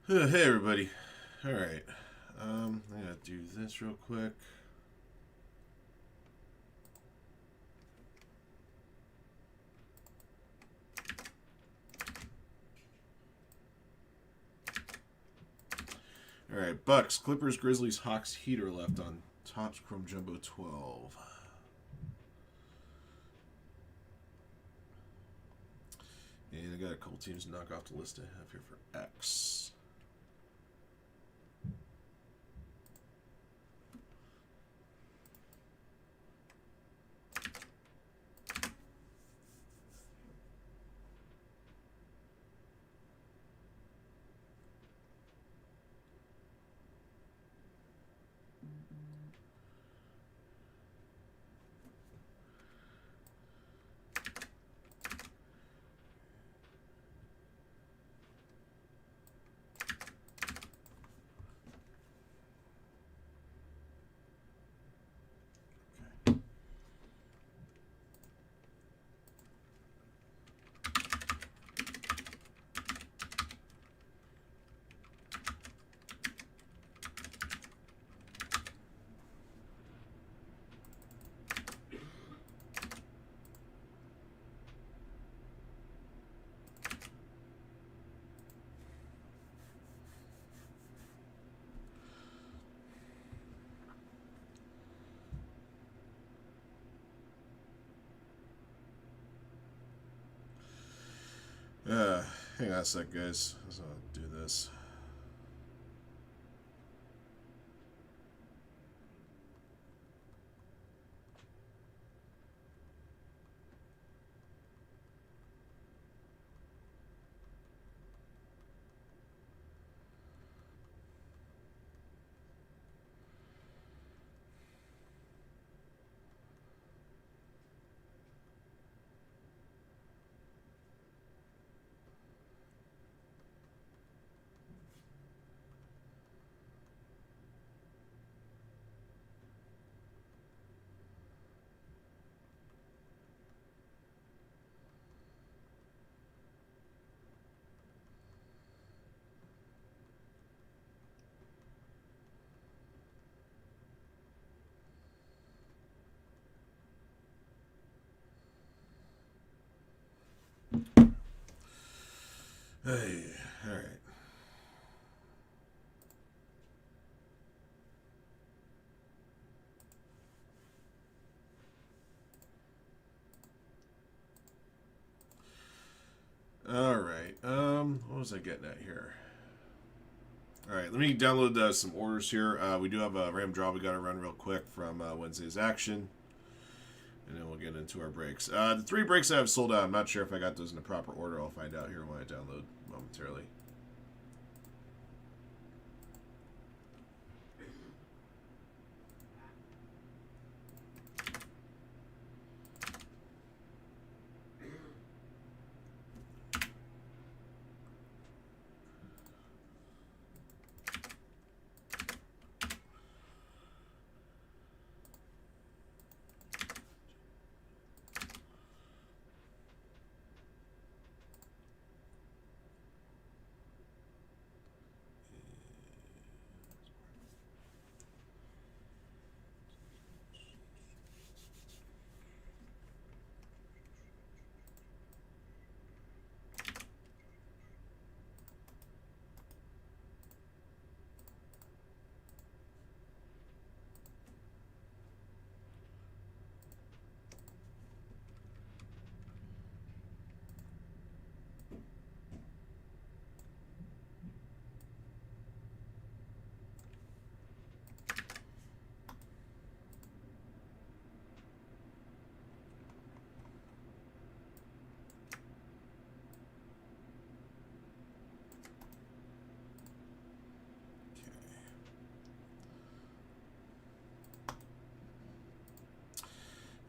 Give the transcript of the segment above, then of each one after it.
Hey everybody. Alright. I gotta do this real quick. Alright, Bucks, Clippers, Grizzlies, Hawks, Heat are left on Topps Chrome Jumbo 12. And I got a couple teams to knock off the list I have here for X. Hang on a sec, guys. Let's do this. Hey, alright. Alright, what was I getting at here? Alright, let me download some orders here. We do have a random draw we gotta run real quick from Wednesday's action. And then we'll get into our breaks. The 3 breaks I have sold out, I'm not sure if I got those in the proper order. I'll find out here when I download momentarily.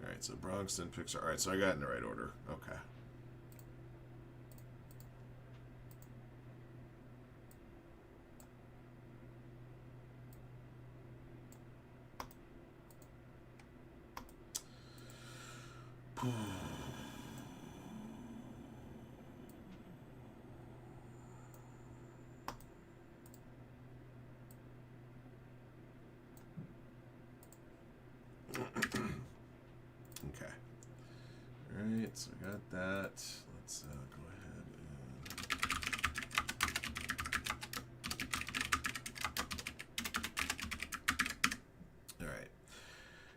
Alright, so Bronx, then Pixar. Alright, so I got it in the right order. Okay. Okay. All right, so we got that. Let's go ahead and... All right.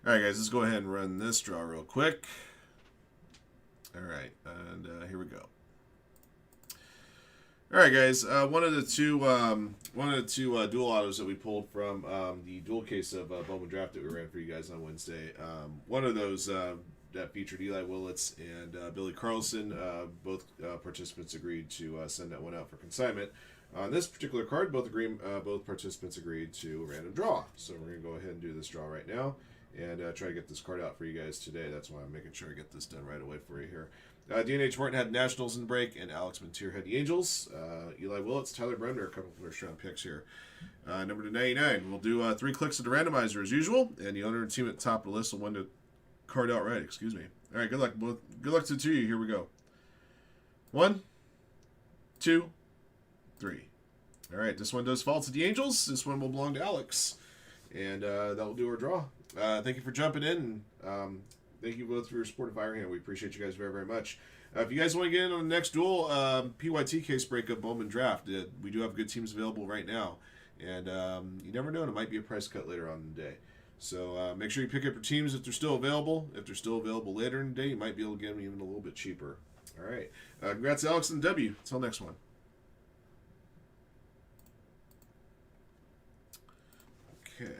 All right, guys, let's go ahead and run this draw real quick. All right, and here we go. All right, guys. One of the two dual autos that we pulled from the dual case of Bowman Draft that we ran for you guys on Wednesday. One of those that featured Eli Willits and Billy Carlson. Both participants agreed to send that one out for consignment. On this particular card, both participants agreed to a random draw. So we're gonna go ahead and do this draw right now and try to get this card out for you guys today. That's why I'm making sure I get this done right away for you here. DNH Martin had Nationals in the break, and Alex Montier had the Angels. Eli Willits, Tyler Bremner, a couple of first-round picks here. Number to 99. We'll do 3 clicks of the randomizer as usual, and the owner and team at the top of the list will win the card outright. Excuse me. All right, good luck. Good luck to the two of you. Here we go. 1, 2, 3. All right, this one does fall to the Angels. This one will belong to Alex, and that will do our draw. Thank you for jumping in. Thank you both for your support of Firehand. We appreciate you guys very, very much. If you guys want to get in on the next duel, PYT case breakup Bowman Draft, we do have good teams available right now. And you never know, it might be a price cut later on in the day. So make sure you pick up your teams if they're still available. If they're still available later in the day, you might be able to get them even a little bit cheaper. All right. Congrats, Alex and W. Until next one. Okay.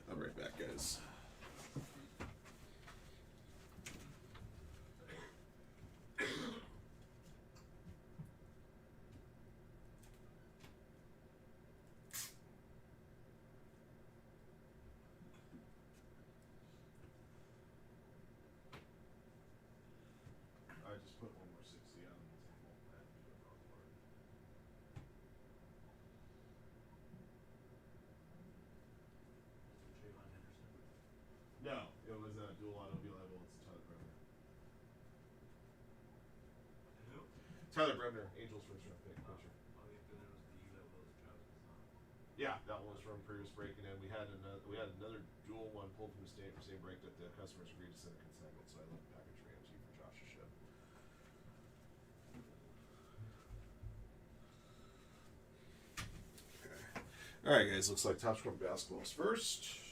I'll be right back, guys. I just put one more 60 on the table. I had to do it wrong part. No, it was a dual auto B level. It's Tyler Bremner. Who? Tyler Bremner, Angels first round pick. Oh, yeah, because it was the U that was Travis. Yeah, that one was from previous break, and then we had another dual one pulled from the same break that the customers agreed to send a consignment. So I left the package for AMC for Josh's ship. Okay. All right, guys. Looks like Top Score Basketball's first.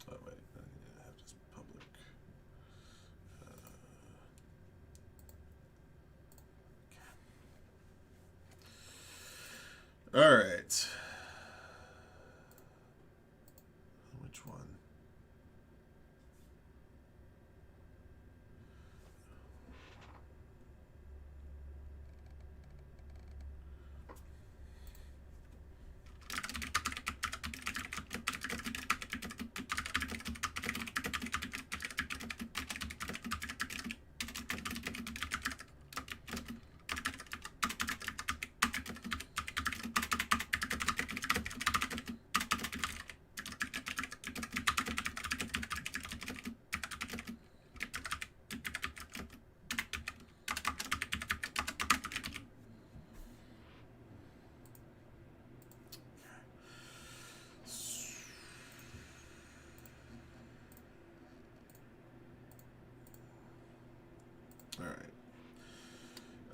Oh wait, I need to have this public. Okay. All right. Which one?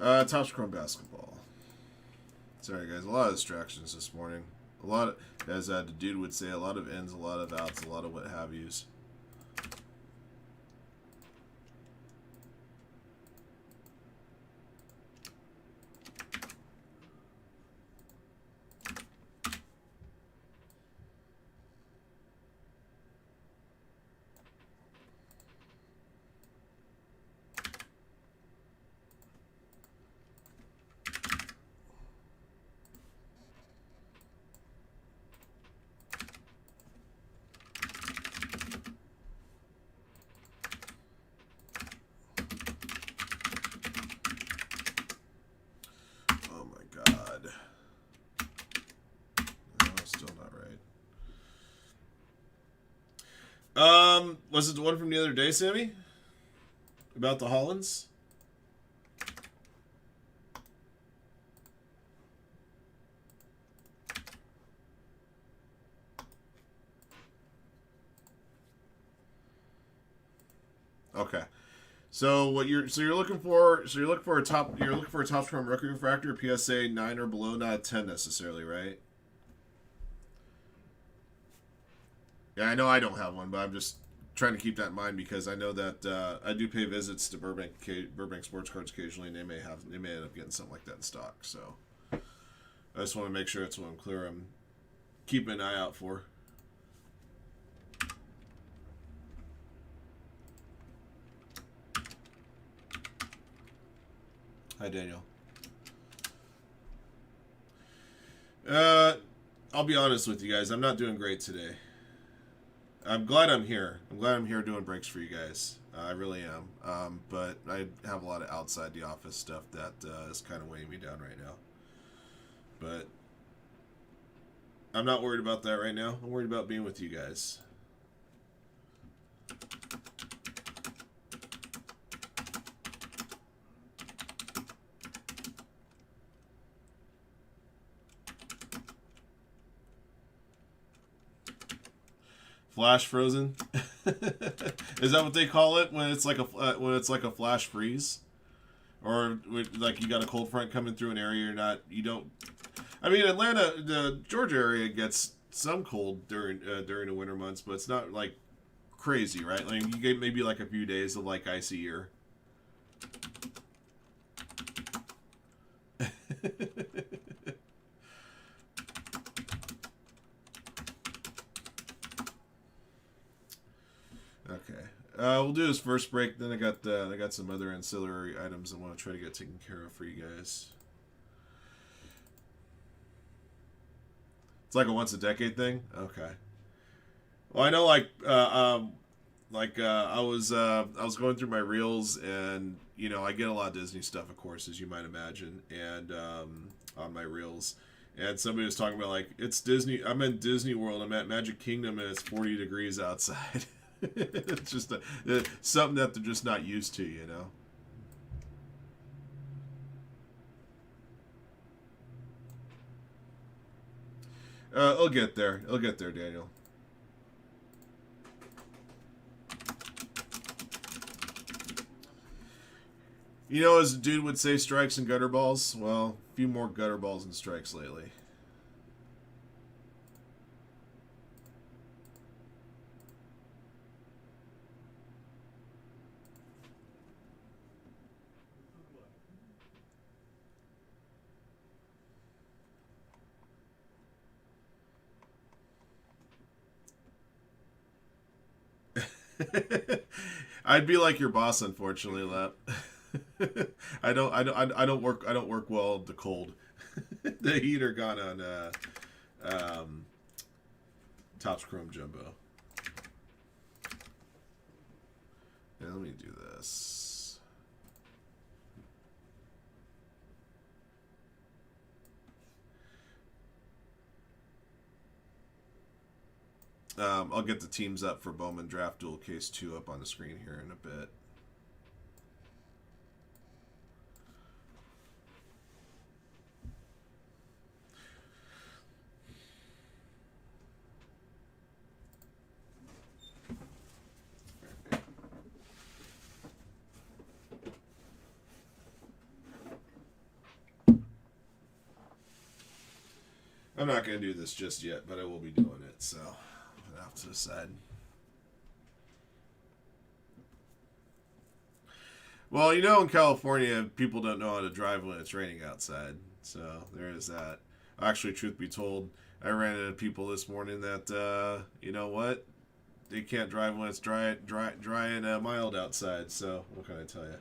Topps Chrome basketball. Sorry, guys. A lot of distractions this morning. A lot of, as the dude would say, a lot of ins, a lot of outs, a lot of what have yous. Oh my god. No, still not right. Was it the one from the other day, Sammy? About the Hollands? Okay. So what you're looking for a Topps Chrome rookie refractor PSA 9 or below, not a 10 necessarily, right? Yeah, I know I don't have one, but I'm just trying to keep that in mind because I know that I do pay visits to Burbank Sports Cards occasionally, and they may end up getting something like that in stock. So I just want to make sure it's what I'm clear. I'm keeping an eye out for. Hi, Daniel. I'll be honest with you guys. I'm not doing great today. I'm glad I'm here. I'm glad I'm here doing breaks for you guys. I really am. But I have a lot of outside the office stuff that is kind of weighing me down right now. But I'm not worried about that right now. I'm worried about being with you guys. Flash frozen. Is that what they call it when it's like a flash freeze, or like you got a cold front coming through an area you don't. I mean, Atlanta, the Georgia area gets some cold during the winter months, but it's not like crazy, right? Like you get maybe like a few days of like icy air. Okay. We'll do this first break. Then I got some other ancillary items I want to try to get taken care of for you guys. It's like a once a decade thing. Okay. Well, I know I was going through my reels, and I get a lot of Disney stuff, of course, as you might imagine, and on my reels. And somebody was talking about like it's Disney. I'm in Disney World. I'm at Magic Kingdom, and it's 40 degrees outside. It's just something that they're just not used to. It'll get there. It'll get there, Daniel. As a dude would say, strikes and gutter balls. Well, a few more gutter balls and strikes lately. I'd be like your boss, unfortunately, Lap. I don't work well in the cold. The heater gone on Topps Chrome Jumbo. Yeah, let me do this. I'll get the teams up for Bowman Draft Duel Case 2 up on the screen here in a bit. I'm not going to do this just yet, but I will be doing it, so off to the side. Well, you know, in California, people don't know how to drive when it's raining outside, so there is that. Actually, truth be told, I ran into people this morning that, you know what? They can't drive when it's dry and mild outside, so what can I tell you?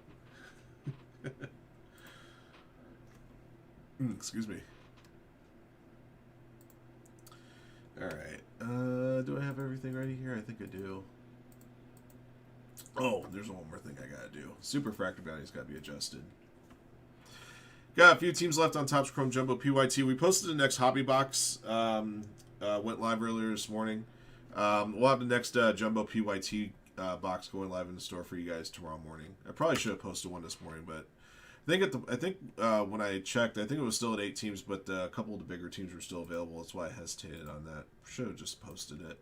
Excuse me. Alright. Do I have everything ready here? I think I do. Oh, there's one more thing I gotta do. Super Fractor Bounty's gotta be adjusted. Got a few teams left on Topps Chrome Jumbo PYT. We posted the next hobby box. Went live earlier this morning. We'll have the next Jumbo PYT box going live in the store for you guys tomorrow morning. I probably should have posted one this morning, but I think when I checked, I think it was still at 8 teams, but a couple of the bigger teams were still available. That's why I hesitated on that. Should have just posted it.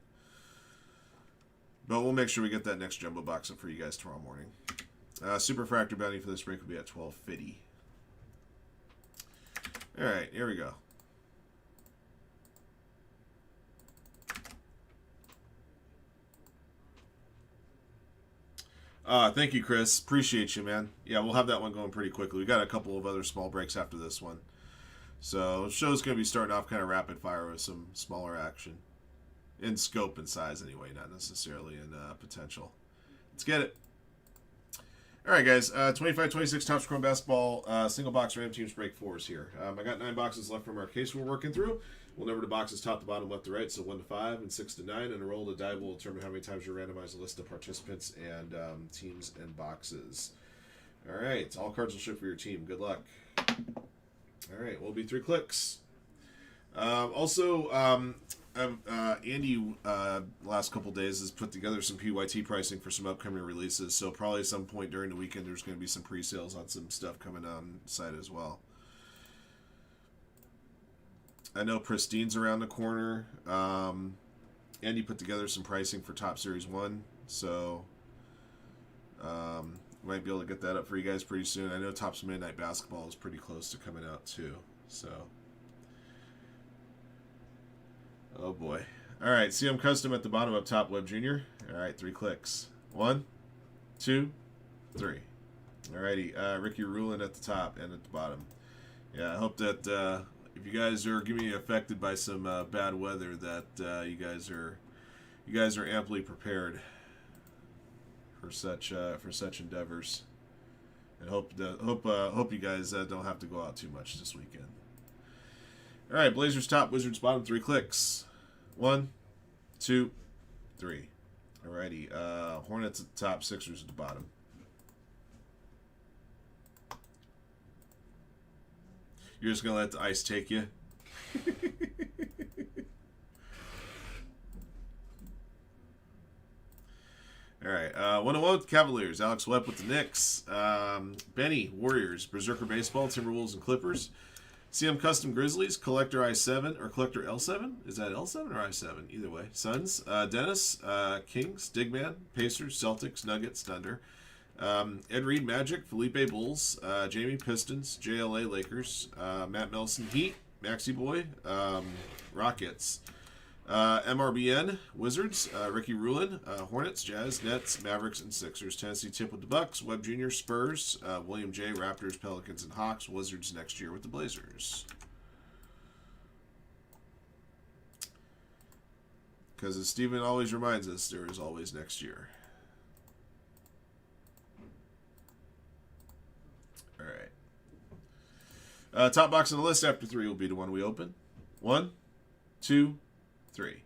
But we'll make sure we get that next jumbo box up for you guys tomorrow morning. Super Fractor Bounty for this break will be at 12.50. All right, here we go. Thank you, Chris. Appreciate you, man. Yeah, we'll have that one going pretty quickly. We got a couple of other small breaks after this one. So the show's going to be starting off kind of rapid fire with some smaller action. In scope and size anyway, not necessarily in potential. Let's get it. All right, guys. 25-26 Topps Chrome Basketball single box Ram Teams break 4s here. I got 9 boxes left from our case we're working through. We'll number the boxes top to bottom, left to right, so 1 to 5 and 6 to 9. And a roll of the die will determine how many times you randomize the list of participants and teams and boxes. All right. All cards will ship for your team. Good luck. All right. Will be 3 clicks. Andy, last couple days has put together some PYT pricing for some upcoming releases. So probably some point during the weekend, there's going to be some pre-sales on some stuff coming on site as well. I know Pristine's around the corner. Andy put together some pricing for Top Series 1. So might be able to get that up for you guys pretty soon. I know Topps Midnight Basketball is pretty close to coming out too. So... oh boy. All right, CM Custom at the bottom up top, Webb Jr. All right, 3 clicks. 1, 2, 3. All righty, Ricky Rulin at the top and at the bottom. Yeah, I hope that if you guys are getting affected by some bad weather, that you guys are amply prepared for such endeavors. And hope you guys don't have to go out too much this weekend. All right, Blazers top, Wizards bottom, 3 clicks. 1, 2, 3. Alrighty, Hornets at the top, Sixers at the bottom. You're just gonna let the ice take you? Alright, 101 Cavaliers, Alex Webb with the Knicks. Benny, Warriors, Berserker Baseball, Timberwolves and Clippers. CM Custom Grizzlies, Collector I7 or Collector L7. Is that L7 or I7? Either way. Suns, Dennis, Kings, Digman, Pacers, Celtics, Nuggets, Thunder. Ed Reed Magic, Felipe Bulls, Jamie Pistons, JLA Lakers, Matt Melson Heat, Maxi Boy, Rockets. MRBN, Wizards, Ricky Rulin, Hornets, Jazz, Nets, Mavericks, and Sixers. Tennessee Tip with the Bucks, Webb Jr., Spurs, William J., Raptors, Pelicans, and Hawks. Wizards next year with the Blazers. Because as Steven always reminds us, there is always next year. All right. Top box on the list after 3 will be the one we open. 1, 2, 3.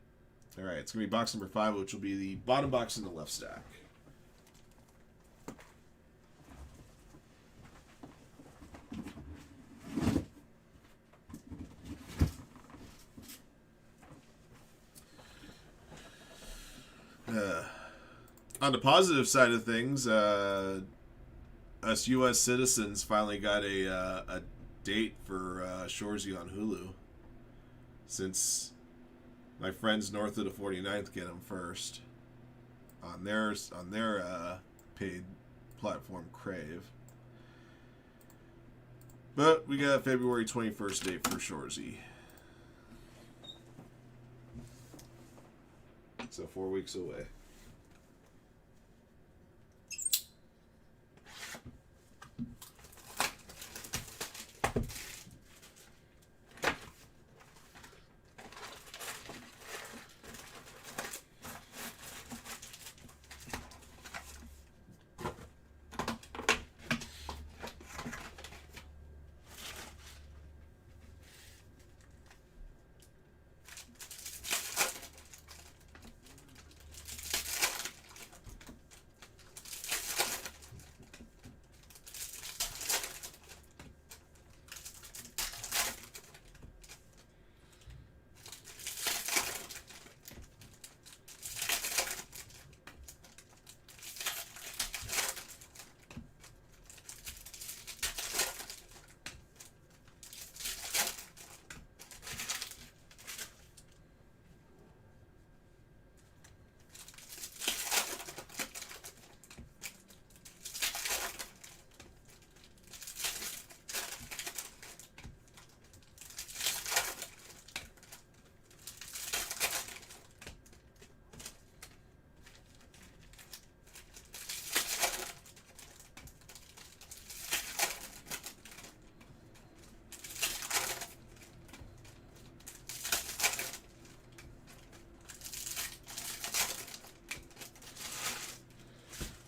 All right, it's going to be box number 5, which will be the bottom box in the left stack. On the positive side of things, us U.S. citizens finally got a date for Shorzy on Hulu. Since my friends north of the 49th get them first on their paid platform Crave. But we got a February 21st date for Shorzy. So 4 weeks away.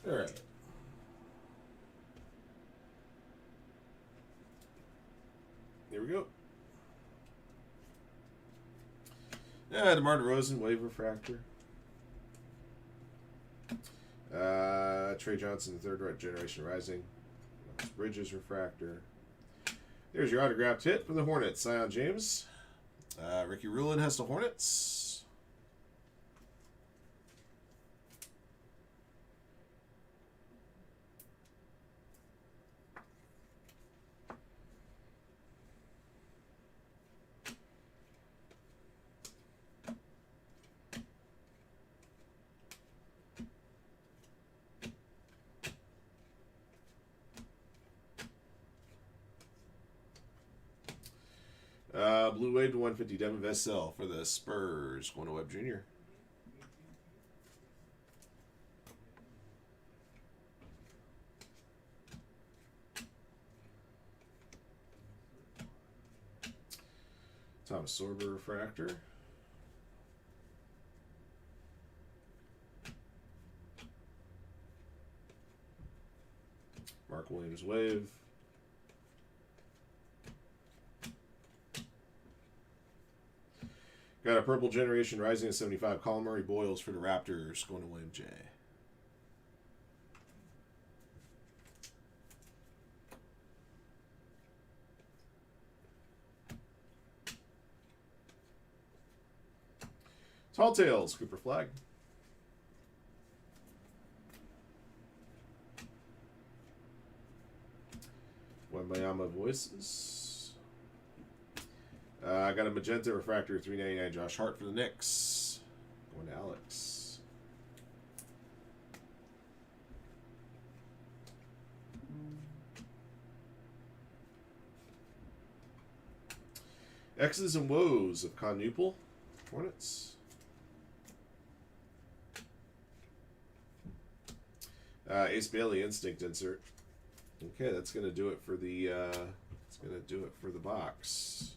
All right. Here we go. DeMar DeRozan, Wave Refractor. Trey Johnson, third generation rising. Bridges Refractor. There's your autographed hit for the Hornets, Zion James. Ricky Rulin has the Hornets. Blue Wave to 150, Devin Vassell for the Spurs. Going to Webb Jr. Thomas Sorber Refractor. Mark Williams Wave. Got a Purple Generation Rising at 75. Colin Murray Boyles for the Raptors. Going to William J. Tall Tales, Cooper Flag. Wembayama Voices. I got a Magenta Refractor, 399. Josh Hart for the Knicks. Going to Alex. X's and Woes of Con Newpel. Hornets. Ace Bailey Instinct insert. Okay, that's gonna do it for the box.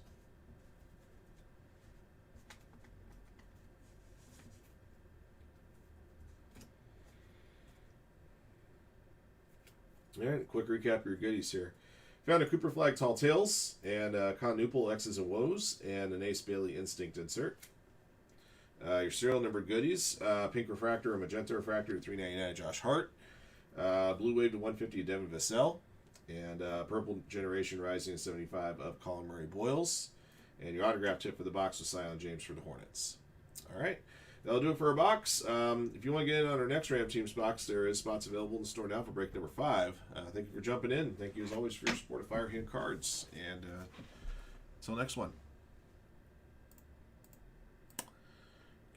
All right, quick recap of your goodies here. Found a Cooper Flag Tall Tales and Con Newpel X's and Woes and an Ace Bailey Instinct insert. Your serial numbered goodies: Pink Refractor, a Magenta Refractor to 399. Josh Hart. Blue Wave to 150 Devin Vassell, and Purple Generation Rising to 75 of Colin Murray Boyles, and your autograph tip for the box was Zion James for the Hornets. All right, that'll do it for our box. If you want to get in on our next Ram Teams box, there is spots available in the store now for break number 5. Thank you for jumping in. Thank you as always for your support of Firehand cards, and until next one.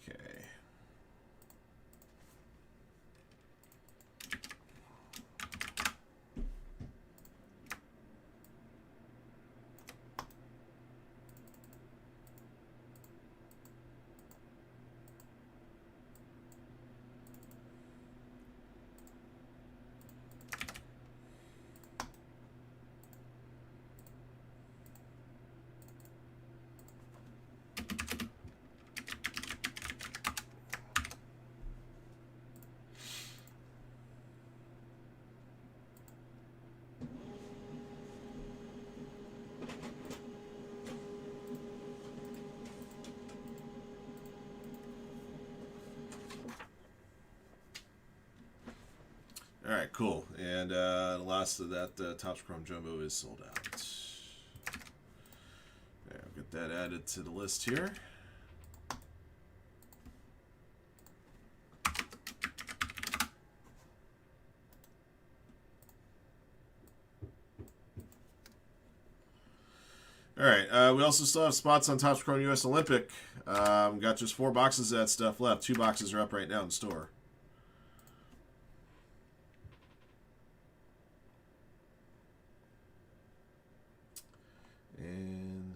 Okay. right, cool. And the last of that Topps Chrome Jumbo is sold out. All right, I'll get that added to the list here. All right, we also still have spots on Topps Chrome US Olympic. Got just 4 boxes of that stuff left. 2 boxes are up right now in store. And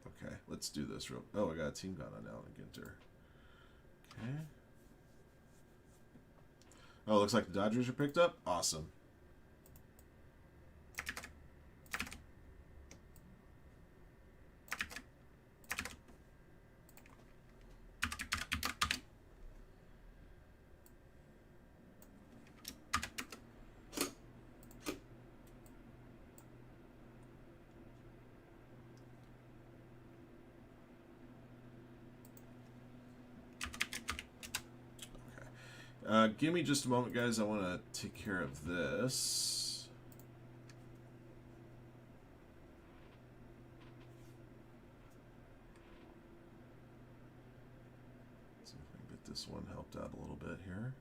okay, let's do this real. Oh, I got a team gun on now in Ginter. Okay. Oh, looks like the Dodgers are picked up. Awesome. Give me just a moment, guys. I want to take care of this. See if I can get this one helped out a little bit here.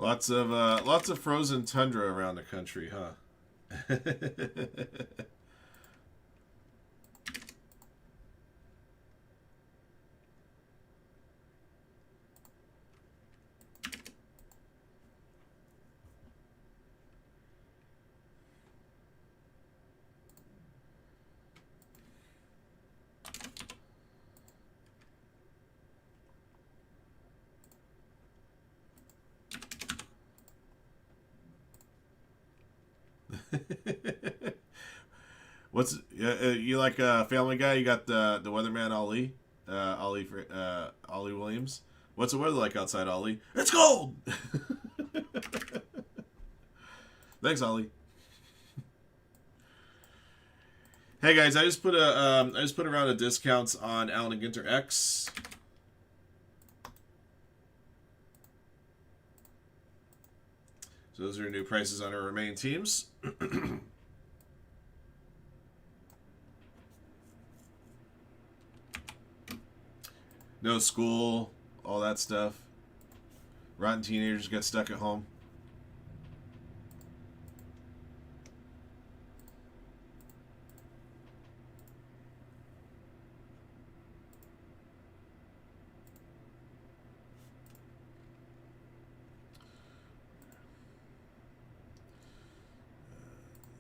Lots of frozen tundra around the country, huh? What's you like a Family Guy? You got the weatherman Ali, Ollie Williams. What's the weather like outside, Ollie? It's cold. Thanks, Ollie. Hey guys, I just put a round of discounts on Allen and Ginter X. So those are new prices on our remaining teams. No school, all that stuff. Rotten teenagers get stuck at home.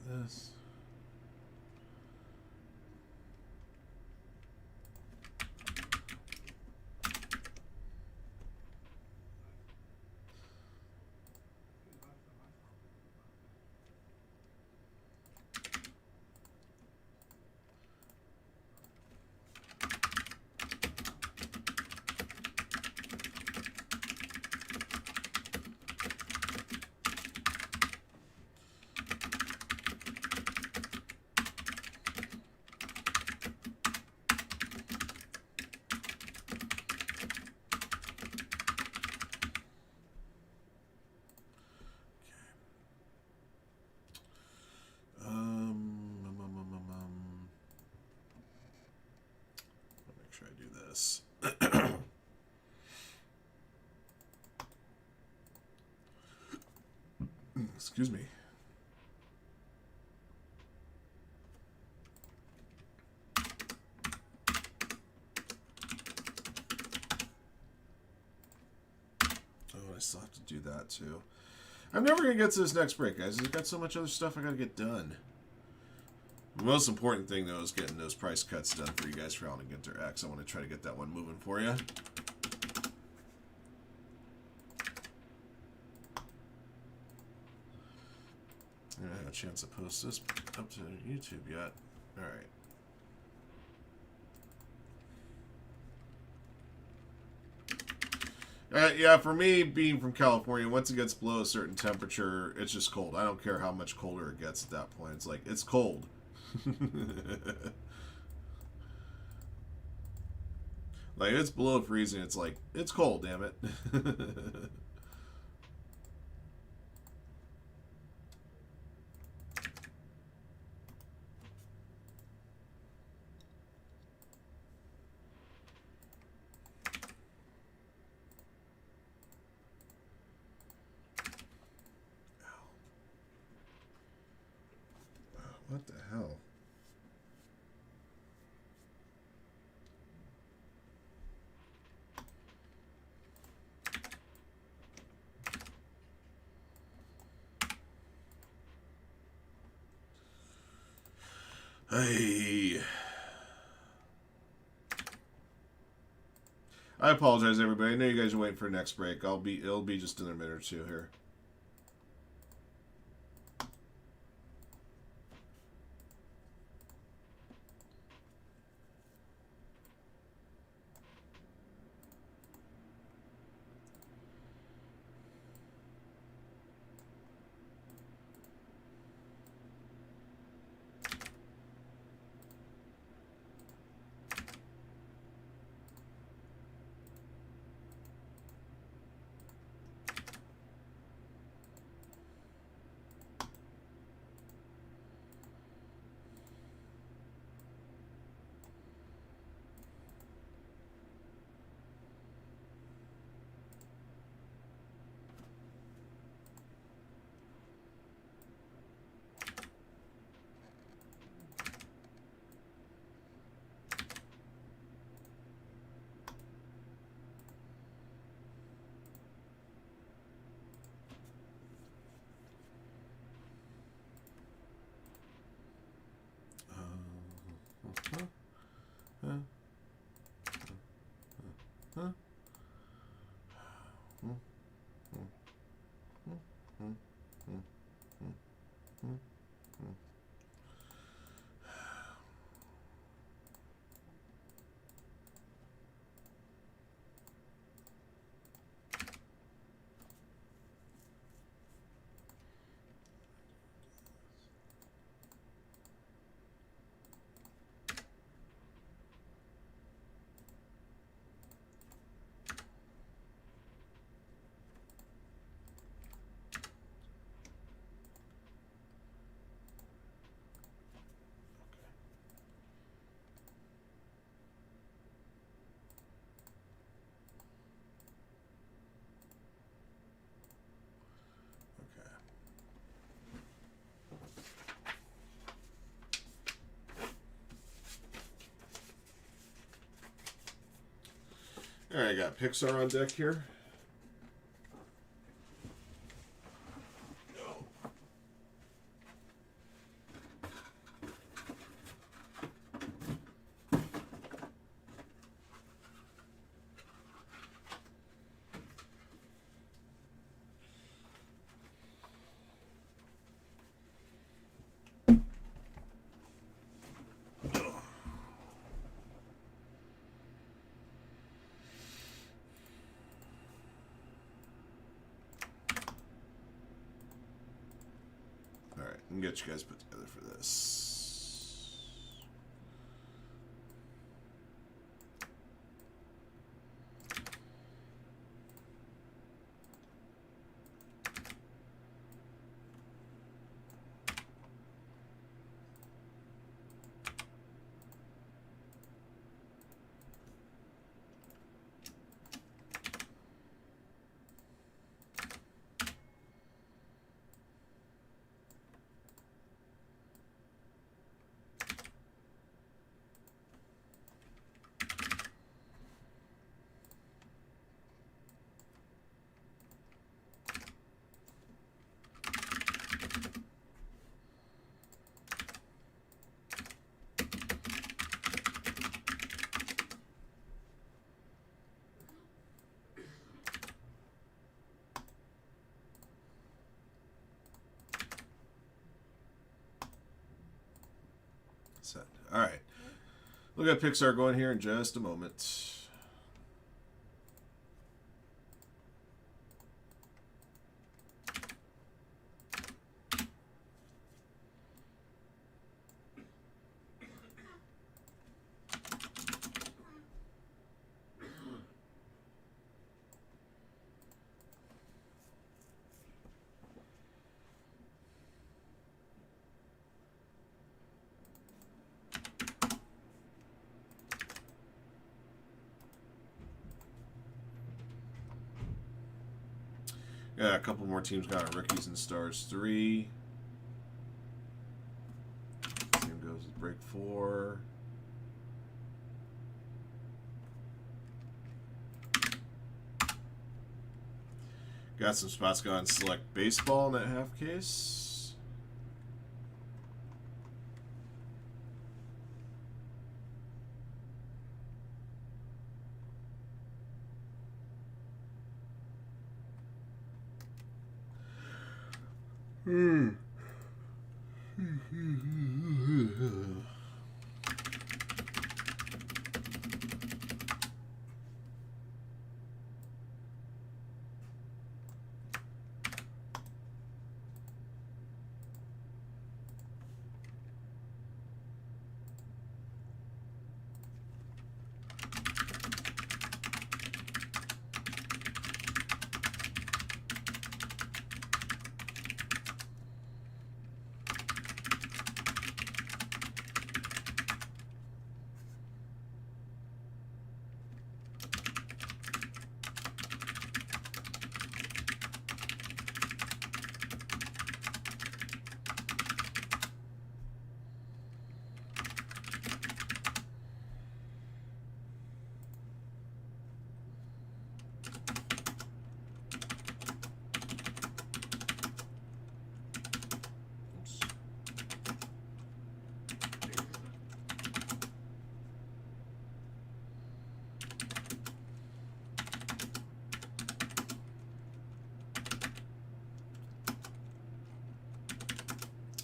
This. try to do this. Excuse me. Oh, I still have to do that too. I'm never going to get to this next break, guys. I've got so much other stuff I got to get done. The most important thing, though, is getting those price cuts done for you guys for Allen & Ginter X. I want to try to get that one moving for you. I haven't had a chance to post this up to YouTube yet. Alright. Yeah, for me, being from California, once it gets below a certain temperature, it's just cold. I don't care how much colder it gets at that point. It's like, it's cold. Like, it's below freezing. It's like, it's cold, damn it. What the hell? Hey. I apologize, everybody. I know you guys are waiting for the next break. It'll be just in a minute or two here. Alright, I got Pixar on deck here. Alright, and get you guys put together for this. All right. We'll get Pixar going here in just a moment. Yeah, a couple more teams got rookies and stars 3. Same goes with break 4. Got some spots going select baseball in that half case.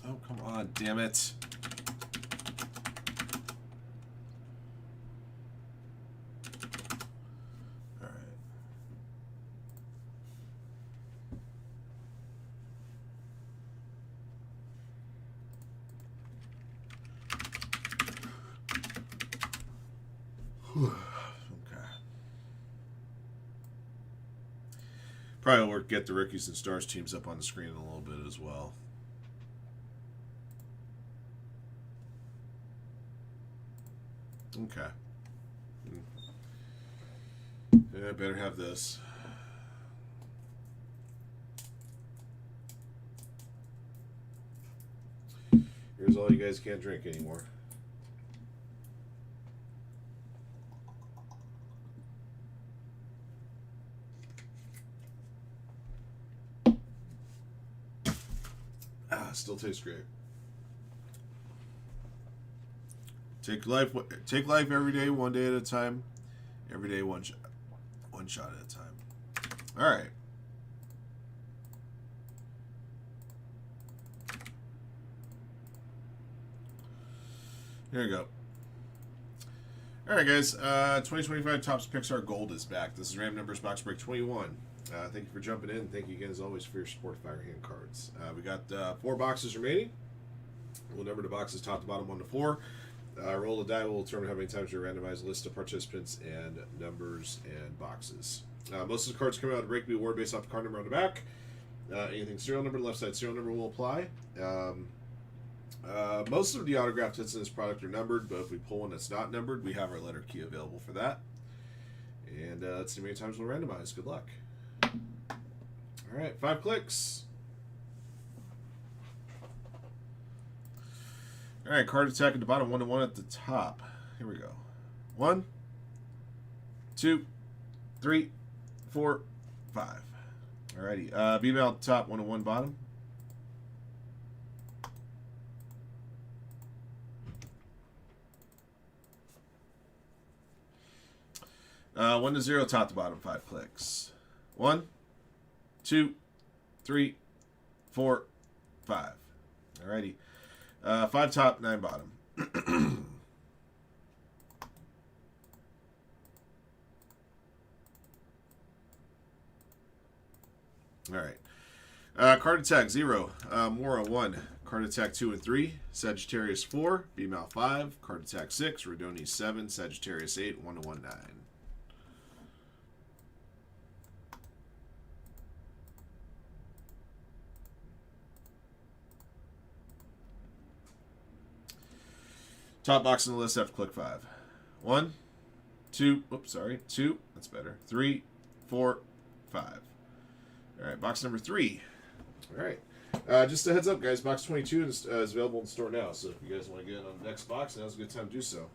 Oh, come on, damn it. All right. Okay. Probably will work get the rookies and stars teams up on the screen in a little bit as well. Okay. Yeah, I better have this. Here's all you guys can't drink anymore. Still tastes great. Take life every day, one day at a time. Every day, one shot at a time. All right. Here we go. All right, guys. 2025 Topps Pixar Gold is back. This is Ram Numbers Box Break 21. Thank you for jumping in. Thank you again, as always, for your support of Firehand cards. We got 4 boxes remaining. We'll number the boxes top to bottom 1 to 4. Roll the die. We'll determine how many times you randomize a list of participants and numbers and boxes. Most of the cards coming out of the break will be awarded based off the card number on the back. Anything serial number, left side serial number will apply. Most of the autographed hits in this product are numbered, but if we pull one that's not numbered, we have our letter key available for that. And let's see how many times we'll randomize. Good luck. All right, 5 clicks. All right, card attack at the bottom, 1 to 1 at the top. Here we go. 1, 2, 3, 4, 5. Alrighty. B-mail at the top, 1 to 1 bottom. Uh, 1 to 0 top to bottom, 5 clicks. 1, 2, 3, 4, 5. Alrighty. 5 top, 9 bottom. All right. Card attack 0. Mora 1. Card attack 2 and 3. Sagittarius 4. B-Mal 5. Card attack 6. Redoni 7. Sagittarius 8. 1-1-9. Top box on the list after click 5. 1, 2, oops, sorry, 2, that's better. 3, 4, 5. All right, box number 3. All right. Just a heads up, guys, box 22 is available in store now, so if you guys want to get on the next box, now's a good time to do so.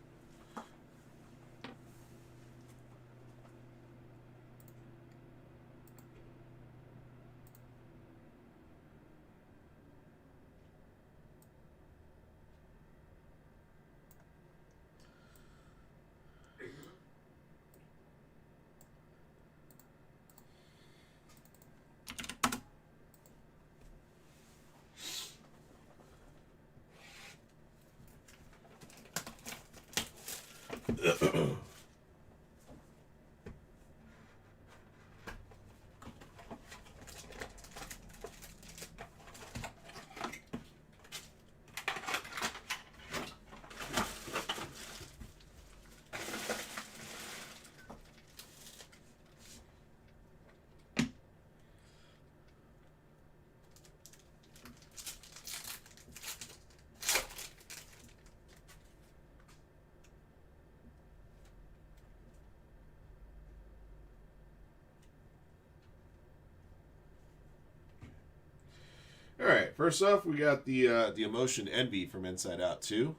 All right, first off, we got the emotion Envy from Inside Out 2.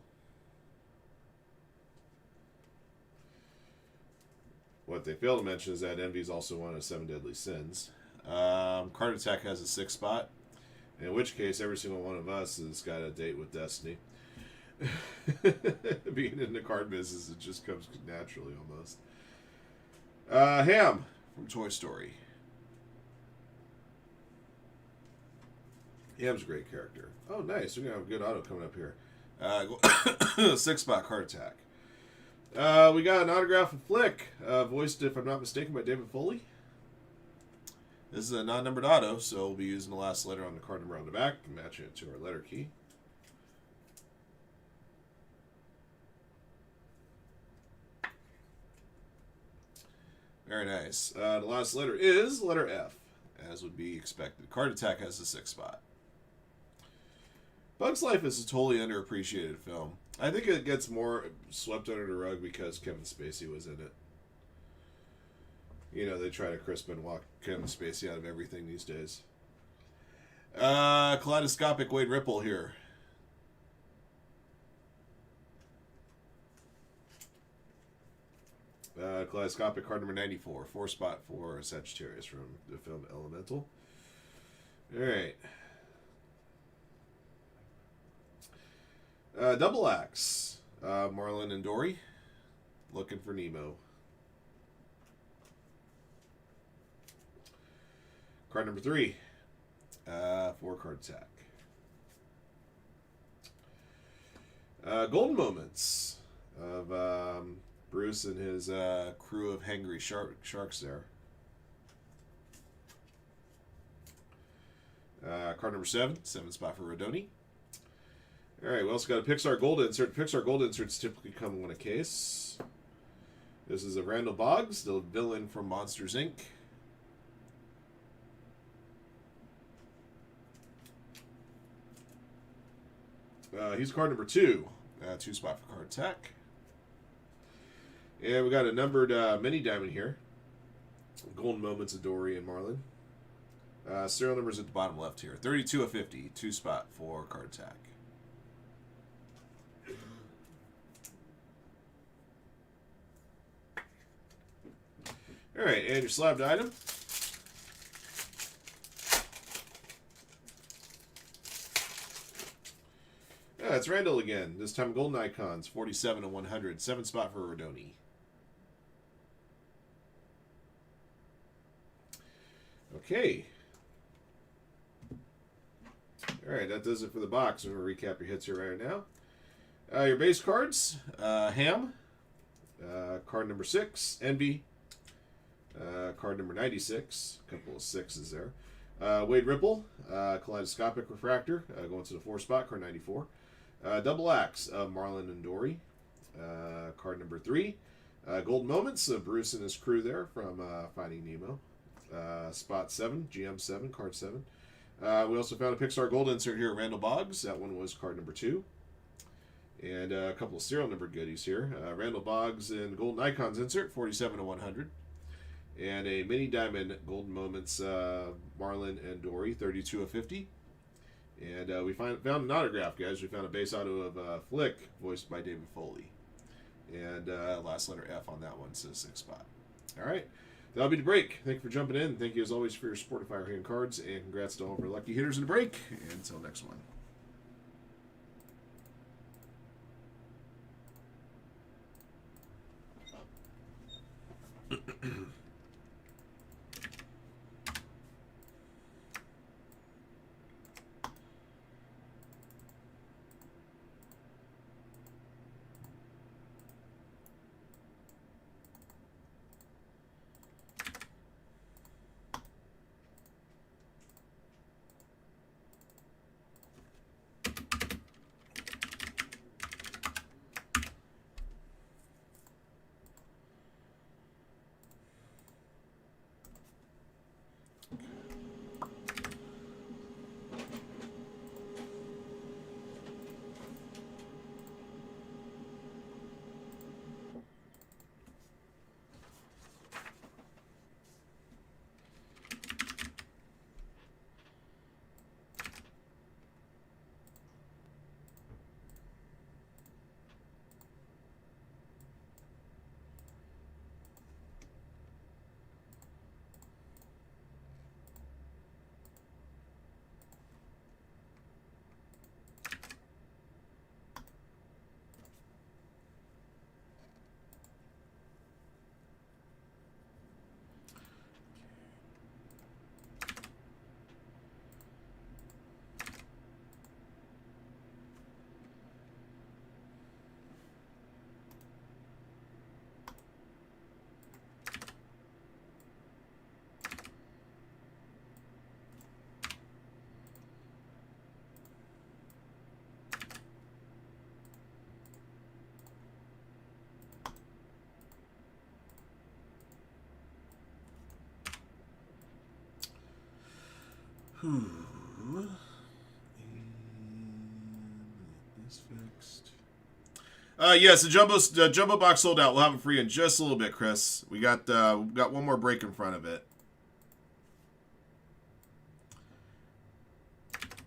What they fail to mention is that Envy is also one of 7 deadly sins. Card attack has a 6 spot, in which case every single one of us has got a date with Destiny. Being in the card business, it just comes naturally almost. Ham from Toy Story. Ham's a great character. Oh, nice. We're going to have a good auto coming up here. 6-spot card attack. We got an autograph of Flick, voiced, if I'm not mistaken, by David Foley. This is a non-numbered auto, so we'll be using the last letter on the card number on the back and matching it to our letter key. Very nice. The last letter is letter F, as would be expected. Card attack has a 6 spot. Bug's Life is a totally underappreciated film. I think it gets more swept under the rug because Kevin Spacey was in it. You know, they try to crisp and walk Kevin Spacey out of everything these days. Kaleidoscopic Wade Ripple here. Kaleidoscopic card number 94. 4-spot for Sagittarius from the film Elemental. Alright. Double Axe. Marlin and Dory. Looking for Nemo. Card number 3. 4-card attack. Golden Moments of Bruce and his crew of hangry sharks there. Card number 7. 7-spot for Redoni. Alright, we also got a Pixar Gold insert. Pixar Gold inserts typically come in a case. This is a Randall Boggs, the villain from Monsters, Inc. He's card number 2. 2-spot for card attack. And we got a numbered mini diamond here. Golden Moments of Dory and Marlin. Serial numbers at the bottom left here. 32 of 50. 2-spot for card attack. Alright, and your slabbed item. Yeah, it's Randall again. This time Golden Icons. 47 of 100. 7-spot for Redoni. Okay. Alright, that does it for the box. I'm going to recap your hits here right now. Your base cards. Ham. Card number 6. Envy. Card number 96. A couple of 6s there. Wade Ripple, Kaleidoscopic Refractor, going to the 4 spot, card 94. Double Axe of Marlon and Dory, card number 3. Golden Moments of Bruce and his crew there from Finding Nemo. Spot 7, GM 7, card 7. We also found a Pixar Gold insert here at Randall Boggs. That one was card number 2. And a couple of serial number goodies here. Randall Boggs and Golden Icons insert, 47 to 100. And a mini diamond Golden Moments Marlin and Dory, 32 of 50. And we found an autograph, guys. We found a base auto of Flick, voiced by David Foley. And last letter F on that one says 6 spot. All right. That'll be the break. Thank you for jumping in. Thank you, as always, for your support of Firehand cards. And congrats to all of our lucky hitters in the break. And until next one. And is fixed. Yes, the jumbo box sold out. We'll have it for you in just a little bit, Chris. We got one more break in front of it.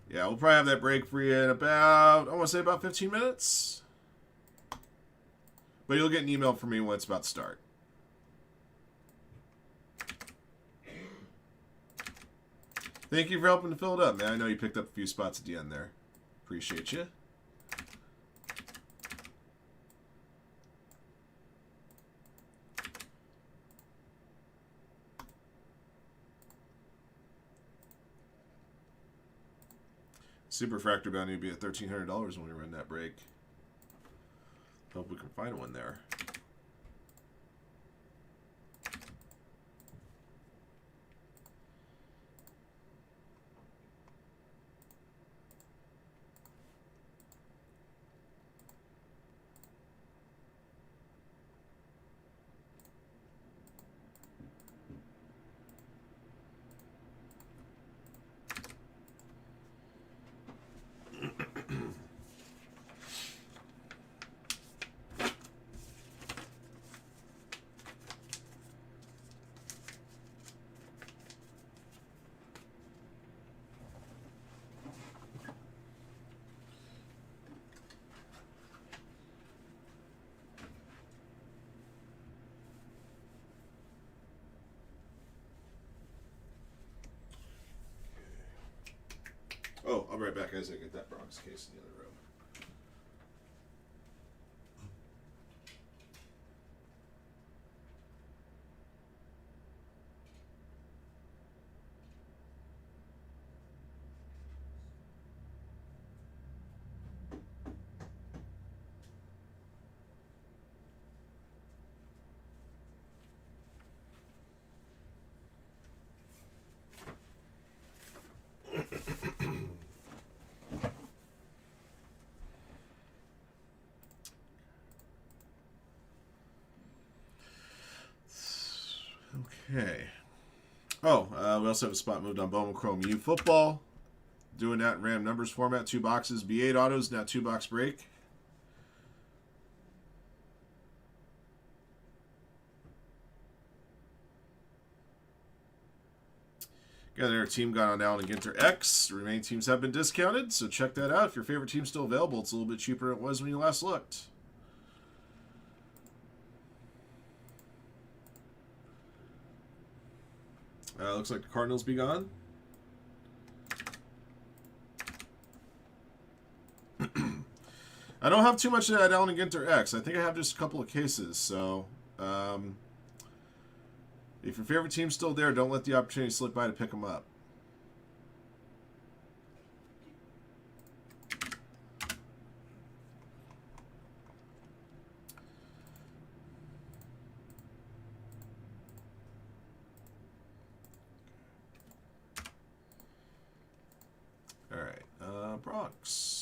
Yeah, we'll probably have that break for you in about, I want to say about 15 minutes. But you'll get an email from me when it's about to start. Thank you for helping to fill it up, man. I know you picked up a few spots at the end there. Appreciate you. Super Fractor bounty would be at $1,300 when we run that break. Hope we can find one there. Oh, I'll be right back as I get that Bronx case in the other room. Okay. Oh, we also have a spot moved on Bowman Chrome U football. Doing that in RAM numbers format. 2 boxes. B8 autos. Now 2-box break. Got our team got on Allen and Ginter X. The remaining teams have been discounted, so check that out. If your favorite team's still available, it's a little bit cheaper than it was when you last looked. Looks like the Cardinals be gone. I don't have too much of that Allen and Ginter X. I think I have just a couple of cases, so if your favorite team's still there, don't let the opportunity slip by to pick them up. All right, Bronx.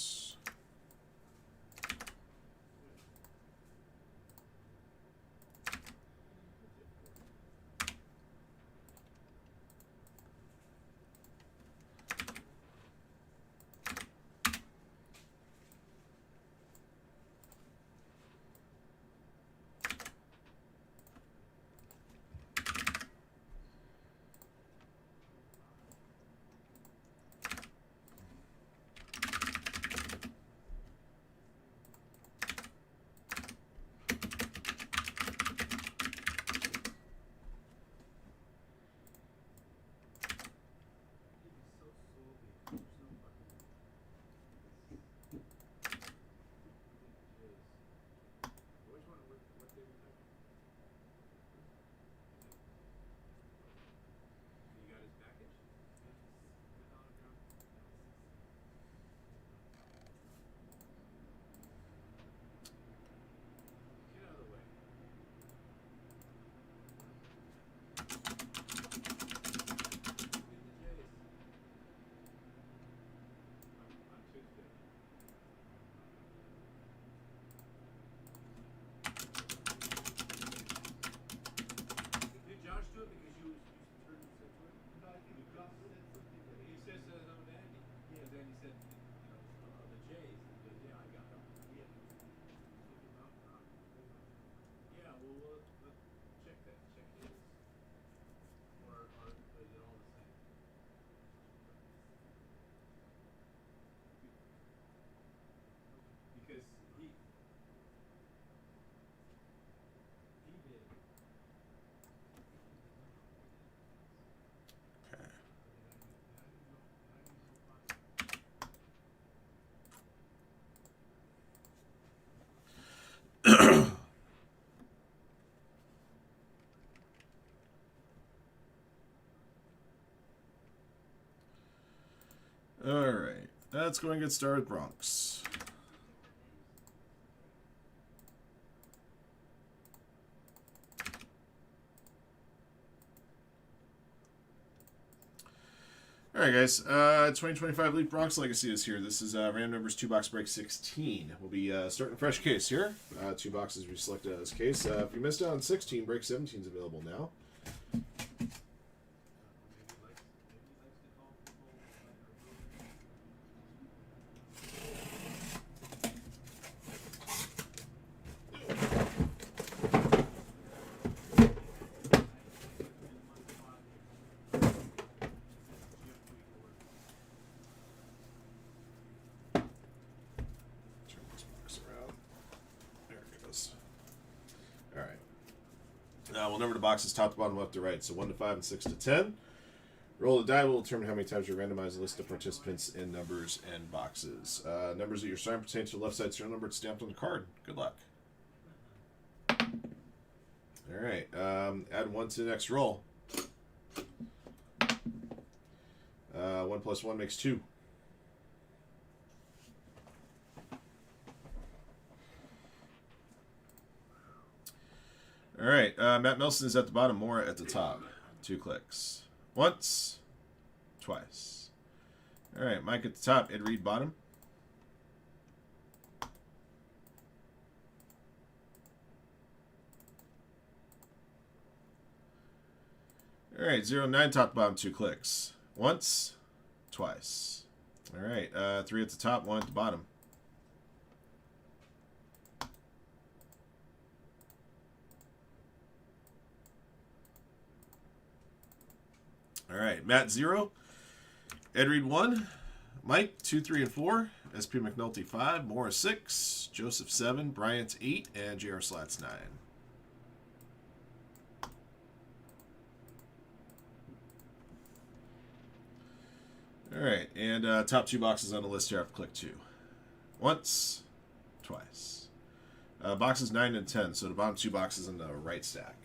All right, let's go and get started with Bronx. All right, guys. 2025 Leap Bronx Legacy is here. This is random numbers 2-box break 16. We'll be starting a fresh case here. 2 boxes we selected as case. If you missed out on 16, break 17 is available now. We'll number the boxes top to bottom, left to right. So 1 to 5 and 6 to 10. Roll the die will determine how many times you randomize the list of participants in numbers and boxes. Numbers that you're assigned pertain to the left side serial number stamped on the card. Good luck. All right. Add 1 to the next roll. 1 plus 1 makes 2. All right, Matt Nelson is at the bottom, Mora at the top. 2 clicks. Once, twice. All right, Mike at the top, Ed Reed bottom. All right, 0-9, top to bottom, 2 clicks. Once, twice. All right, 3 at the top, 1 at the bottom. All right, Matt 0, Ed Reed 1, Mike 2, 3, and 4, SP McNulty 5, Morris 6, Joseph 7, Bryant 8, and JR Slats 9. All right, and top 2 boxes on the list here. I've clicked 2. Once, twice. Boxes 9 and 10, so the bottom 2 boxes in the right stack.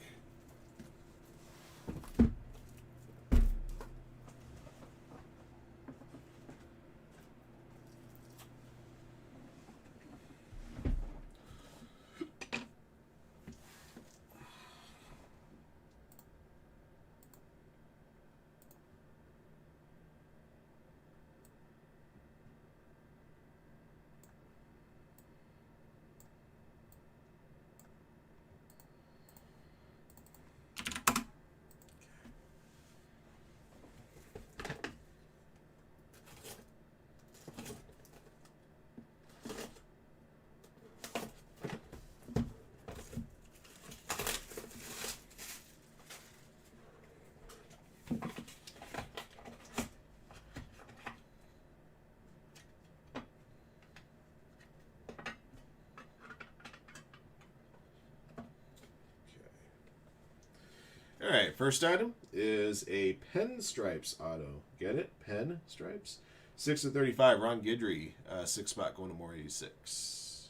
All right, first item is a Pen Stripes auto. Get it? Pen Stripes? 6 of 35, Ron Guidry. 6 spot going to more 86.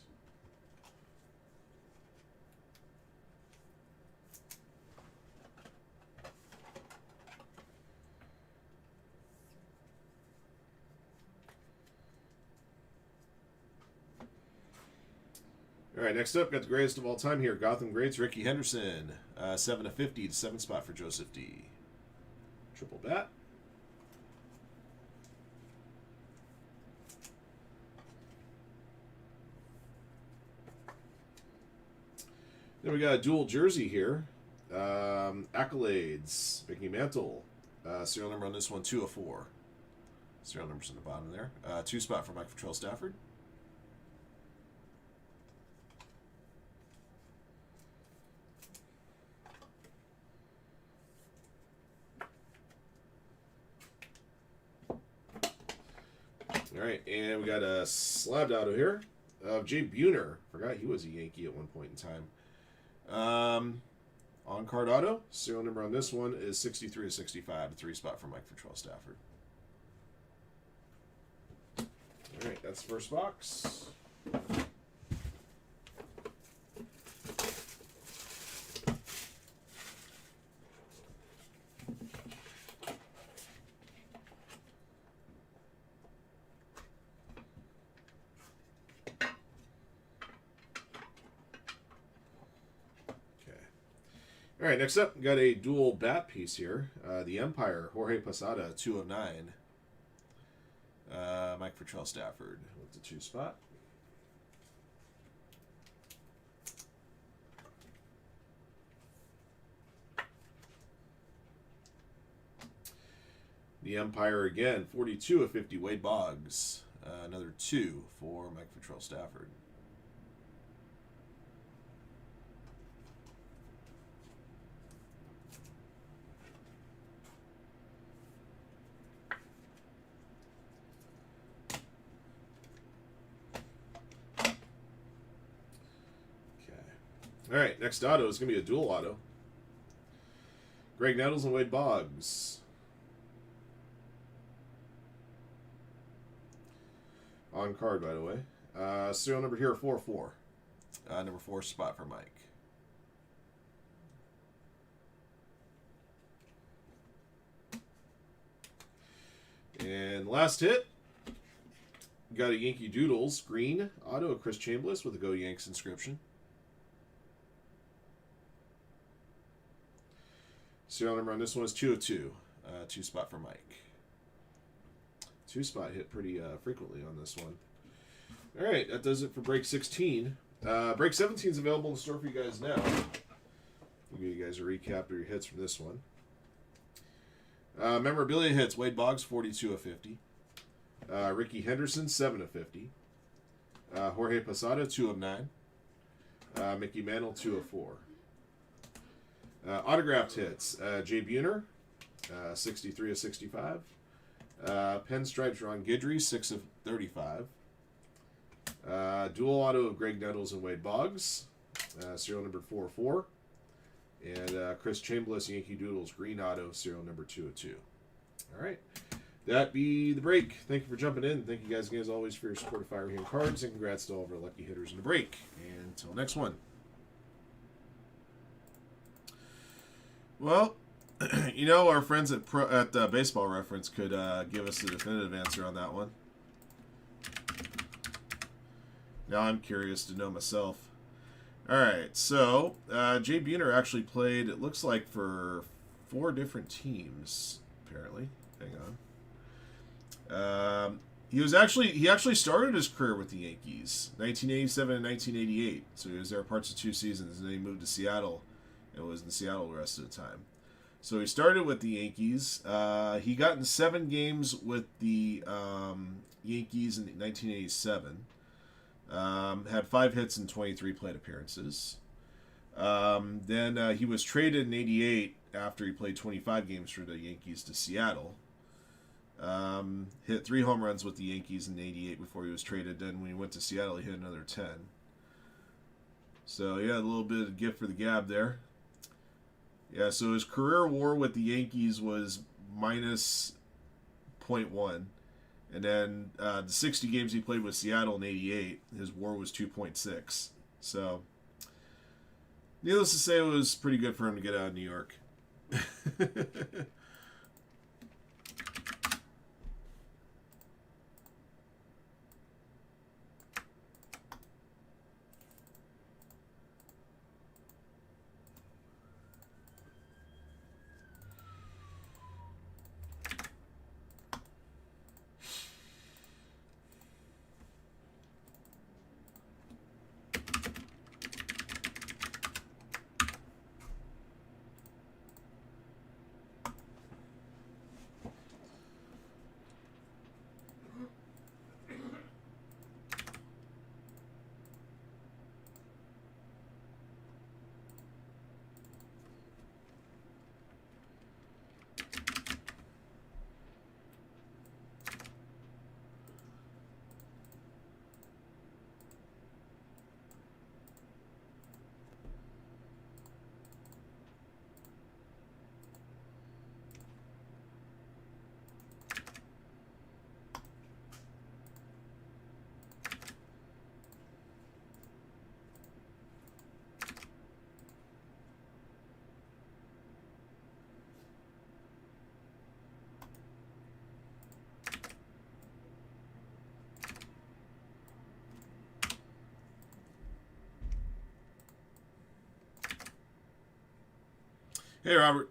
All right, next up, got the greatest of all time here. Gotham Greats, Ricky Henderson. 7 of 50, 7 spot for Joseph D. Triple bat. Then we got a dual jersey here. Accolades, Mickey Mantle. Serial number on this one, 2 of 4. Serial numbers on the bottom there. 2 spot for Mike Futrell Stafford. All right, and we got a slabbed auto here of Jay Buhner. Forgot he was a Yankee at one point in time. On card auto, serial number on this one is 63 of 65, 3 spot for Mike Futrell Stafford. All right, that's the first box. All right, next up, we got a dual bat piece here. The Empire, Jorge Posada, 2 of 9. Mike Futrell Stafford with the 2 spot. The Empire again, 42 of 50, Wade Boggs. Another 2 for Mike Futrell Stafford. All right, next auto is going to be a dual auto. Greg Nettles and Wade Boggs. On card, by the way. Serial number here, 4-4. Number 4 spot for Mike. And last hit. Got a Yankee Doodles green auto of Chris Chambliss with a Go Yanks inscription. Serial number on this one is 2 of 2. 2 spot for Mike. 2 spot hit pretty frequently on this one. All right, that does it for break 16. Break 17 is available in the store for you guys now. I'll give you guys a recap of your hits from this one. Memorabilia hits: Wade Boggs, 42 of 50. Ricky Henderson, 7 of 50. Jorge Posada, 2 of 9. Mickey Mantle, 2 of 4. Autographed hits: Jay Buhner, 63 of 65. Pinstripes: Ron Guidry, 6 of 35. Dual auto of Greg Nettles and Wade Boggs, serial number 404. And Chris Chambliss, Yankee Doodles, green auto, serial number 202. All right. That be the break. Thank you for jumping in. Thank you guys again, as always, for your support of Firehand Cards. And congrats to all of our lucky hitters in the break. And until next one. Well, you know, our friends at Baseball Reference could give us a definitive answer on that one. Now I'm curious to know myself. All right, so Jay Buhner actually played, it looks like, for 4 different teams, apparently. Hang on. He actually started his career with the Yankees, 1987 and 1988. So he was there parts of 2 seasons, and then he moved to Seattle and was in Seattle the rest of the time. So he started with the Yankees. He got in 7 games with the Yankees in 1987. Had 5 hits and 23 plate appearances. Then he was traded in 88 after he played 25 games for the Yankees to Seattle. Hit 3 home runs with the Yankees in 88 before he was traded. Then when he went to Seattle, he hit another 10. So yeah, a little bit of gift for the gab there. Yeah, so his career WAR with the Yankees was minus .1. And then the 60 games he played with Seattle in 88, his WAR was 2.6. So, needless to say, it was pretty good for him to get out of New York. Hey, Robert.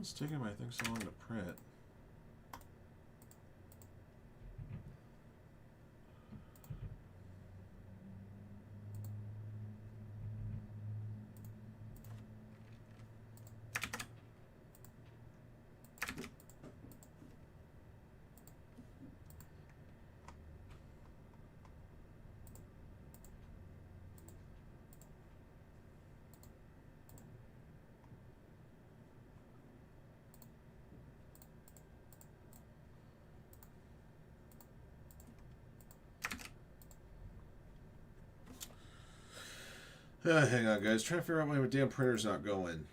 It's taking my thing so long to print. Hang on, guys. Trying to figure out why my damn printer's not going.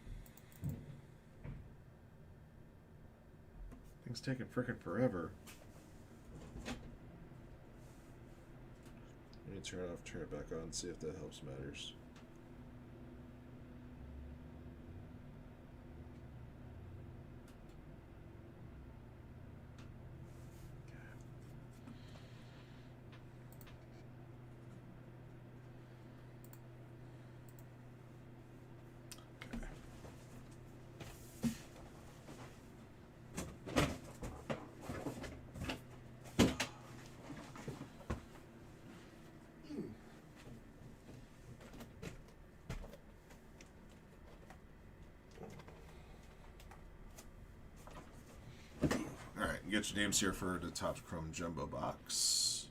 Thing's taking frickin' forever. Let me turn it off, turn it back on, see if that helps matters. get your names here for the Top Chrome Jumbo Box.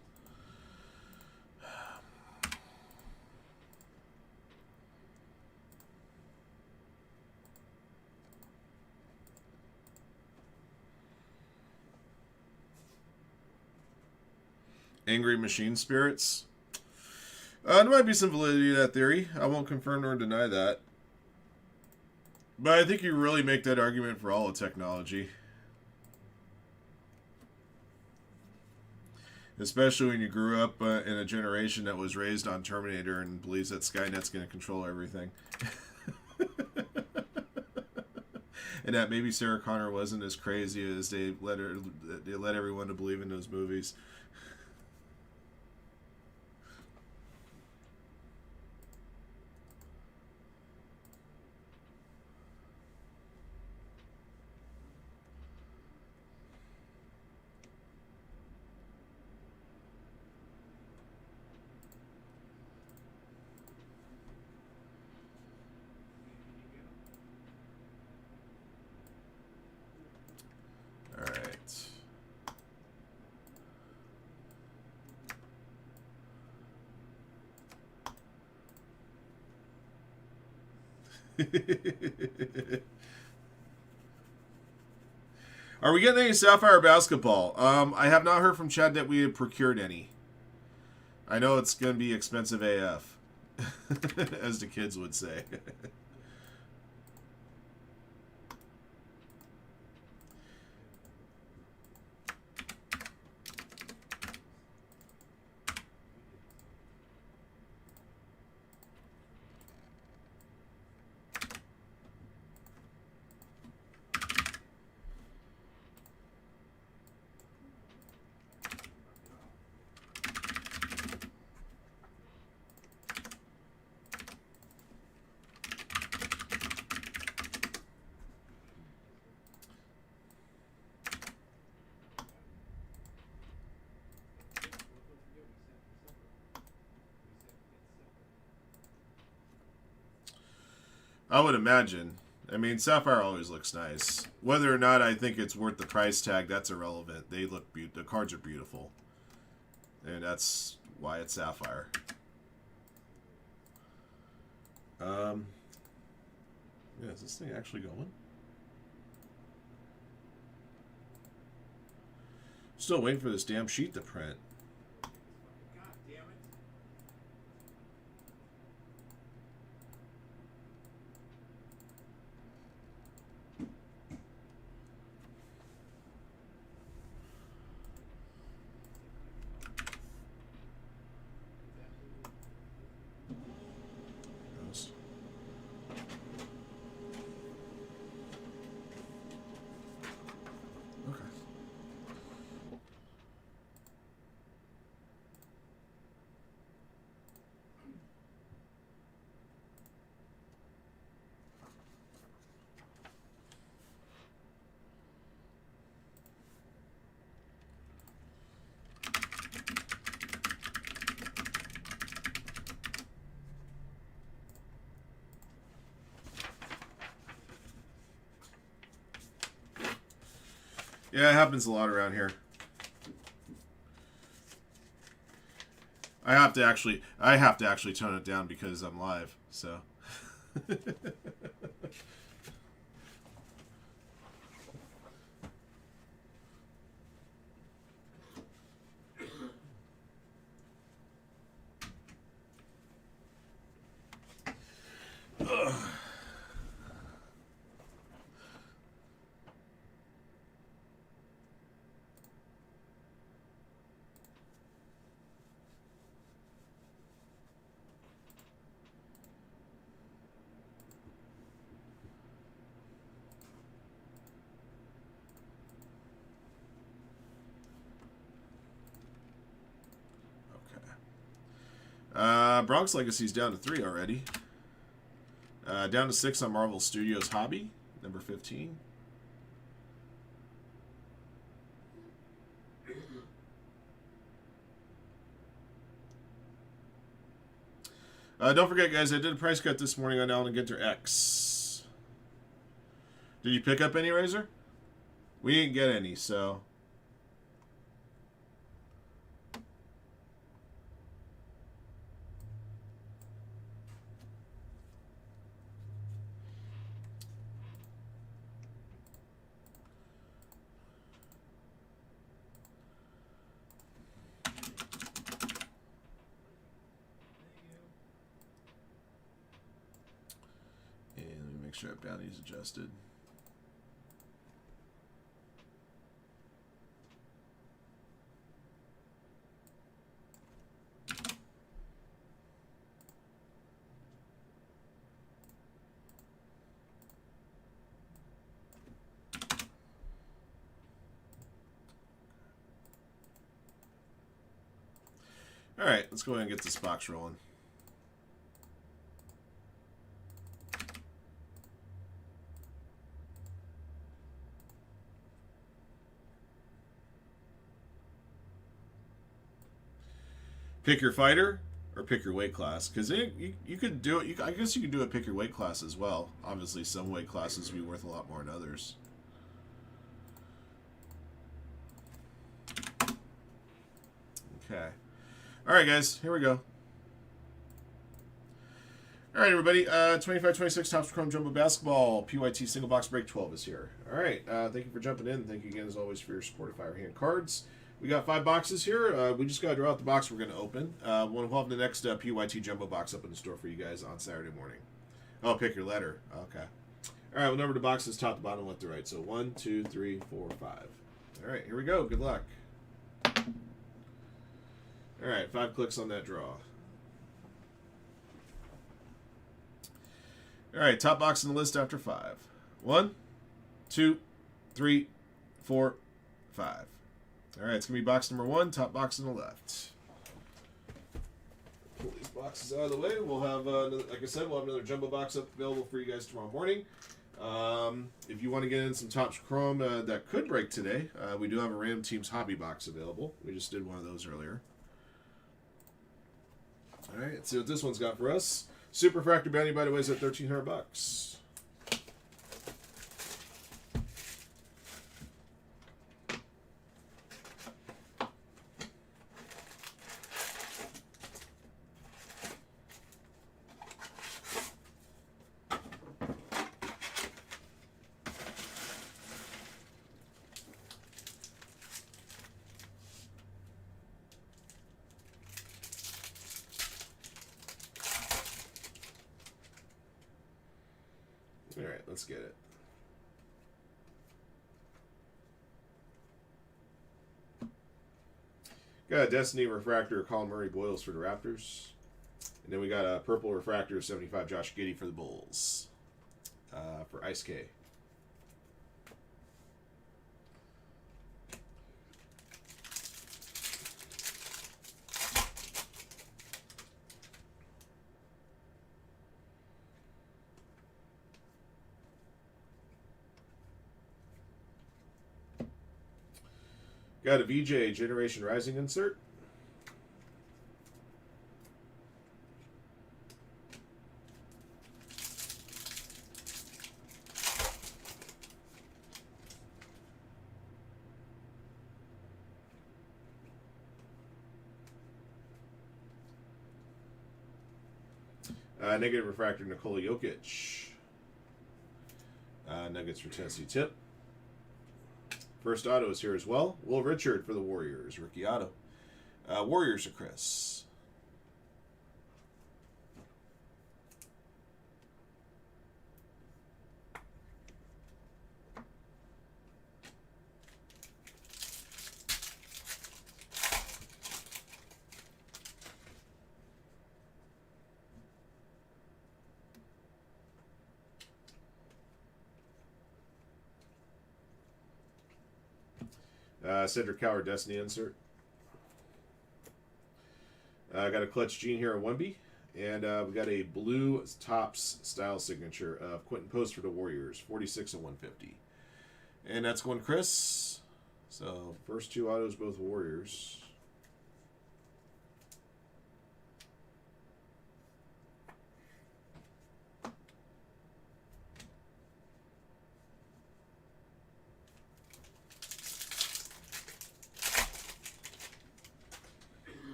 Angry Machine Spirits. There might be some validity to that theory. I won't confirm nor deny that. But I think you really make that argument for all of technology. Especially when you grew up in a generation that was raised on Terminator and believes that Skynet's going to control everything. And that maybe Sarah Connor wasn't as crazy as they let everyone to believe in those movies. Are we getting any Sapphire basketball? I have not heard from Chad that we have procured any. I know it's going to be expensive AF, as the kids would say. I would imagine. I mean, Sapphire always looks nice. Whether or not I think it's worth the price tag, that's irrelevant. They look the cards are beautiful, and that's why it's Sapphire. Yeah, is this thing actually going? Still waiting for this damn sheet to print. God damn it. Yes. Okay. Yeah, it happens a lot around here. I have to actually tone it down because I'm live, so. Ugh. Bronx Legacy's down to 3 already. Down to 6 on Marvel Studios Hobby, number 15. Don't forget, guys, I did a price cut this morning on Allen Ginter X. Did you pick up any, Razor? We didn't get any, so Make sure that bounty's adjusted. All right, let's go ahead and get this box rolling. Pick your fighter or pick your weight class, because you could do it. I guess you could do it. Pick your weight class as well. Obviously, some weight classes will be worth a lot more than others. Okay. All right, guys. Here we go. All right, everybody. 25-26 Topps Chrome Jumbo Basketball PYT Single Box Break 12 is here. All right. Thank you for jumping in. Thank you again, as always, for your support of Firehand cards. We got 5 boxes here. We just got to draw out the box we're going to open. We'll have the next PYT Jumbo box up in the store for you guys on Saturday morning. Oh, pick your letter. Okay. All right, we'll number the boxes top to bottom, left to right. So 1, 2, 3, 4, 5. All right, here we go. Good luck. All right, 5 clicks on that draw. All right, top box in the list after 5. 1, 2, 3, 4, 5. All right, it's going to be box number 1, top box on the left. Pull these boxes out of the way. We'll have, like I said, we'll have another jumbo box up available for you guys tomorrow morning. If you want to get in some Topps Chrome that could break today, we do have a Ram Teams Hobby box available. We just did one of those earlier. All right, let's see what this one's got for us. Super Fractor Bounty, by the way, is at $1,300. All right, let's get it. Got a Destiny Refractor, Colin Murray Boyles for the Raptors. And then we got a Purple Refractor, 75 Josh Giddey for the Bulls. For Ice K. Got a VJ Generation Rising insert. Negative Refractor Nikola Jokic. Nuggets for Tennessee Tip. First auto is here as well. Will Richard for the Warriors. Rookie auto. Warriors are Chris. Cedric Coward Destiny insert. Got a Clutch Gene here at Wemby. And we got a blue Topps style signature of Quentin Post for the Warriors. 46 and 150. And that's going Chris. So first 2 autos, both Warriors.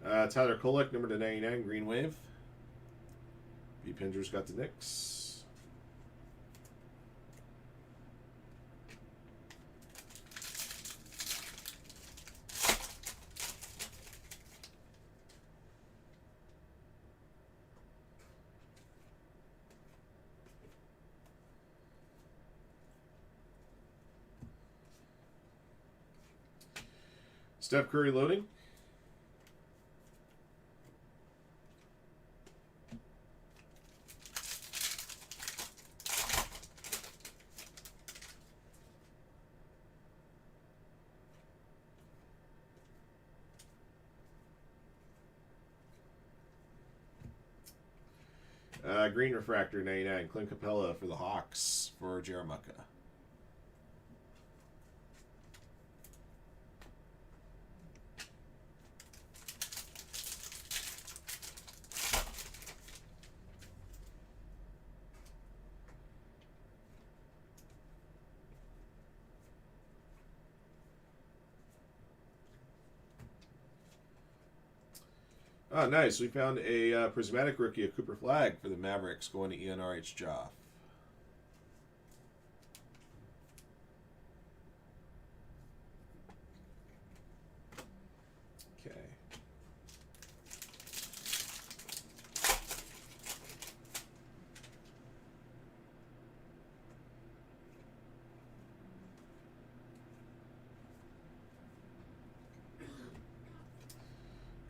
Tyler Kolek, number to 99, Green Wave. B. Pinder's got the Knicks. Steph Curry loading. Green Refractor 99, Clint Capella for the Hawks for Jaramucka. Oh, nice. We found a prismatic rookie, a Cooper Flag for the Mavericks, going to ENRH Joff. Okay.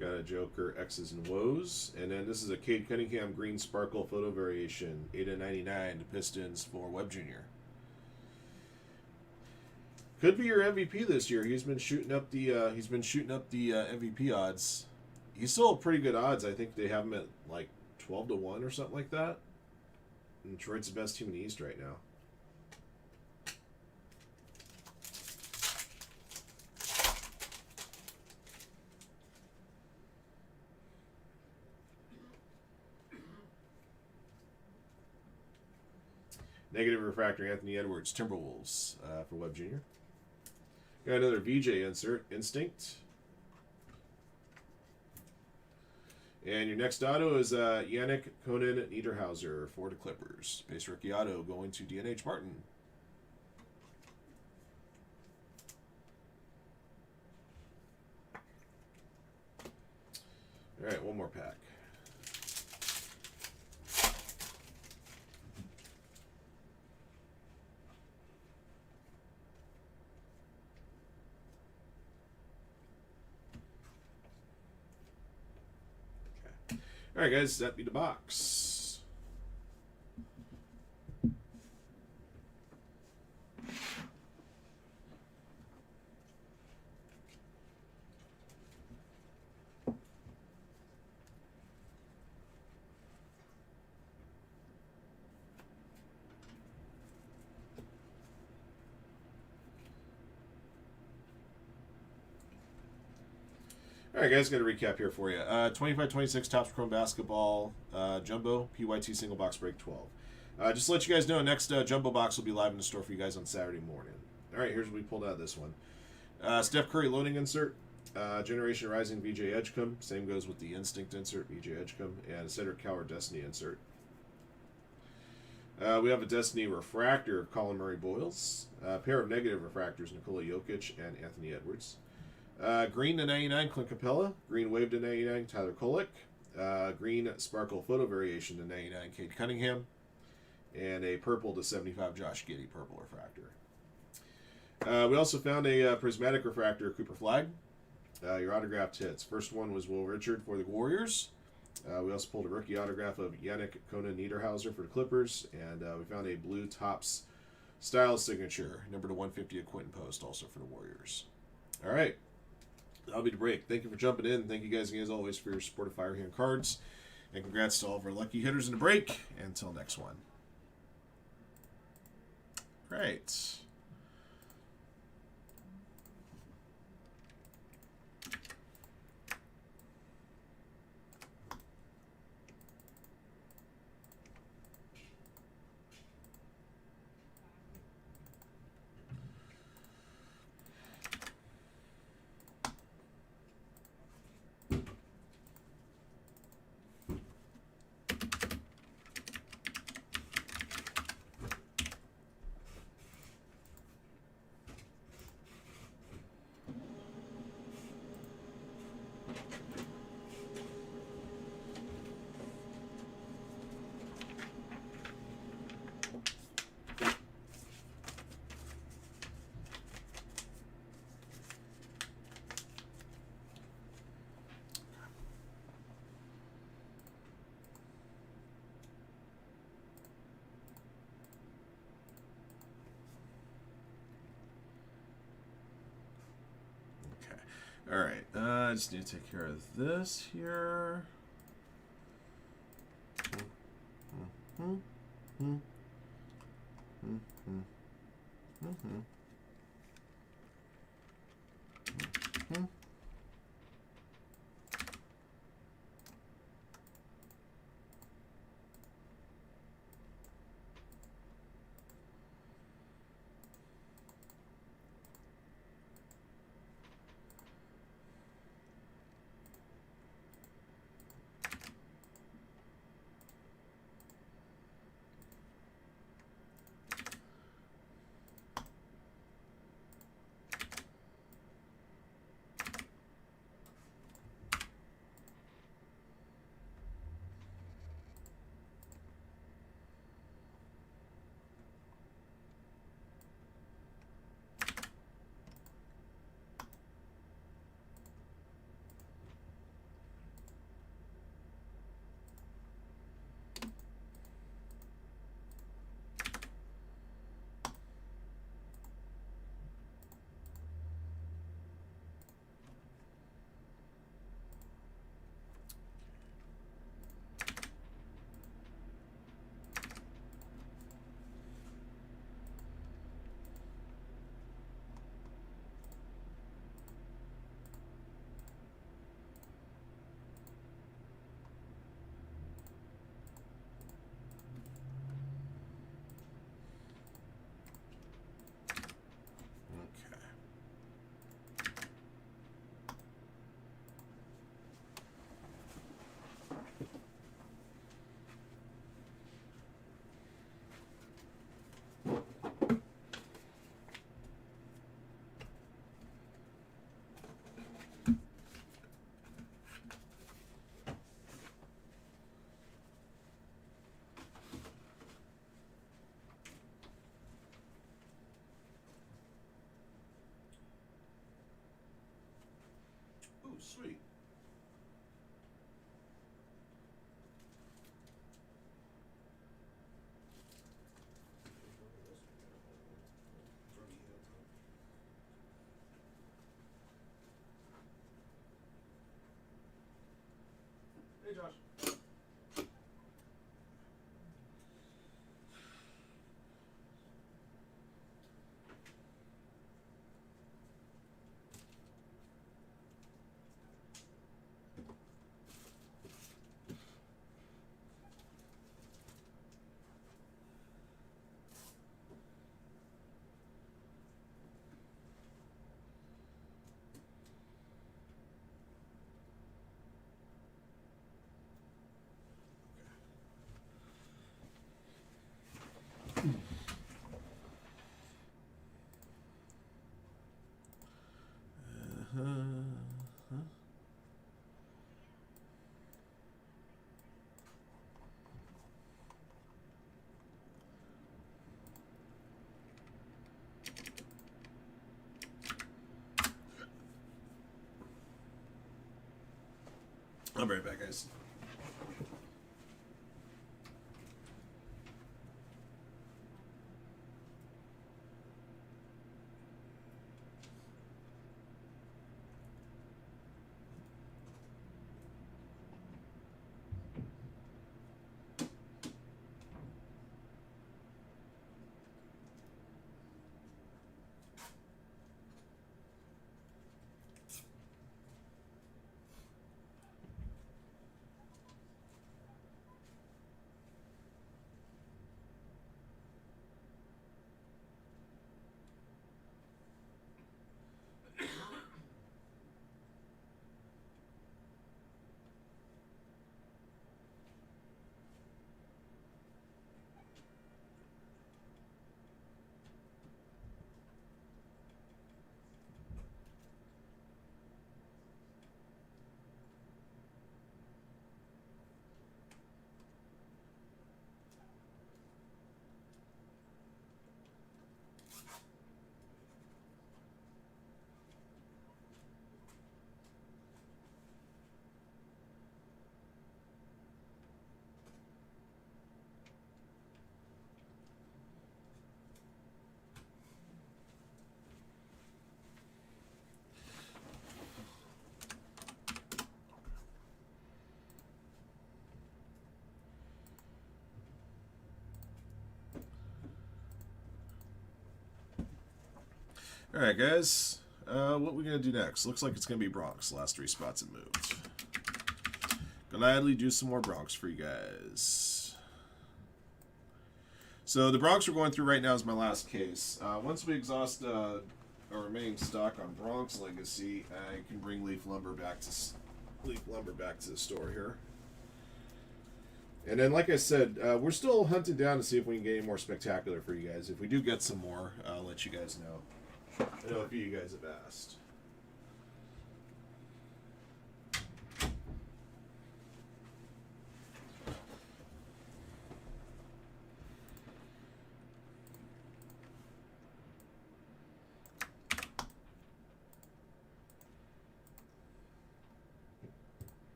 Got a Joker X's and Woes. And then this is a Cade Cunningham Green Sparkle Photo Variation, 8/99 to Pistons for Webb Jr. Could be your MVP this year. He's been shooting up the MVP odds. He's still pretty good odds. I think they have him at like 12-1 or something like that. And Detroit's the best team in the East right now. Negative Refractor Anthony Edwards, Timberwolves for Webb Jr. Got another VJ insert, Instinct. And your next auto is Yannick Conan Niederhauser for the Clippers. Base rookie auto going to DNH Martin. All right, one more pack. All right, guys, that be the box. All right, guys, got a recap here for you. 25-26 Topps Chrome Basketball Jumbo PYT Single Box Break 12. Just to let you guys know, next Jumbo Box will be live in the store for you guys on Saturday morning. All right, here's what we pulled out of this one. Steph Curry loading insert. Generation Rising VJ Edgecombe. Same goes with the Instinct insert, VJ Edgecombe. And Cedric Coward Destiny insert. We have a Destiny Refractor, Colin Murray Boyles. A pair of negative refractors, Nikola Jokic and Anthony Edwards. Green to 99, Clint Capella. Green Wave to 99, Tyler Kolek. Green Sparkle Photo Variation to 99, Cade Cunningham. And a purple to 75, Josh Giddey, Purple Refractor. We also found a Prismatic Refractor, Cooper Flag. Your autographed hits. First one was Will Richard for the Warriors. We also pulled a rookie autograph of Yannick Conan Niederhauser for the Clippers. And we found a blue Topps style signature, number to 150 of Quentin Post, also for the Warriors. All right. That'll be the break. Thank you for jumping in. Thank you guys, as always, for your support of Firehand Cards. And congrats to all of our lucky hitters in the break. Until next one. Great. Alright, I just need to take care of this here. Ooh, sweet. Hey, Josh. I'll be right back, guys. Alright, guys. What are we going to do next? Looks like it's going to be Bronx. Last 3 spots have moved. Gladly do some more Bronx for you guys. So the Bronx we're going through right now is my last case. Once we exhaust our remaining stock on Bronx Legacy, I can bring Leaf Lumber back to the store here. And then, like I said, we're still hunting down to see if we can get any more spectacular for you guys. If we do get some more, I'll let you guys know. I know a few of you guys have asked.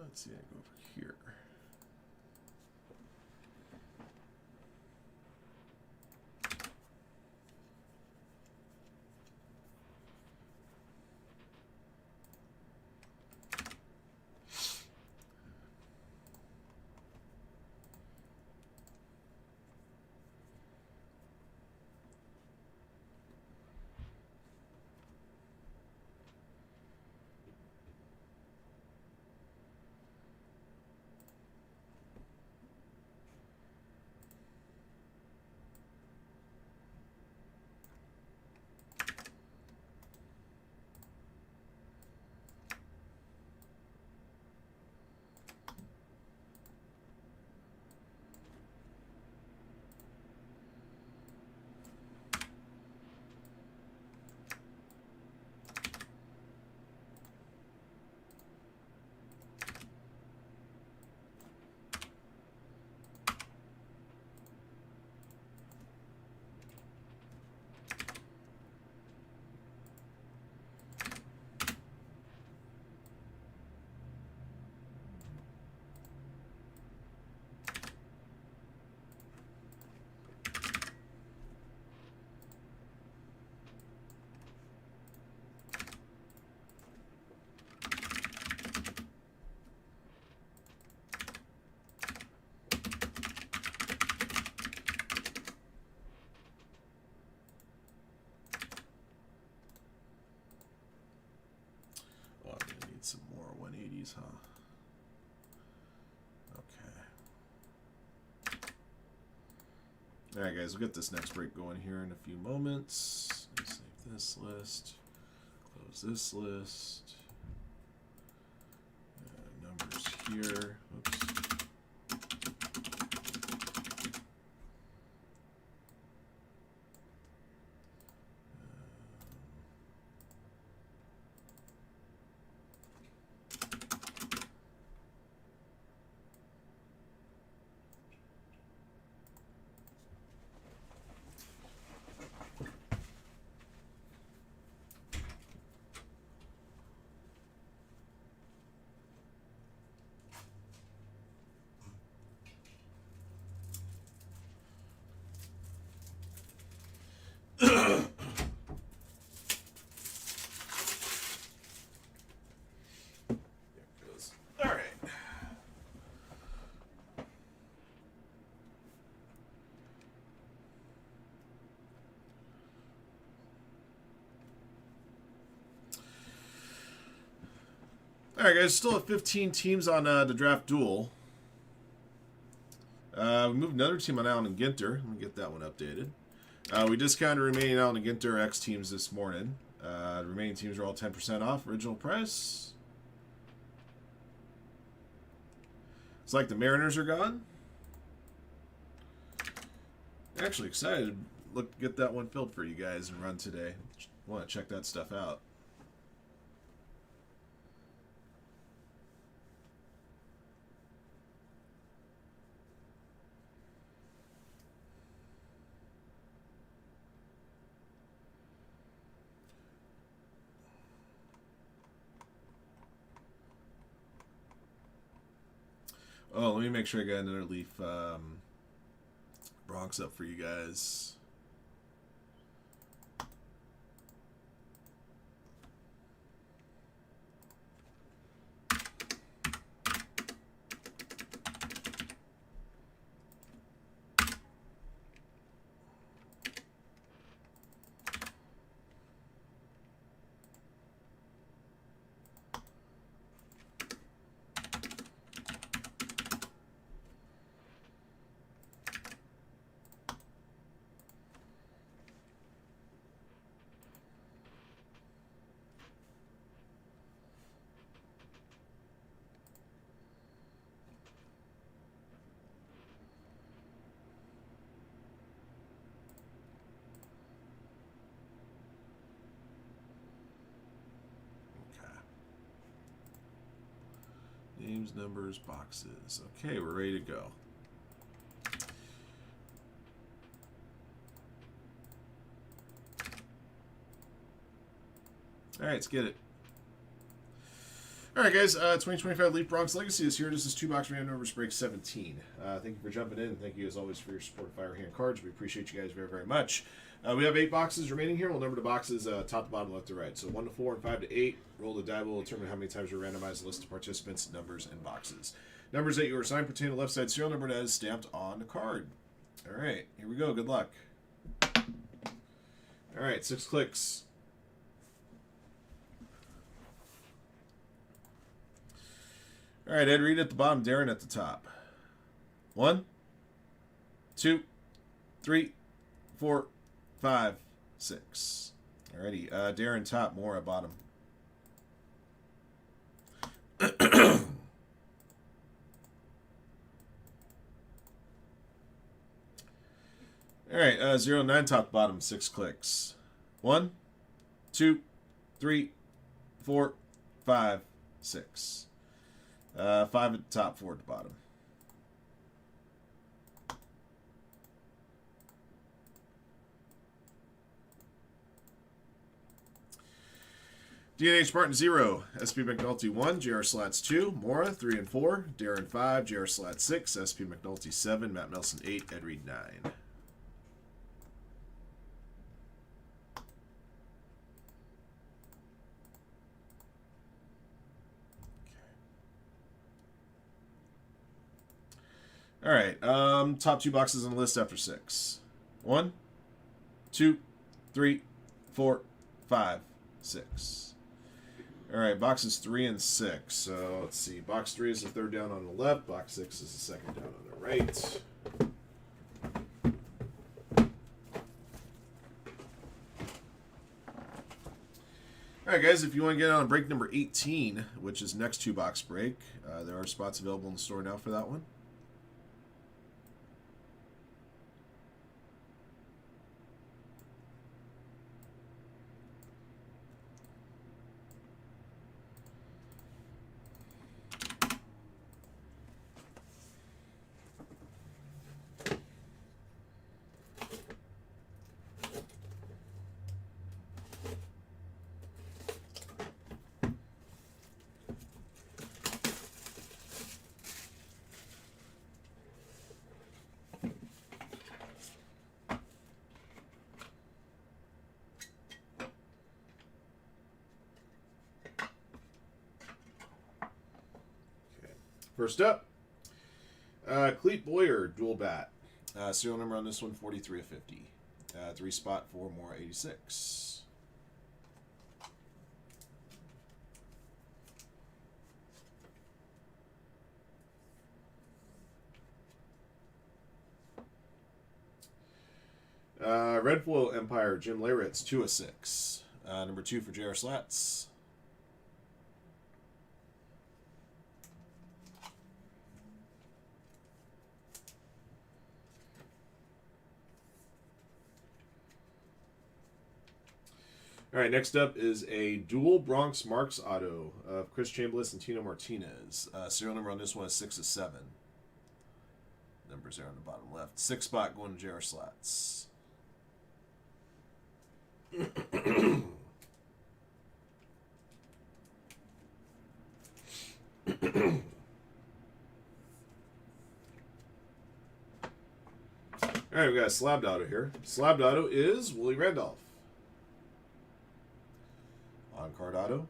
Let's see, I go over here. Oh, I'm gonna need some more 180s, huh? Okay. Alright, guys, we'll get this next break going here in a few moments. Save this list. Close this list. Numbers here. Oops. Alright, guys, still at 15 teams on the draft duel. We moved another team on Allen and Ginter. Let me get that one updated. We discounted remaining Allen and Ginter X teams this morning. The remaining teams are all 10% off original price. It's like the Mariners are gone. Actually excited to get that one filled for you guys and run today. Want to check that stuff out. Oh, let me make sure I got another Leaf Bronx up for you guys. Names, numbers, boxes. Okay, we're ready to go. All right, let's get it. All right, guys. 2025 Leaf Bronx Legacy is here. This is 2-box random numbers break 17. Thank you for jumping in. Thank you, as always, for your support of Firehand cards. We appreciate you guys very, very much. We have 8 boxes remaining here. We'll number the boxes top to bottom, left to right. So 1 to 4 and 5 to 8. Roll the die. Will determine how many times we randomize the list of participants, numbers, and boxes. Numbers that you are assigned pertain to the left side serial number that is stamped on the card. All right, here we go. Good luck. All right, 6 clicks. All right, Ed Reed at the bottom, Darren at the top. 1, 2, 3, 4, 5, 6. Alrighty, Darren top, Maura bottom. Alright, 0 9 top bottom, 6 clicks. 1, 2, 3, 4, 5, 6. 5 at the top, 4 at the bottom. DNH Martin 0, SP McNulty 1, JR Slats 2, Maura 3 and 4, Darren 5, JR Slats 6, SP McNulty 7, Matt Nelson 8, Ed Reed 9. All right, top 2 boxes on the list after 6. 1, 2, 3, 4, 5, 6. All right, boxes 3 and 6. So let's see. Box 3 is the third down on the left. Box 6 is the second down on the right. All right, guys, if you want to get on break number 18, which is next 2-box break, there are spots available in the store now for that one. First up, Cleet Boyer, dual bat. Serial number on this one, 43 of 50. 3 spot for more 86. Red Foil Empire, Jim Leyritz, 2 of 6. Number 2 for JR Slats. All right, next up is a dual Bronx Marks auto of Chris Chambliss and Tino Martinez. Serial number on this one is 6 of 7. Numbers are on the bottom left. 6 spot going to JR Slats. All right, we got a slabbed auto here. Slabbed auto is Willie Randolph. On card auto.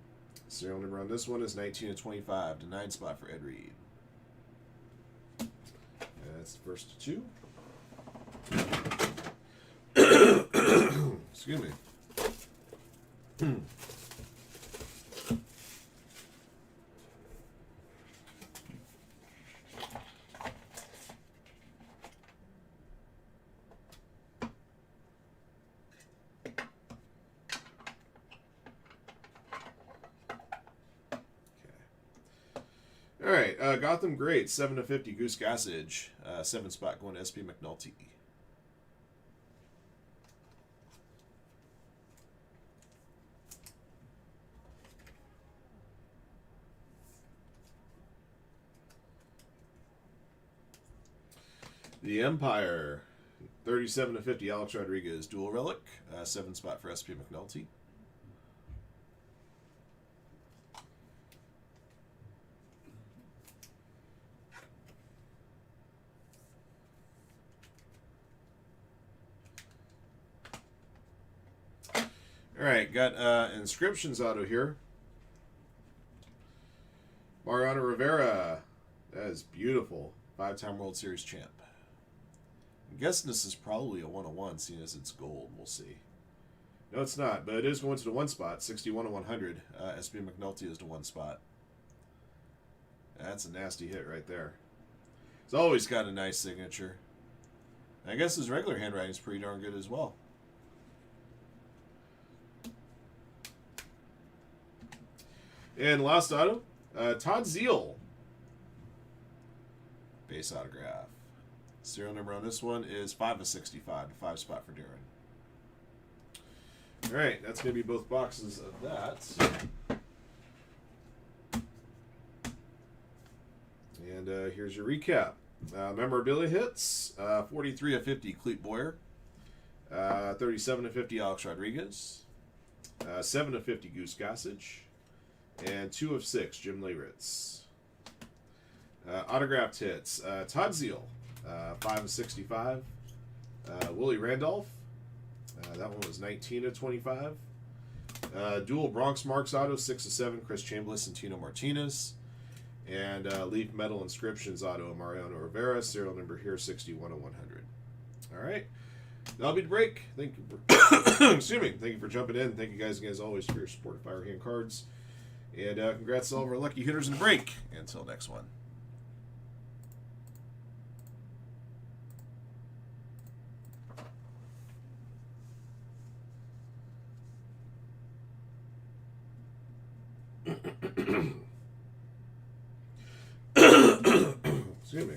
Serial number on this one is 19 of 25. The 9 spot for Ed Reed. That's the first 2. Excuse me. All right, Gotham Great, 7 of 50, Goose Gossage, 7 spot going to SP McNulty. The Empire, 37 to 50. Alex Rodriguez, dual relic, 7 spot for SP McNulty. All right, got inscriptions auto here. Mariano Rivera, that is beautiful. 5-time World Series champ. I'm guessing this is probably a 101, seeing as it's gold. We'll see. No, it's not, but it is going to the 1 spot. 61 to 100. SB McNulty is the 1 spot. That's a nasty hit right there. He's always got a nice signature. I guess his regular handwriting is pretty darn good as well. And last auto, Todd Zeal. Base autograph. Serial number on this one is 5 of 65, the 5 spot for Darren. All right, that's going to be both boxes of that. And here's your recap. Memorabilia hits, 43 of 50, Cleet Boyer. 37 of 50, Alex Rodriguez. 7 of 50, Goose Gossage. And 2 of 6, Jim Leyritz. Autographed hits, Todd Zeal, 5 of 65. Willie Randolph, that one was 19 of 25. Dual Bronx Marks auto, 6 of 7, Chris Chambliss and Tino Martinez. And Leaf Metal Inscriptions auto, Mariano Rivera, serial number here, 61 of 100. All right. That'll be the break. Thank you for, excuse me. Thank you for jumping in. Thank you guys again, as always, for your support of Firehand Cards. And congrats to all of our lucky hitters in the break. Until next one. Excuse me.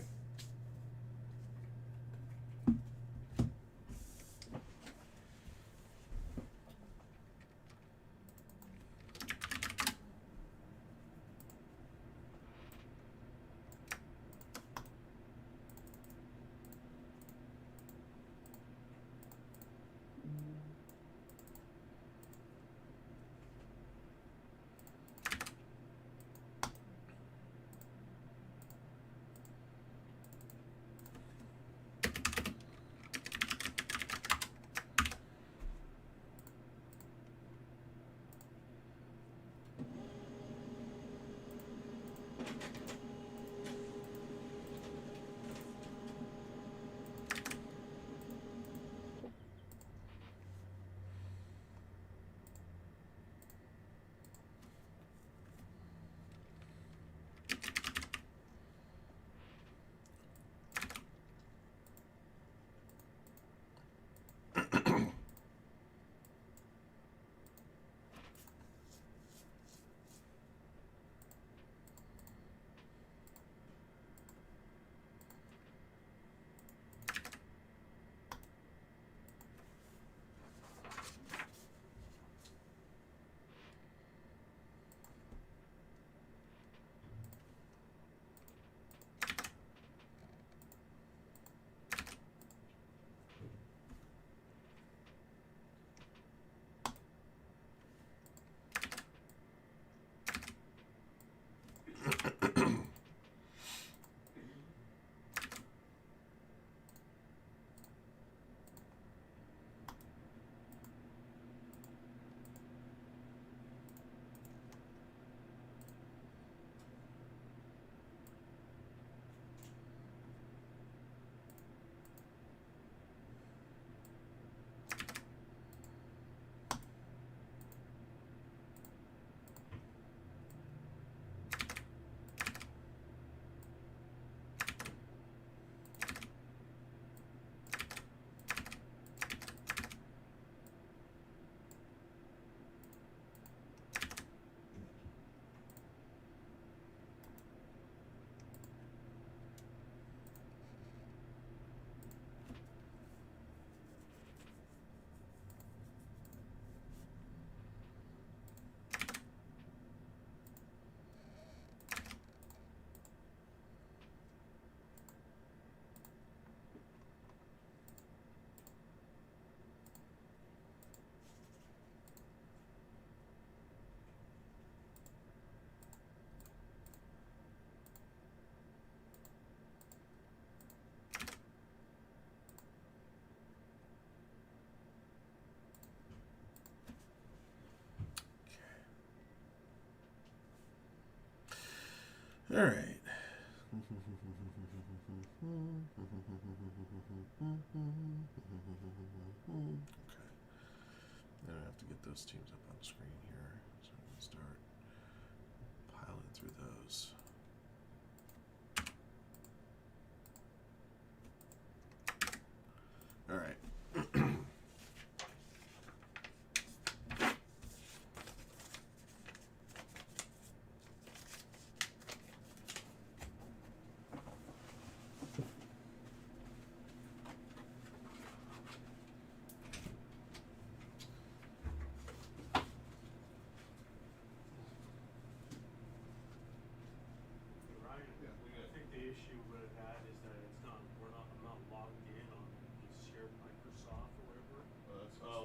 All right. Okay. Now I have to get those teams up on screen here. So I'm going to start piling through those. All right. Ryan, Yeah, we I got- think the issue with that is that I'm not logged in on the shared Microsoft or whatever.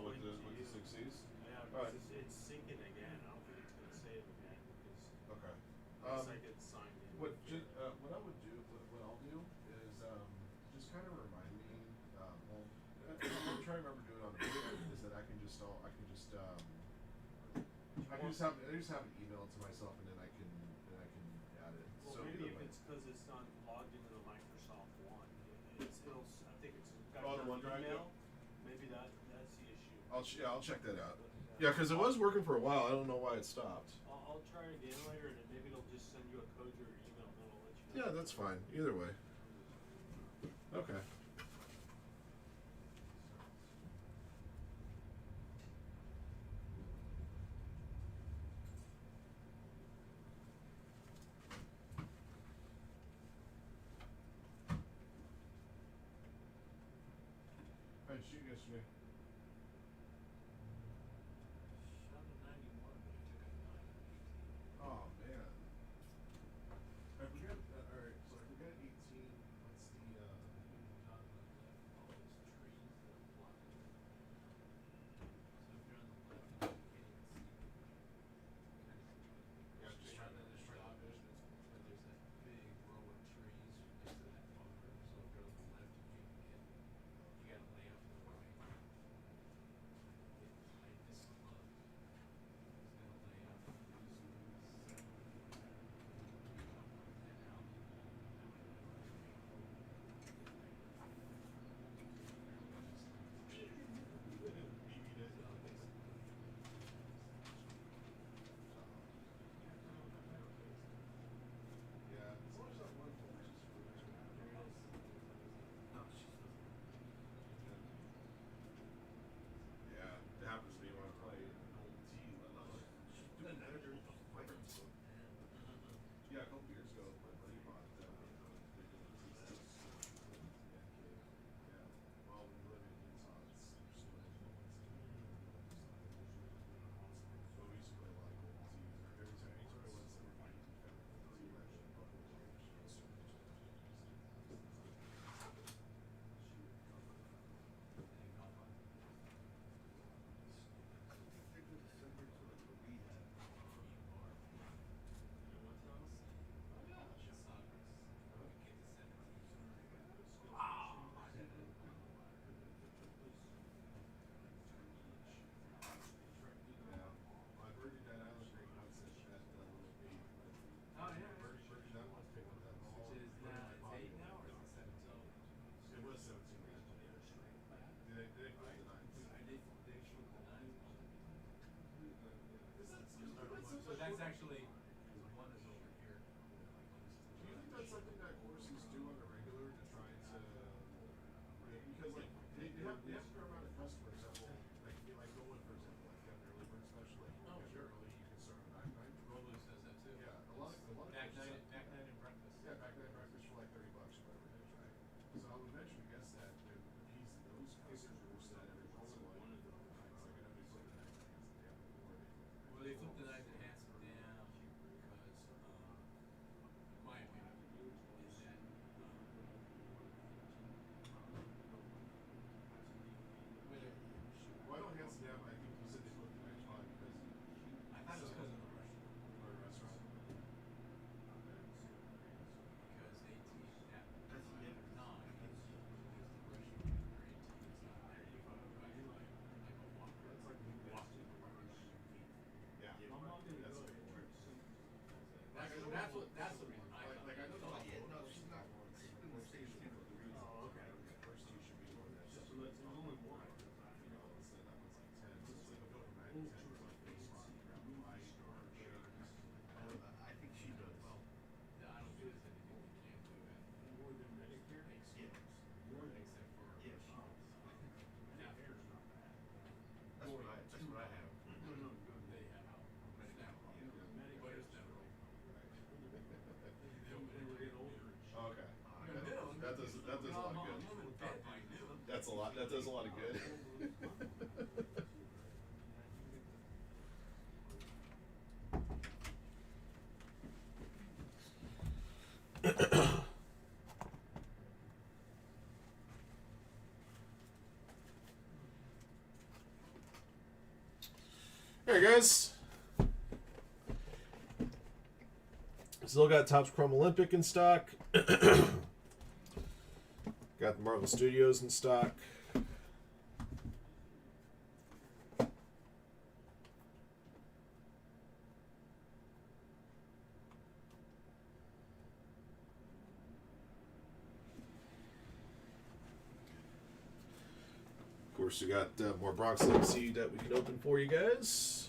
with the Explain to you. 6Cs? Yeah, Alright. because it's syncing again. I don't think it's gonna save again because Okay. unless I get signed in. What I would do, what I'll do is just kind of remind me. I'm trying to remember doing it on the board. Is that I can just have it emailed to myself and then I can add it. Well, So maybe either if way. it's because it's not logged into the Microsoft One. I think it's got Oh, the your OneDrive, email. Maybe that's the issue. I'll check that out. But, Yeah, because it was working for a while. I don't know why it stopped. I'll try it again later, and then maybe it'll just send you a code to your email, and it'll let you know. Yeah, that's fine. Either way. Okay. I didn't shoot yesterday. Shot a 91, but I took a 9. Oh man. I forget. Alright, so I forget 18. What's the Top left, all those trees that are blocking it. So if you're on the left, you can't even see. Yeah, just trying to Stop it, vision. but there's that big row of trees next to that bunker. So if you're on the left, you can't get. You gotta lay out to the right. This club is gonna lay out to the Yeah, as long as that one focus is for the Yeah, it happens to me when I play Gold Tea. Yeah, a couple years ago, my buddy bought the Gold Tea set. Yeah, well, when you live in Utah, there's so many Gold Tea. So we used to play a lot of Gold Tea. Every time I went somewhere, we found Gold Tea. Actually, a couple of years. Yeah, well, I heard that Island Great once at that little eight. Oh, yeah. Birdie that once picked up that ball. Which is Put it in now, my it's 8 pocket. now or is it 17? It was 17 man. Did they flip the nines? They flipped the 9s. Is that So that's actually, one is over here. Do you think that's something that courses do on the regular to try to, because like they have a fair amount of customers that will like Nolan for example, like you have an early bird special, like you Oh, get sure. early, you can start on back nine. Robles does that too. Yeah, a lot of Back courses night, have- back night and breakfast. Yeah, back nine breakfast for like $30 or whatever it is, right? So I would venture to guess that it appease those customers that every once in a while you throw the nines, like I know they flip the nines against the day before they flip the nines. Well, they flipped the 9s and hands down because, in my opinion, is that, whether, Well, I don't hands down, I think you said they flip the nines probably because I thought it was because of the rush. or a restaurant. Because 18, that, 9 is the rush, or 18 is not there. that does a lot of good. That's a lot. That does a lot of good. There, guys. Still got Topps Chrome Olympic in stock. Got the Marvel Studios in stock. Of course, we got more Bronx Legacy that we can open for you guys.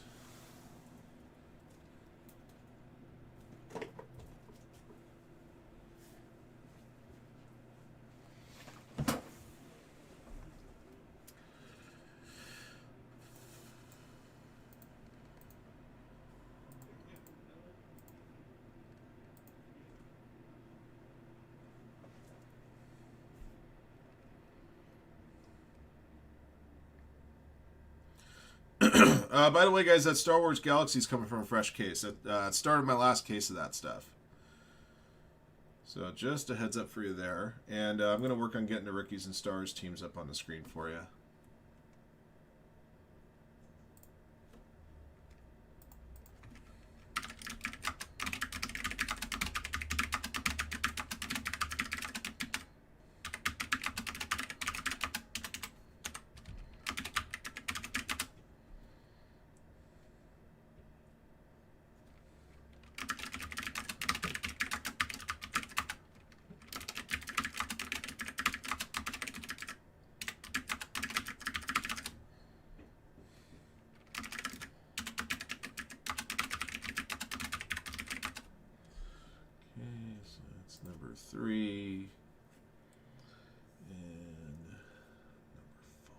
By the way, guys, that Star Wars Galaxy is coming from a fresh case. It started my last case of that stuff. So just a heads up for you there. And I'm going to work on getting the Rickies and Stars teams up on the screen for you. Number 3 and number 4.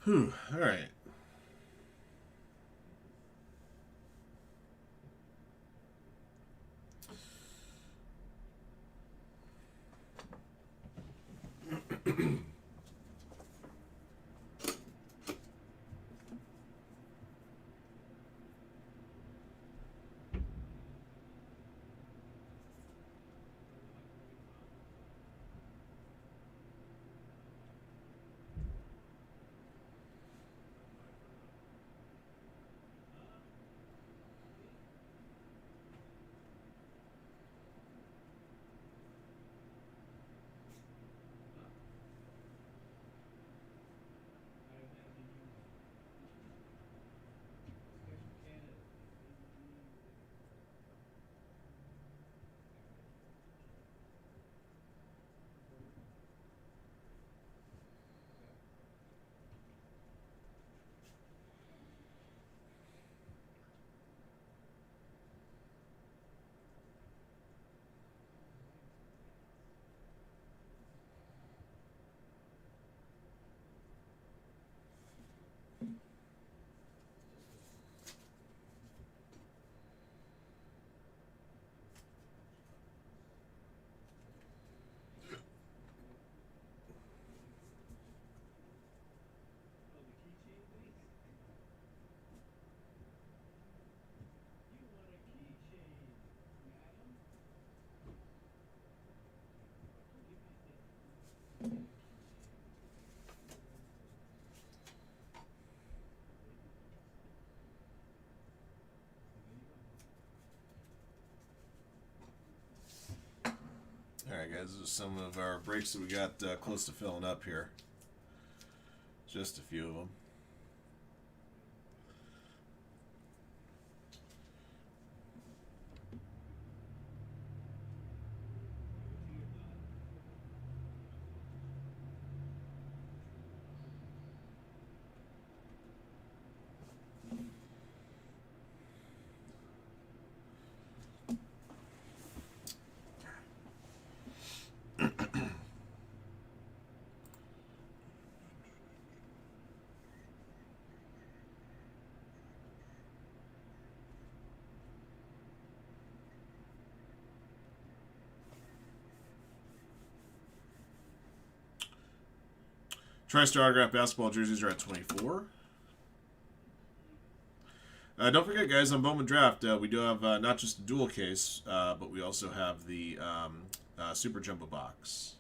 Whew. All right. All right, guys. Those are some of our breaks that we got close to filling up here. Just a few of them. TriStar autograph basketball jerseys are at 24. Don't forget, guys, on Bowman Draft, we do have not just a dual case, but we also have the Super Jumbo box.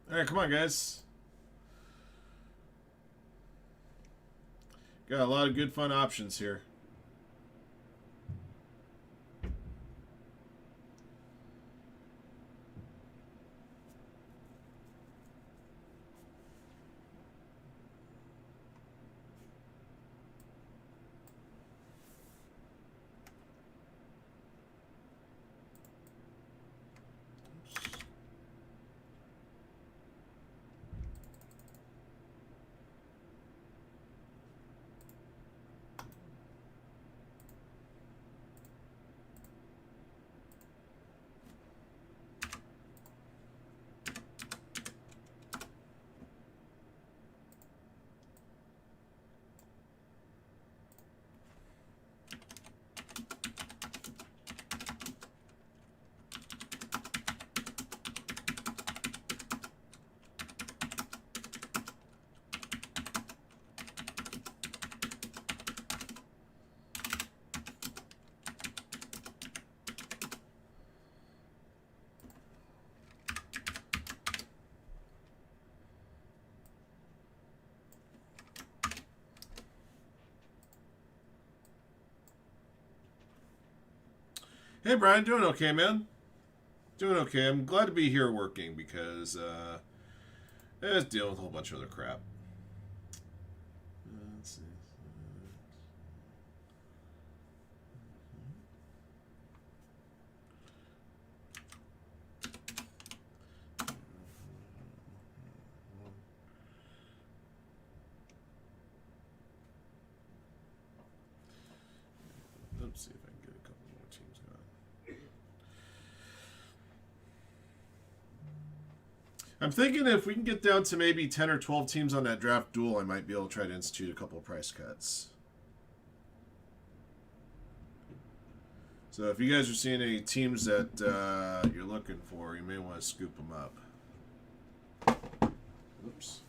All right, come on, guys. Got a lot of good, fun options here. Hey, Brian, doing okay, man? Doing okay. I'm glad to be here working because it's dealing with a whole bunch of other crap. Let's see. Let's see if I can get a couple more teams going. I'm thinking if we can get down to maybe 10 or 12 teams on that draft duel, I might be able to try to institute a couple of price cuts. So if you guys are seeing any teams that you're looking for, you may want to scoop them up. Oops.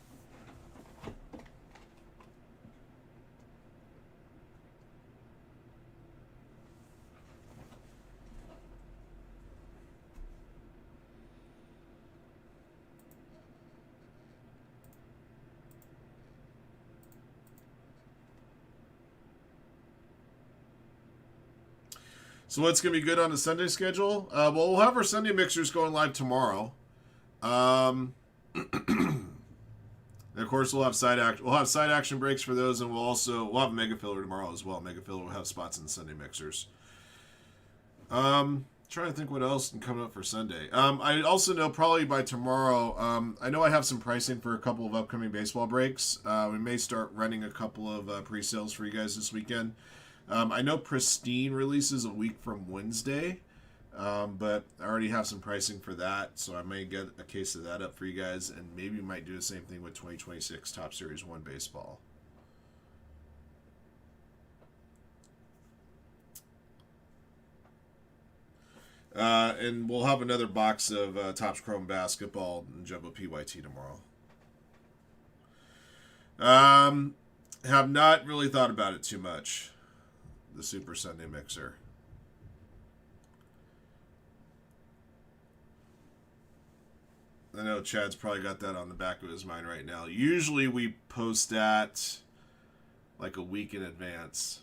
So what's going to be good on the Sunday schedule? Well, we'll have our Sunday mixers going live tomorrow. And of course, we'll have side action breaks for those, and we'll have a mega filler tomorrow as well. Mega filler will have spots in the Sunday mixers. Trying to think what else can come up for Sunday. I also know probably by tomorrow. I know I have some pricing for a couple of upcoming baseball breaks. We may start running a couple of pre-sales for you guys this weekend. I know Pristine releases a week from Wednesday, but I already have some pricing for that, so I may get a case of that up for you guys, and maybe we might do the same thing with 2026 Top Series 1 baseball. And we'll have another box of Topps Chrome Basketball and Jumbo PYT tomorrow. Have not really thought about it too much. The Super Sunday Mixer. I know Chad's probably got that on the back of his mind right now. Usually we post that like a week in advance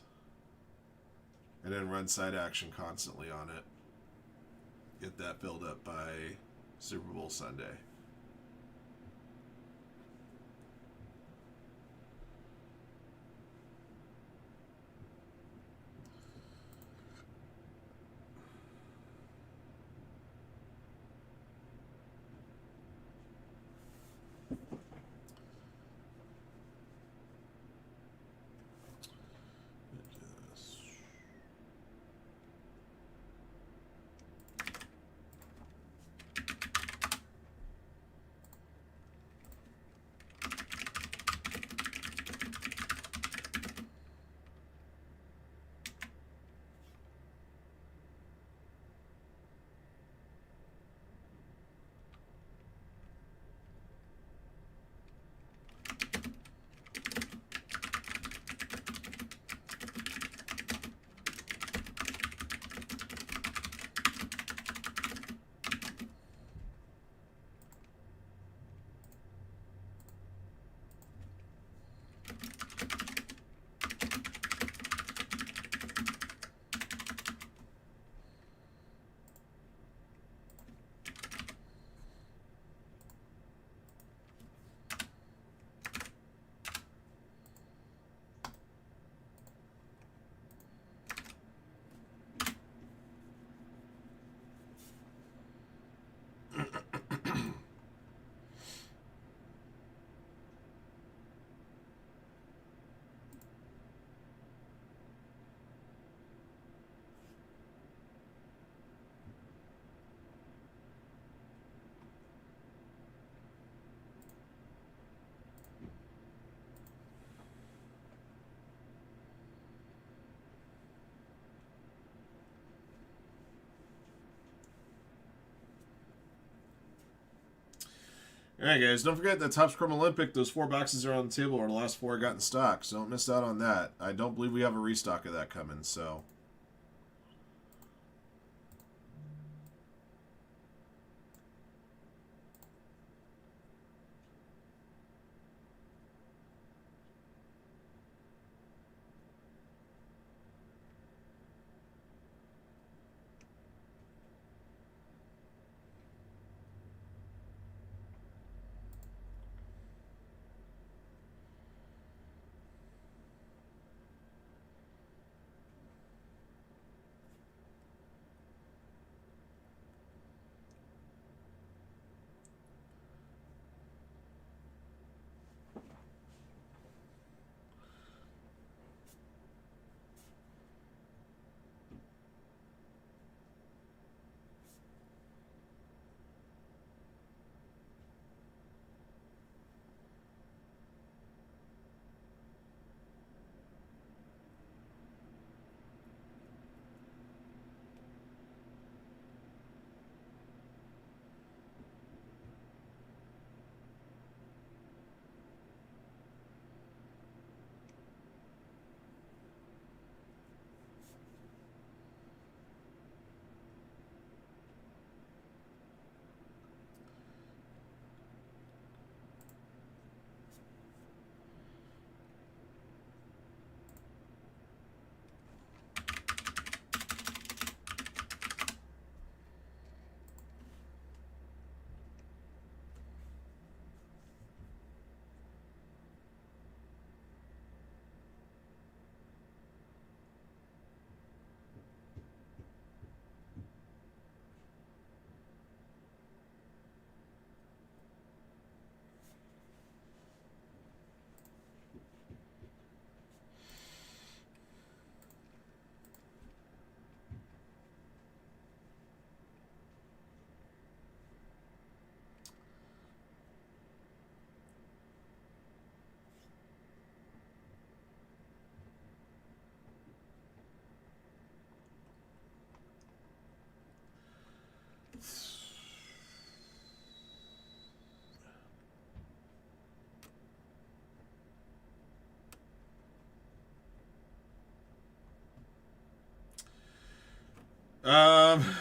and then run side action constantly on it. Get that filled up by Super Bowl Sunday. Alright, guys, don't forget that Topps Chrome Olympic, those 4 boxes are on the table, are the last 4 I got in stock, so don't miss out on that. I don't believe we have a restock of that coming, so.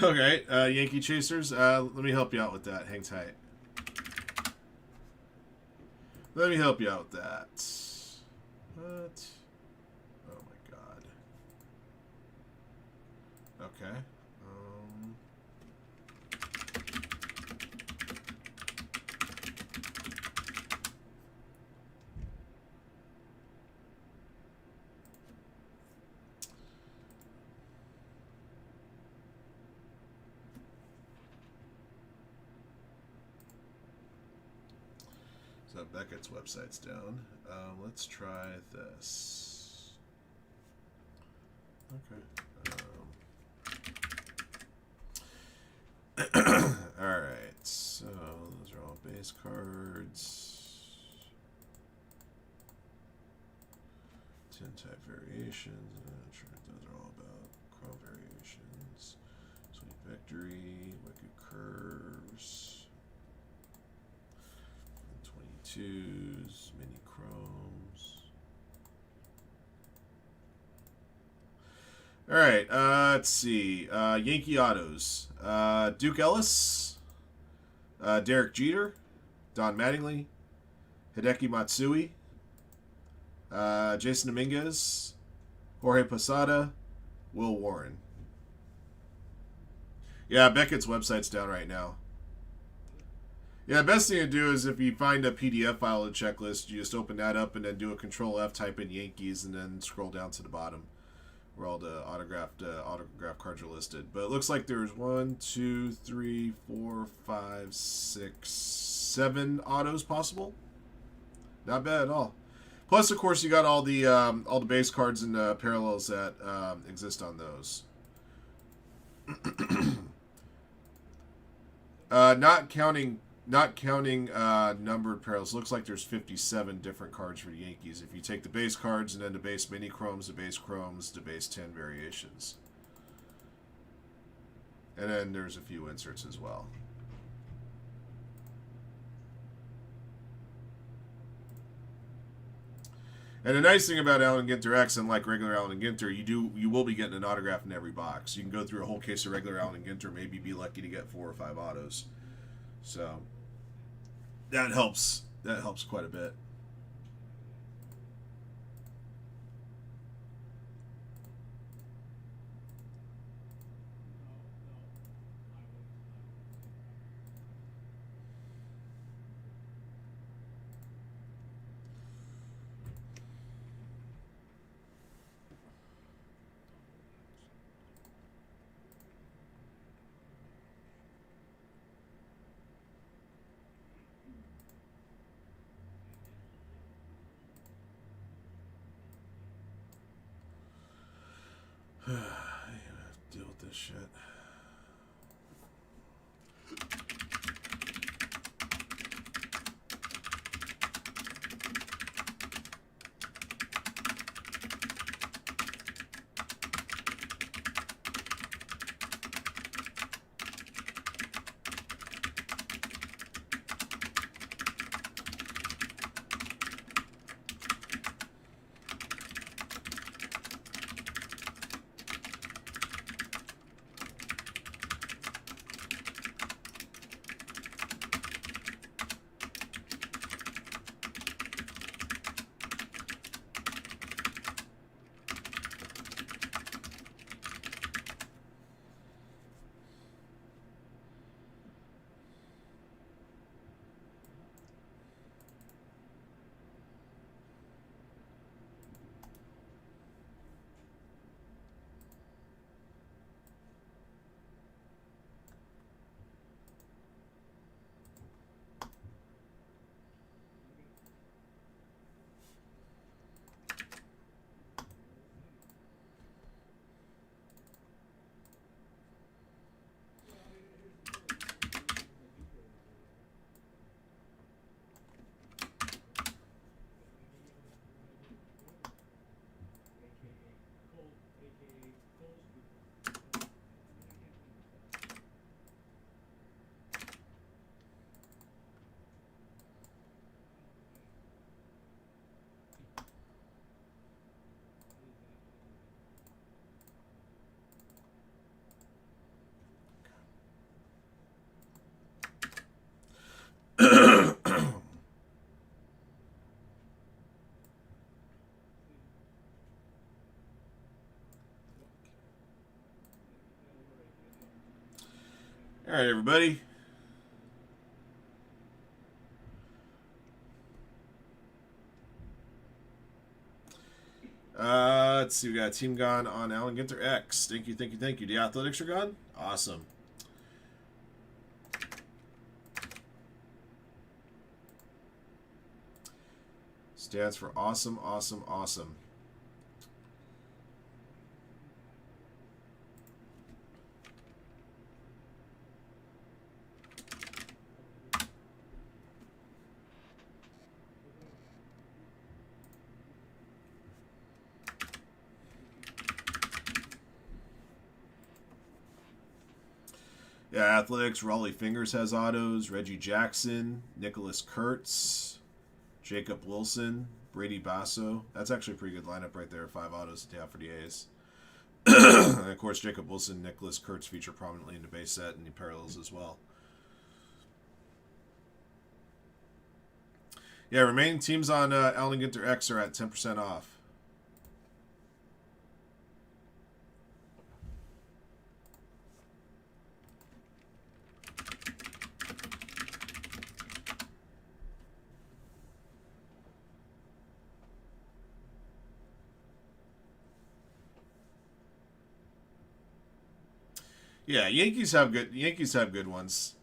Okay, Yankee Chasers, let me help you out with that. Hang tight. Let me help you out with that. What? Oh my god. Okay. So Beckett's website's down. Let's try this. Okay. Alright, so those are all base cards. 10 type variations. I'm not sure what those are all about. Chrome variations. Sweet Victory. Wicked Curves. 22s. Mini Chromes. Alright, let's see. Yankee Autos. Duke Ellis. Derek Jeter. Don Mattingly. Hideki Matsui. Jason Dominguez. Jorge Posada. Will Warren. Yeah, Beckett's website's down right now. Yeah, the best thing to do is if you find a PDF file of the checklist, you just open that up and then do a Control F, type in Yankees, and then scroll down to the bottom where all the autographed cards are listed. But it looks like there's 1, 2, 3, 4, 5, 6, 7 autos possible. Not bad at all. Plus, of course, you got all the base cards and parallels that exist on those. Not counting numbered parallels. Looks like there's 57 different cards for the Yankees. If you take the base cards and then the base mini chromes, the base chromes, the base 10 variations. And then there's a few inserts as well. And the nice thing about Allen Ginter X, unlike regular Allen Ginter, you will be getting an autograph in every box. You can go through a whole case of regular Allen Ginter, maybe be lucky to get 4 or 5 autos. So that helps. That helps quite a bit. Deal with this shit. All right, everybody. Let's see. We got a team gone on Allen Ginter X. Thank you, thank you, thank you. The Athletics are gone? Awesome. Stands for awesome, awesome, awesome. Yeah, Athletics, Raleigh Fingers has autos, Reggie Jackson, Nicholas Kurtz, Jacob Wilson, Brady Basso. That's actually a pretty good lineup right there. 5 autos to have for the A's. And of course, Jacob Wilson, Nicholas Kurtz feature prominently in the base set and the parallels as well. Yeah, remaining teams on Allen Ginter X are at 10% off. Yeah, Yankees have good ones.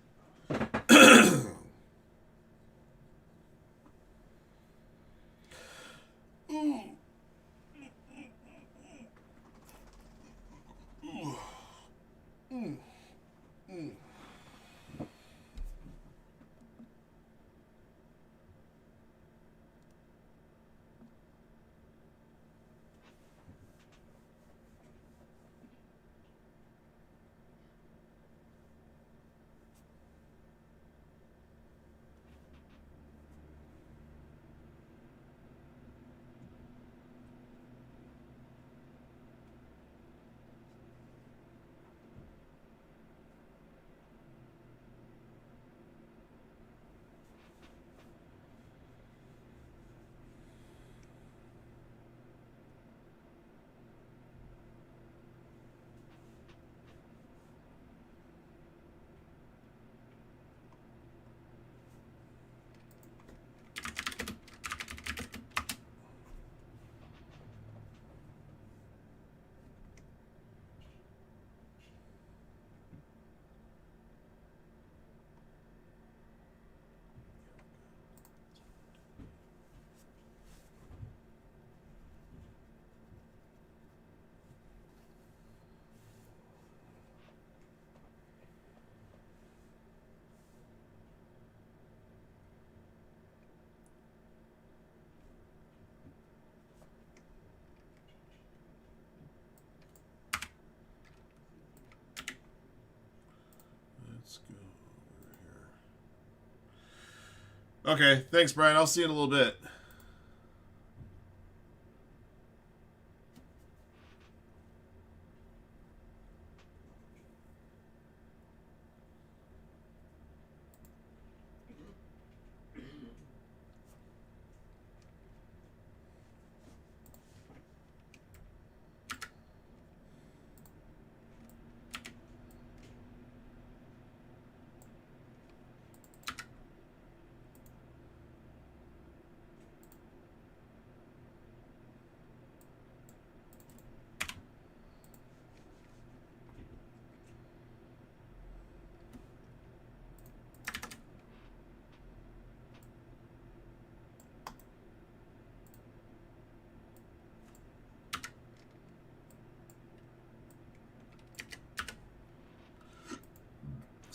Okay, thanks, Brian. I'll see you in a little bit.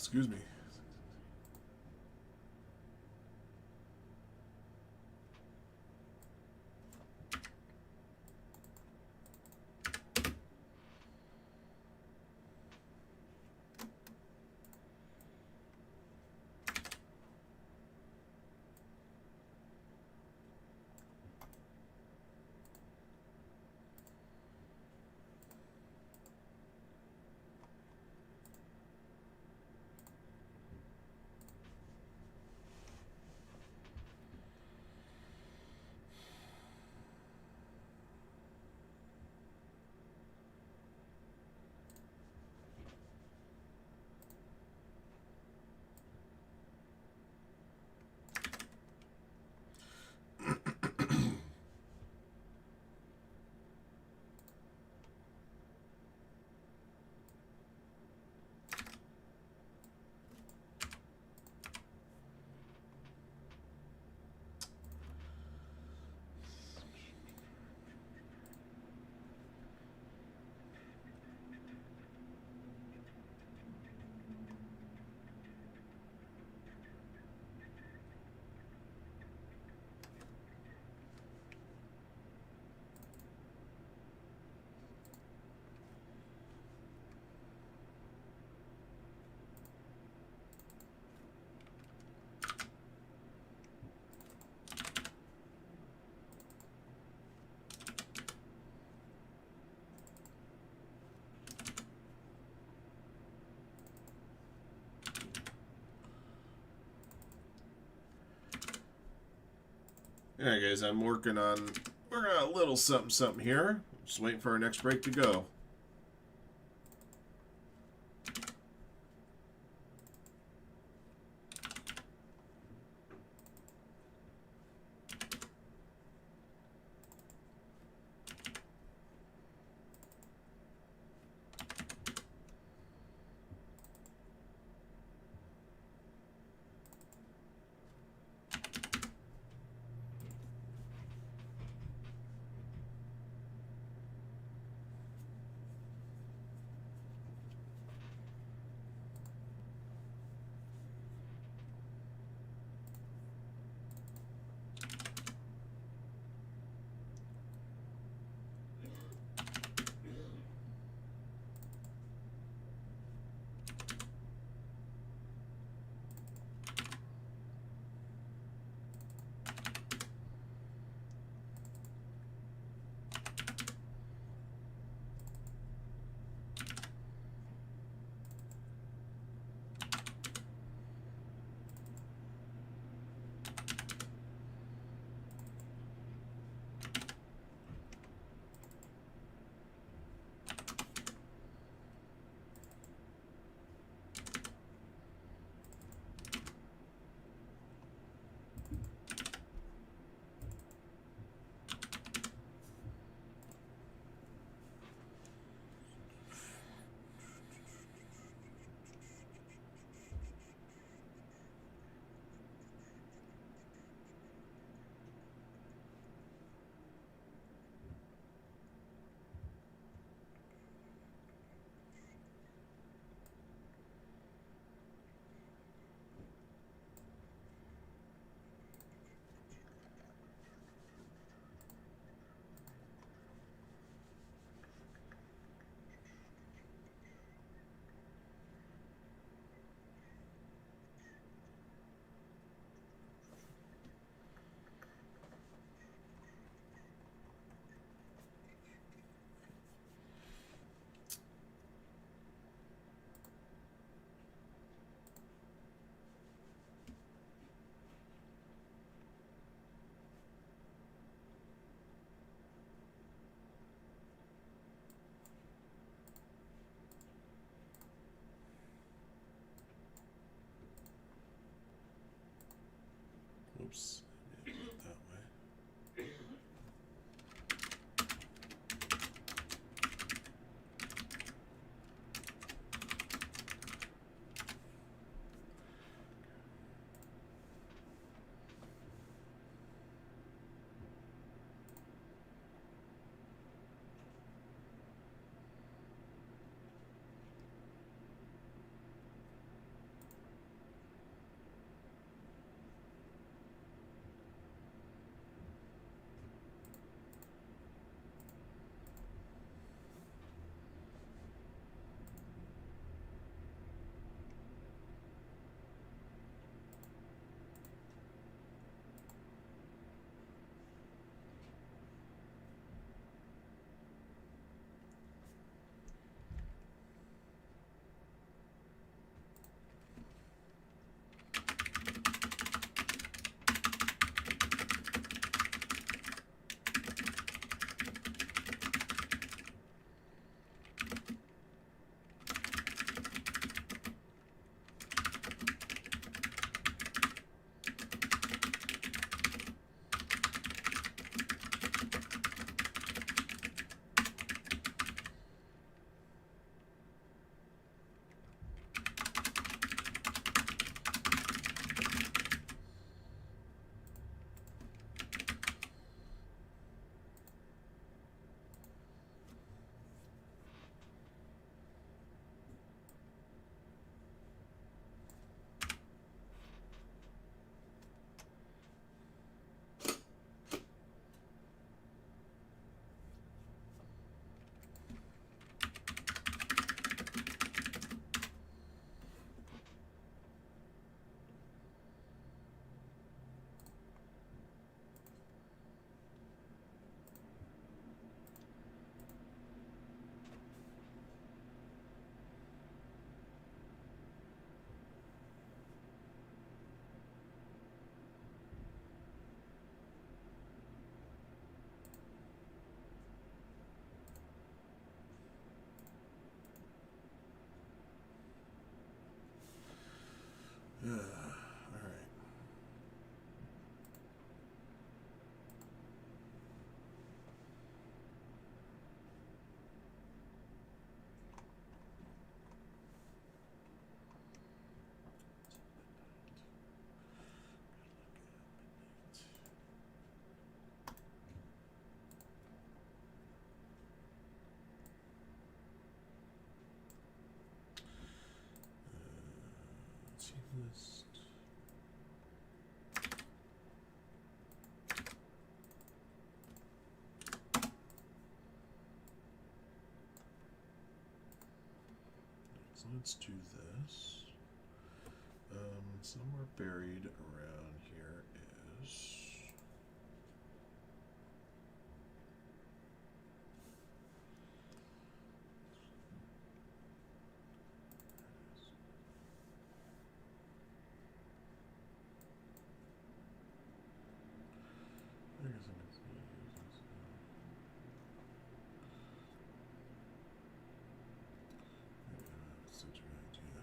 Excuse me. Alright, guys, I'm working on a little something here. Just waiting for our next break to go. Oops. That way. All right. Team list. So let's do this. Somewhere buried around here is. I guess I'm gonna use this. Yeah, that's such a good idea.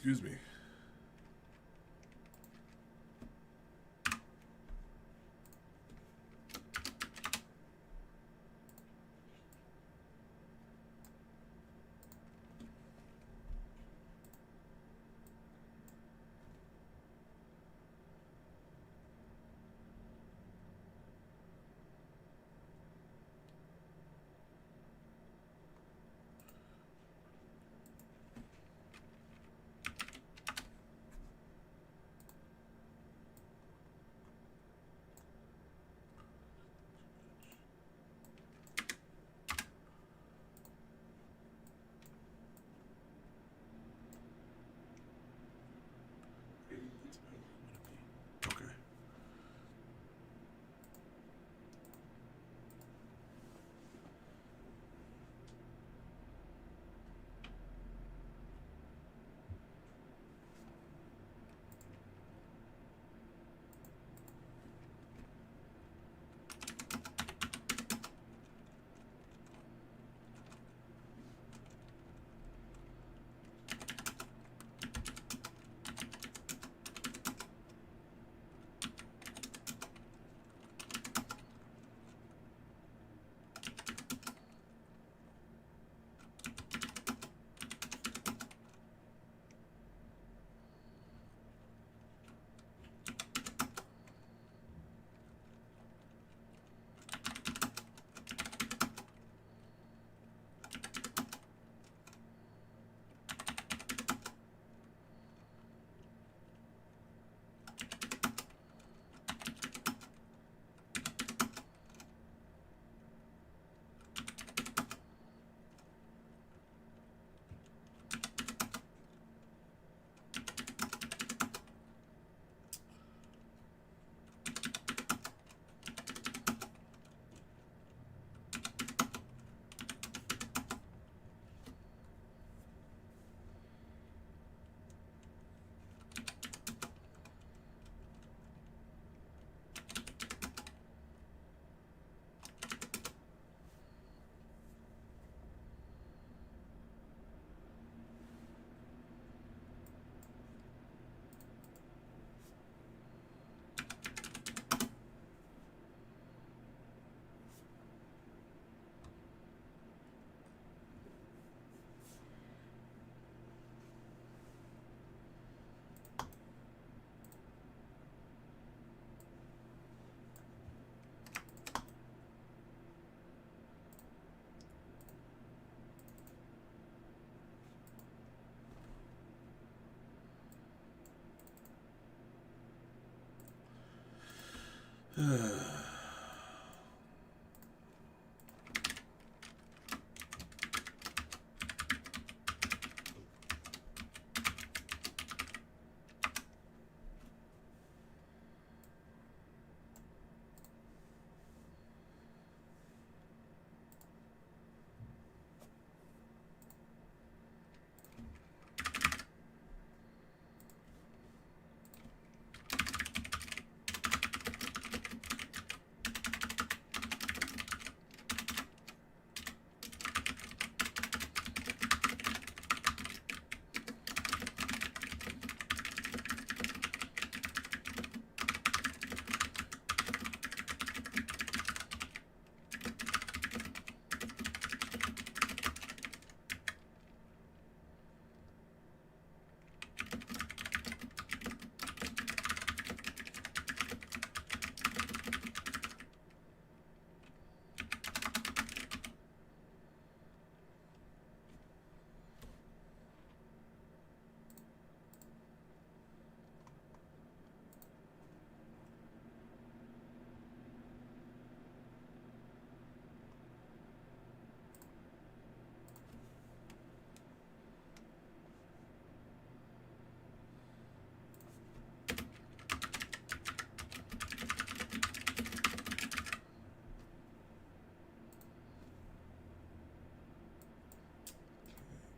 Excuse me. Okay.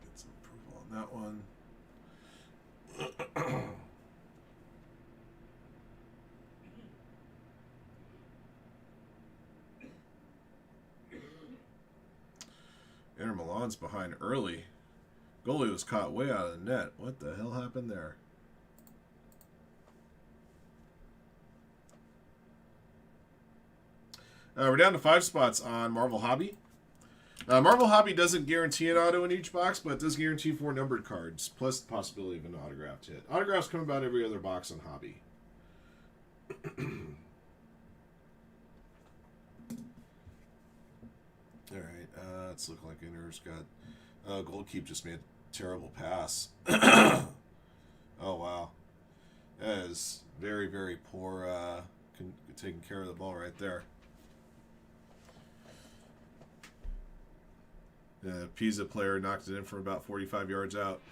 Get some approval on that one. Inter Milan's behind early. Goalie was caught way out of the net. What the hell happened there? We're down to 5 spots on Marvel Hobby. Marvel Hobby doesn't guarantee an auto in each box, but it does guarantee 4 numbered cards, plus the possibility of an autographed hit. Autographs come about every other box on Hobby. Alright, it's looking like Inner's got... Goldkeep just made a terrible pass. Oh, wow. That is very, very poor taking care of the ball right there. The Pisa player knocked it in from about 45 yards out.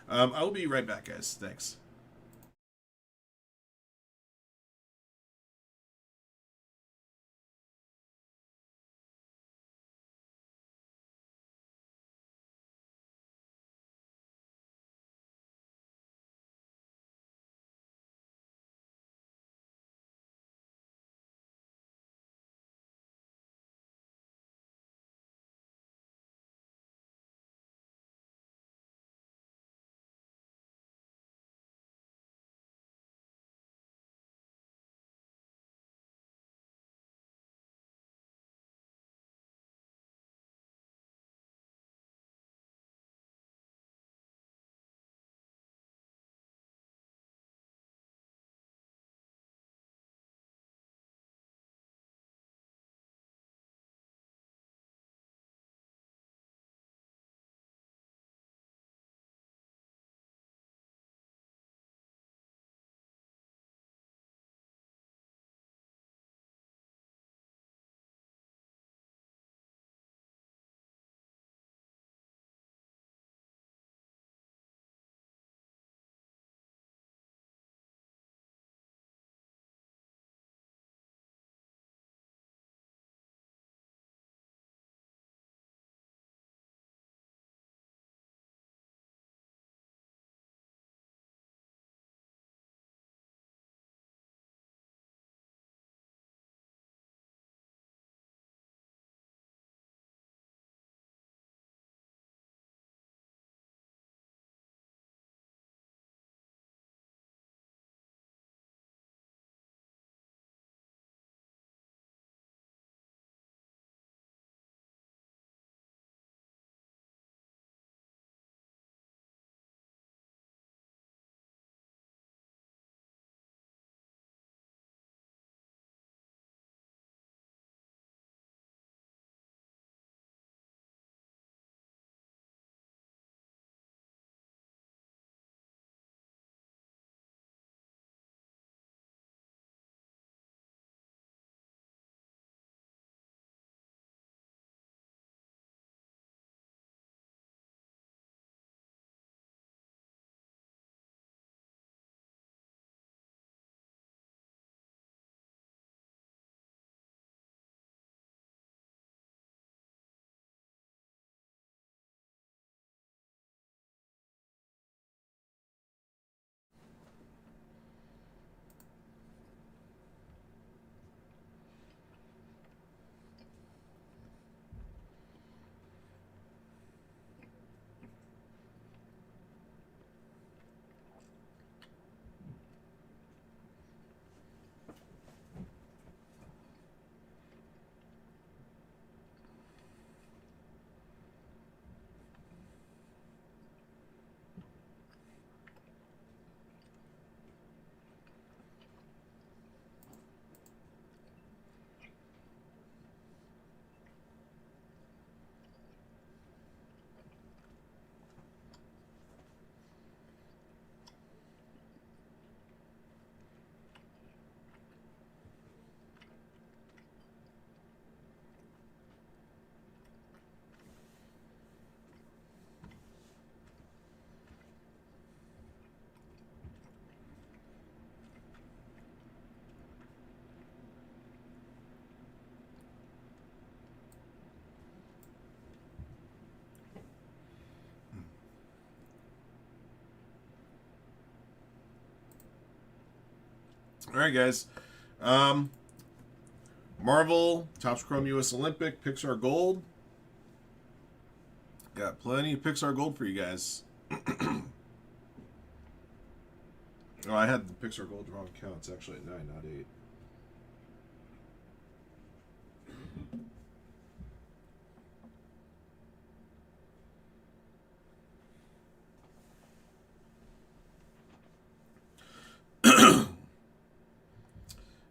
I will be right back, guys. Thanks. All right, guys. Um, Marvel, Topps Chrome US Olympic, Pixar Gold. Got plenty of Pixar Gold for you guys. Oh, I had the Pixar Gold wrong count. It's actually at 9, not 8.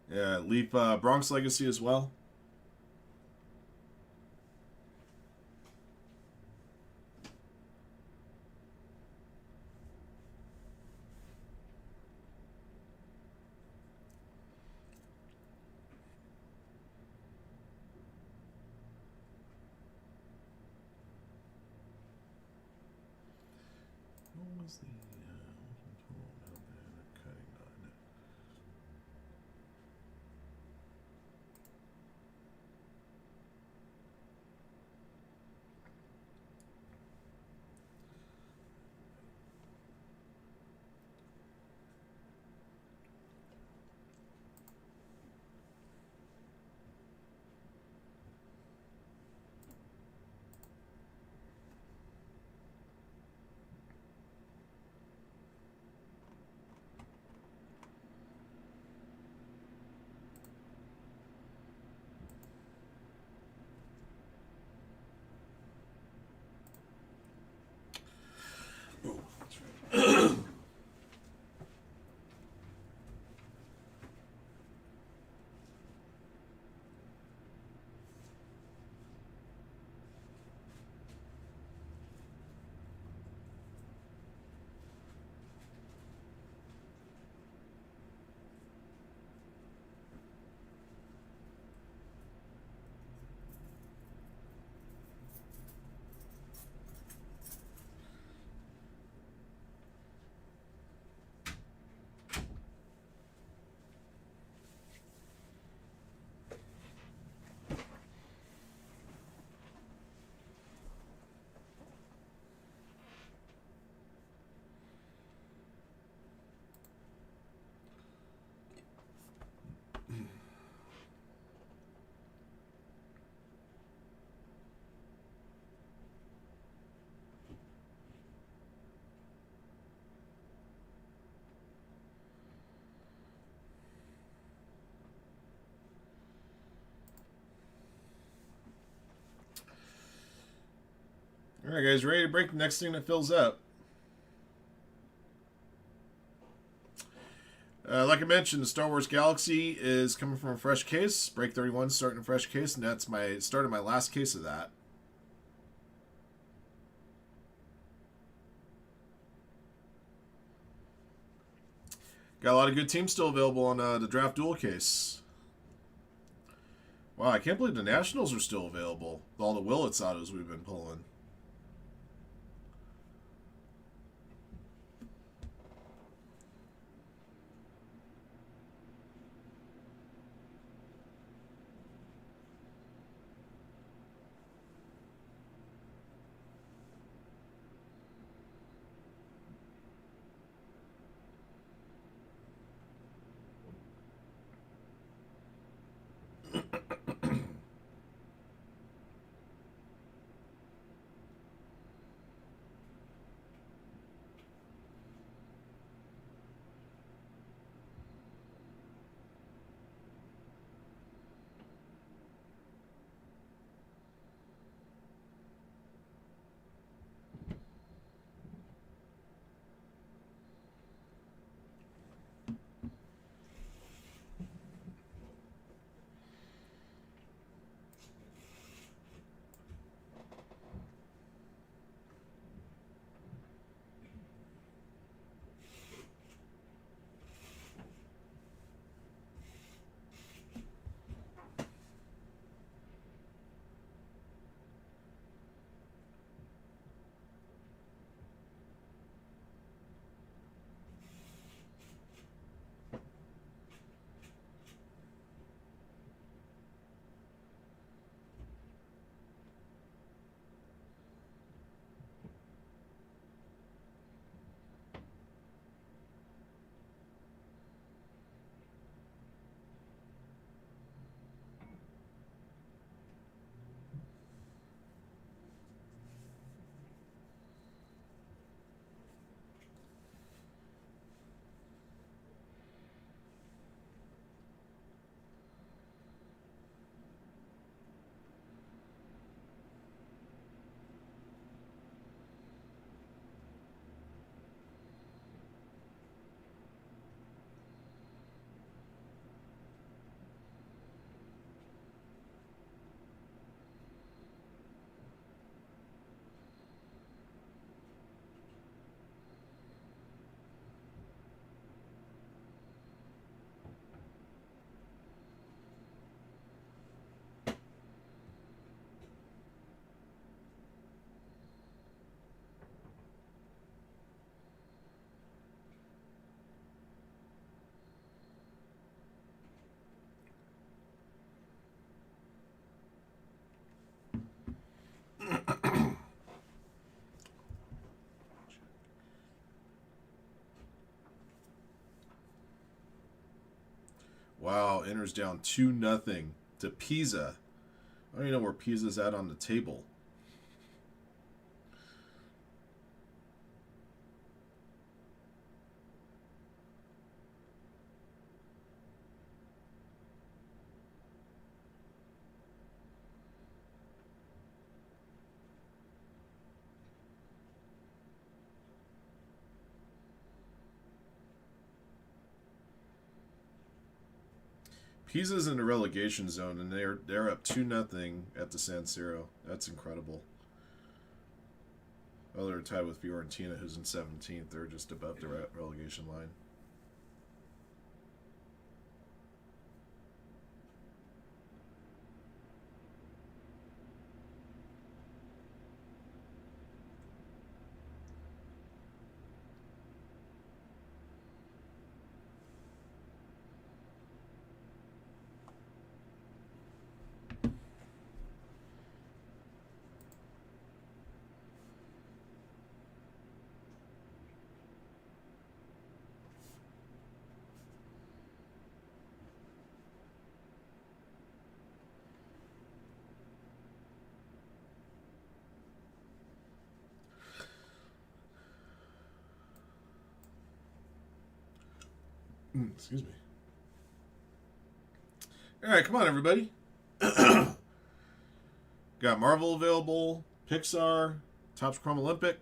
Yeah, Leaf Bronx Legacy as well. What was the cutting on? Oh, that's right. All right, guys, ready to break the next thing that fills up? Like I mentioned, the Star Wars Galaxy is coming from a fresh case. Break 31 starting a fresh case, and that's my start of my last case of that. Got a lot of good teams still available on the draft duel case. Wow, I can't believe the Nationals are still available. All the Willits autos we've been pulling. Wow, Inter's down 2-0 to Pisa. I don't even know where Pisa's at on the table. Pisa's in the relegation zone, and they're up 2-0 at the San Siro. That's incredible. Well, they're tied with Fiorentina, who's in 17th. They're just above the relegation line. Excuse me. All right, come on, everybody. Got Marvel available, Pixar, Topps Chrome Olympic.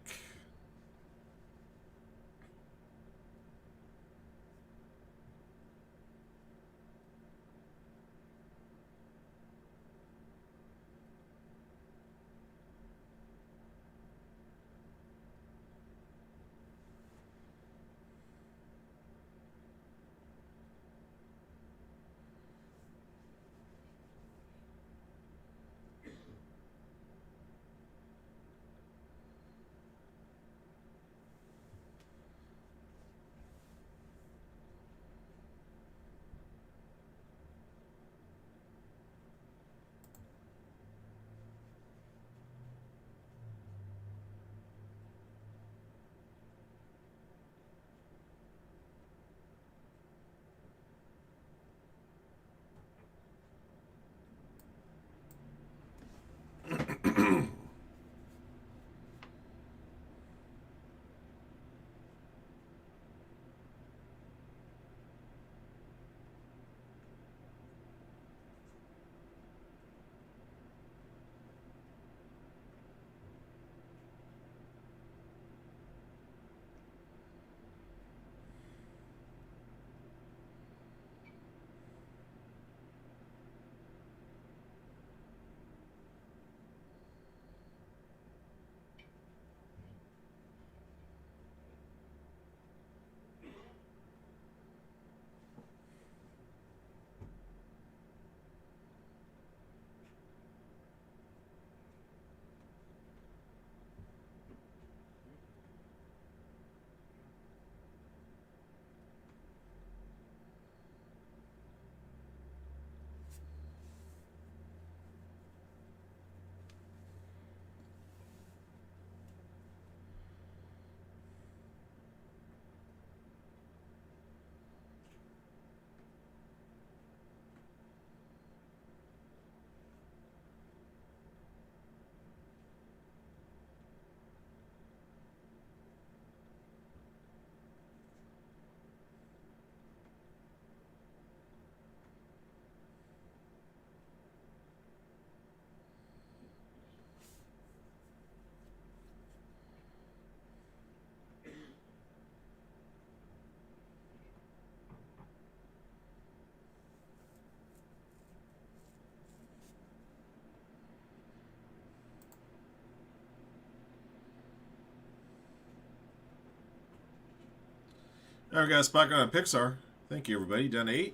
All right, guys, back on Pixar. Thank you, everybody. Down to 8.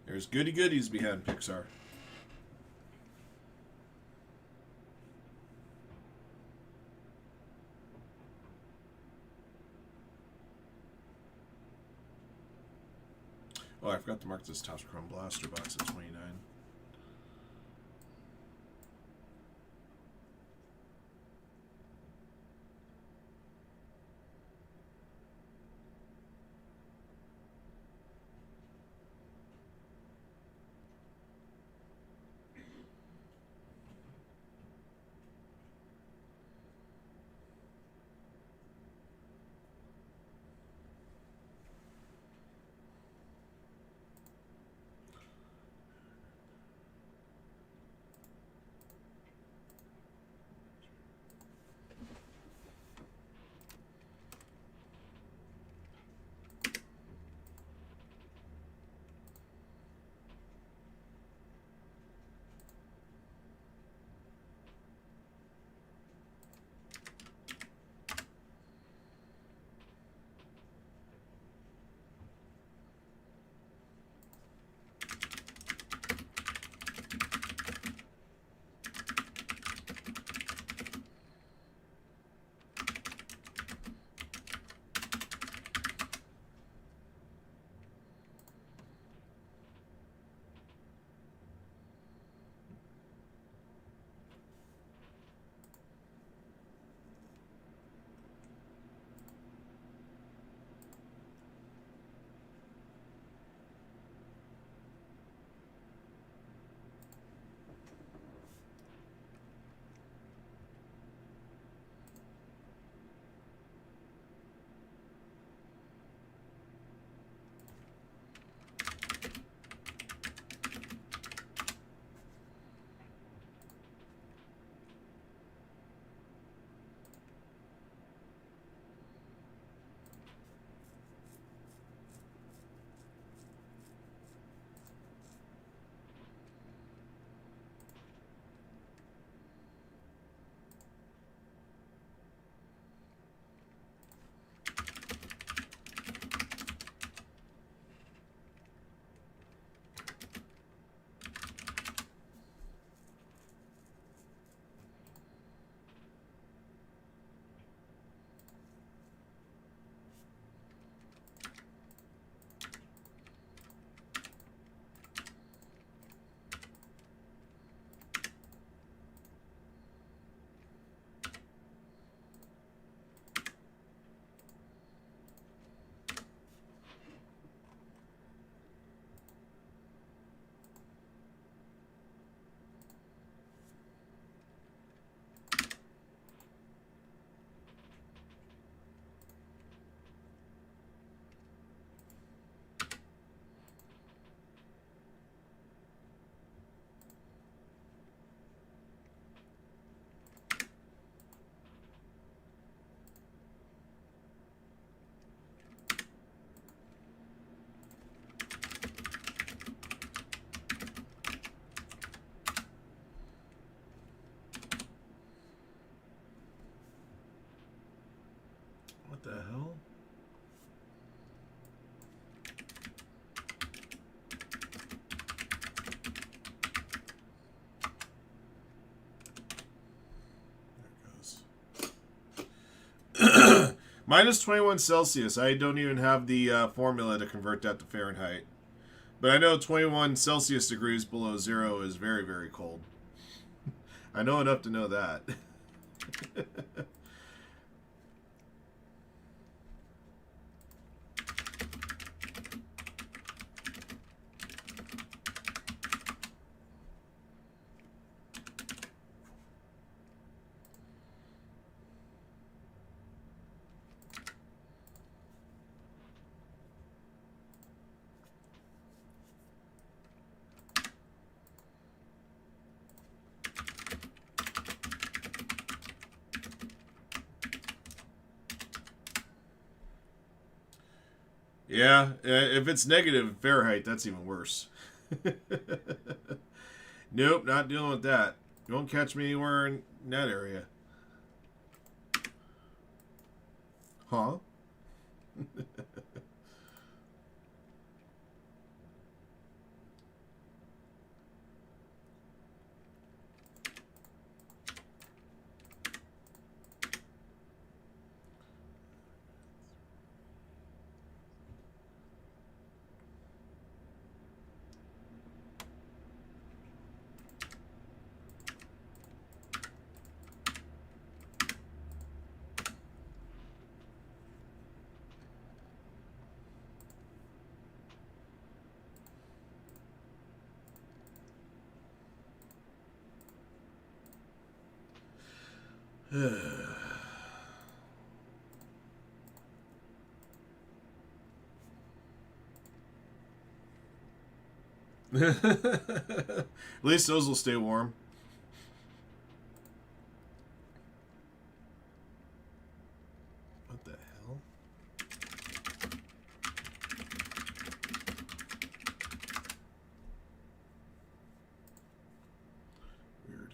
There's goody goodies behind Pixar. Oh, I forgot to mark this Topps Chrome Blaster box at 29. What the hell? Minus 21 Celsius. I don't even have the formula to convert that to Fahrenheit. But I know 21 Celsius degrees below zero is very, very cold. I know enough to know that. Yeah, if it's negative Fahrenheit, that's even worse. Nope, not dealing with that. You won't catch me anywhere in that area. Huh? At least those will stay warm. What the hell? Weird.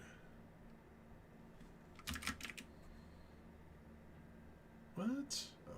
What? Oh.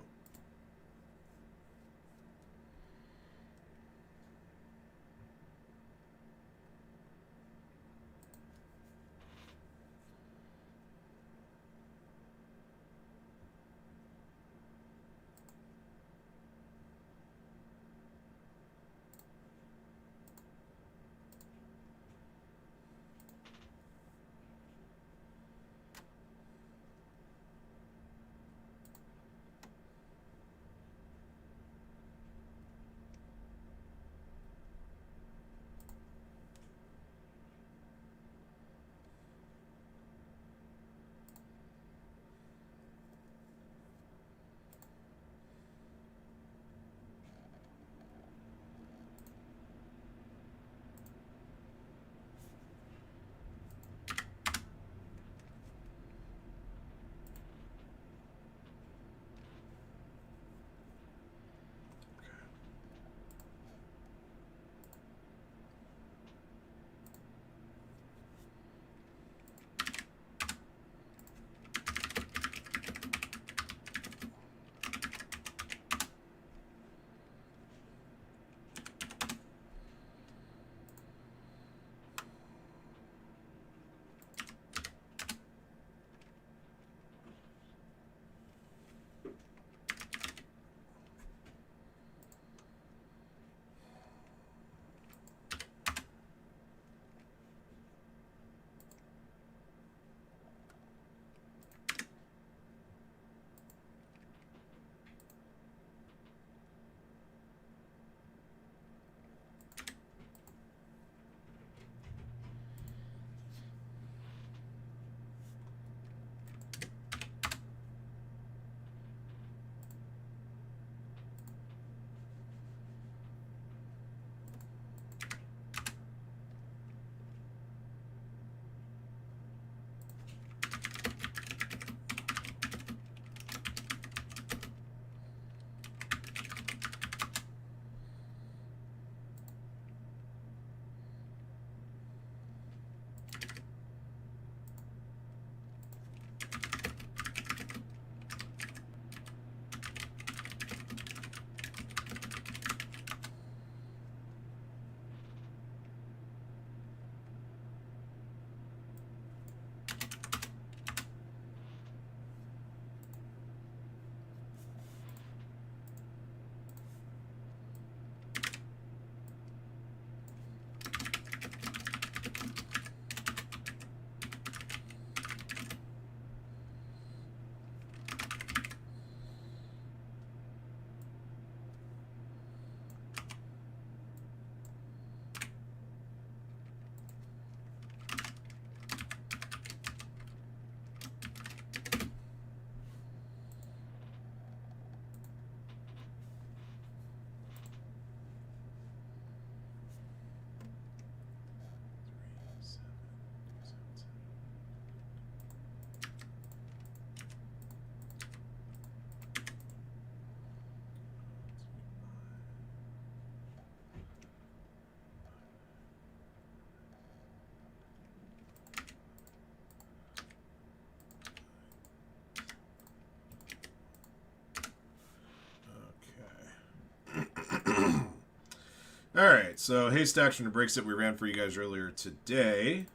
Alright, so haystacks from the breaks that we ran for you guys earlier today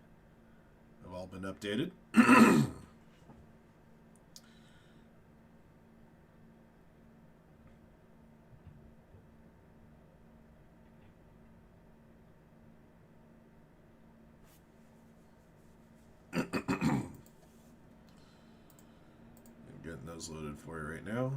have all been updated. I'm getting those loaded for you right now.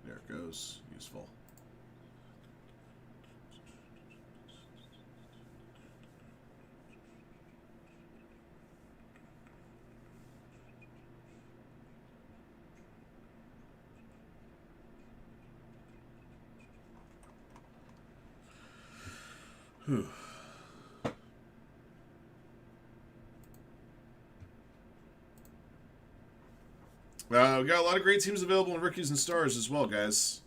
There it goes. Useful. Whew. We got a lot of great teams available in Rookies and Stars as well, guys.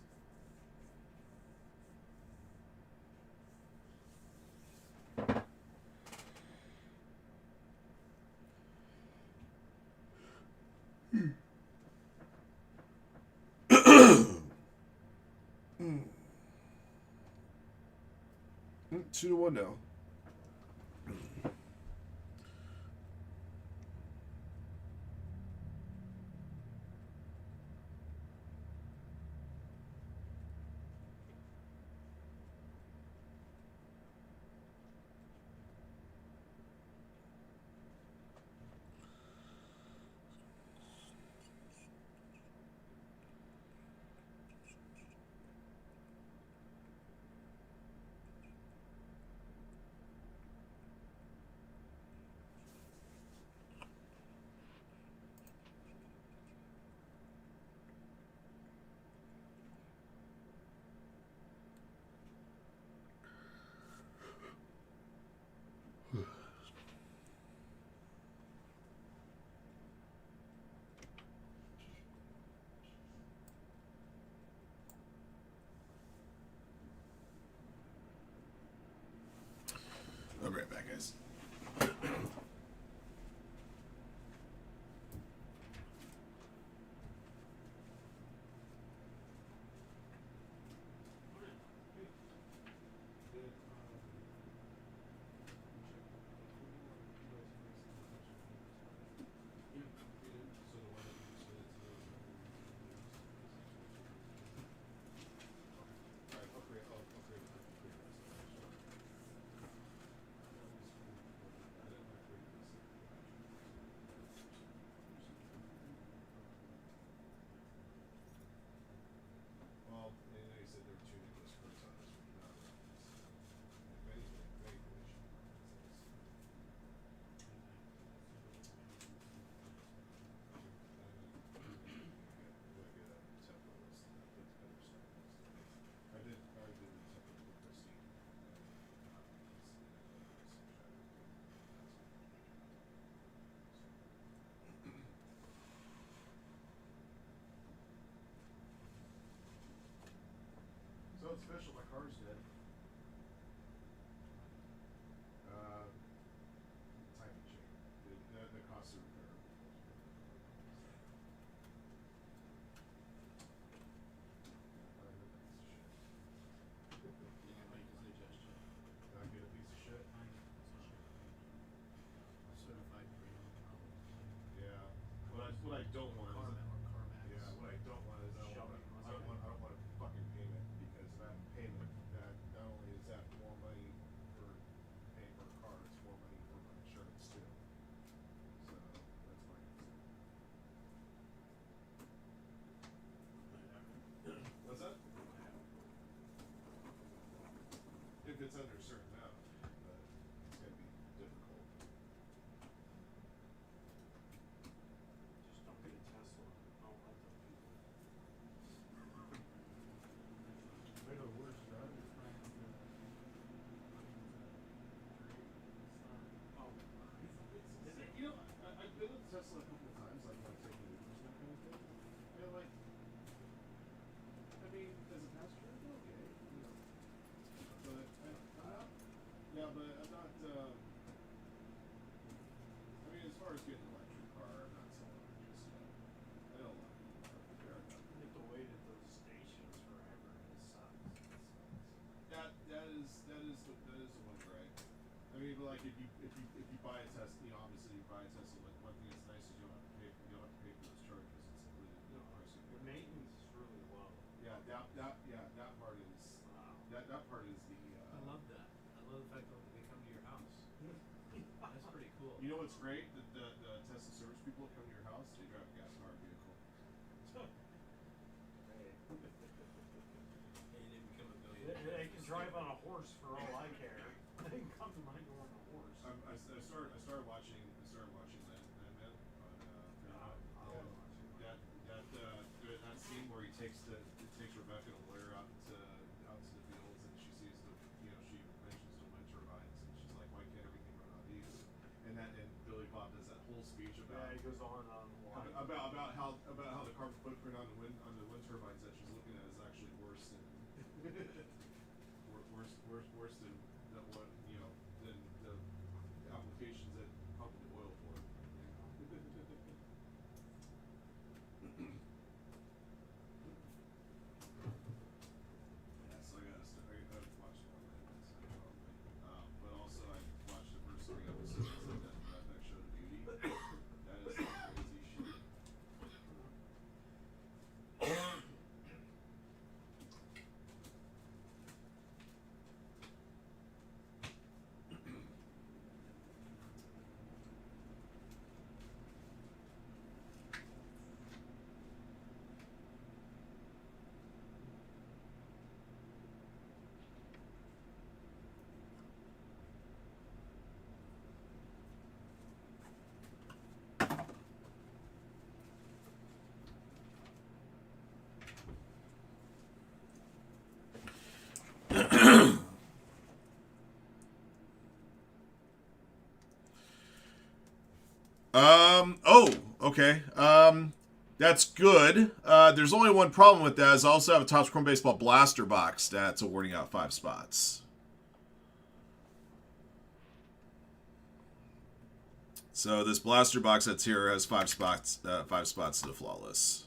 Mm. 2-1 now. I'll be right back, guys. So it's official, my car's dead. Timing chain. The cost of repair. Did I get a piece of shit? Yeah. What I don't want is what I don't want is I don't want a fucking payment, because if I have a payment, that not only is that more money for paying for a car, it's more money for my insurance too. So that's my concern. What's that? If it's under a certain amount, but it's gonna be difficult. Just don't get a Tesla. Don't let them people. They're the worst drivers. Oh, You know, I've been with Tesla a couple of times, like when I'm taking Ubers and that kind of thing. And like, I mean, as a passenger, it's okay, you know. But I'm not what's great? The Tesla service people that come to your house, they drive a gas-powered vehicle. Hey. Hey, they become a They, billionaire. they can drive on a horse for all I care. They can come to my door on a horse. I started watching that man on Firehand. I Yeah. was watching That scene where he takes Rebecca and the lawyer out to the fields, and she sees she mentions the wind turbines, and she's like, why can't everything run on these? And Billy Bob does that whole speech about he goes on why. about how the carbon footprint on the wind turbines that she's looking at is actually worse than worse than what than the applications that pump the oil for. Yeah, so I watched more of that, probably. But also I watched the first 3 episodes of that show, The Beauty. That is some crazy shit. Oh, okay. That's good. There's only one problem with that. Is I also have a Topps Chrome Baseball Blaster box that's awarding out 5 spots. So this blaster box that's here has 5 spots. 5 spots to the flawless.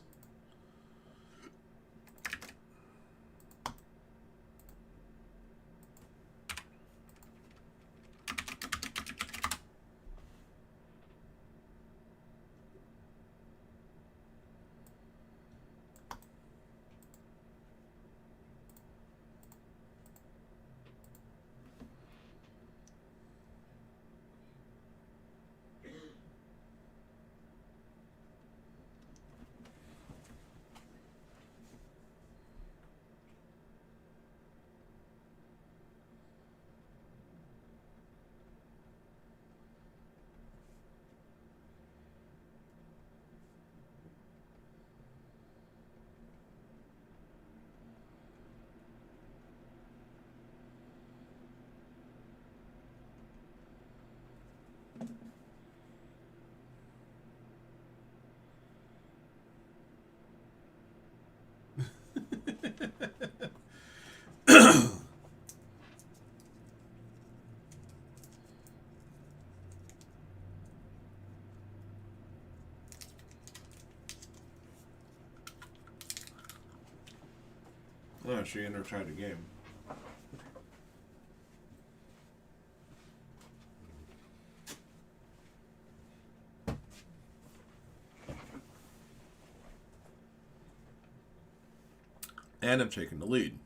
Oh, she never tried the game. And I'm taking the lead.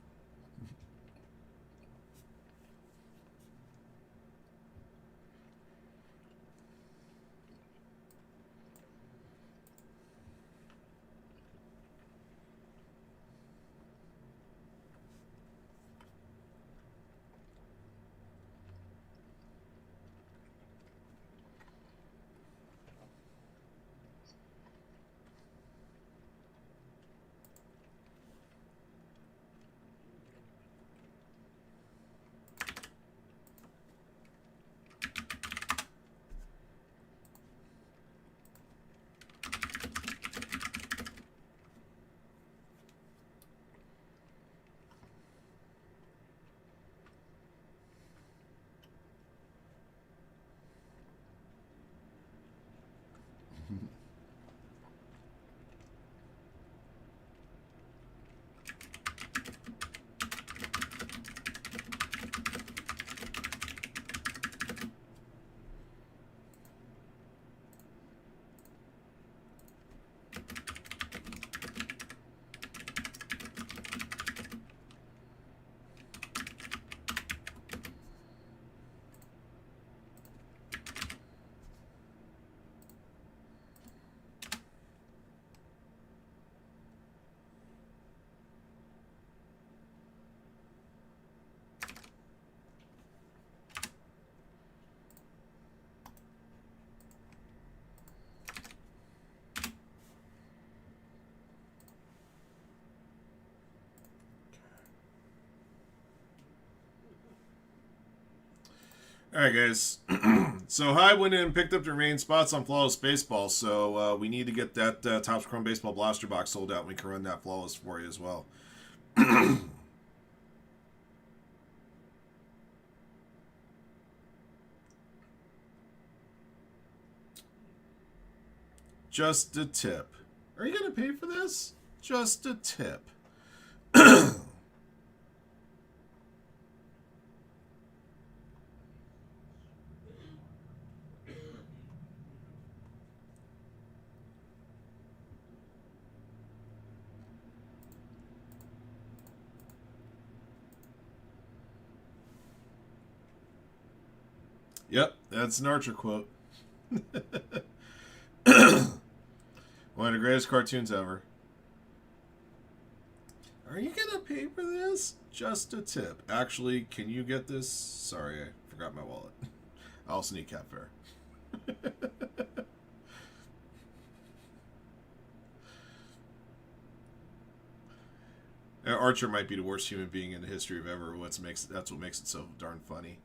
Alright, guys. So High went in and picked up the remaining spots on Flawless Baseball, so we need to get that Topps Chrome Baseball Blaster Box sold out, and we can run that Flawless for you as well. Just a tip. Are you going to pay for this? Just a tip. Yep, that's an Archer quote. One of the greatest cartoons ever. Are you gonna pay for this? Just a tip. Actually, can you get this? Sorry, I forgot my wallet. I also need cat fare. Archer might be the worst human being in the history of ever. That's what makes it so darn funny.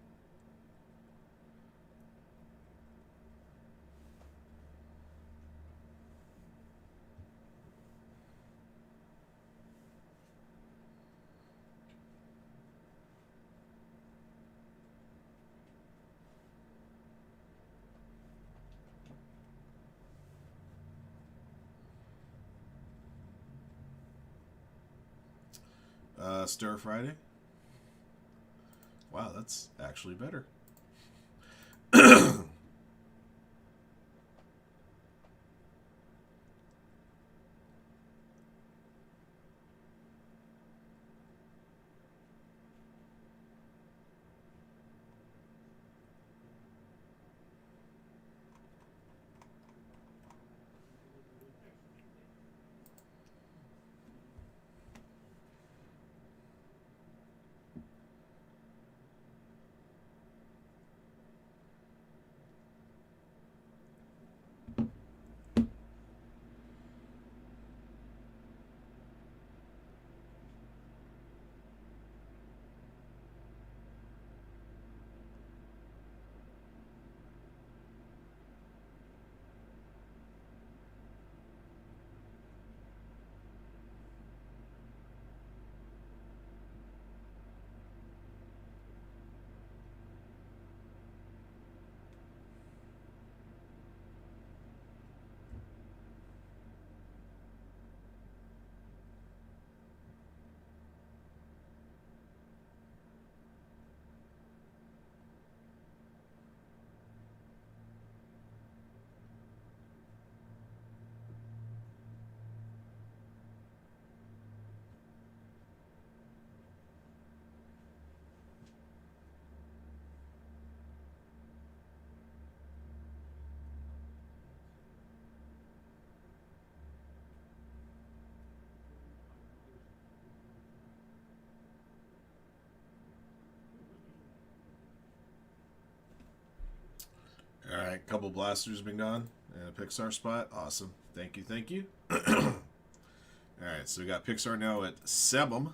Stir Friday. Wow, that's actually better. All right, couple blasters been gone, and a Pixar spot. Awesome. Thank you, thank you. All right, so we got Pixar now at 7.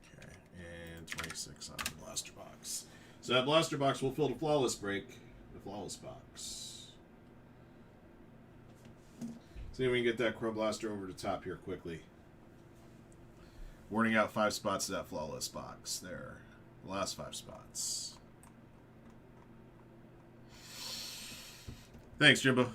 Okay, and 26 on the blaster box. So that blaster box will fill the flawless break, the flawless box. See if we can get that Crow Blaster over the top here quickly. Warning out 5 spots to that flawless box. There. The last 5 spots. Thanks, Jimbo.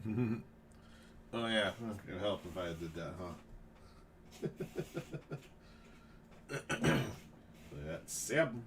Oh yeah, it'd help if I did that, huh? That's 7.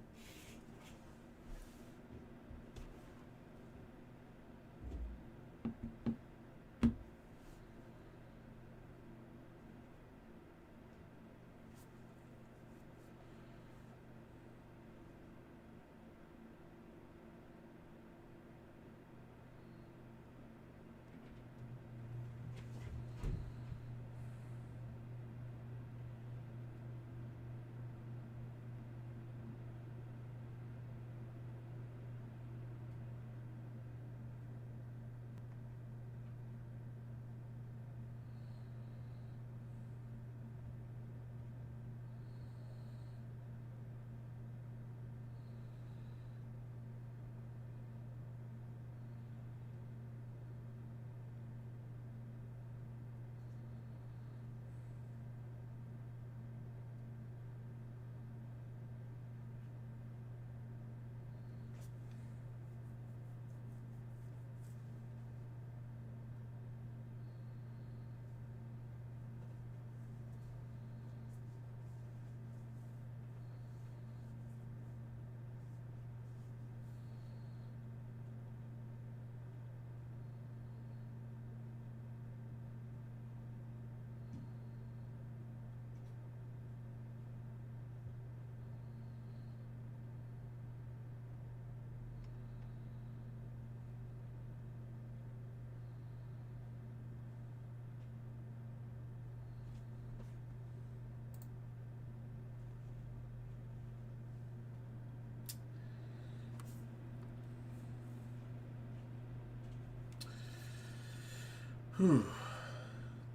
Whew.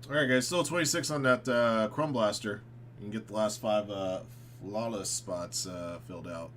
Alright, guys, still 26 on that Chrome Blaster. You can get the last 5 flawless spots filled out.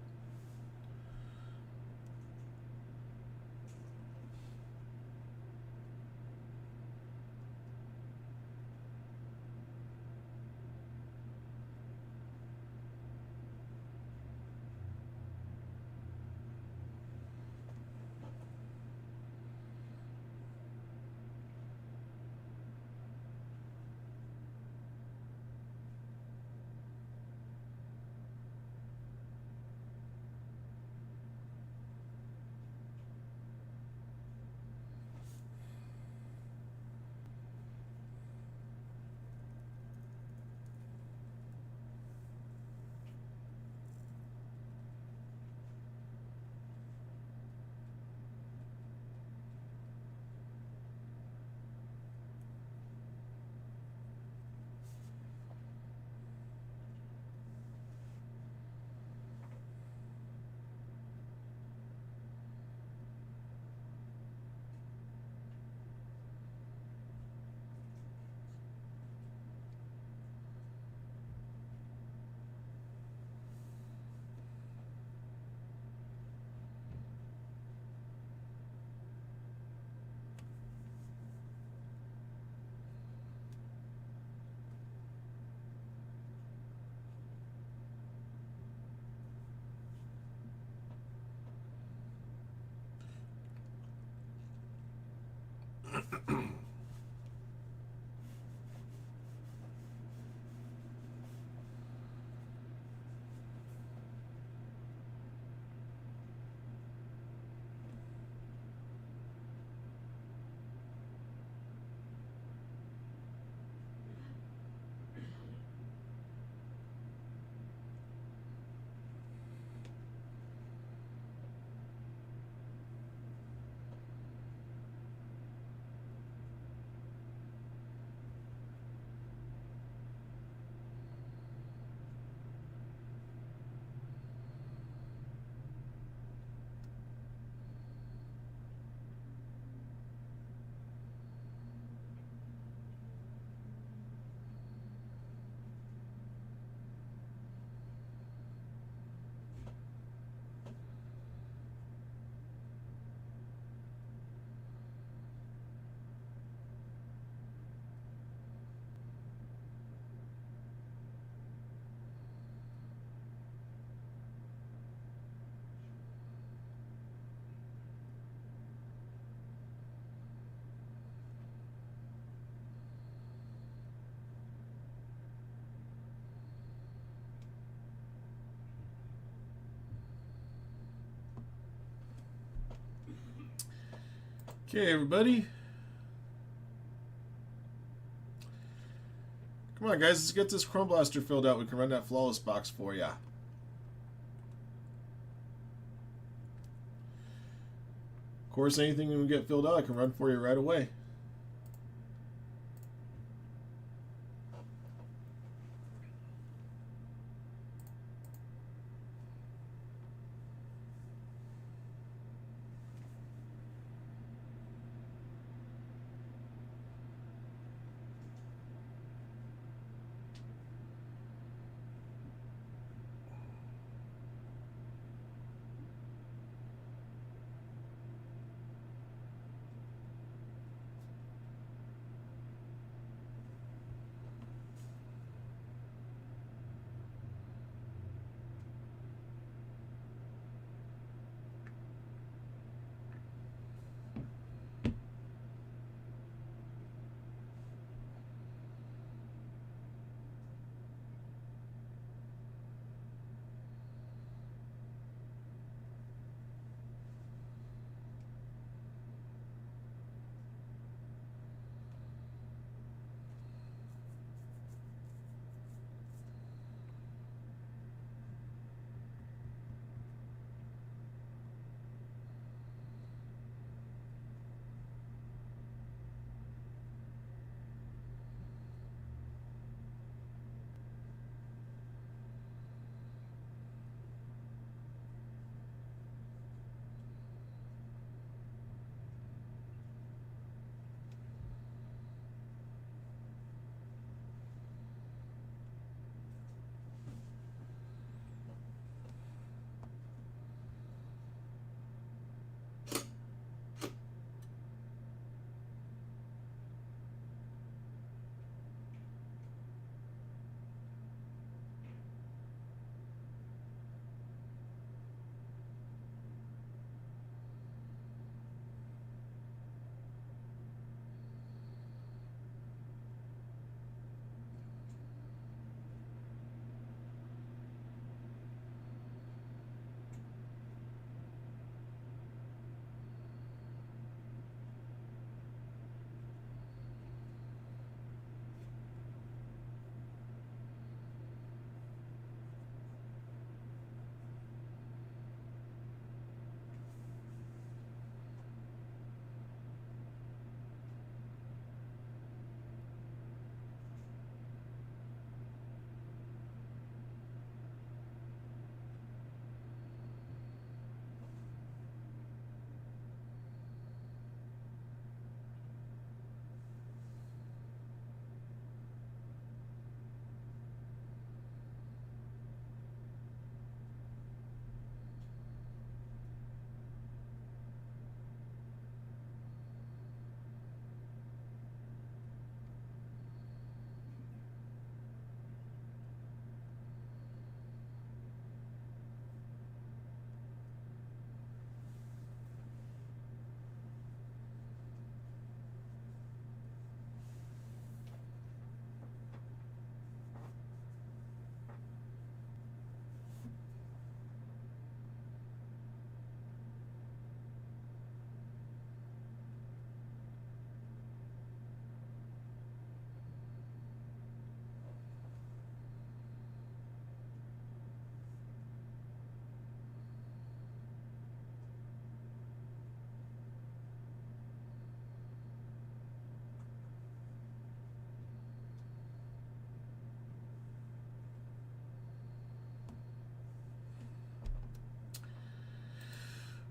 Okay, everybody. Come on, guys. Let's get this Chrome Blaster filled out. We can run that Flawless box for ya. Of course, anything we can get filled out, I can run for you right away.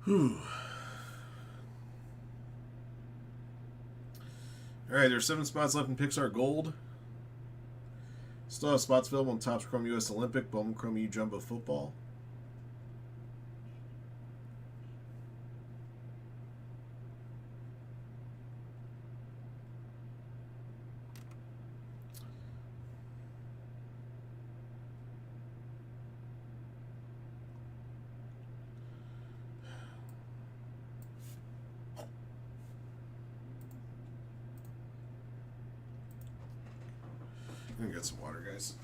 Whew. Alright, there's 7 spots left in Pixar Gold. Still have spots available in Topps Chrome US Olympic, Bowman Chrome U Jumbo Football. I'm gonna get some water, guys.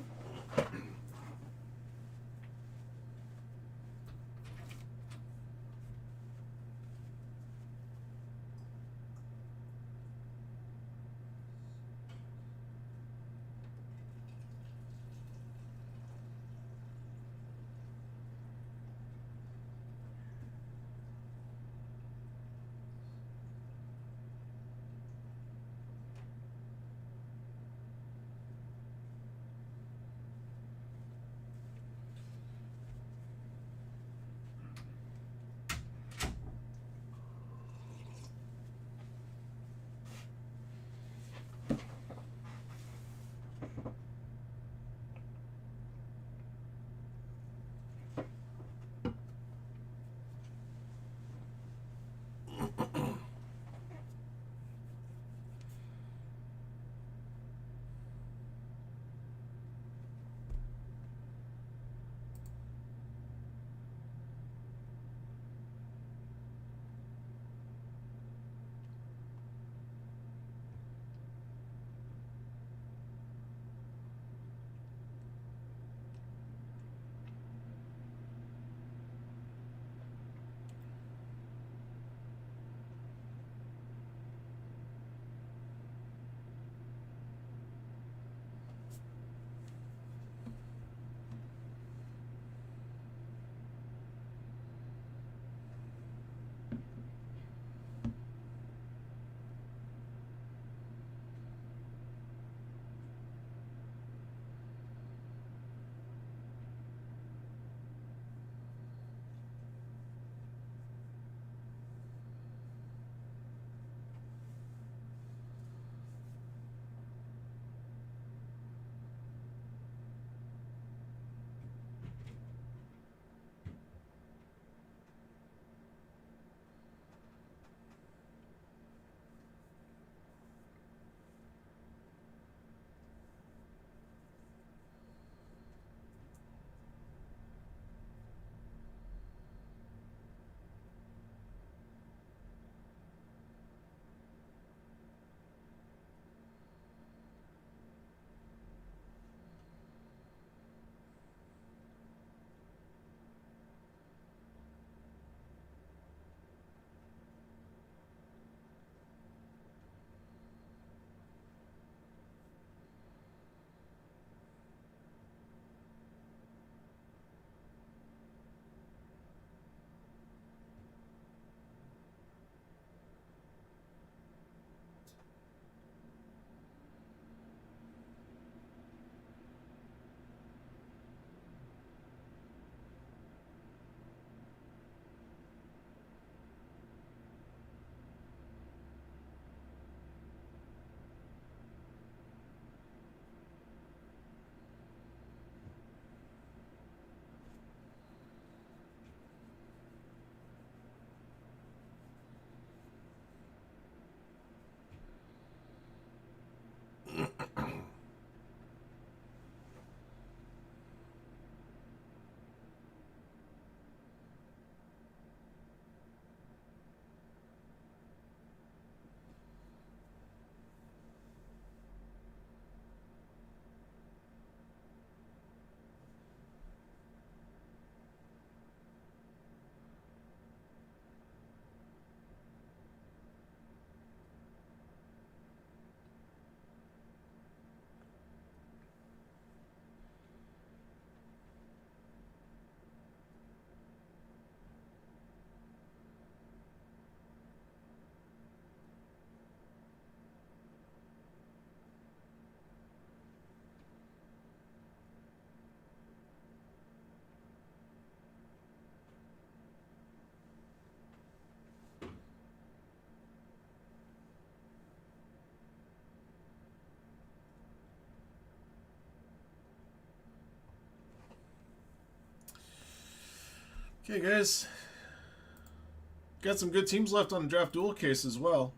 Okay, guys. Got some good teams left on the draft duel case as well.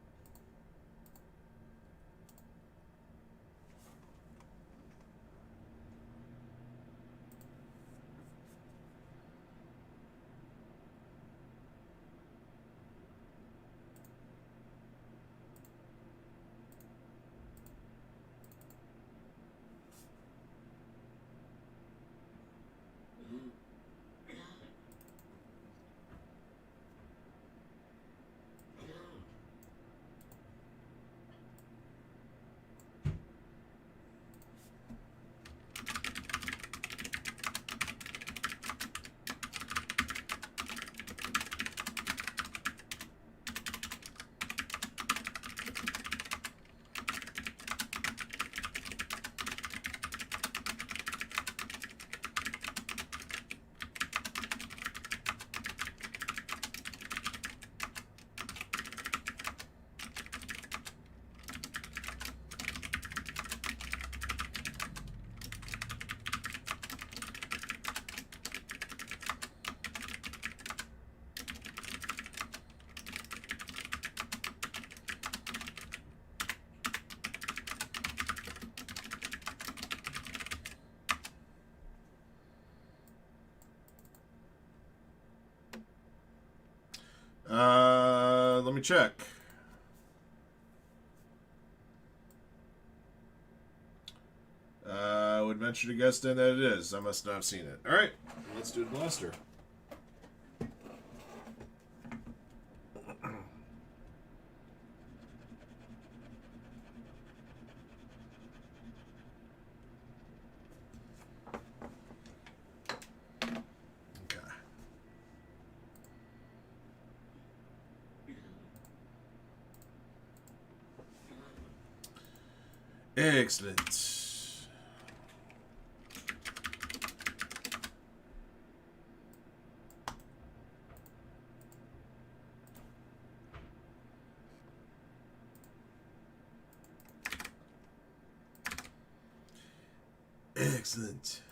Let me check. I would venture to guess then that it is. I must not have seen it. All right, let's do the blaster. Excellent. Excellent.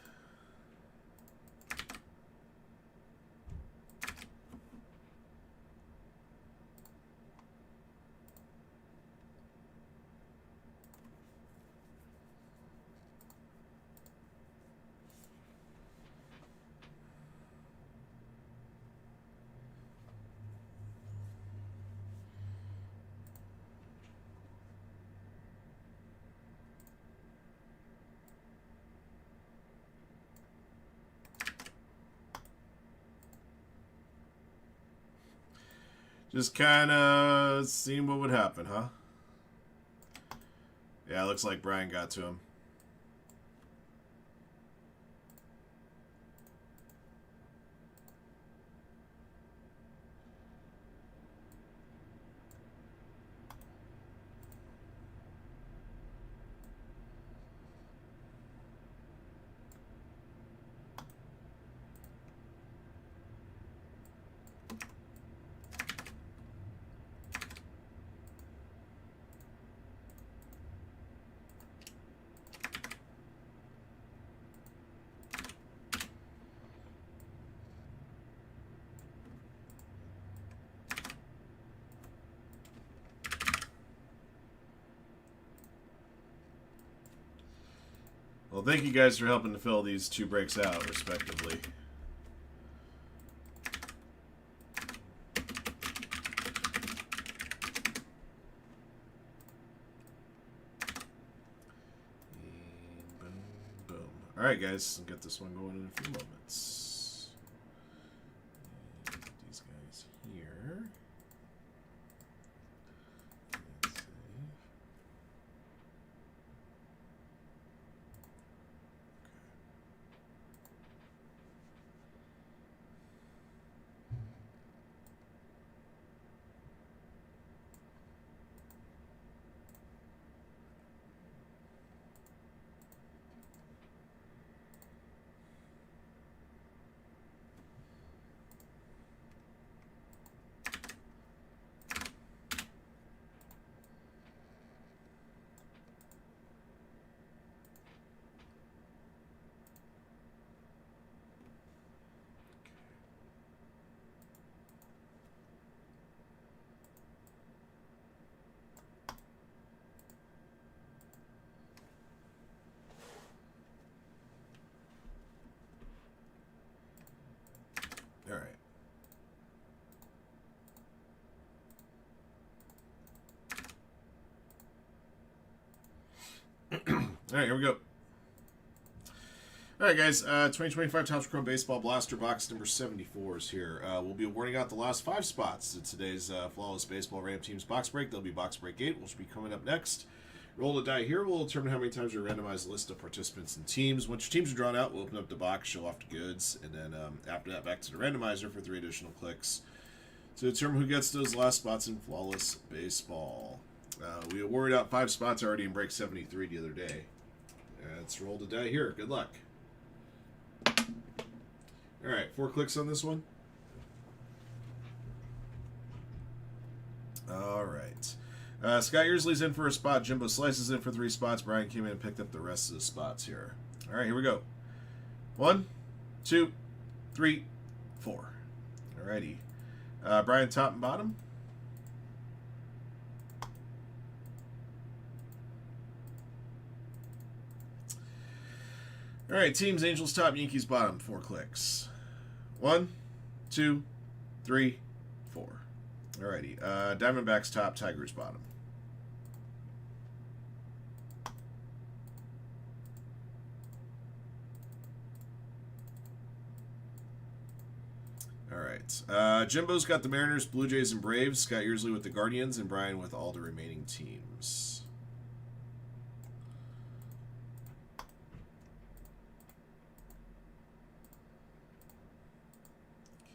Just kind of seeing what would happen, huh? Yeah, looks like Brian got to him. Well, thank you guys for helping to fill these two breaks out, respectively. And boom, boom. All right, guys, I'll get this one going in a few moments. And put these guys here. Let's see. All right, here we go. All right, guys. 2025 Topps Chrome Baseball Blaster Box number 74 is here. We'll be awarding out the last 5 spots to today's Flawless Baseball Ram Teams box break. There'll be box break 8, which will be coming up next. Roll the die here. We'll determine how many times we randomize the list of participants and teams. Once your teams are drawn out, we'll open up the box, show off the goods, and then after that, back to the randomizer for 3 additional clicks to determine who gets those last spots in Flawless Baseball. We awarded out 5 spots already in break 73 the other day. Let's roll the die here. Good luck. All right, 4 clicks on this one. All right. Scott Yearsley's in for a spot. Jimbo Slice is in for 3 spots. Brian came in and picked up the rest of the spots here. All right, here we go. 1, 2, 3, 4. All righty. Brian, top and bottom. All right, teams, Angels top, Yankees bottom. 4 clicks. 1, 2, 3, 4. Alrighty. Diamondbacks top, Tigers bottom. Alright. Jimbo's got the Mariners, Blue Jays, and Braves. Scott Yearsley with the Guardians, and Brian with all the remaining teams.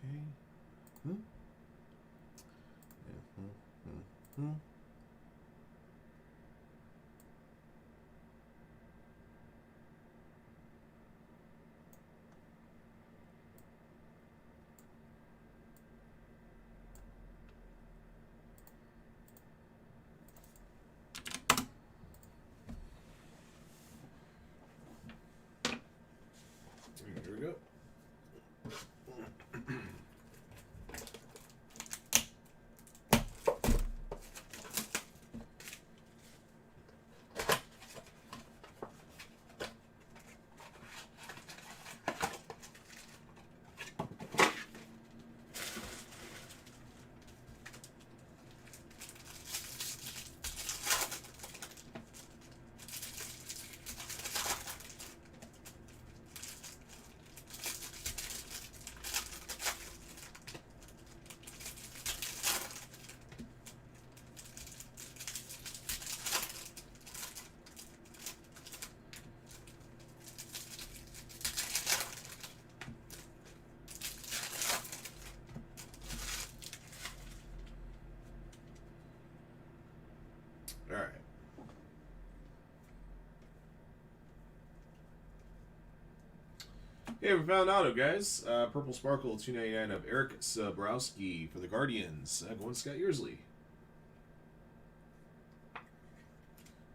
Okay. Here we go. All right. Hey, we found auto, guys. Purple Sparkle, $2.99 of Eric Sabrowski for the Guardians. Going Scott Yearsley.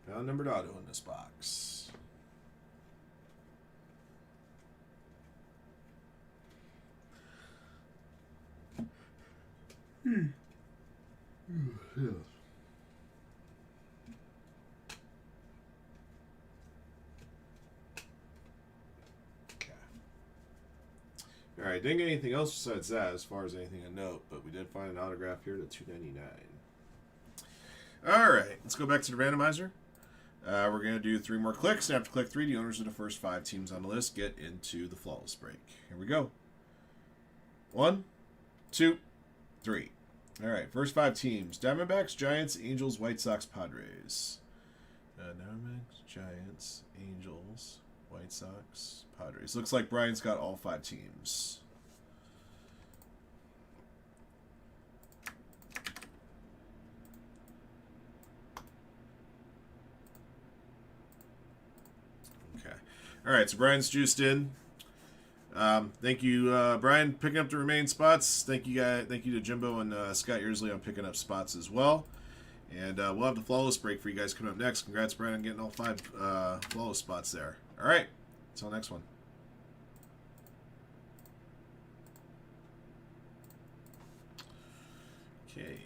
Found numbered auto in this box. Yeah. Alright, didn't get anything else besides that as far as anything to note, but we did find an autograph here to $2.99. Alright, let's go back to the randomizer. We're going to do 3 more clicks, and after click 3, the owners of the first 5 teams on the list get into the flawless break. Here we go. 1, 2, 3. Alright, first 5 teams. Diamondbacks, Giants, Angels, White Sox, Padres. Diamondbacks, Giants, Angels, White Sox, Padres. Looks like Brian's got all 5 teams. Okay. All right, so Brian's juiced in. Thank you, Brian, picking up the remaining spots. Thank you, guys. Thank you to Jimbo and Scott Yearsley on picking up spots as well. And we'll have the flawless break for you guys coming up next. Congrats, Brian, on getting all 5 flawless spots there. All right. Until next one. Okay.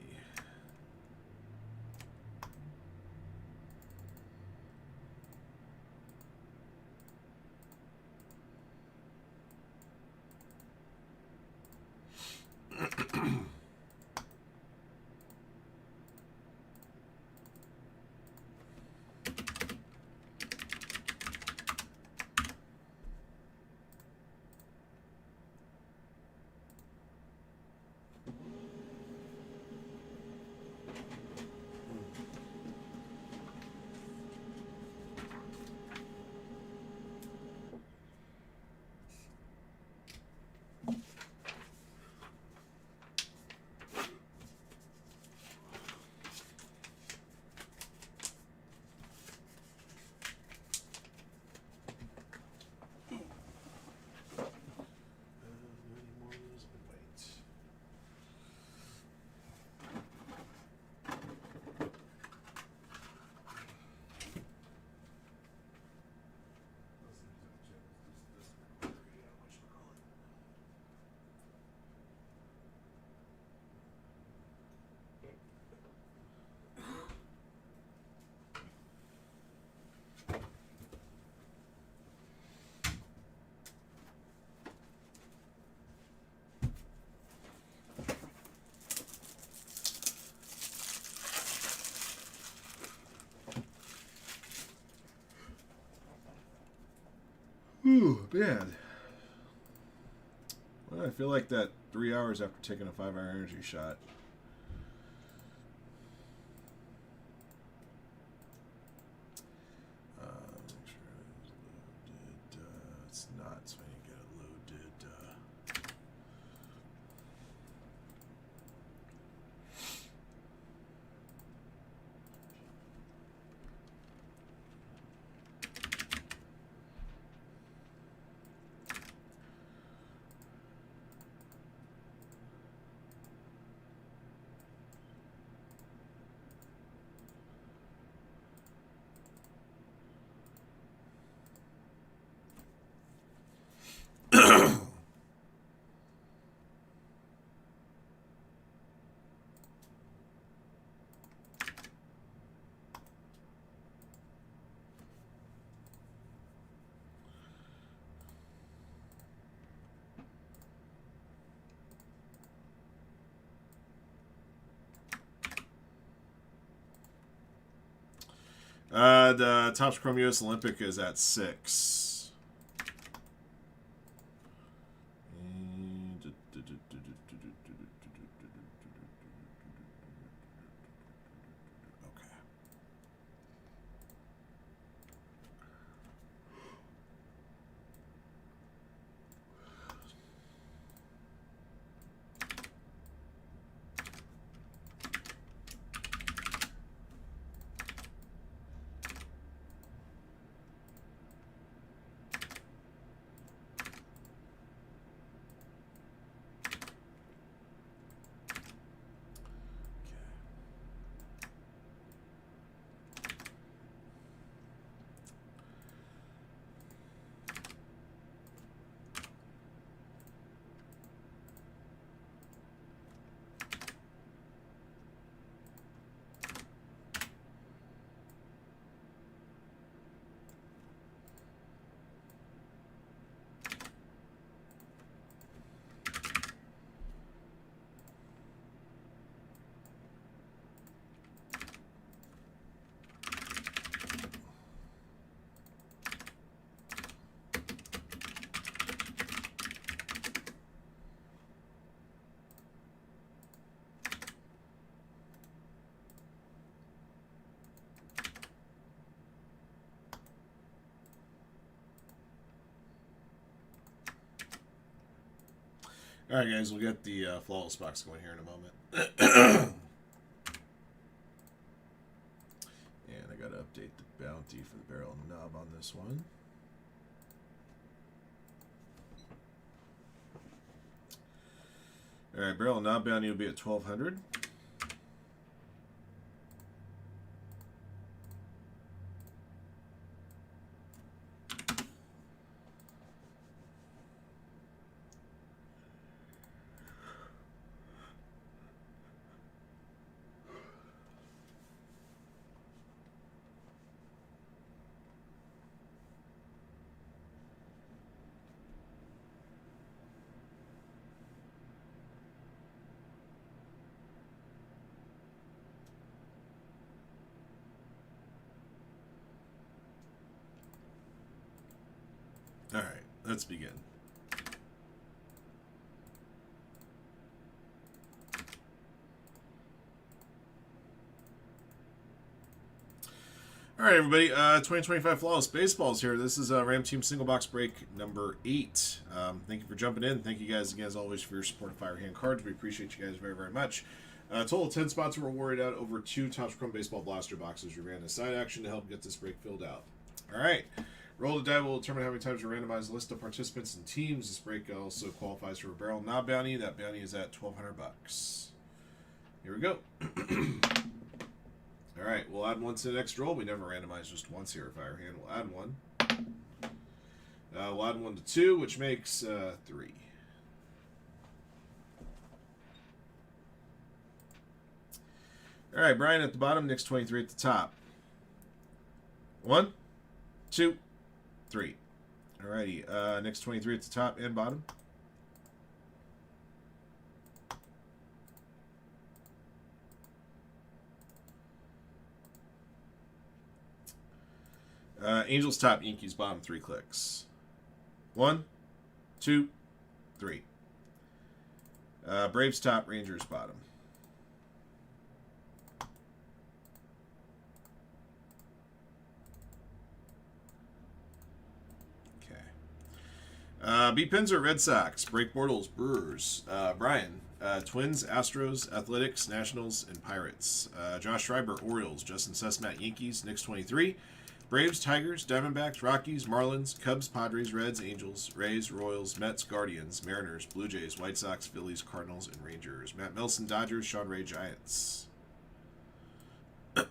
Man. Well, I feel like that 3 hours after taking a 5-hour energy shot. Make sure it's loaded. It's not, so I need to get it loaded. The Topps Chrome US Olympic is at 6. Okay. All right, guys, we'll get the flawless box going here in a moment. And I got to update the bounty for the barrel knob on this one. All right, barrel knob bounty will be at 1,200. All right, let's begin. All right, everybody. 2025 Flawless Baseballs here. This is Ram Team Single Box Break number 8. Thank you for jumping in. Thank you guys again, as always, for your support of Firehand cards. We appreciate you guys very, very much. Total 10 spots were awarded out over 2 Topps Chrome Baseball Blaster boxes. We ran the side action to help get this break filled out. All right. Roll the die will determine how many times we randomize the list of participants and teams. This break also qualifies for a barrel knob bounty. That bounty is at $1,200. Here we go. All right, we'll add one to the next roll. We never randomize just once here. Firehand, we'll add one. We'll add 1 to 2, which makes 3. All right, Brian at the bottom, Nick's 23 at the top. 1, 2, 3. Alrighty, Nick's 23 at the top and bottom. Angels top, Yankees bottom, 3 clicks. 1, 2, 3. Braves top, Rangers bottom. B Pinzer, Red Sox. Break Mortals, Brewers. Brian, Twins, Astros, Athletics, Nationals, and Pirates. Josh Schreiber, Orioles. Justin Sussmat, Yankees. Knicks 23. Braves, Tigers, Diamondbacks, Rockies, Marlins, Cubs, Padres, Reds, Angels, Rays, Royals, Mets, Guardians, Mariners, Blue Jays, White Sox, Phillies, Cardinals, and Rangers. Matt Milson, Dodgers. Sean Ray, Giants. All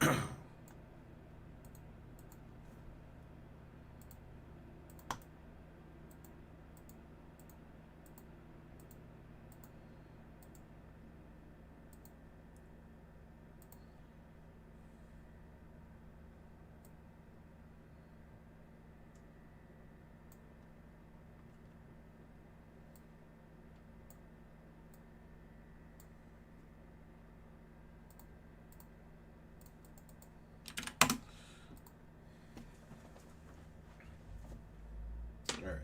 right.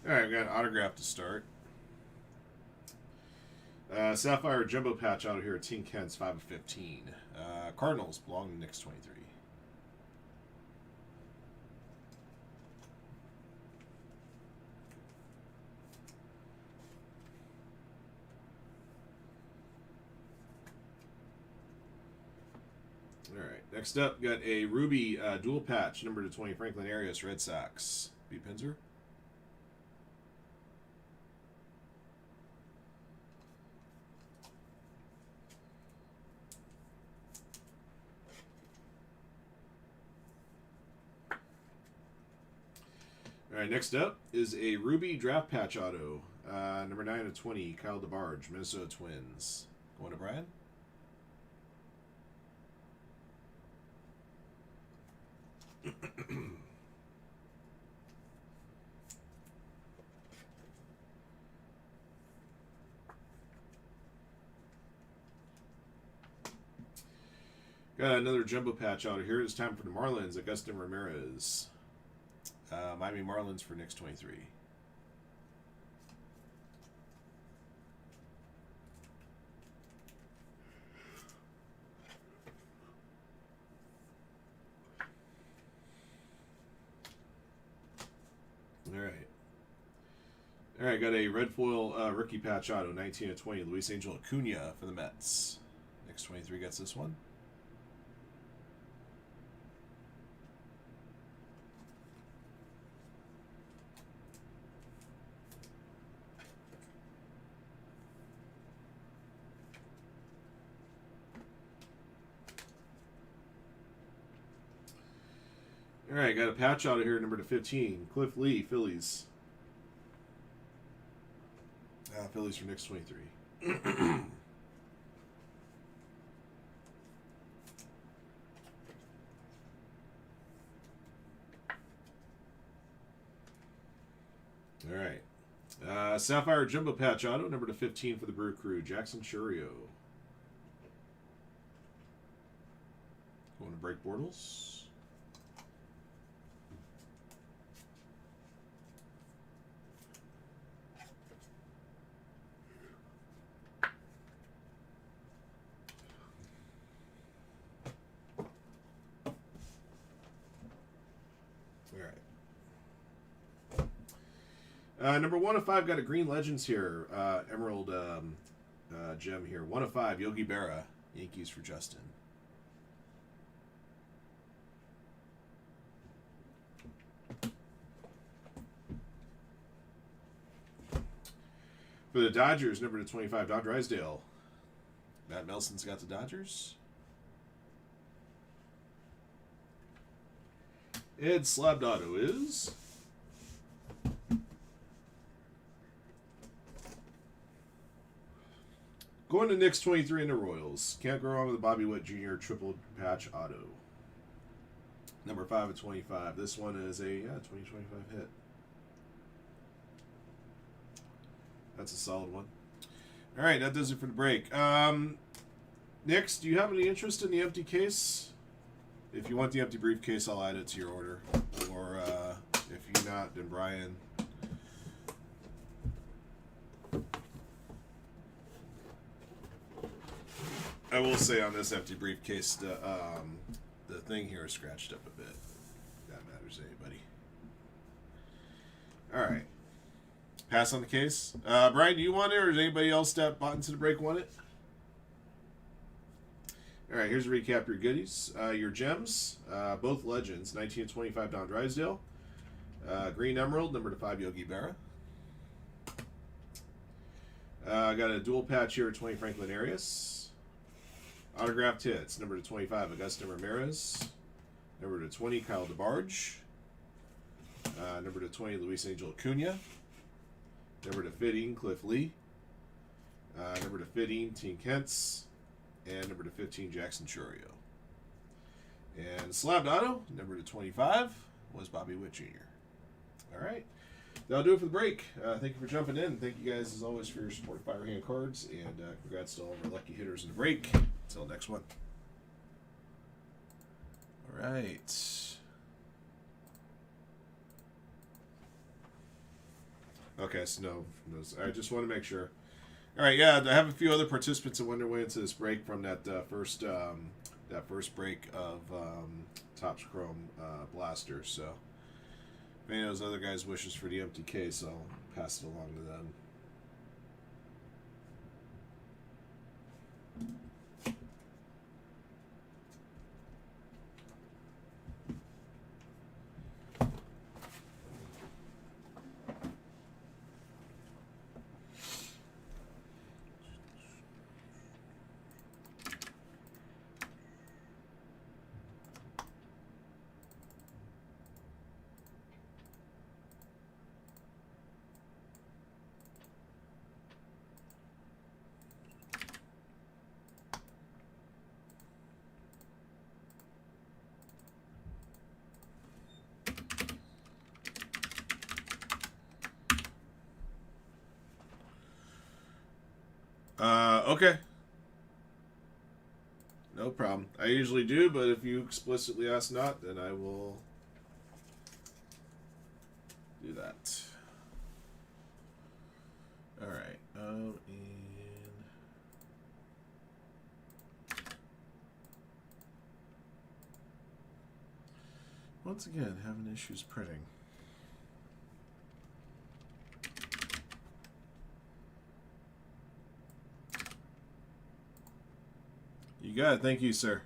All right, we got an autograph to start. Sapphire Jumbo Patch out of here at Team Kent's 5 of 15. Cardinals belong to Knicks 23. All right, next up, got a Ruby dual patch, number to 20, Franklin Arias, Red Sox. B. Pinzer. All right, next up is a Ruby draft patch auto, number 9 of 20, Kyle DeBarge, Minnesota Twins. Going to Brian? Got another jumbo patch out of here. It's time for the Marlins. Augustin Ramirez. Miami Marlins for Knicks 23. All right. All right, got a red foil rookie patch auto, 19 of 20, Luis Angel Acuna for the Mets. Knicks 23 gets this one. All right, got a patch out of here, number to 15, Cliff Lee, Phillies. Phillies for Knicks 23. All right. Sapphire Jumbo Patch Auto, number to 15 for the Brew Crew, Jackson Churio. Going to break Bortles. Number 1 of 5 got a Green Legends here. Emerald gem here. 1 of 5, Yogi Berra. Yankees for Justin. For the Dodgers, number to 25, Don Drysdale. Matt Nelson's got the Dodgers. Ed Slabbed Auto is going to Knicks 23 in the Royals. Can't go wrong with the Bobby Witt Jr. triple patch auto. Number 5 of 25. This one is a 2025 hit. That's a solid one. All right, that does it for the break. Next, do you have any interest in the empty case? If you want the empty briefcase, I'll add it to your order. Or if you're not, then Brian. I will say on this empty briefcase, the thing here is scratched up a bit. If that matters to anybody. All right. Pass on the case. Brian, do you want it, or does anybody else that bought into the break want it? All right, here's a recap of your goodies. Your gems, both legends, 19 and 25 Don Drysdale. Green Emerald, number to 5 Yogi Berra. I got a dual patch here, 20 Franklin Arias. Autographed hits, number to 25 Augusto Ramirez. Number to 20 Kyle DeBarge. Number to 20 Luis Angel Acuna. Number to 15 Cliff Lee. Number to 15 Teen Kentz. And number to 15 Jackson Churio. And Slabbed Auto, number to 25 was Bobby Witt Jr. All right. That'll do it for the break. Thank you for jumping in. Thank you guys, as always, for your support of Firehand Cards. And congrats to all of our lucky hitters in the break. Until next one. All right. Okay, so no. I just want to make sure. All right, yeah, I have a few other participants that went their way into this break from that first break of Topps Chrome Blaster. So, if any of those other guys' wishes for the empty case, I'll pass it along to them. Okay. No problem. I usually do, but if you explicitly ask not, then I will do that. All right. And once again, having issues printing. You got it. Thank you, sir.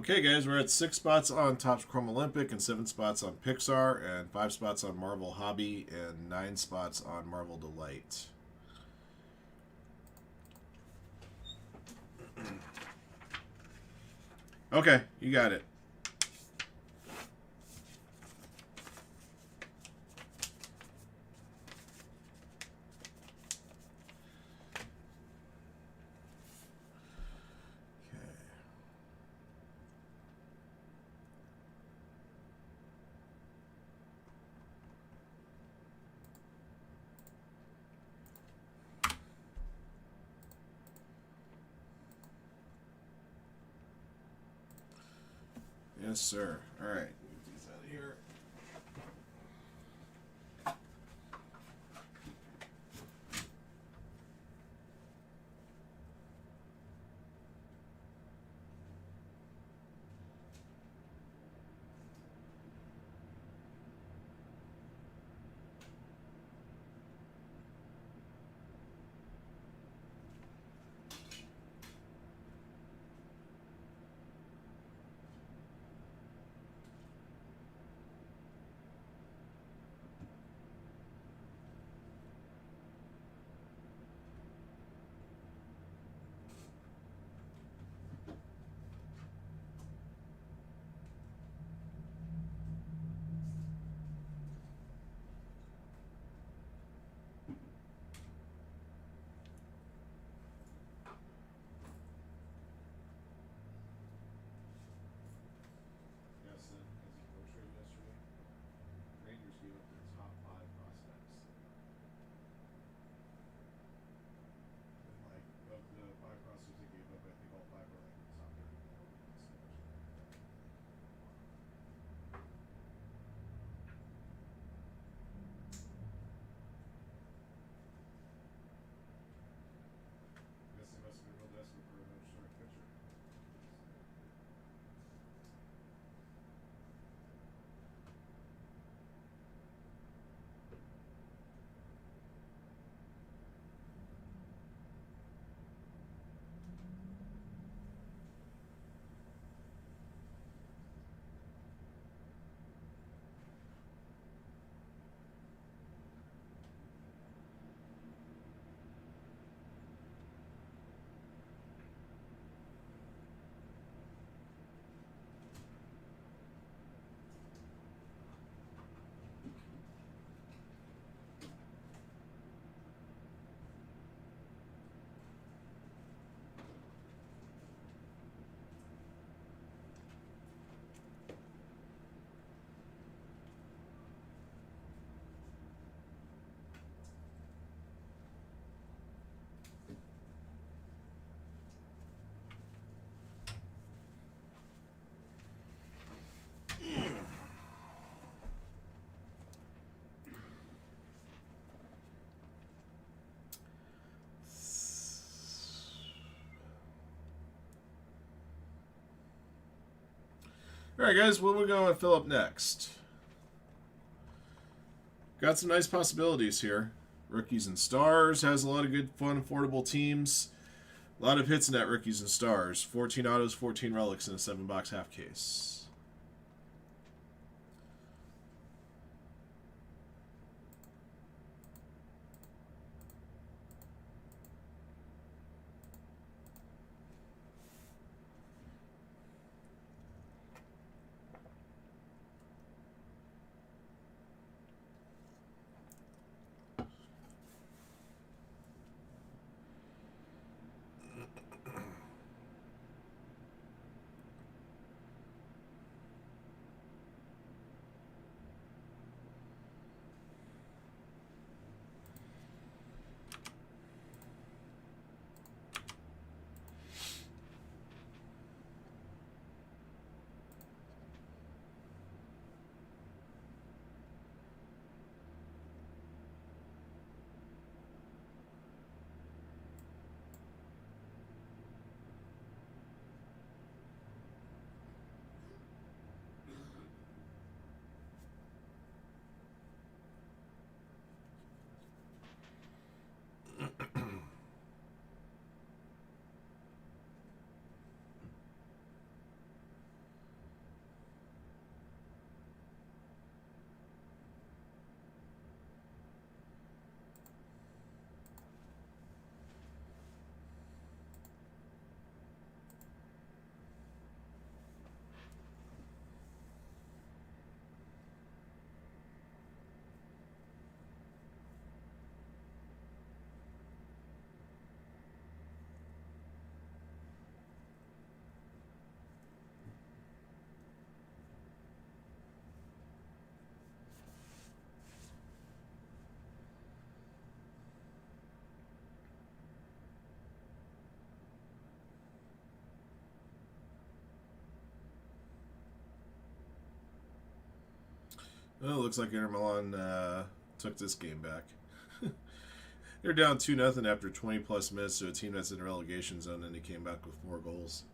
Okay, guys, we're at 6 spots on Topps Chrome Olympic and 7 spots on Pixar and 5 spots on Marvel Hobby and 9 spots on Marvel Delight. Okay, you got it. Yes, sir. All right. Move these out of here. Yes, and as you portrayed yesterday, Rangers gave up their top 5 prospects. And like of the 5 prospects they gave up, I think all 5 were like in the top 30 prospects. I guess they must have been real desperate for another starting pitcher. All right, guys, what are we going to fill up next? Got some nice possibilities here. Rookies and Stars has a lot of good, fun, affordable teams. A lot of hits in that Rookies and Stars. 14 autos, 14 relics in a 7-box half case. Well, it looks like Inter Milan took this game back. They're down 2-0 after 20 plus minutes to a team that's in the relegation zone, and they came back with 4 goals.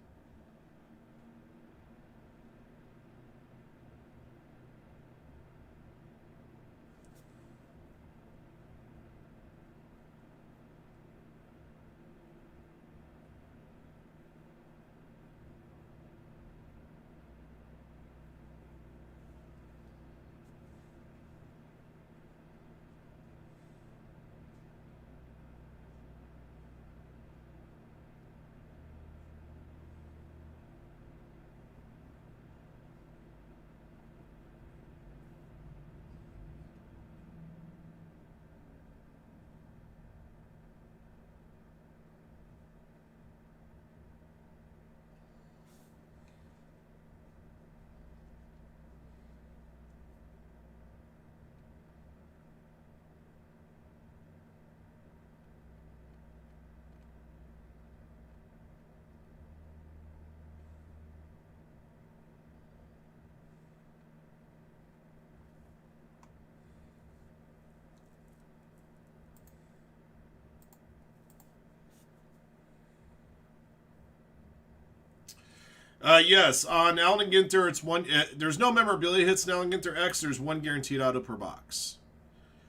Yes, on Allen Ginter, it's one. There's no memorabilia hits in Allen Ginter X. There's 1 guaranteed auto per box.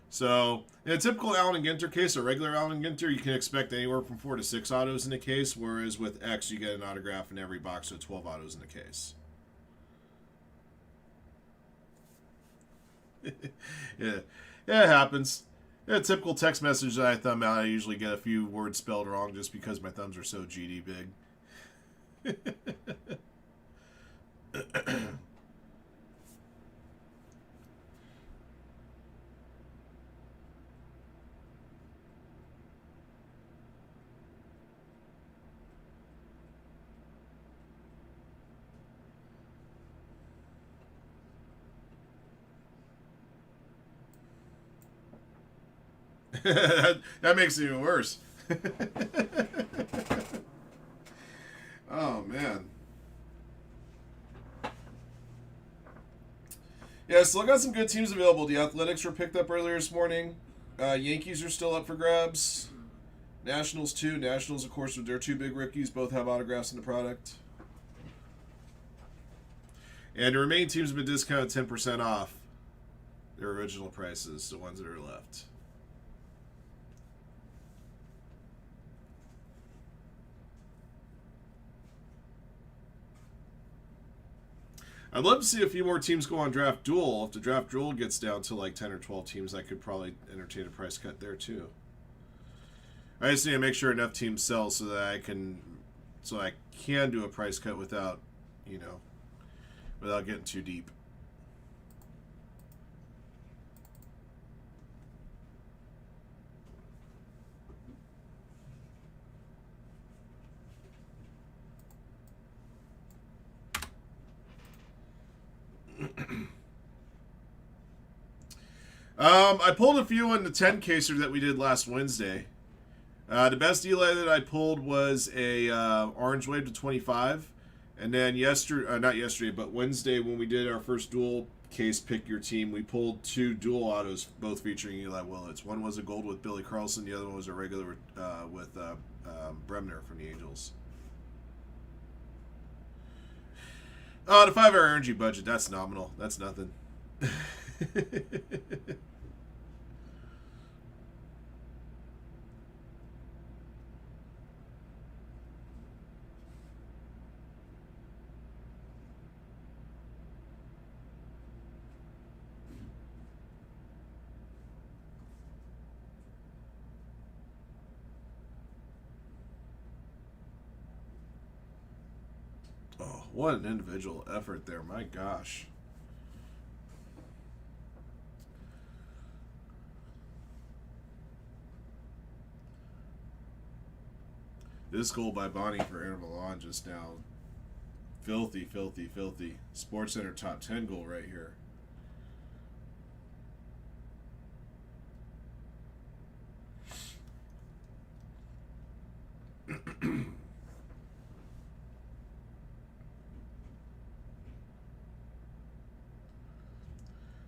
So, in a typical Allen Ginter case, a regular Allen Ginter, you can expect anywhere from 4 to 6 autos in the case, whereas with X, you get an autograph in every box, so 12 autos in the case. Yeah, it happens. A typical text message that I thumb out, I usually get a few words spelled wrong just because my thumbs are so GD big. That makes it even worse. Oh, man. Yeah, so I got some good teams available. The Athletics were picked up earlier this morning. Yankees are still up for grabs. Nationals, too. Nationals, of course, with their 2 big rookies, both have autographs in the product. And the remaining teams have been discounted 10% off their original prices, the ones that are left. I'd love to see a few more teams go on Draft Duel. If the Draft Duel gets down to like 10 or 12 teams, I could probably entertain a price cut there too. I just need to make sure enough teams sell so that I can do a price cut without, without getting too deep. I pulled a few in the 10 caser that we did last Wednesday. The best Eli that I pulled was a Orange Wave to 25. And then not yesterday, but Wednesday when we did our first dual case pick your team, we pulled 2 dual autos, both featuring Eli Willits. One was a gold with Billy Carlson, the other one was a regular with Bremner from the Angels. The 5-hour energy budget, that's nominal. That's nothing. Oh, what an individual effort there. My gosh. This goal by Bonnie for Inter Milan just now. Filthy, filthy, filthy. Sports Center top 10 goal right here.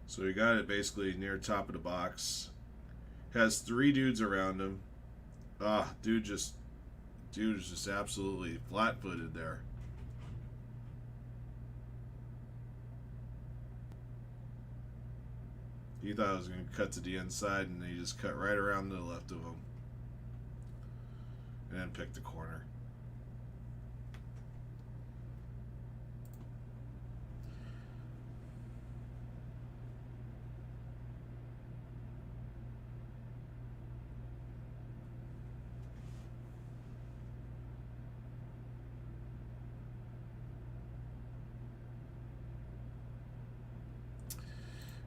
So we got it basically near top of the box. Has 3 dudes around him. Ah, dude is just absolutely flat-footed there. He thought I was going to cut to the inside, and he just cut right around to the left of him. And then picked the corner.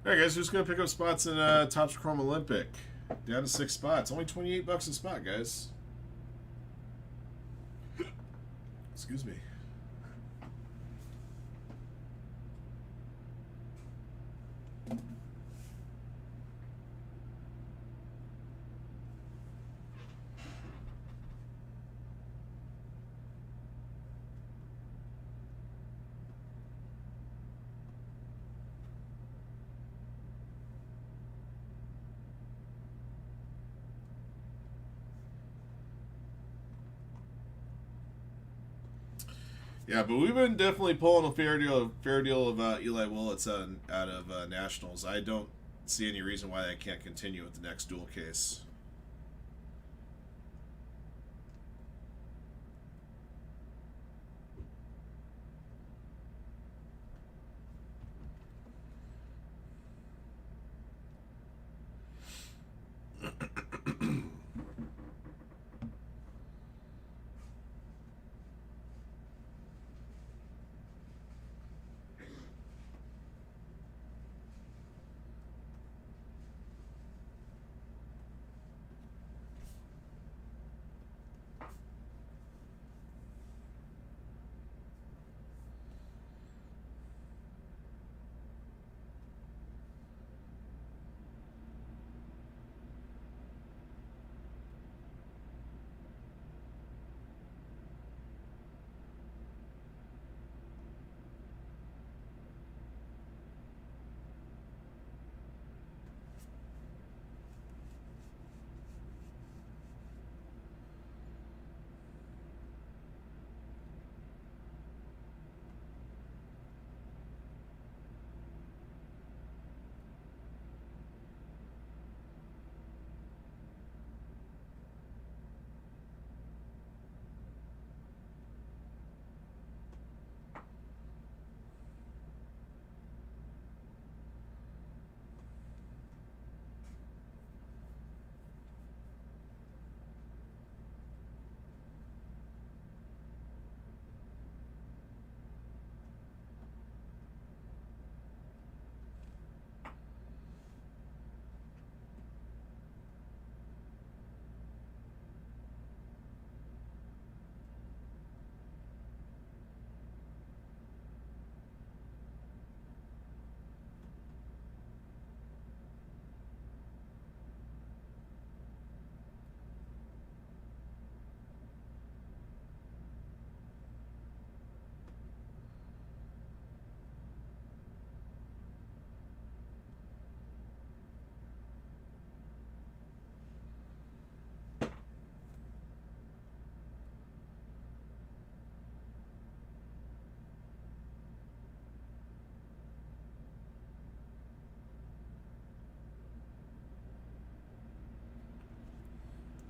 Alright guys, who's going to pick up spots in Topps Chrome Olympic? Down to 6 spots. Only $28 a spot, guys. Excuse me. Yeah, but we've been definitely pulling a fair deal of Eli Willits out of Nationals. I don't see any reason why that can't continue with the next dual case.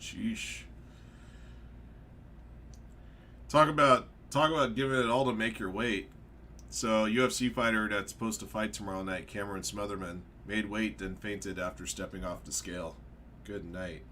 Sheesh. Talk about giving it all to make your weight. So UFC fighter that's supposed to fight tomorrow night, Cameron Smotherman, made weight then fainted after stepping off the scale. Good night.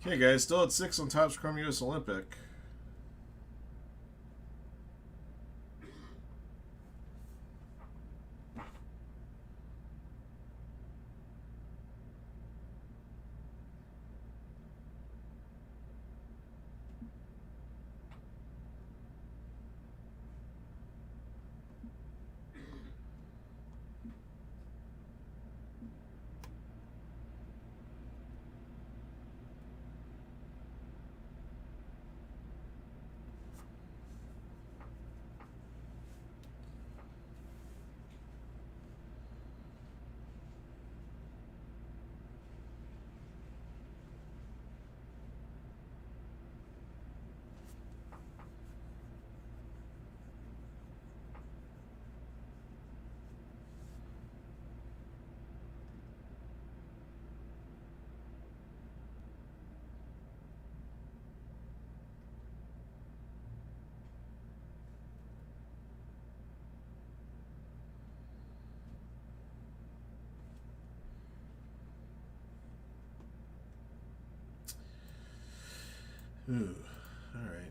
Okay, guys, still at 6 on Topps Chrome US Olympic. Ooh, all right.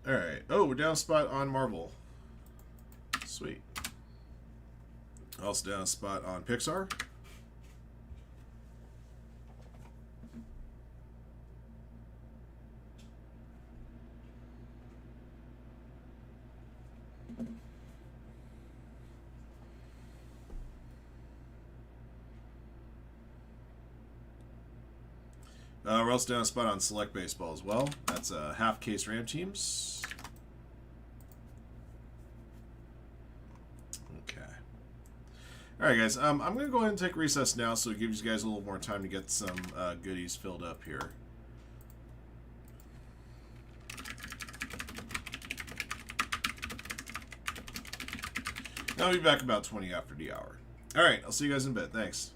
All right. Oh, we're down a spot on Marvel. Sweet. Also down a spot on Pixar. We're also down a spot on Select Baseball as well. That's half case Ram teams. Okay. All right, guys. I'm going to go ahead and take recess now, so it gives you guys a little more time to get some goodies filled up here. I'll be back about 20 after the hour. All right. I'll see you guys in a bit. Thanks.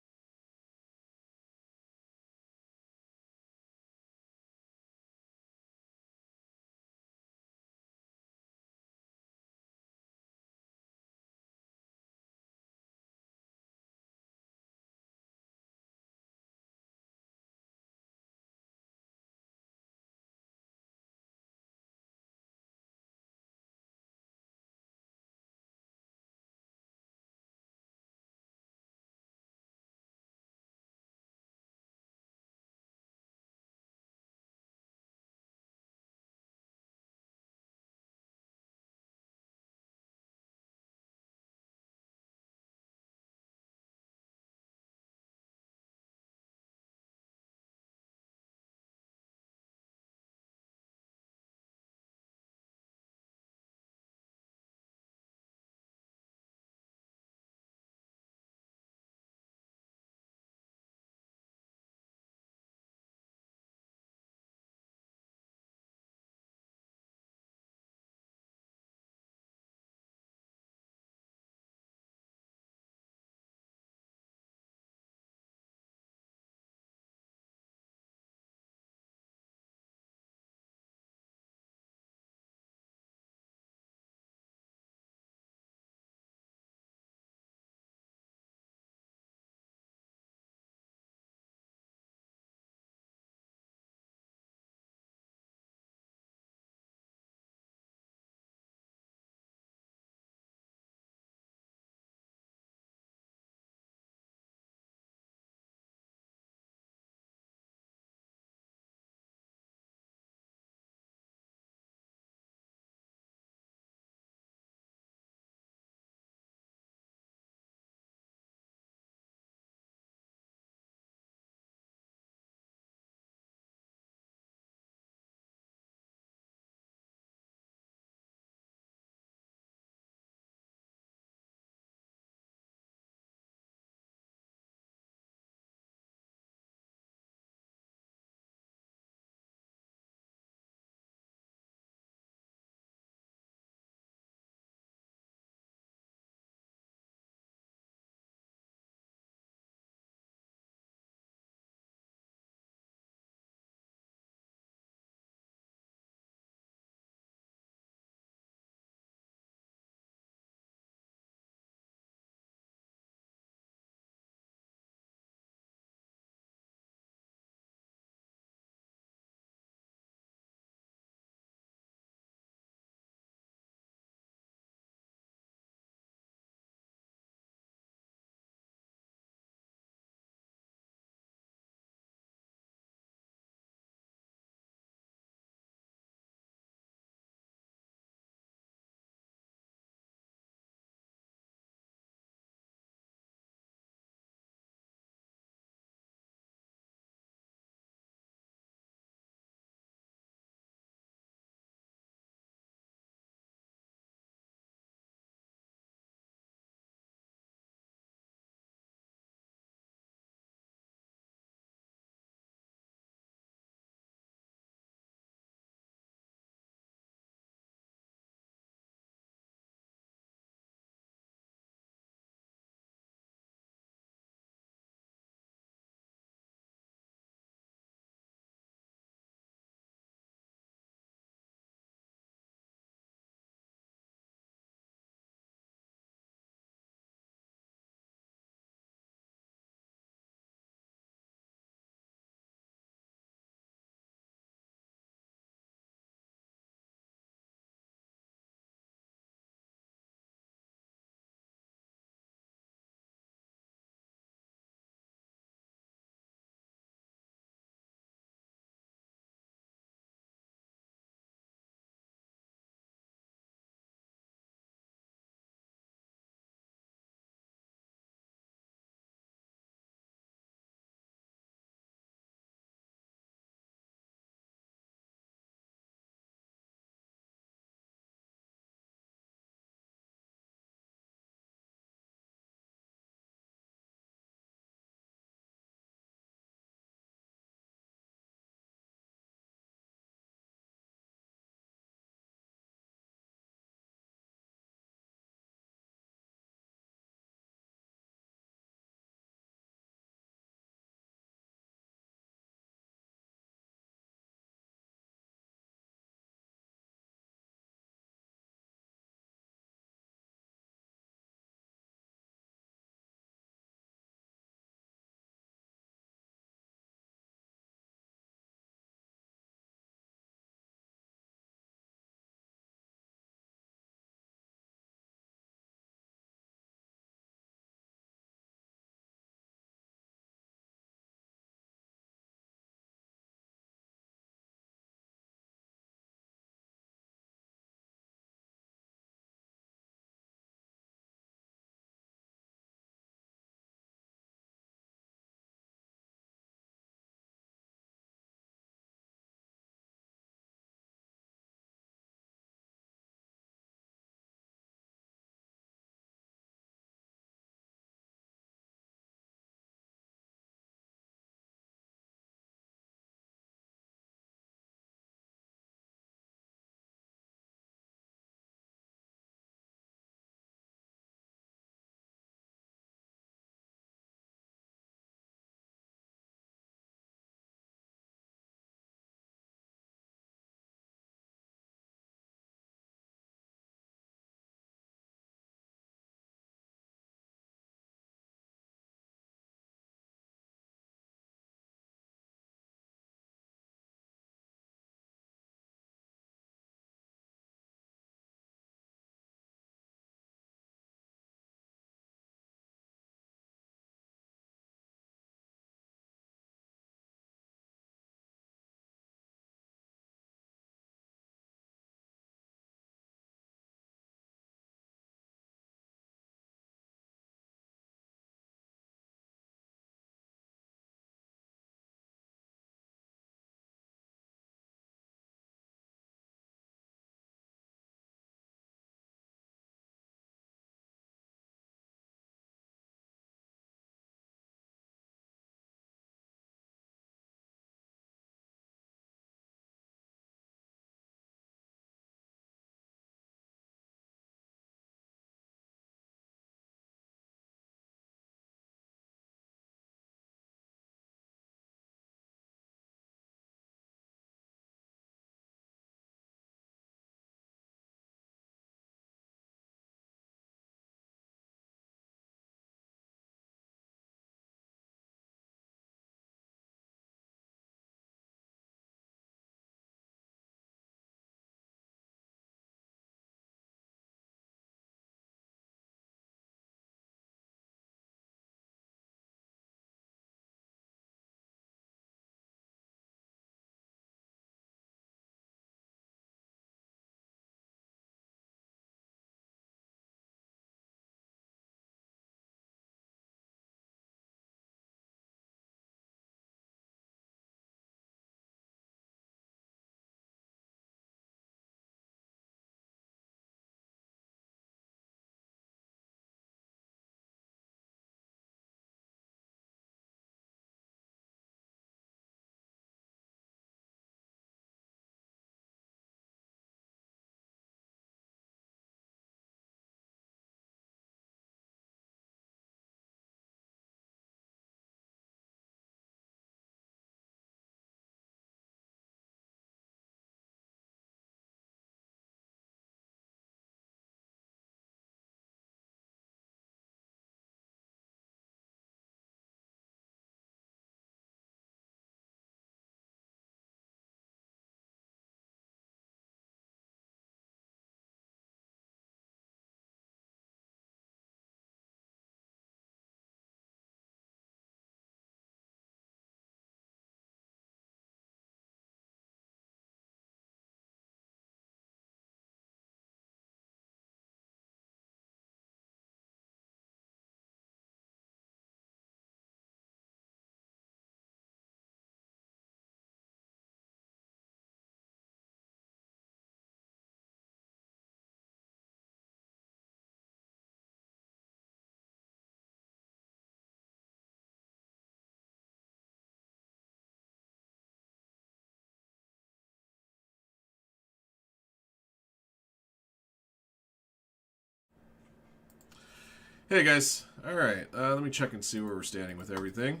Hey guys, all right. Let me check and see where we're standing with everything.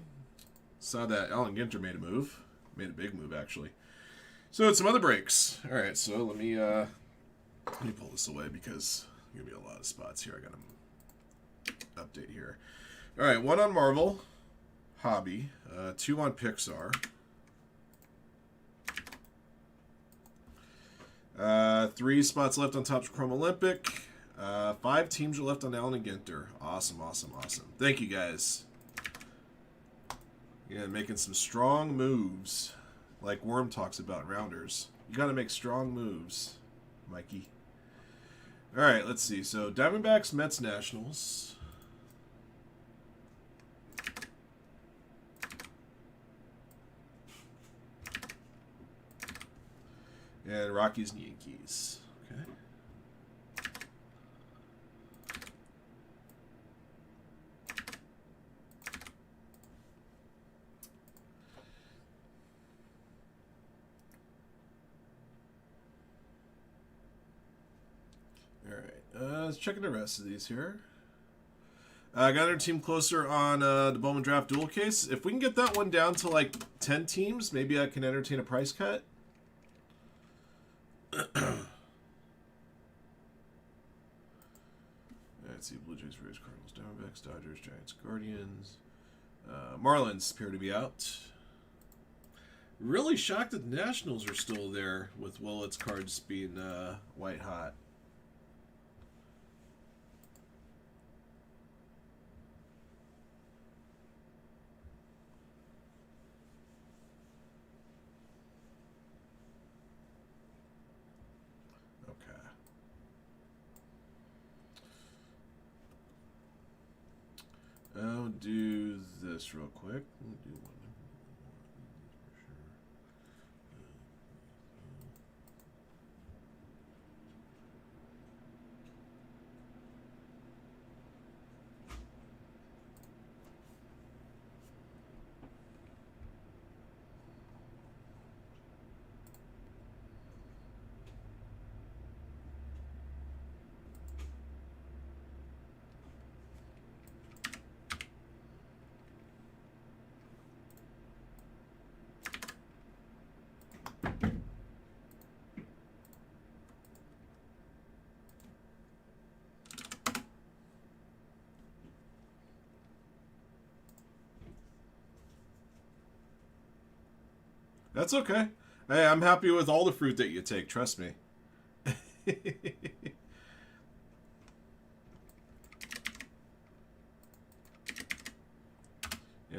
Saw that Alan Ginter made a move, made a big move actually. So it's some other breaks. All right, so let me pull this away because there's gonna be a lot of spots here. I gotta update here. All right, 1 on Marvel, Hobby, 2 on Pixar. 3 spots left on Topps Chrome Olympic. 5 teams are left on Allen and Ginter. Awesome, awesome, awesome. Thank you guys. Yeah, making some strong moves, like Worm talks about in Rounders. You got to make strong moves, Mikey. All right, let's see. So Diamondbacks, Mets, Nationals. And Rockies and Yankees. Okay. All right. Let's check the rest of these here. I got our team closer on the Bowman Draft Dual Case. If we can get that one down to like 10 teams, maybe I can entertain a price cut. Let's see, Blue Jays, Rays, Cardinals, Diamondbacks, Dodgers, Giants, Guardians. Marlins appear to be out. Really shocked that the Nationals are still there with Willett's cards being white hot. I'll do this real quick. We'll do one. That's okay. Hey, I'm happy with all the fruit that you take. Trust me. Yeah,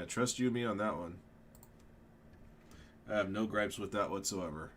trust you and me on that one. I have no gripes with that whatsoever.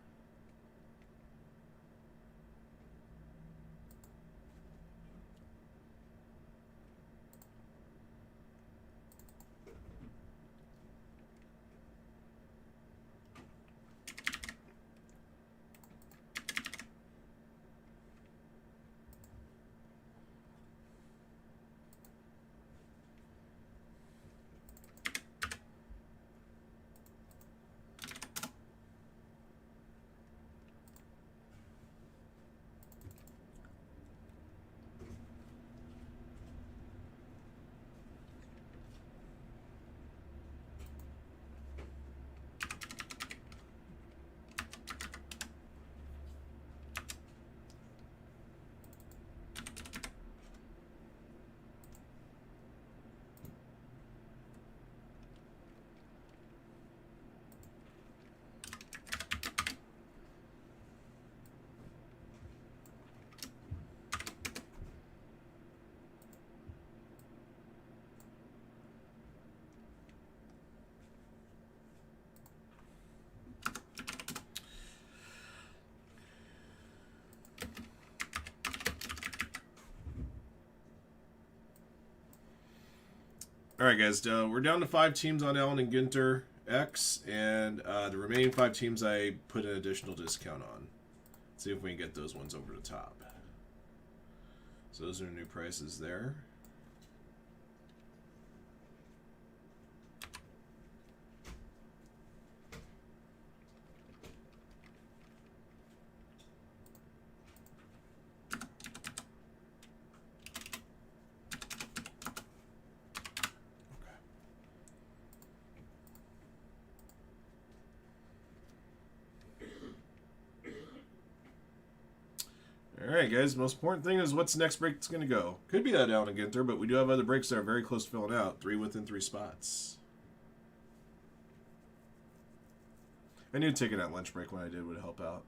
All right, guys. We're down to 5 teams on Allen and Ginter X, and the remaining 5 teams I put an additional discount on. See if we can get those ones over the top. So those are new prices there. Alright, guys. Most important thing is what's the next break that's going to go. Could be that Allen Ginter, but we do have other breaks that are very close to filling out. 3 within 3 spots. I knew taking that lunch break when I did would help out.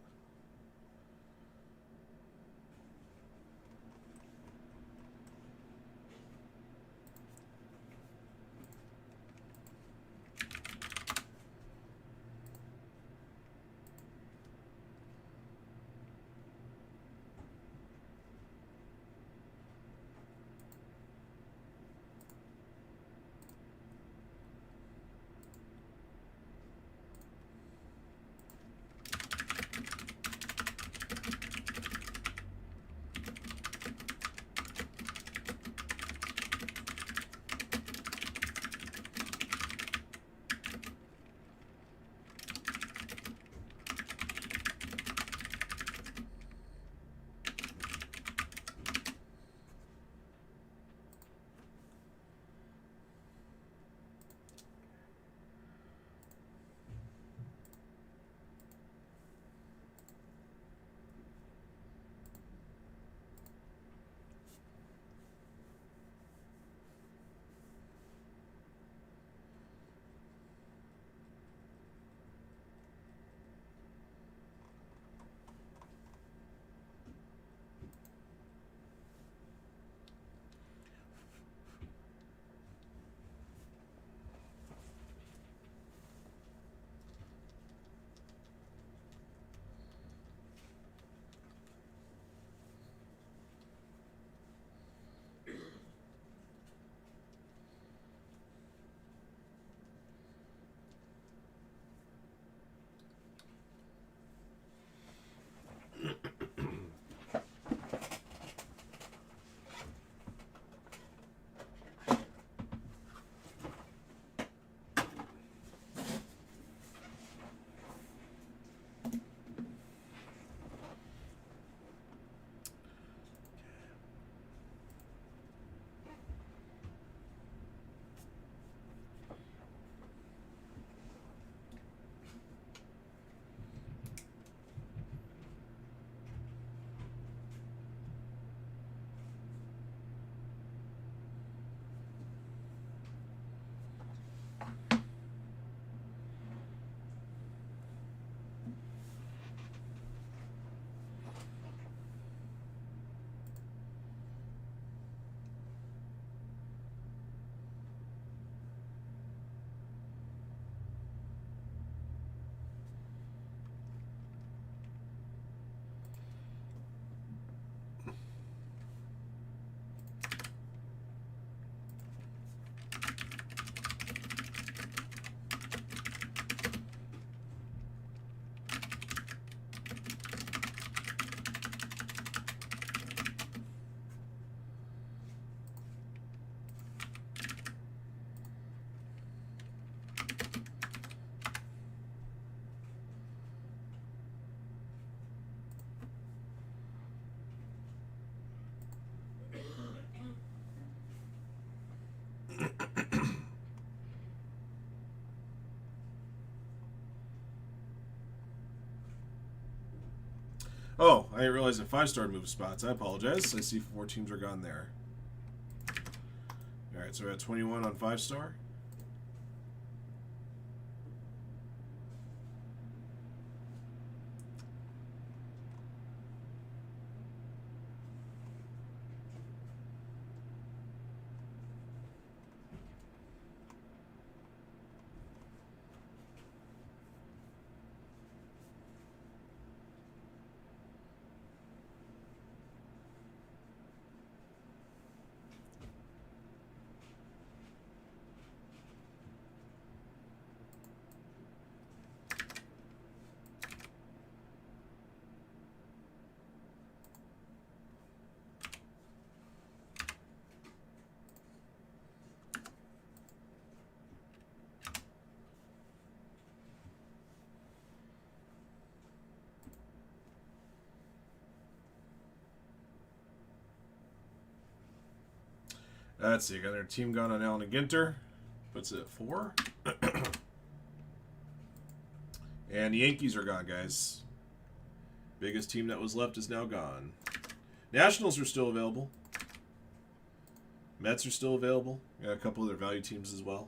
Oh, I didn't realize that 5-star moved spots. I apologize. I see 4 teams are gone there. Alright, so we're at 21 on 5-star. Let's see, got another team gone on Allen and Ginter. Puts it at 4. And the Yankees are gone, guys. Biggest team that was left is now gone. Nationals are still available. Mets are still available. Got a couple of their value teams as well.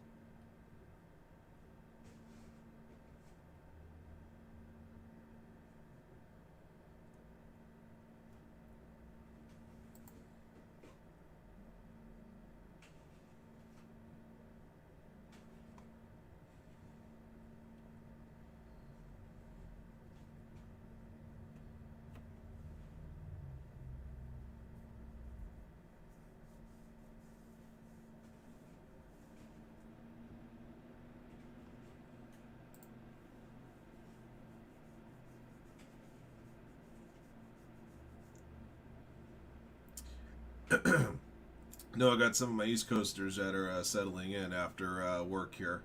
No, I got some of my East Coasters that are settling in after work here.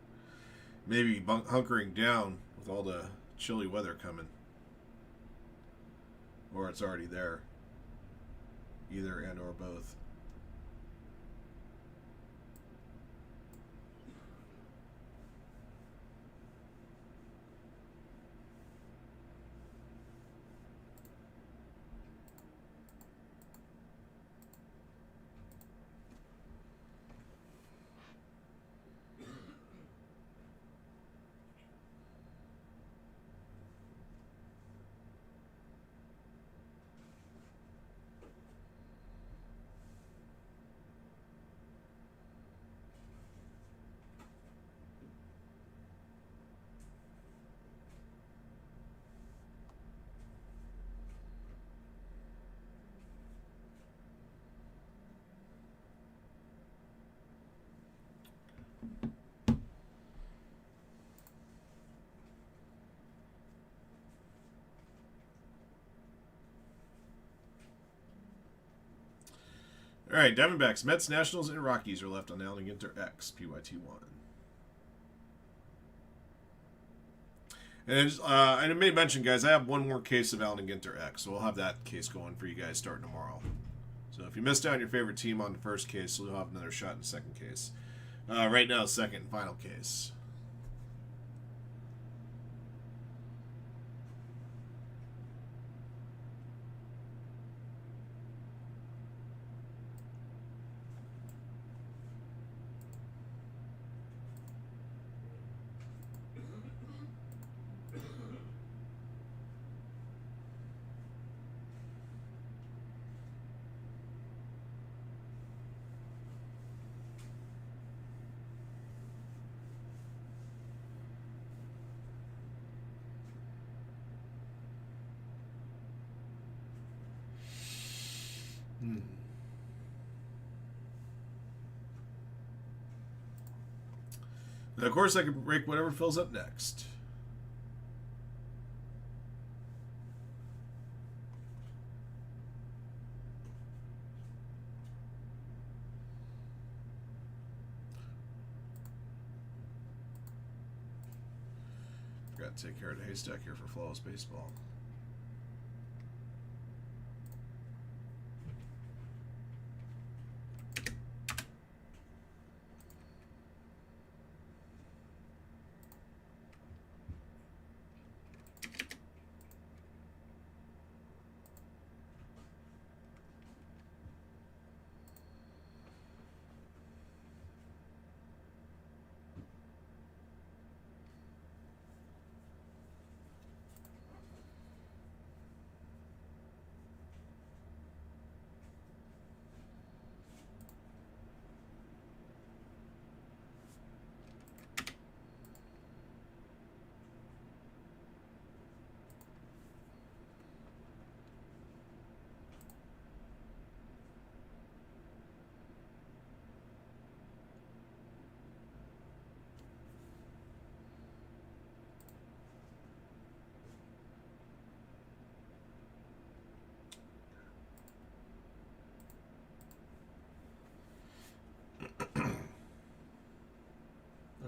Maybe hunkering down with all the chilly weather coming. Or it's already there. Either and or both. All right, Diamondbacks, Mets, Nationals, and Rockies are left on Allen Ginter X, PYT1. And I may mention, guys, I have one more case of Allen Ginter X, so we'll have that case going for you guys starting tomorrow. So if you missed out on your favorite team on the first case, you'll have another shot in the second case. Right now, second and final case. And of course, I can break whatever fills up next. Got to take care of the haystack here for Flawless Baseball.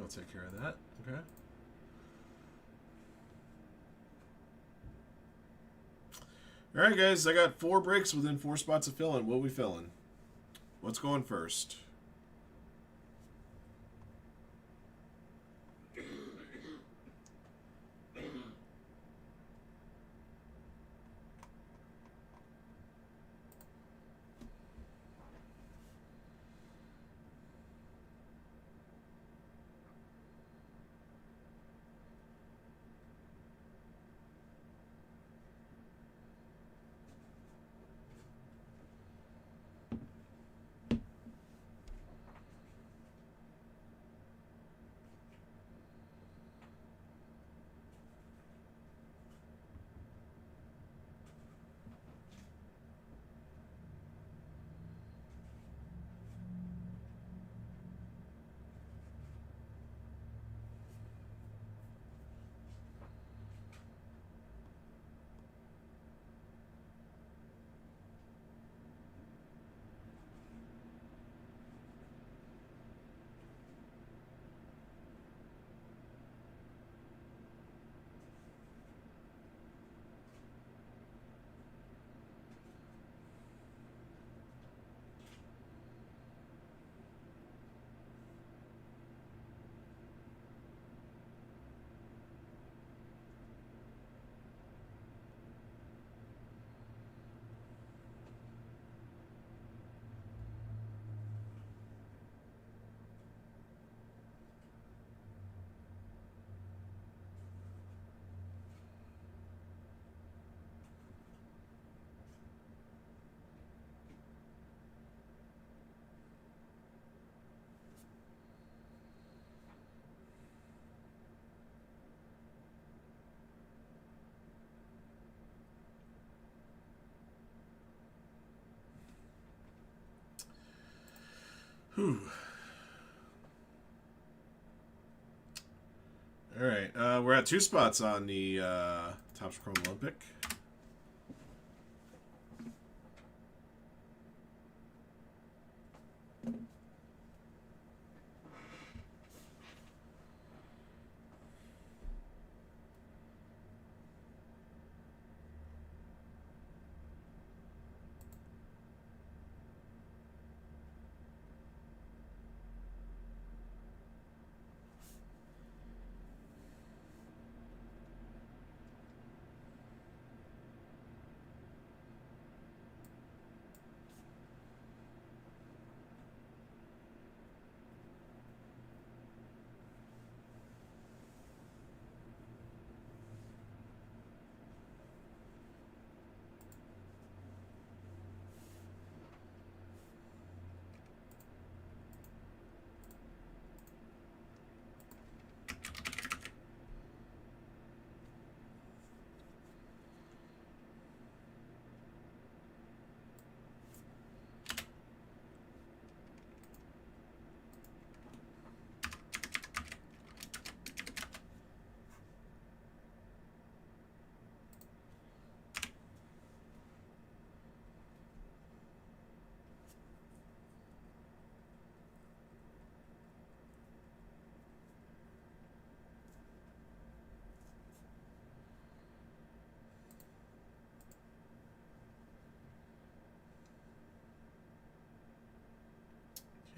I'll take care of that. Okay. All right, guys. I got 4 breaks within 4 spots of filling. What are we filling? What's going first? Whew. All right, we're at 2 spots on the Topps Chrome Olympic.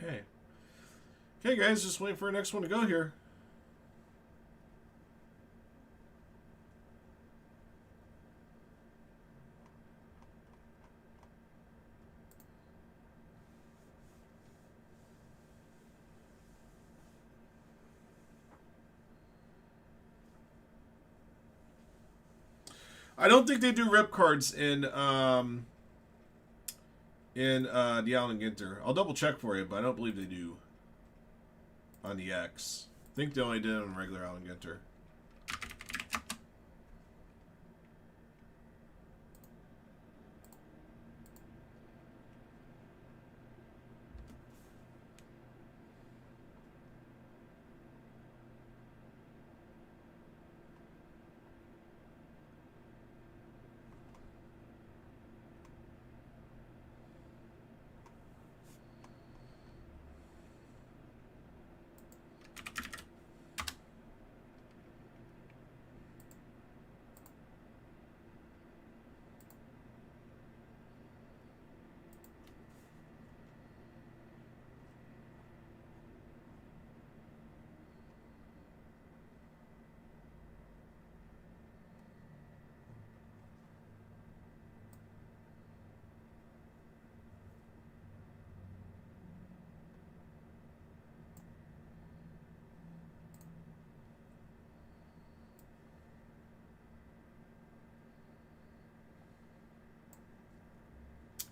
Okay. Okay, guys, just waiting for the next one to go here. I don't think they do rip cards in the Allen Ginter. I'll double check for you, but I don't believe they do on the X. I think they only did it on regular Allen Ginter.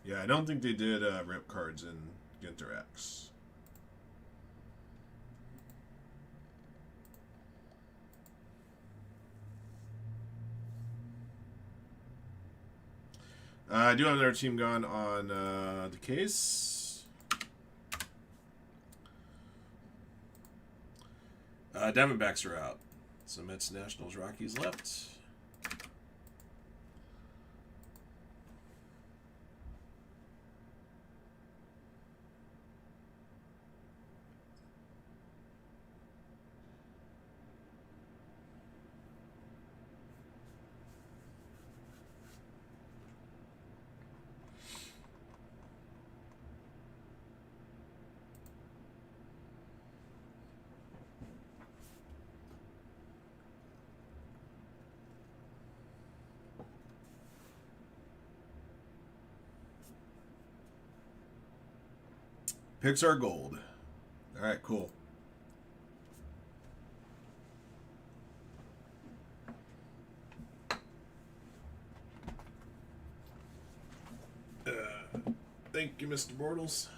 Yeah, I don't think they did rip cards in Ginter X. I do have another team gone on the case. Diamondbacks are out. So Mets, Nationals, Rockies left. Pixar Gold. All right, cool. Thank you, Mr. Bortles.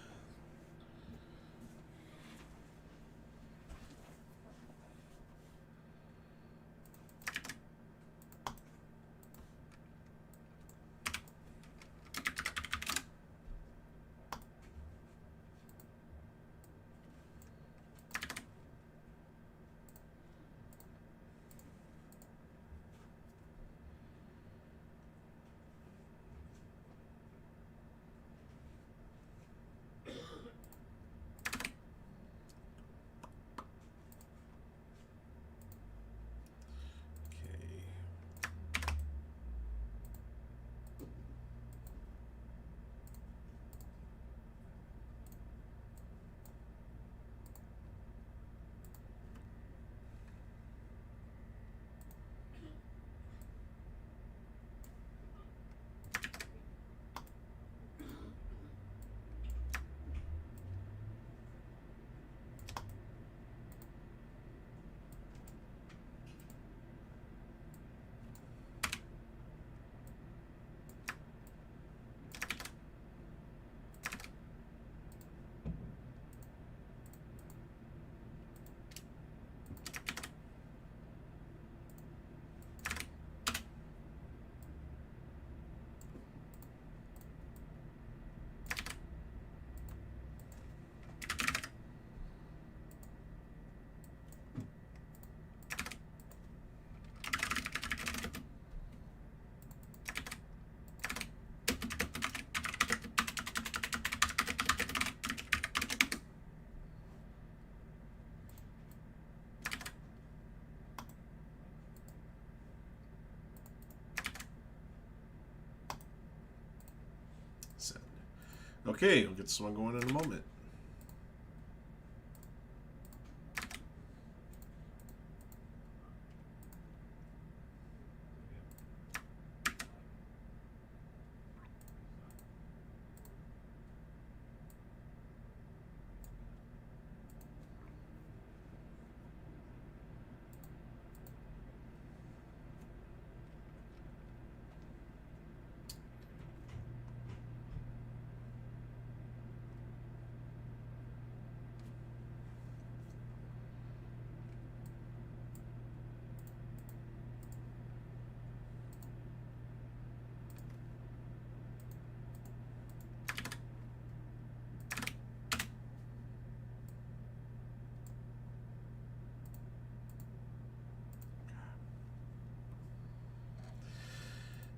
Okay, we'll get this one going in a moment.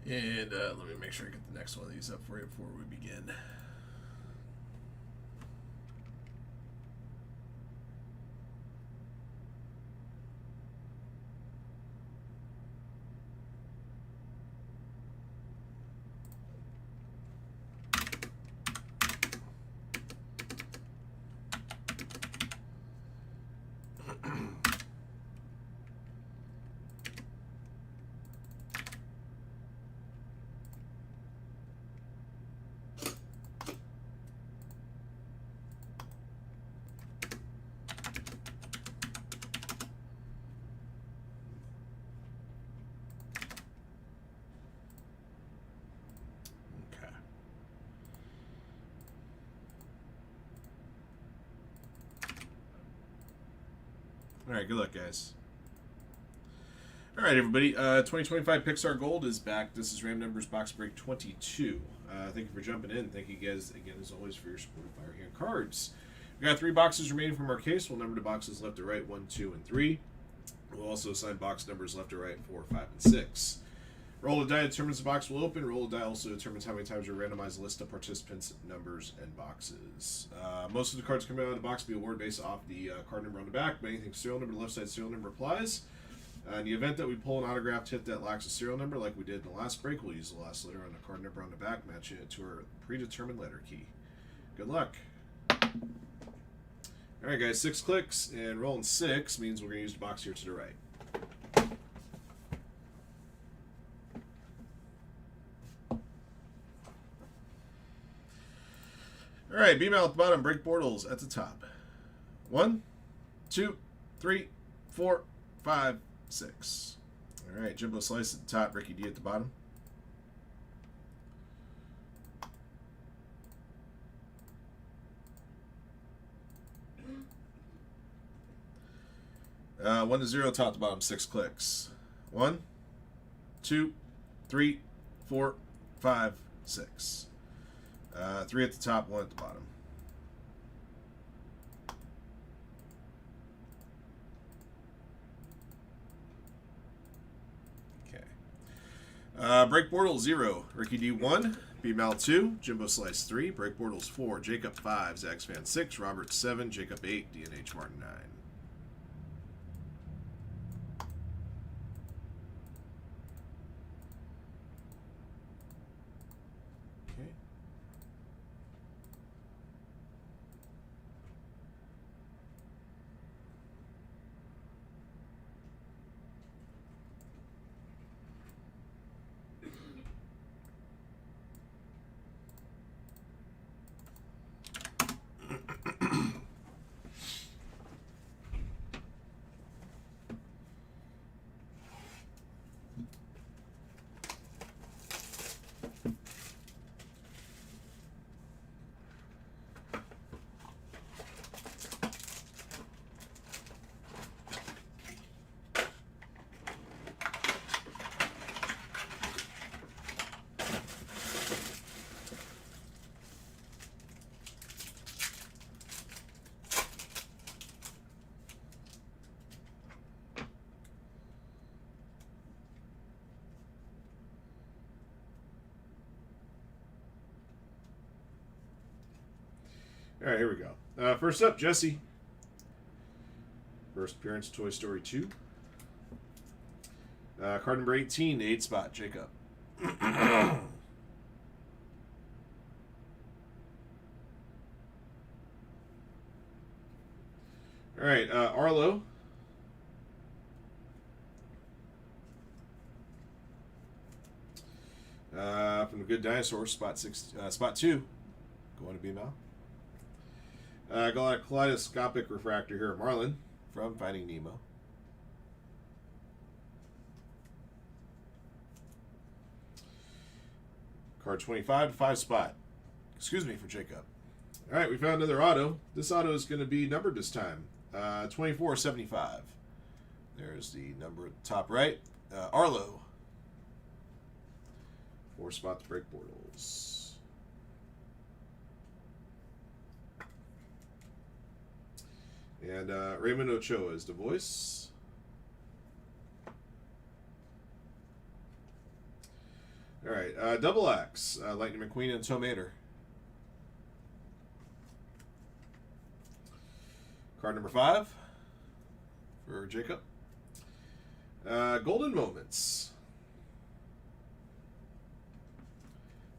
And let me make sure I get the next one of these up for you before we begin. Okay. All right, good luck, guys. All right, everybody. 2025 Pixar Gold is back. This is Ram Numbers Box Break 22. Thank you for jumping in. Thank you guys again, as always, for your support of Firehand cards. We got 3 boxes remaining from our case. We'll number the boxes left to right, 1, 2, and 3. We'll also assign box numbers left to right, 4, 5, and 6. Roll the die determines the box will open. Roll the die also determines how many times you randomize a list of participants, numbers, and boxes. Most of the cards coming out of the box will be awarded based off the card number on the back. But anything serial number, the left side serial number applies. In the event that we pull an autographed hit that lacks a serial number, like we did in the last break, we'll use the last letter on the card number on the back, matching it to our predetermined letter key. Good luck. All right, guys, 6 clicks, and rolling 6 means we're going to use the box here to the right. All right, beam out at the bottom, break portals at the top. 1, 2, 3, 4, 5, 6. All right, Jimbo Slice at the top, Ricky D at the bottom. Uh, 1 to 0, top to bottom, 6 clicks. 1, 2, 3, 4, 5, 6. 3 at the top, 1 at the bottom. Okay. Break Portal 0, Ricky D 1, B Mal 2, Jimbo Slice 3, Break Portals 4, Jacob 5, Zags Fan 6, Robert 7, Jacob 8, DNH Martin 9. All right, here we go. First up, Jesse. First appearance, Toy Story 2. Card number 18, 8 spot, Jacob. All right, Arlo. From the Good Dinosaur, spot 2, going to be Mal. Got a kaleidoscopic refractor here at Marlin from Finding Nemo. Card 25 to 5 spot. Excuse me for Jacob. All right, we found another auto. This auto is going to be numbered this time. 2475. There's the number at the top right. Arlo. 4 spots break Bortles. And Raymond Ochoa is the voice. All right, Double X, Lightning McQueen and Tomater. Card number 5 for Jacob. Golden Moments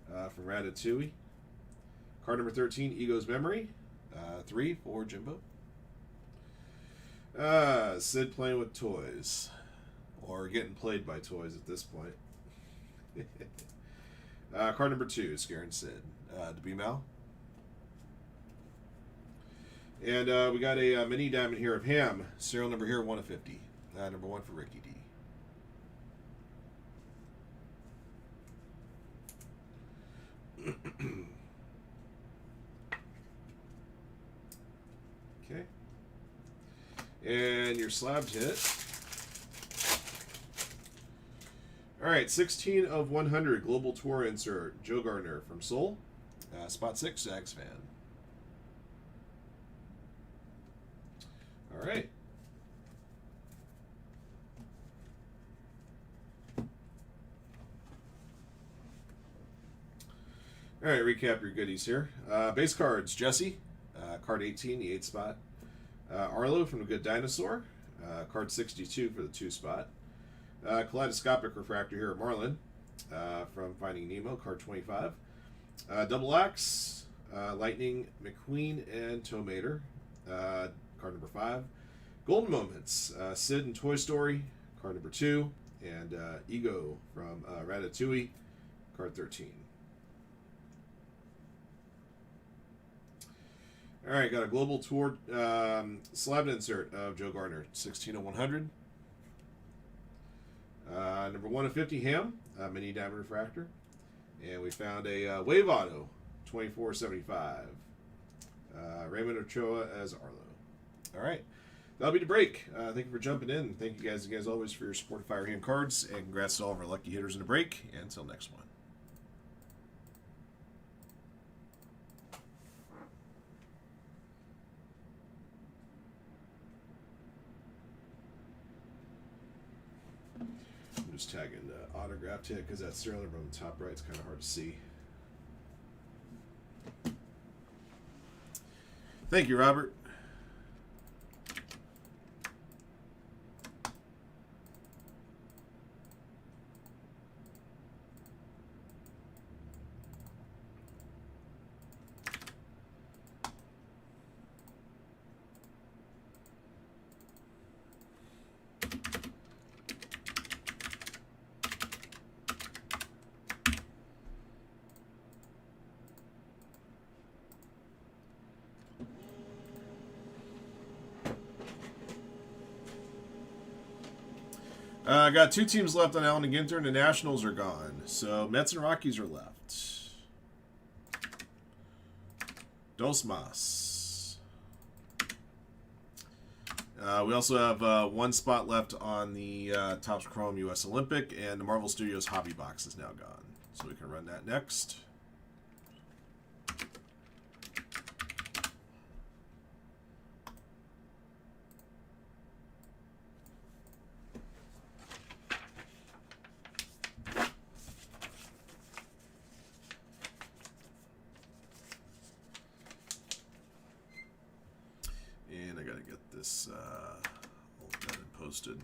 from Ratatouille. Card number 13, Ego's Memory. 3 for Jimbo. Sid playing with toys. Or getting played by toys at this point. Card number 2, Scaring Sid. To be Mal. And we got a mini diamond here of Ham. Serial number here, 1 of 50. Number 1 for Ricky D. Okay. And your slabbed hit. All right, 16 of 100 Global Tour insert. Joe Gardner from Seoul. Spot 6, Zags fan. All right. All right, recap your goodies here. Base cards, Jesse. Card 18, the 8 spot. Arlo from the Good Dinosaur. Card 62 for the 2 spot. Kaleidoscopic refractor here at Marlin from Finding Nemo, card 25. Double X, Lightning McQueen and Tomater, card number 5. Golden Moments, Sid and Toy Story, card number 2. And Ego from Ratatouille, card 13. All right, got a Global Tour slab insert of Joe Gardner, 16 of 100. Number 1 of 50, Ham, mini diamond refractor. And we found a Wave Auto, 2475. Raymond Ochoa as Arlo. All right, that'll be the break. Thank you for jumping in. Thank you guys, as always, for your support of Firehand cards. And congrats to all of our lucky hitters in the break. And until next one. Just tagging the autographed hit because that serial number on the top right is kind of hard to see. Thank you, Robert. I got 2 teams left on Allen and Ginter, and the Nationals are gone. So Mets and Rockies are left. Dos Mas. We also have 1 spot left on the Topps Chrome US Olympic, and the Marvel Studios Hobby Box is now gone. So we can run that next. And I gotta get this all done and posted.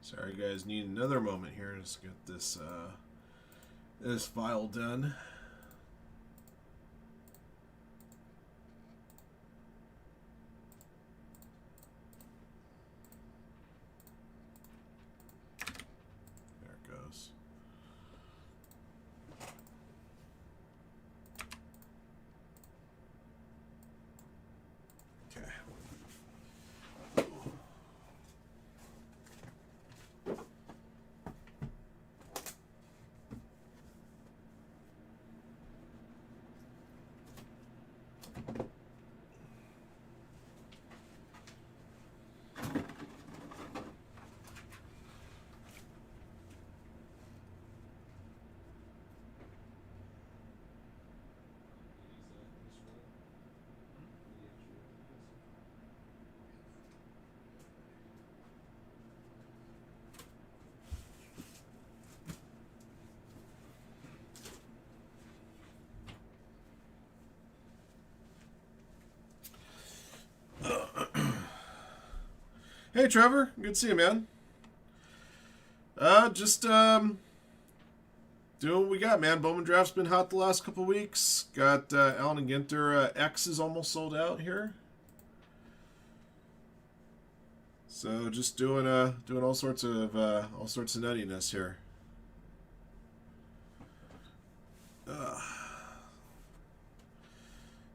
Sorry, guys. Need another moment here to get this this file done. There it goes. Okay. Hey Trevor, good to see you, man. Just doing what we got, man. Bowman Draft's been hot the last couple weeks. Got Allen and Ginter X is almost sold out here. So just doing all sorts of nuttiness here. All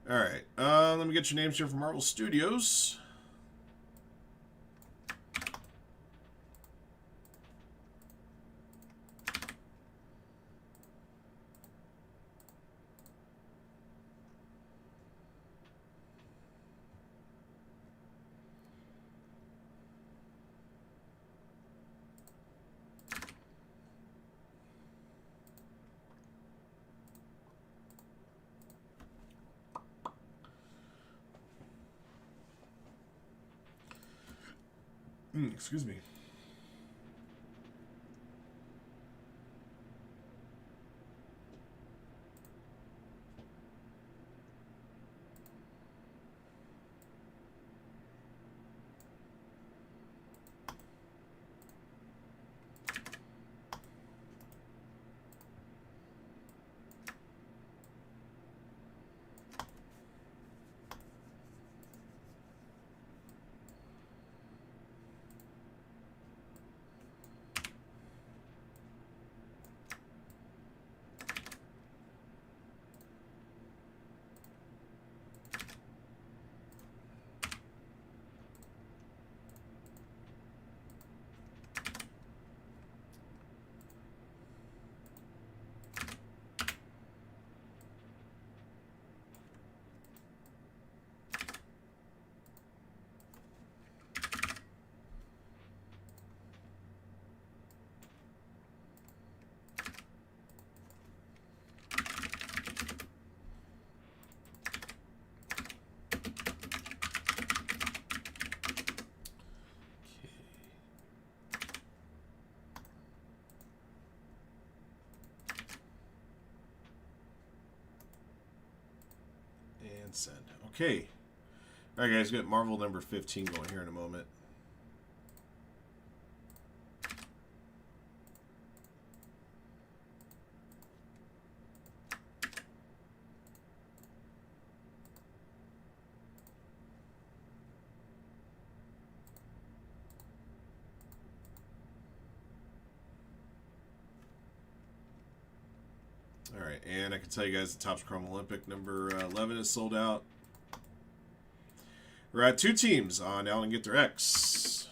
right, let me get your names here from Marvel Studios. Excuse me. And send. Okay. All right, guys. Got Marvel number 15 going here in a moment. All right, and I can tell you guys the Topps Chrome Olympic number 11 is sold out. We're at 2 teams on Allen Ginter X.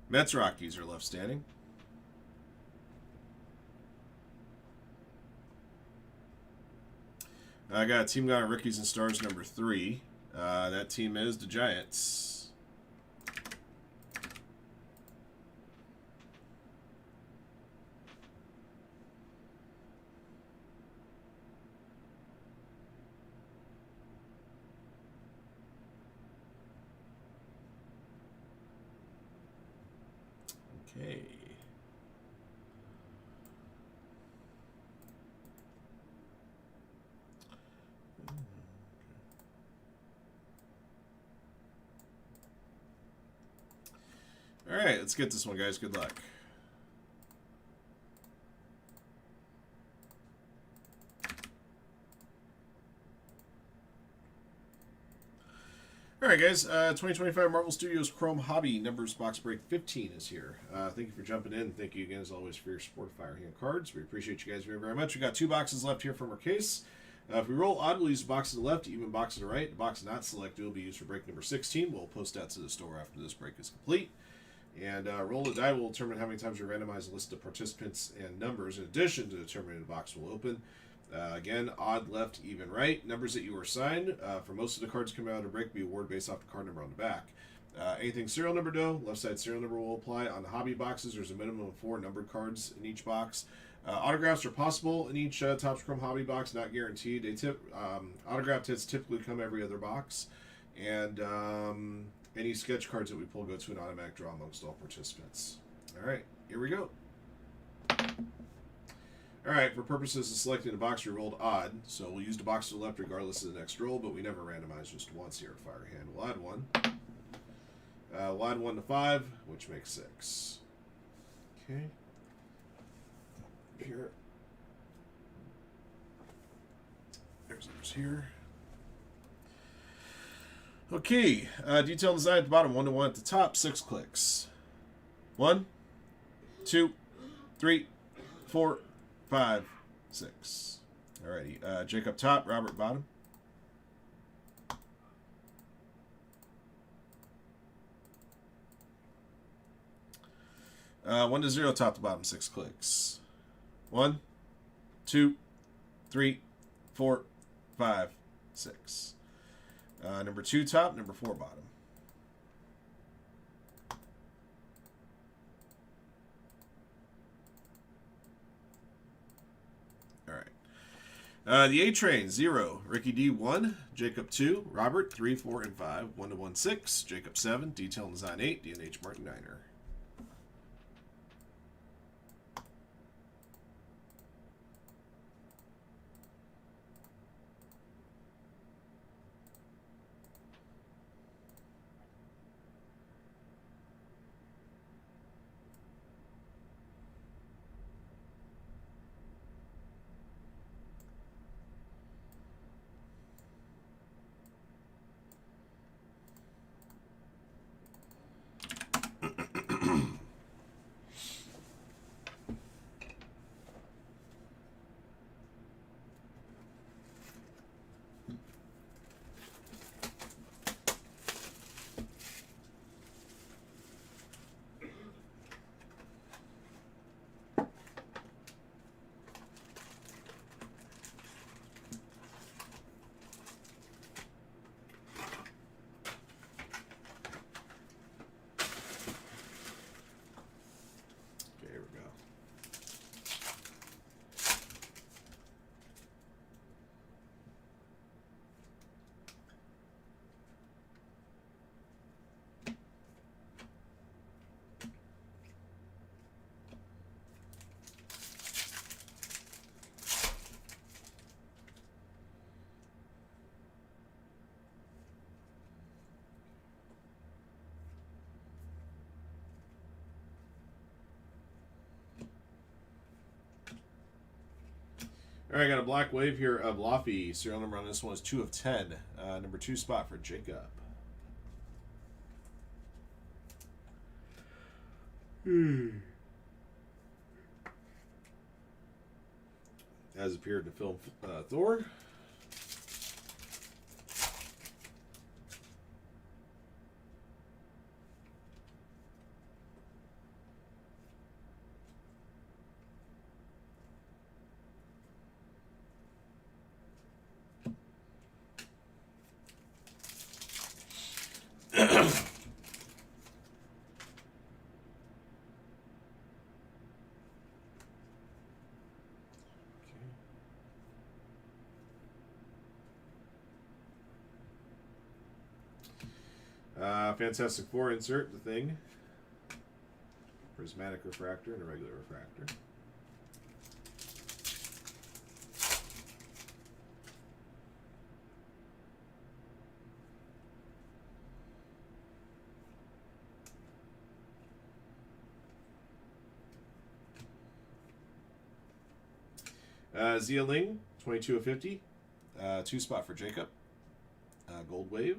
Mets Rockies are left standing. I got Team Gunner Rookies and Stars number 3. That team is the Giants. Okay. All right, let's get this one, guys. Good luck. All right, guys. 2025 Marvel Studios Chrome Hobby Numbers Box Break 15 is here. Thank you for jumping in. Thank you again, as always, for your support of Firehand cards. We appreciate you guys very, very much. We got 2 boxes left here from our case. If we roll odd, we'll use the box to the left, even box to the right. The box not selected will be used for break number 16. We'll post that to the store after this break is complete. And roll the die will determine how many times we randomize the list of participants and numbers, in addition to determining the box will open. Again, odd, left, even, right. Numbers that you were assigned. For most of the cards coming out of the break, be awarded based off the card number on the back. Anything serial number, though, left side serial number will apply. On the hobby boxes, there's a minimum of 4 numbered cards in each box. Autographs are possible in each Topps Chrome Hobby box, not guaranteed. Autograph hits typically come every other box. And any sketch cards that we pull go to an automatic draw amongst all participants. All right, here we go. All right, for purposes of selecting the box, we rolled odd, so we'll use the box to the left regardless of the next roll, but we never randomize just once here at Firehand. We'll add 1. We'll add 1 to 5, which makes 6. Okay. Here. There's others here. Okay, detailed design at the bottom, 1 to 1 at the top, 6 clicks. 1, 2, 3, 4, 5, 6. Alrighty, Jake up top, Robert bottom. One to 0, top to bottom, 6 clicks. 1, 2, 3, 4, 5, 6. Number 2 top, number 4 bottom. All right. The A train 0, Ricky D 1, Jacob 2, Robert 3, 4, and 5, 1 to 1 6, Jacob 7, Detail and Design 8, DNH Martin 9er. All right, I got a black wave here of Laffy. Serial number on this one is 2 of 10. Number 2 spot for Jacob. Has appeared in the film Thor. Fantastic Four insert, the Thing. Prismatic refractor and a regular refractor. Zia Ling, 22 of 50. 2 spot for Jacob. Gold Wave.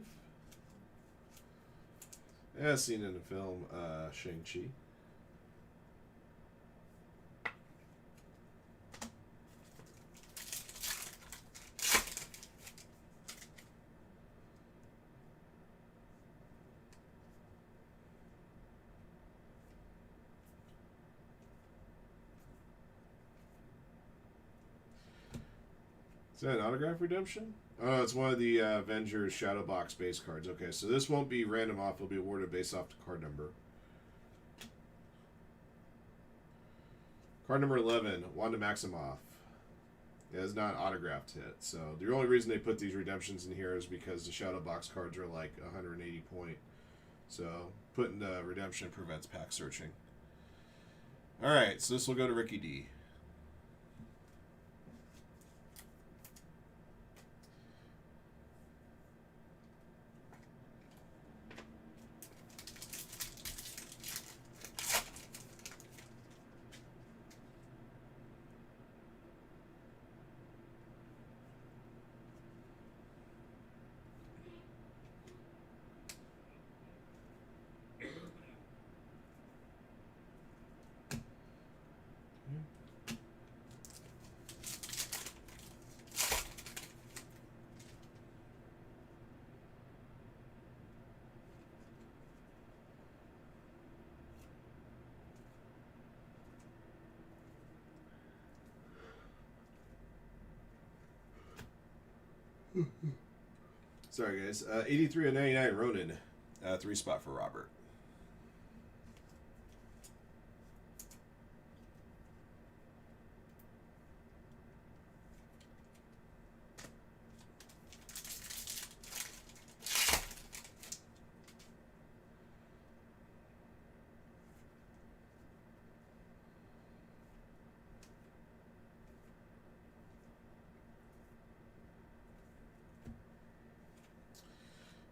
As seen in the film Shang-Chi. Is that an autograph redemption? Oh, it's one of the Avengers Shadow Box base cards. Okay, so this won't be random off. It'll be awarded based off the card number. Card number 11, Wanda Maximoff. It is not autographed hit. So the only reason they put these redemptions in here is because the Shadow Box cards are like 180 point. So putting the redemption prevents pack searching. Alright, so this will go to Ricky D. Sorry, guys. 83 of 99, Ronan. 3 spot for Robert.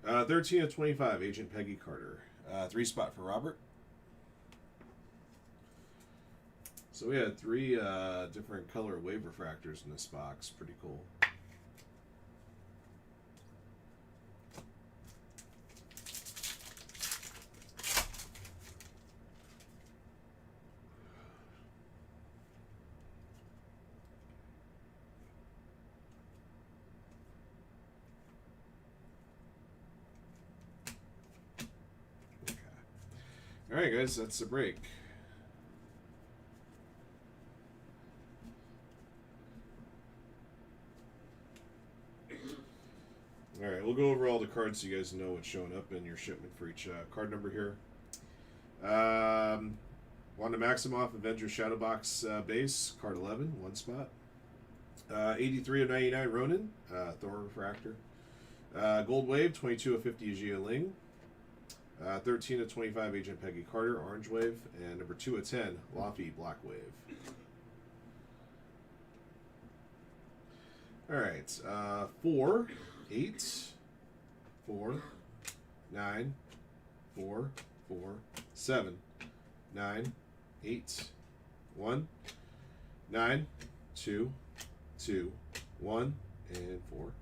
Uh, 13 of 25, Agent Peggy Carter. 3 spot for Robert. So we had 3 different color wave refractors in this box. Pretty cool. Alright guys, that's the break. Alright, we'll go over all the cards so you guys know what's showing up in your shipment for each card number here. Wanda Maximoff, Avengers Shadow Box base, card 11, 1 spot. 83 of 99, Ronan, Thor refractor. Gold Wave, 22 of 50, Jia Ling. 13 of 25, Agent Peggy Carter, Orange Wave. And number 2 of 10, Laffy, Black Wave. Alright, 4, 8, 4, 9, 4, 4, 7, 9, 8, 1, 9, 2, 2, 1, and 4.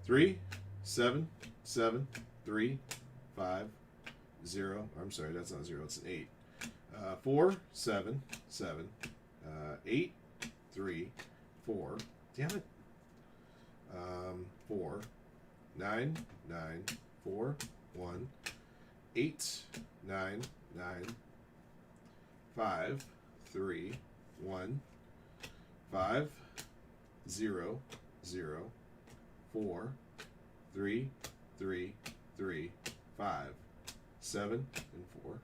3, 7, 7, 3, 5, 0. I'm sorry, that's not 0, it's an 8. 4, 7, 7, 8, 3, 4. Damn it. 4, 9, 9, 4, 1, 8, 9, 9, 5, 3, 1, 5, 0, 0, 4, 3, 3, 3, 5, 7, and 4.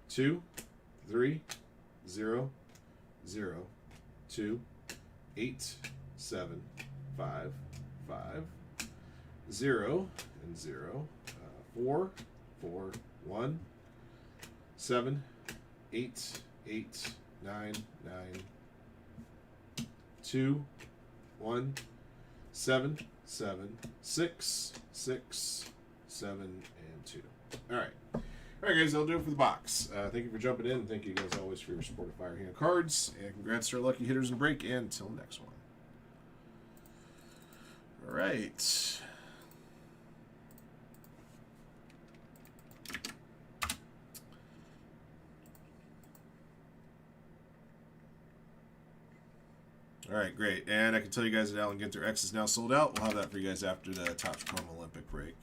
2, 3, 0, 0, 2, 8, 7, 5, 5, 0, and 0, 4, 4, 1, 7, 8, 8, 9, 9, 2, 1, 7, 7, 6, 6, 7, and 2. All right. All right, guys, that'll do it for the box. Thank you for jumping in. Thank you, guys, always for your support of Firehand cards. And congrats to our lucky hitters and break. And until next one. All right. All right, great. And I can tell you guys that Alan Ginter X is now sold out. We'll have that for you guys after the Topps Chrome Olympic break.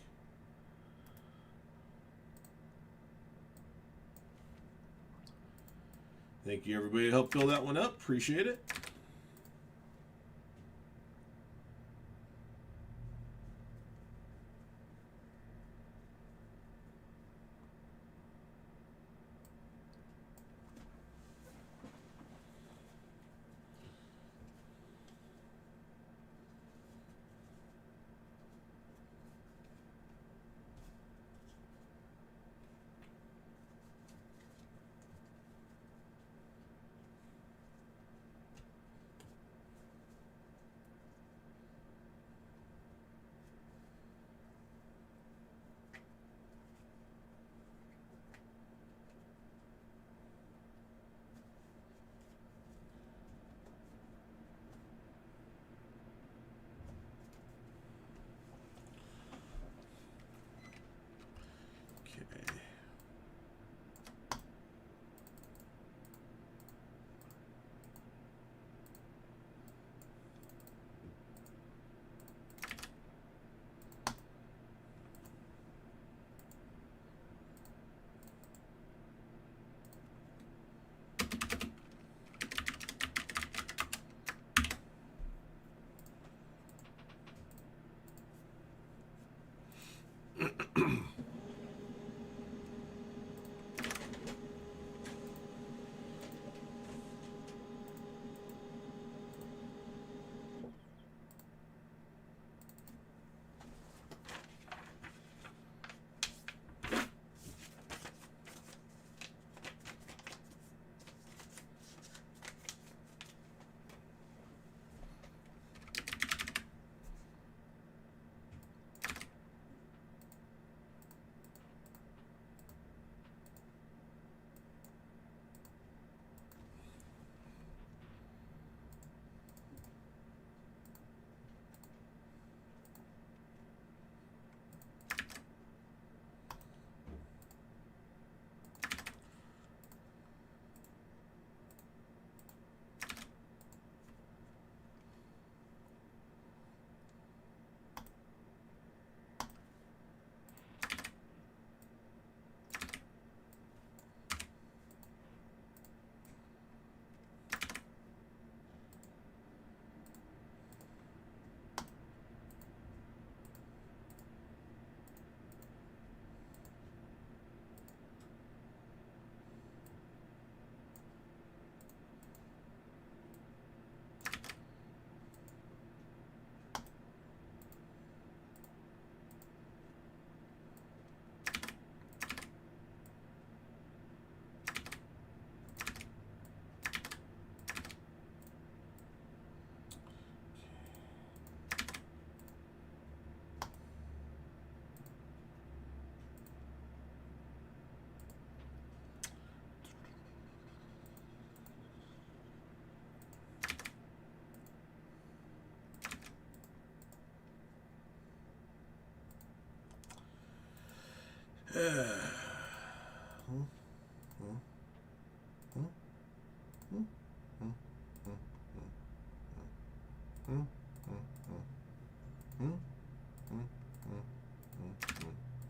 Thank you, everybody, to help fill that one up. Appreciate it. Okay.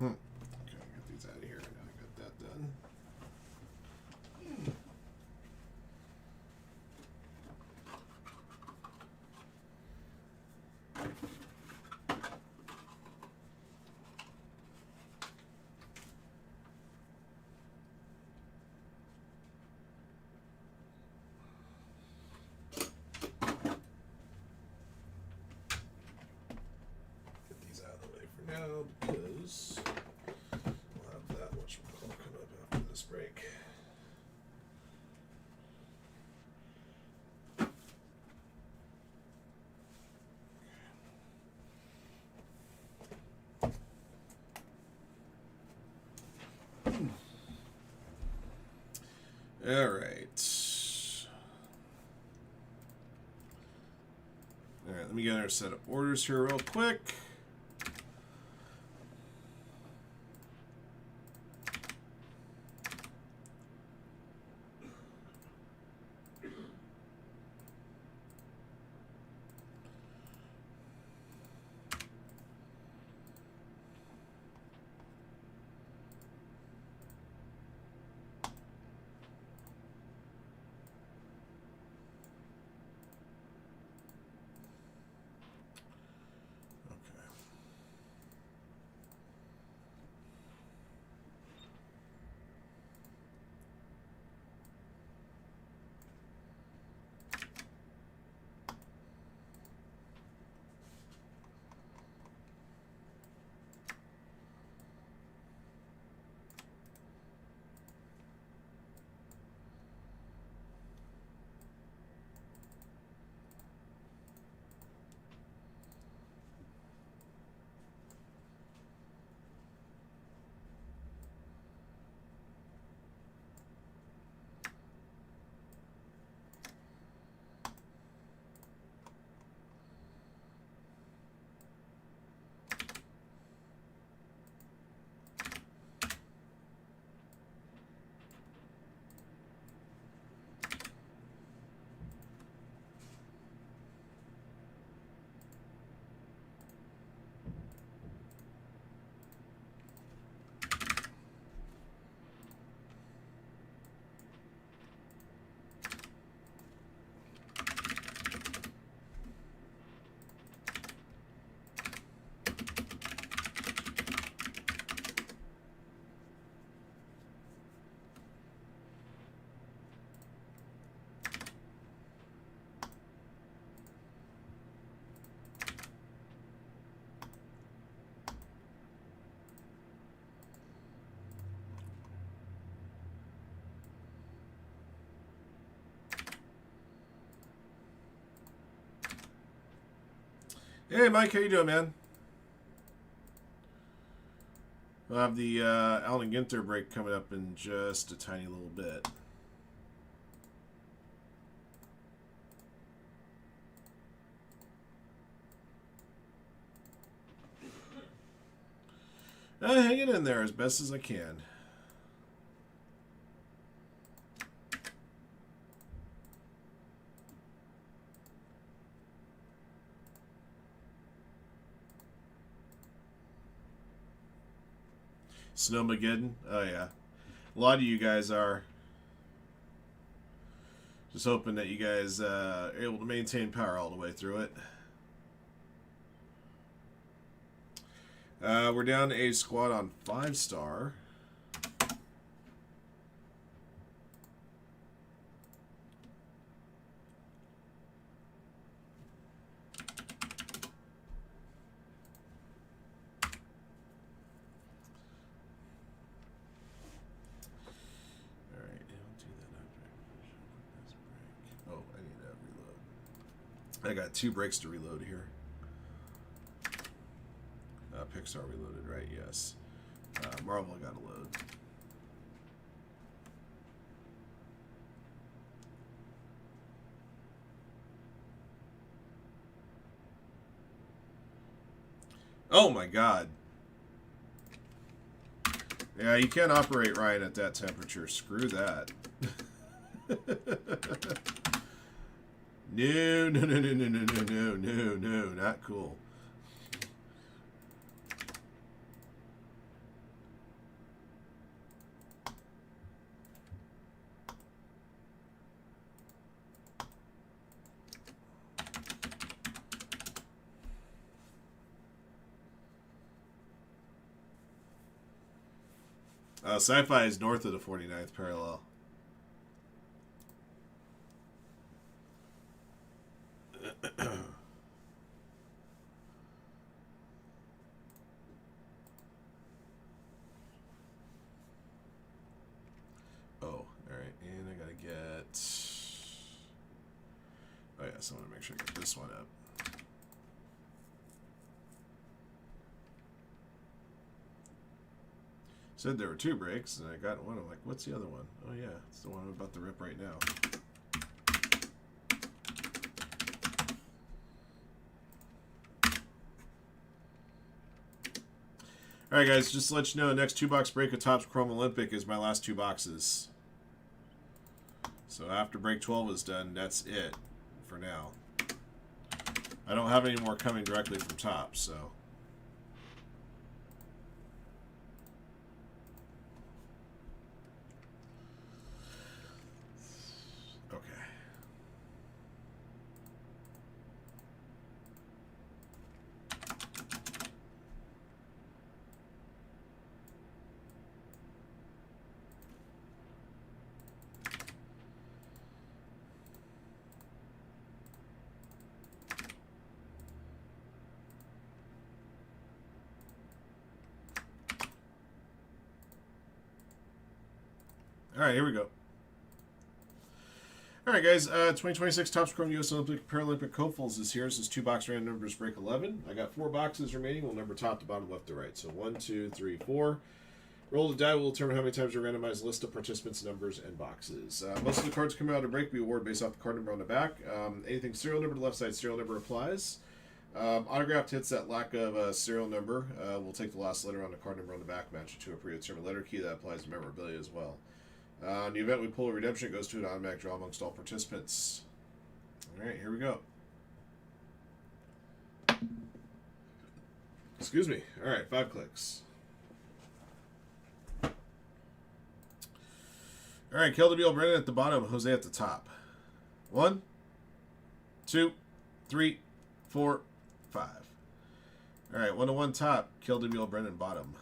Okay, get these out of here. Now I got that done. All right. All right, let me get our set of orders here real quick. Hey, Mike, how you doing, man? We'll have the Allen Ginter break coming up in just a tiny little bit. Hanging in there as best as I can. Snowmageddon? Oh, yeah. A lot of you guys are. Just hoping that you guys are able to maintain power all the way through it. We're down to a squad on 5-star. I got 2 breaks to reload here. Pixar reloaded, right? Yes. Marvel got to load. Oh my god. Yeah, you can't operate Ryan at that temperature. Screw that. No, no, no, no, no, no, no, no, no, no, not cool. Sci-fi is north of the 49th parallel. Oh yeah, so I want to make sure I get this one up. Said there were 2 breaks, and I got one. I'm like, what's the other one? Oh yeah, it's the one I'm about to rip right now. All right, guys, just to let you know, next 2-box break of Topps Chrome Olympic is my last 2 boxes. So after break 12 is done, that's it for now. I don't have any more coming directly from Topps, so. Okay. All right, here we go. All right, guys. 2026 Topps Chrome U.S. Olympic Paralympic Hopefuls is here. This is 2-box random numbers break 11. I got 4 boxes remaining. We'll number top to bottom, left to right. So 1, 2, 3, 4. Roll the die will determine how many times you randomize list of participants, numbers, and boxes. Most of the cards coming out of break we award based off the card number on the back. Anything serial number to the left side, serial number applies. Autographed hits that lack of serial number. We'll take the last letter on the card number on the back, match it to a predetermined letter key. That applies to memorabilia as well. In the event we pull a redemption, it goes to an automatic draw amongst all participants. All right, here we go. Excuse me. All right, 5 clicks. All right, Kel DeBeal, Brennan at the bottom, Jose at the top. 1, 2, 3, 4, 5. All right, 1-1 top, Kel DeBeal, Brennan bottom.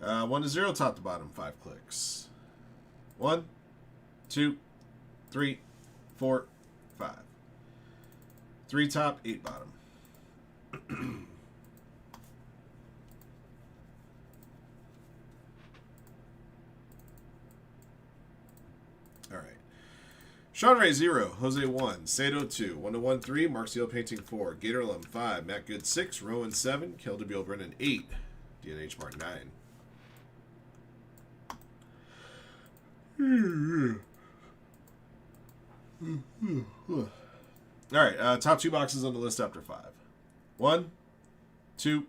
1-0 top to bottom, 5 clicks. 1, 2, 3, 4, 5. 3 top, 8 bottom. All right. Sean Ray 0, Jose 1, Sato 2, 1-1 3, Mark Seal Painting 4, Gatorlum 5, Matt Good 6, Rowan 7, Kel DeBeal, Brennan 8, DNH Mark 9. All right, top 2 boxes on the list after 5. 1, 2,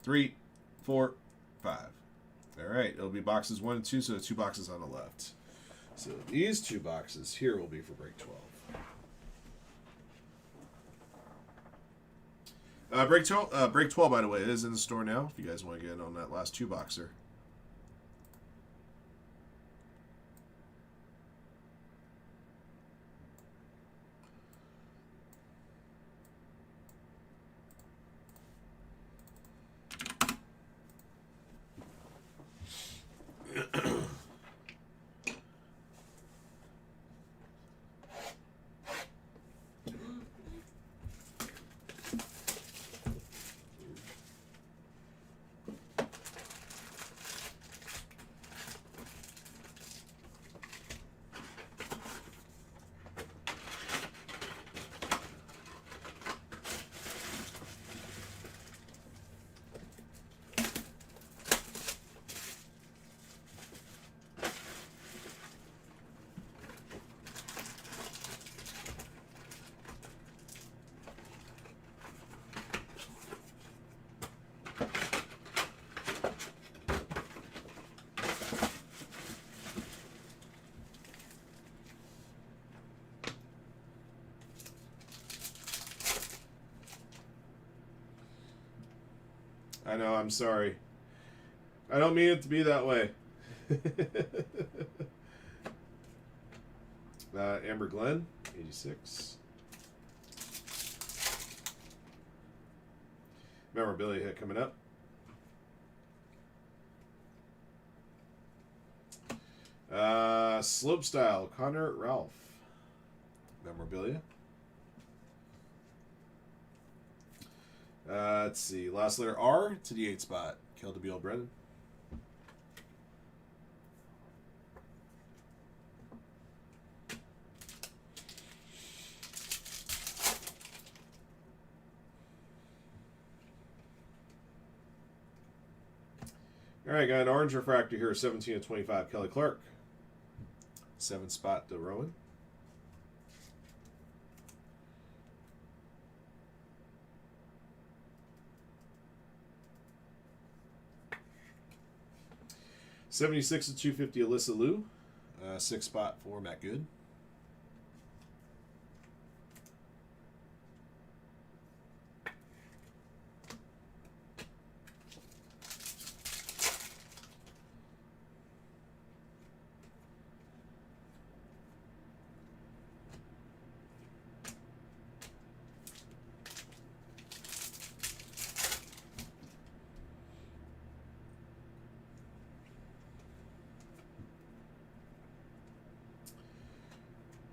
3, 4, 5. All right, it'll be boxes 1 and 2, so 2 boxes on the left. So these 2 boxes here will be for break 12. Break 12, by the way, is in the store now. If you guys want to get in on that last 2 boxer. I know, I'm sorry. I don't mean it to be that way. Amber Glenn, 86. Memorabilia hit coming up. Slopestyle, Connor Ralph. Memorabilia. Let's see. Last letter R to the 8 spot. Kel DeBeal, Brennan. All right, got an orange refractor here, 17 of 25, Kelly Clark. 7-spot to Rowan. $76 of 250, Alyssa Liu. 6-spot for Matt Good.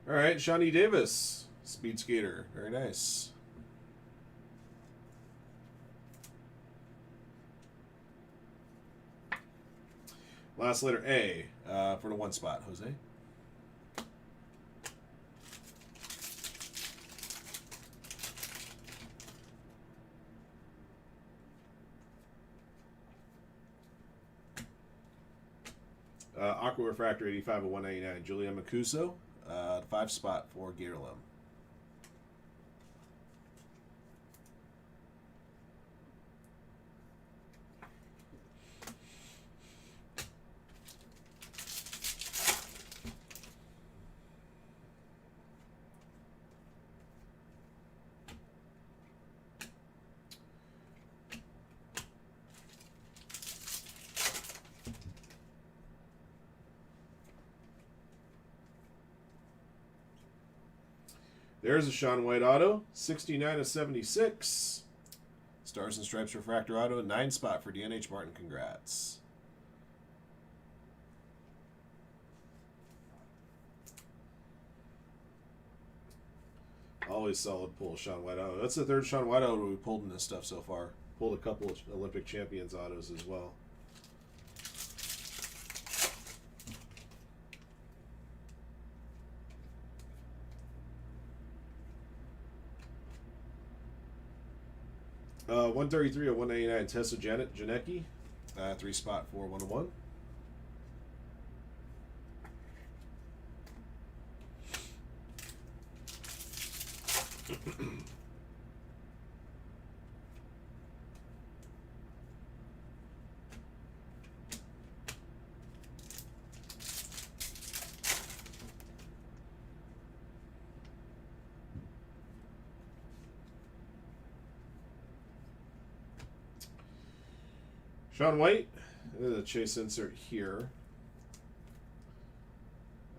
All right, Shawnee Davis, speed skater, very nice. Last letter A for the 1-spot, Jose. Aqua Refractor 85 of 199, Julia Macuso. 5-spot for Gatorlum. There's a Sean White auto, 69 of 76. Stars and Stripes Refractor auto, 9-spot for DNH Martin. Congrats. Always solid pull, Sean White auto. That's the third Sean White auto we pulled in this stuff so far. Pulled a couple of Olympic champions autos as well. Uh, 133 of 199, Tessa Janecki. 3-spot for 101. Sean White, the chase insert here.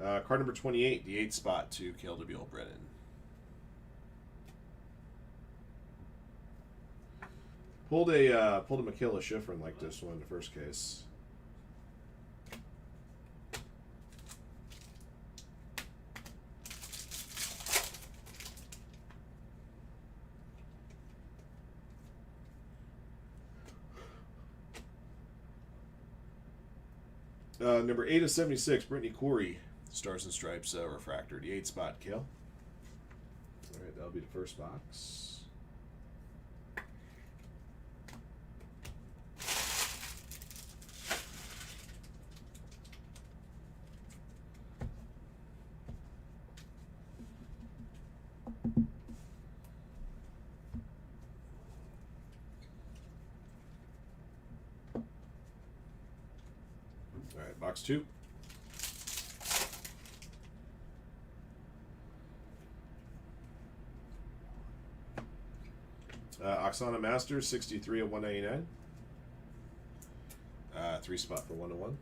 Card number 28, the 8-spot to Cale DeBeal Brennan. Pulled a Michaela Schifrin like this one in the first case. Number 8 of 76, Brittany Corey, Stars and Stripes refractor, the 8-spot Cale. All right, that'll be the first box. All right, box 2. Oksana Masters, 63 of 199. 3-spot for 101.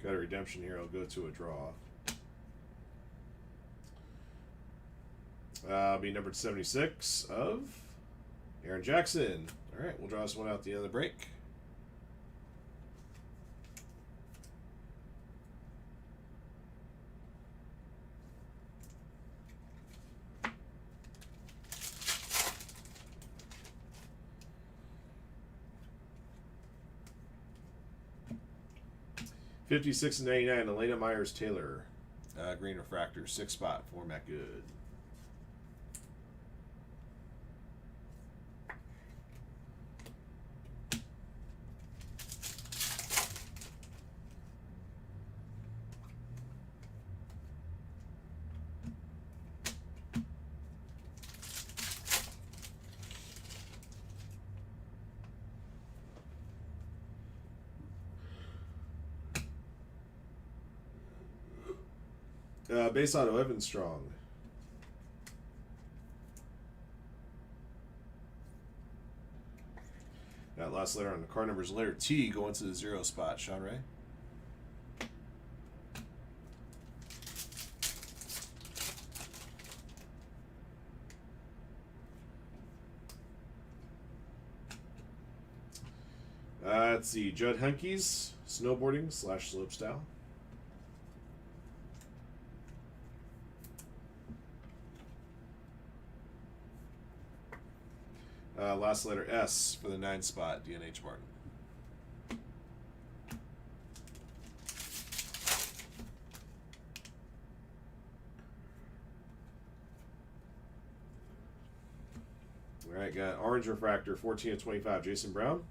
Got a redemption here. I'll go to a draw. Be numbered 76 of Aaron Jackson. All right, we'll draw this one out at the end of the break. 56/99, Elena Myers Taylor. Green refractor, 6-spot, format good. Base auto, Evan Strong. That last letter on the card number is letter T, going to the 0 spot. Sean Ray. Let's see, Judd Hunkies, snowboarding / slopestyle. Last letter S for the 9 spot, DNH Martin. All right, got orange refractor, 14/25, Jason Brown.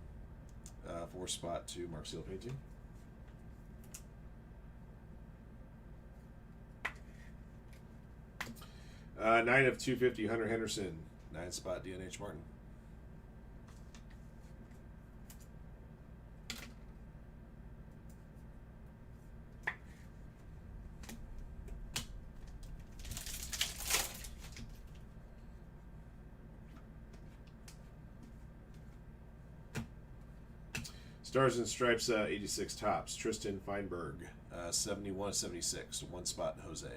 4 spot to Mark Seal Painting. Uh, 9/250, Hunter Henderson. 9 spot, DNH Martin. Stars and Stripes, 86 tops. Tristan Feinberg, 71/76. 1 spot, Jose.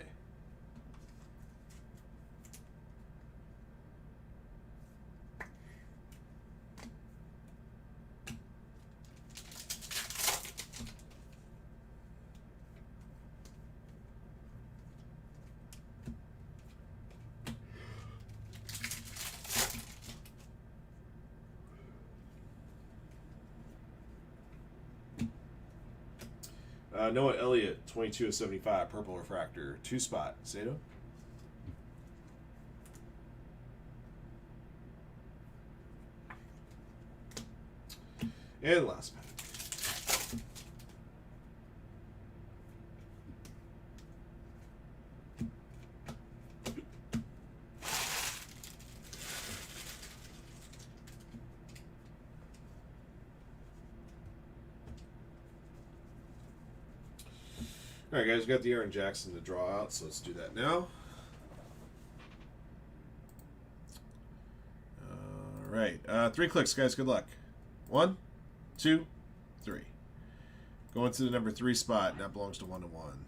Noah Elliott, 22/75, purple refractor, 2 spot, Sato. And last pack. All right, guys, we got the Aaron Jackson to draw out, so let's do that now. All right, 3 clicks, guys. Good luck. 1, 2, 3. Going to the number 3 spot, and that belongs to 1-1.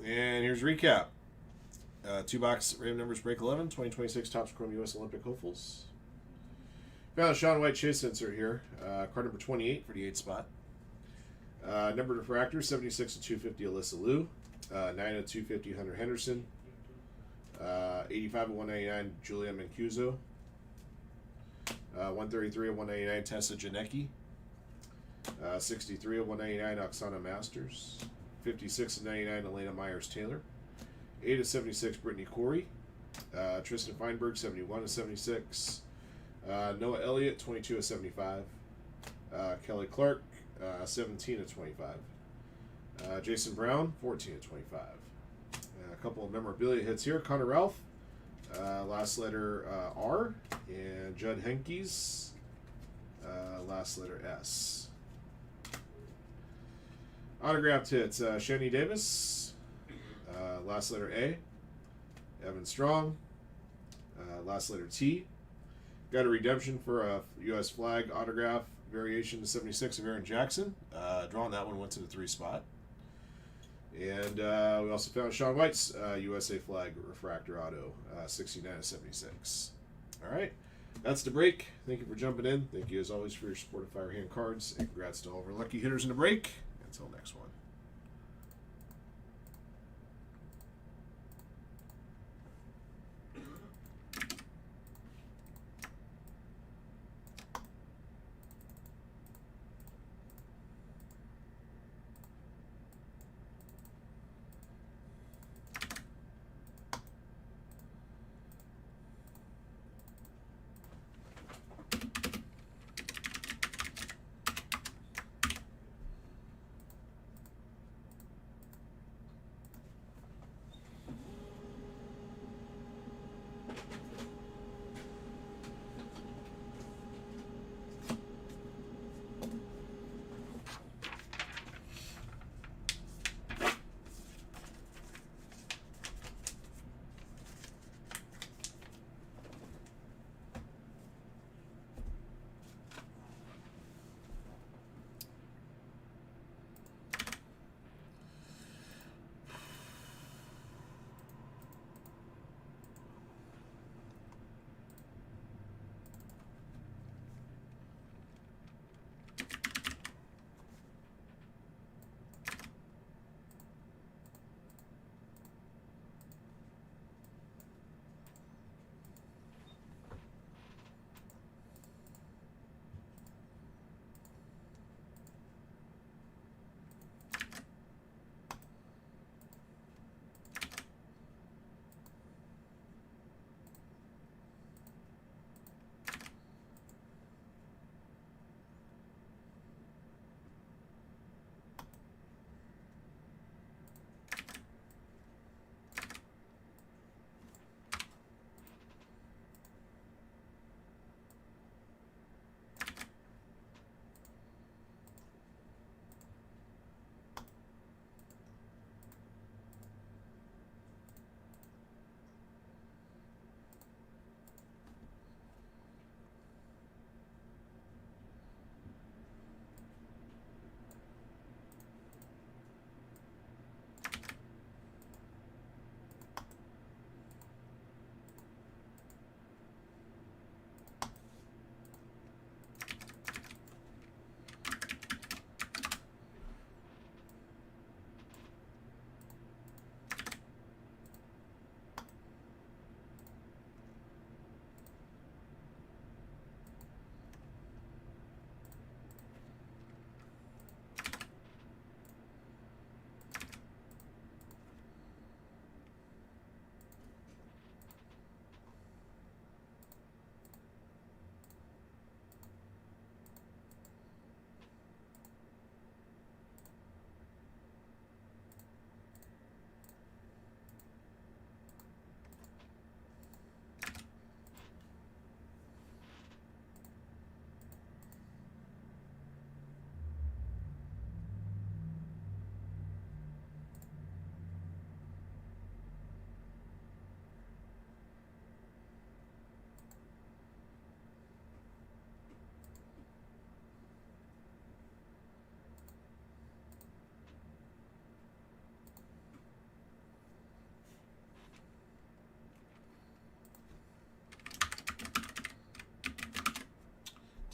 And here's a recap. 2-box random numbers break 11, 2026 Topps Chrome U.S. Olympic hopefuls. Found a Sean White chase insert here. Card number 28 for the 8 spot. Numbered refractor, 76/250 Alyssa Liu. 9/250 Hunter Henderson. 85/199 Julia Mancuso. 133/199 Tessa Janecki. 63/199 Oksana Masters. 56/99 Elena Myers Taylor. 8/76 Brittany Corey. Tristan Feinberg, 71/76. Noah Elliott, 22/75. Kelly Clark, 17/25. Jason Brown, 14/25. A couple of memorabilia hits here. Connor Ralph, last letter R. And Judd Henkies, last letter S. Autographed hits, Shani Davis, last letter A. Evan Strong. Last letter T. Got a redemption for a U.S. flag autograph variation to 76 of Aaron Jackson. Drawing that one went to the 3 spot. And we also found Sean White's USA flag refractor auto, 69 of 76. All right. That's the break. Thank you for jumping in. Thank you, as always, for your support of Firehand cards. And congrats to all of our lucky hitters in the break. Until next one.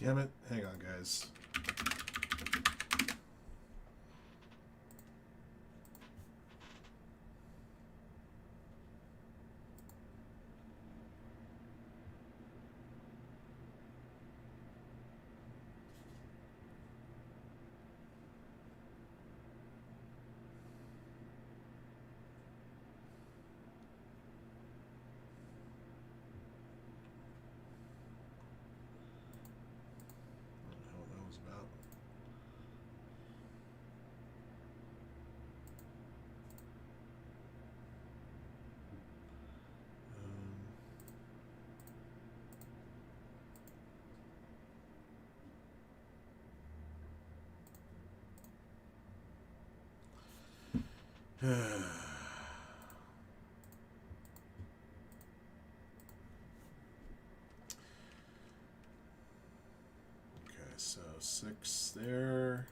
Damn it. Hang on, guys. What the hell that was about? so 6 there.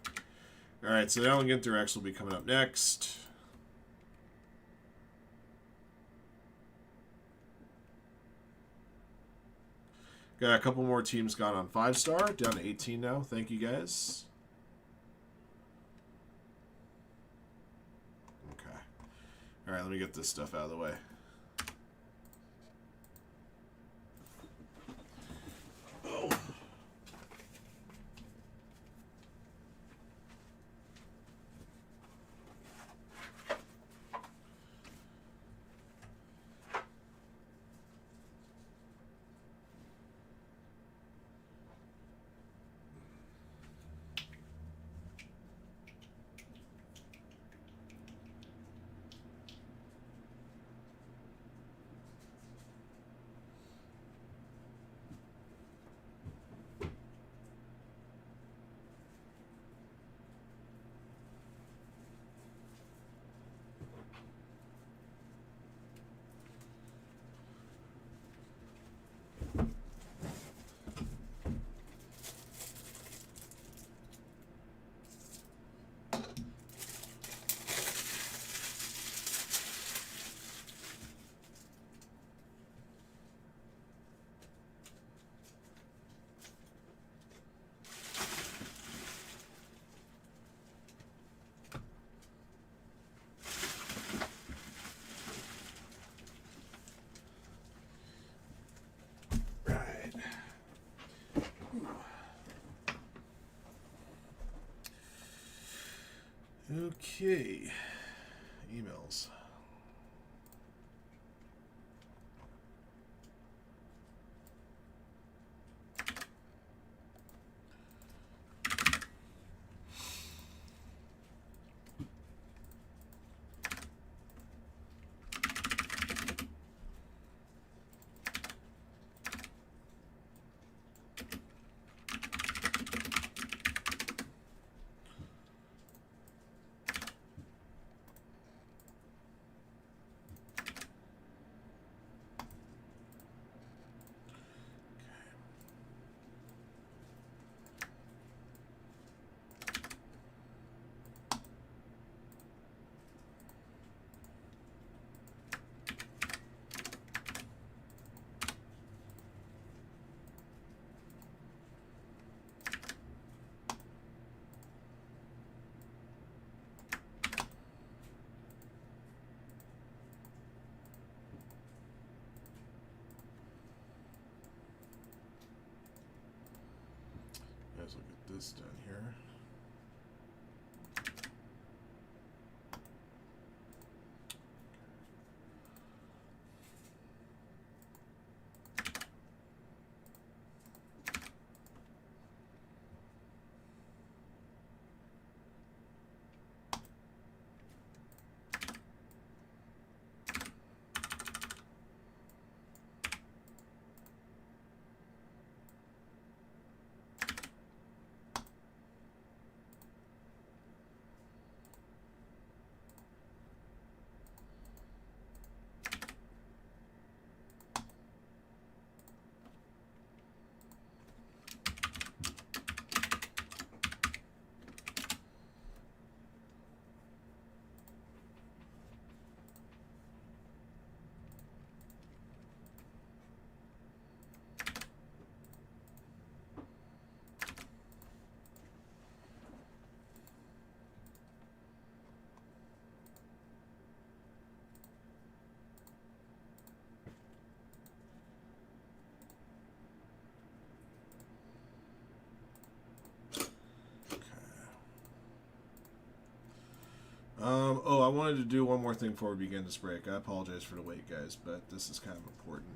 Alright, so the Elegant Rex will be coming up next. Got a couple more teams gone on 5-star, down to 18 now. Thank you guys. Okay. Alright, let me get this stuff out of the way. Oh. Okay. Emails. Guys, look at this done here. Oh, I wanted to do one more thing before we begin this break. I apologize for the wait, guys, but this is kind of important.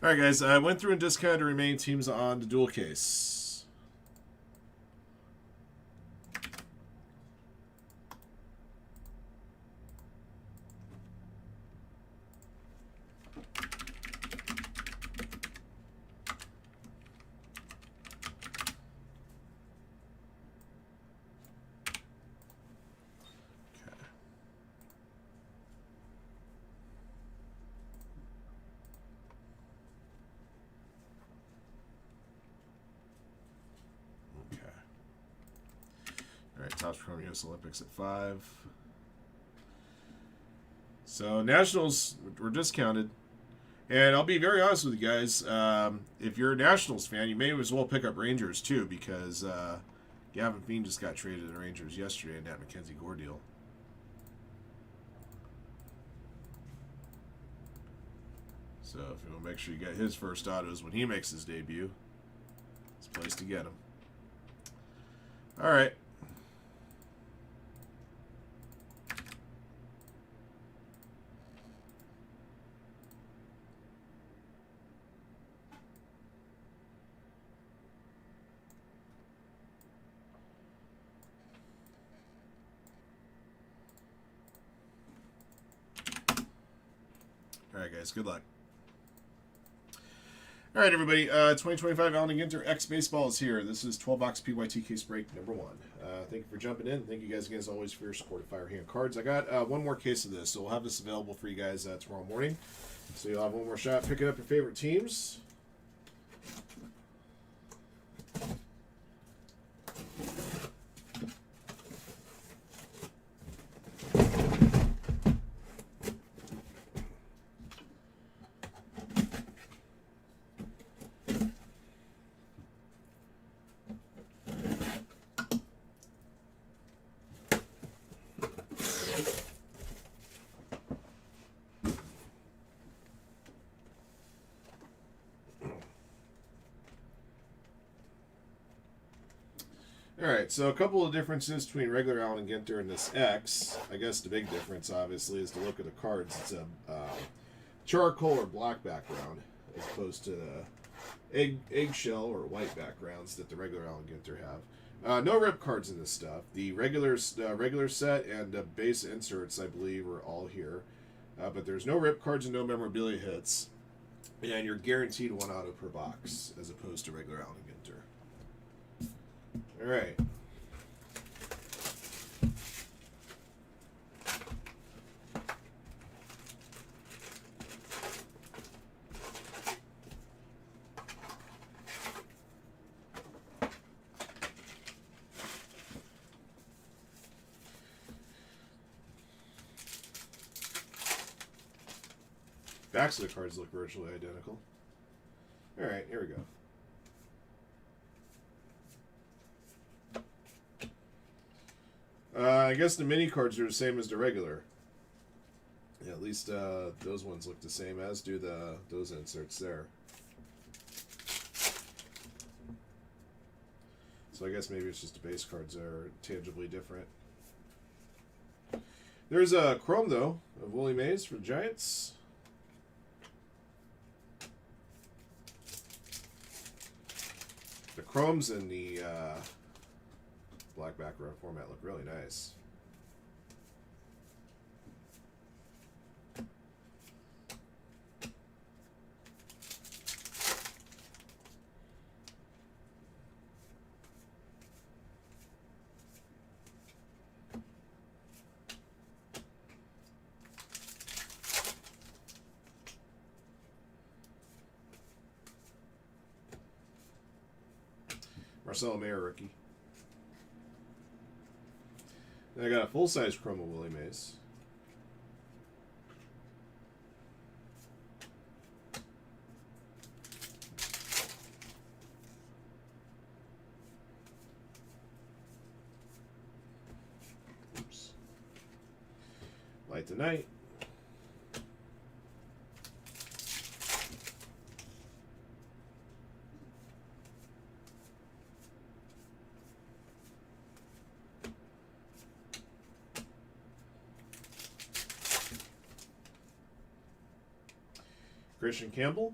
All right, guys. I went through and discounted the remaining teams on the dual case. Okay. All right, Topps Chrome US Olympics at 5. So Nationals were discounted, and I'll be very honest with you guys. If you're a Nationals fan, you may as well pick up Rangers too, because Gavin Fiend just got traded to the Rangers yesterday in that Mackenzie Gore deal. So if you want to make sure you get his first autos when he makes his debut, it's a place to get him. All right. All right, guys. Good luck. All right, everybody. 2025 Allen & Ginter X Baseball is here. This is 12-box PYT case break number 1. Thank you for jumping in. Thank you guys again, as always, for your support of Firehand cards. I got one more case of this, so we'll have this available for you guys tomorrow morning. So you'll have one more shot picking up your favorite teams. Alright, so a couple of differences between regular Allen & Ginter and this X. I guess the big difference, obviously, is to look at the cards. It's a charcoal or black background, as opposed to the eggshell or white backgrounds that the regular Allen & Ginter have. No rip cards in this stuff. The regular set and the base inserts, I believe, are all here. But there's no rip cards and no memorabilia hits. And you're guaranteed one auto per box, as opposed to regular Allen & Ginter. All right. Backs of the cards look virtually identical. All right, here we go. I guess the mini cards are the same as the regular. Yeah, at least those ones look the same, as do those inserts there. So I guess maybe it's just the base cards are tangibly different. There's a Chrome, though, of Willie Mays for the Giants. The Chromes in the black background format look really nice. Marcelo Mayer rookie. Then I got a full-size Chrome of Willie Mays. Oops. Light the Night. Christian Campbell.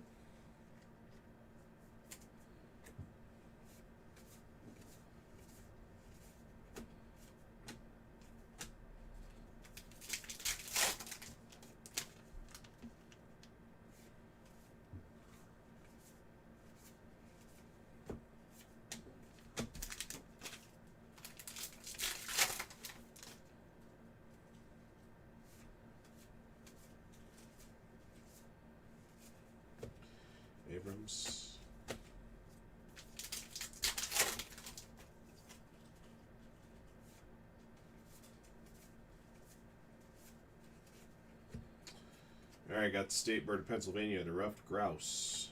frames. All right, got the state bird of Pennsylvania, the ruffed grouse.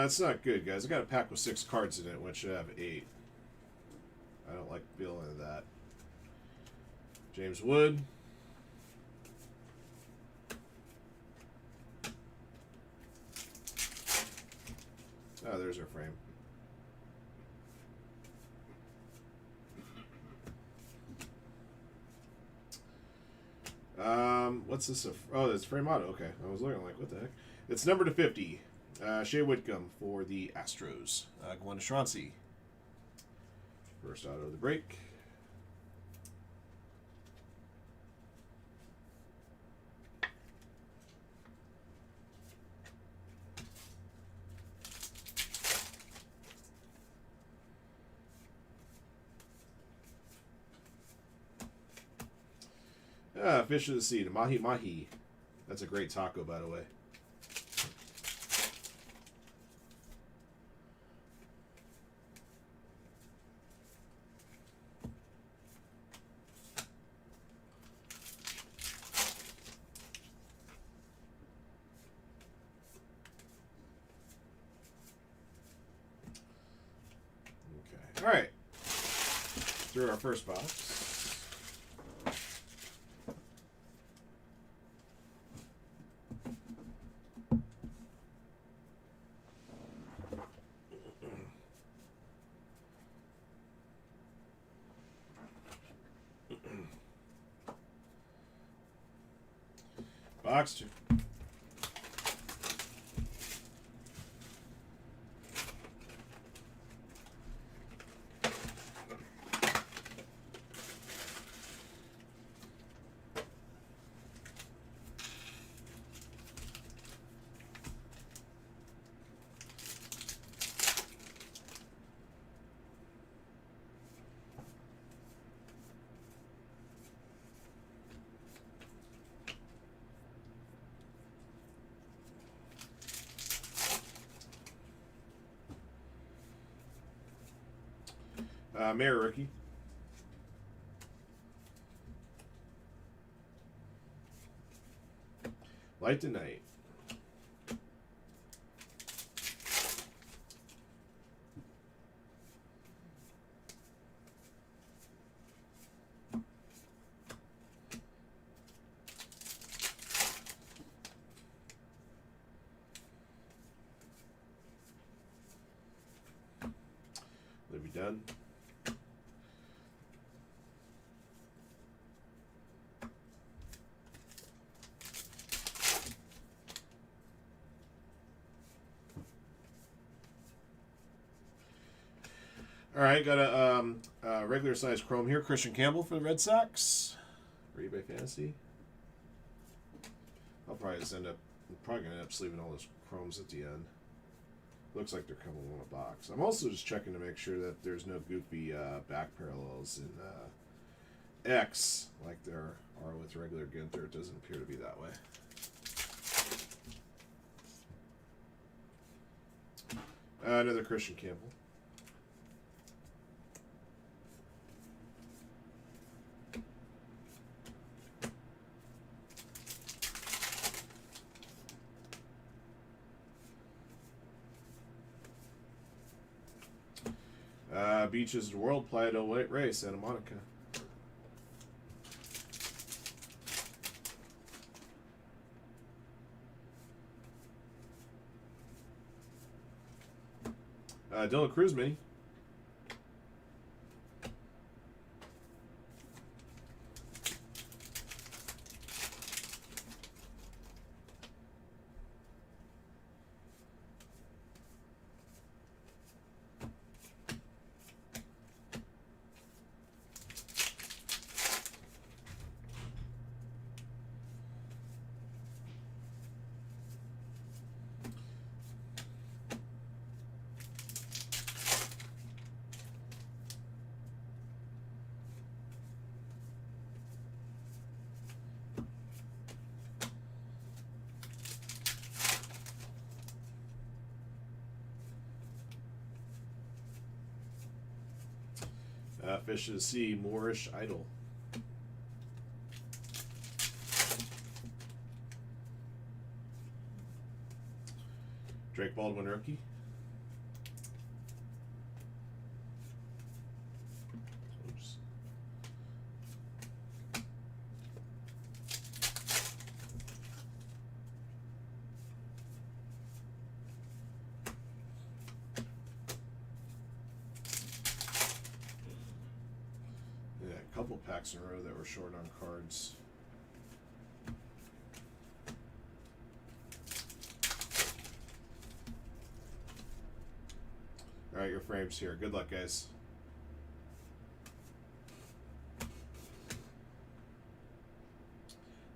It's not good, guys. I got a pack with 6 cards in it, which should have 8. I don't like the feeling of that. James Wood. Oh, there's our frame. What's this? Oh, it's frame auto. Okay, I was looking like, what the heck? It's number to 50. Shea Whitcomb for the Astros. Glenn Chauncey. First auto of the break. Fish of the sea, mahi mahi. That's a great taco, by the way. Okay. All right. Through our first box. Box 2. Mayor rookie. Light to Night. Libby Dunn. All right, got a regular size chrome here. Christian Campbell for the Red Sox for eBay Fantasy. I'm probably gonna end up sleeving all those chromes at the end. Looks like they're coming in a box. I'm also just checking to make sure that there's no goofy back parallels in X like there are with regular Ginter. It doesn't appear to be that way. Another Christian Campbell. Beaches World, Playa del Rey, Santa Monica. Dylan Cruz mini. Fish of the Sea, Moorish Idol. Drake Baldwin rookie. Oops. Yeah, a couple packs in a row that were short on cards. All right, your frames here. Good luck, guys.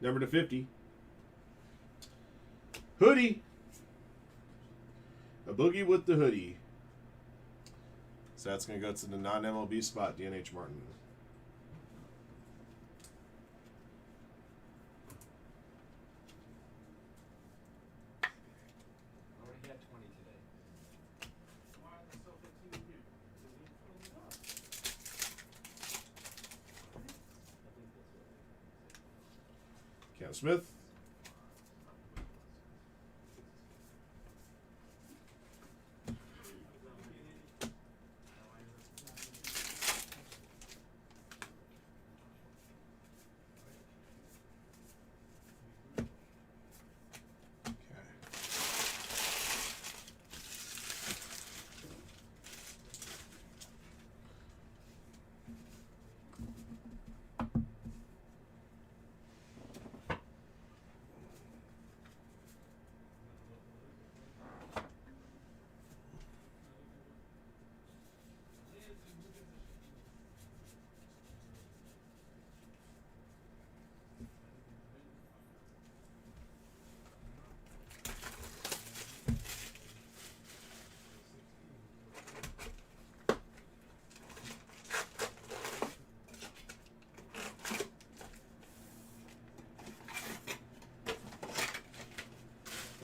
Number to 50. Hoodie. A boogie with the hoodie. So that's going to go to the non-MLB spot, DNH Martin. Already got 20 today. Why are there still 15 in here? Because you filled it up. I think that's what it is. Cam Smith.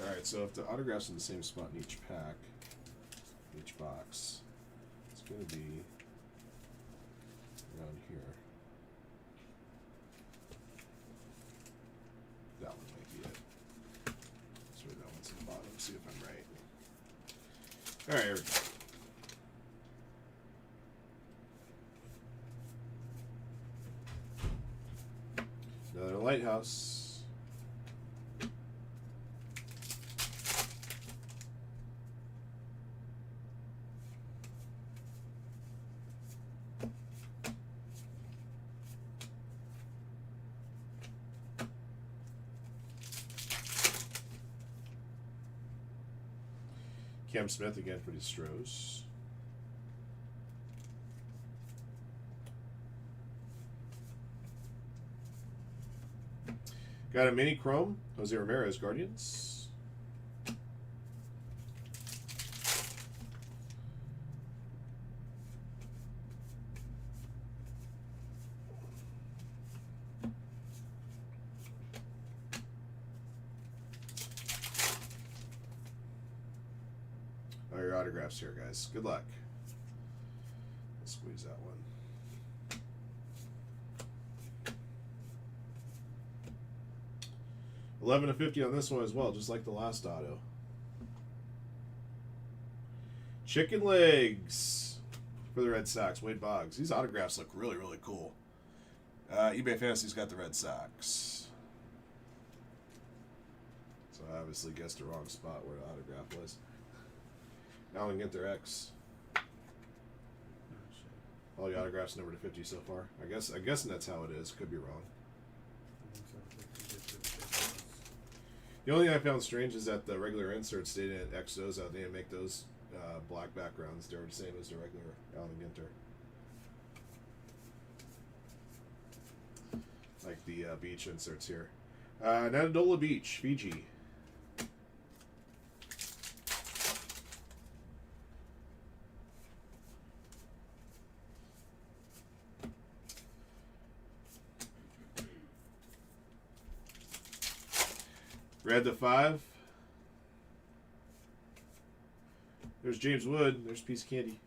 Alright, so if the autograph's in the same spot in each pack, each box, it's going to be around here. That one might be it. Sorry, that one's at the bottom. See if I'm right. Alright, here we go. Another lighthouse. Cam Smith again for the Stros. Got a mini chrome, Jose Ramirez, Guardians. Oh, your autographs here, guys. Good luck. Let's squeeze that one. $11.50 on this one as well, just like the last auto. Chicken legs for the Red Sox. Wade Boggs. These autographs look really, really cool. eBay Fantasy's got the Red Sox. So I obviously guessed the wrong spot where the autograph was. Now we can get their X. All the autographs number to 50 so far. I'm guessing that's how it is. Could be wrong. The only thing I found strange is that the regular inserts they didn't X those out. They didn't make those black backgrounds. They were the same as the regular Allen Ginter. Like the beach inserts here. Nanadola Beach, Fiji. Red to 5. There's James Wood. There's a piece of candy.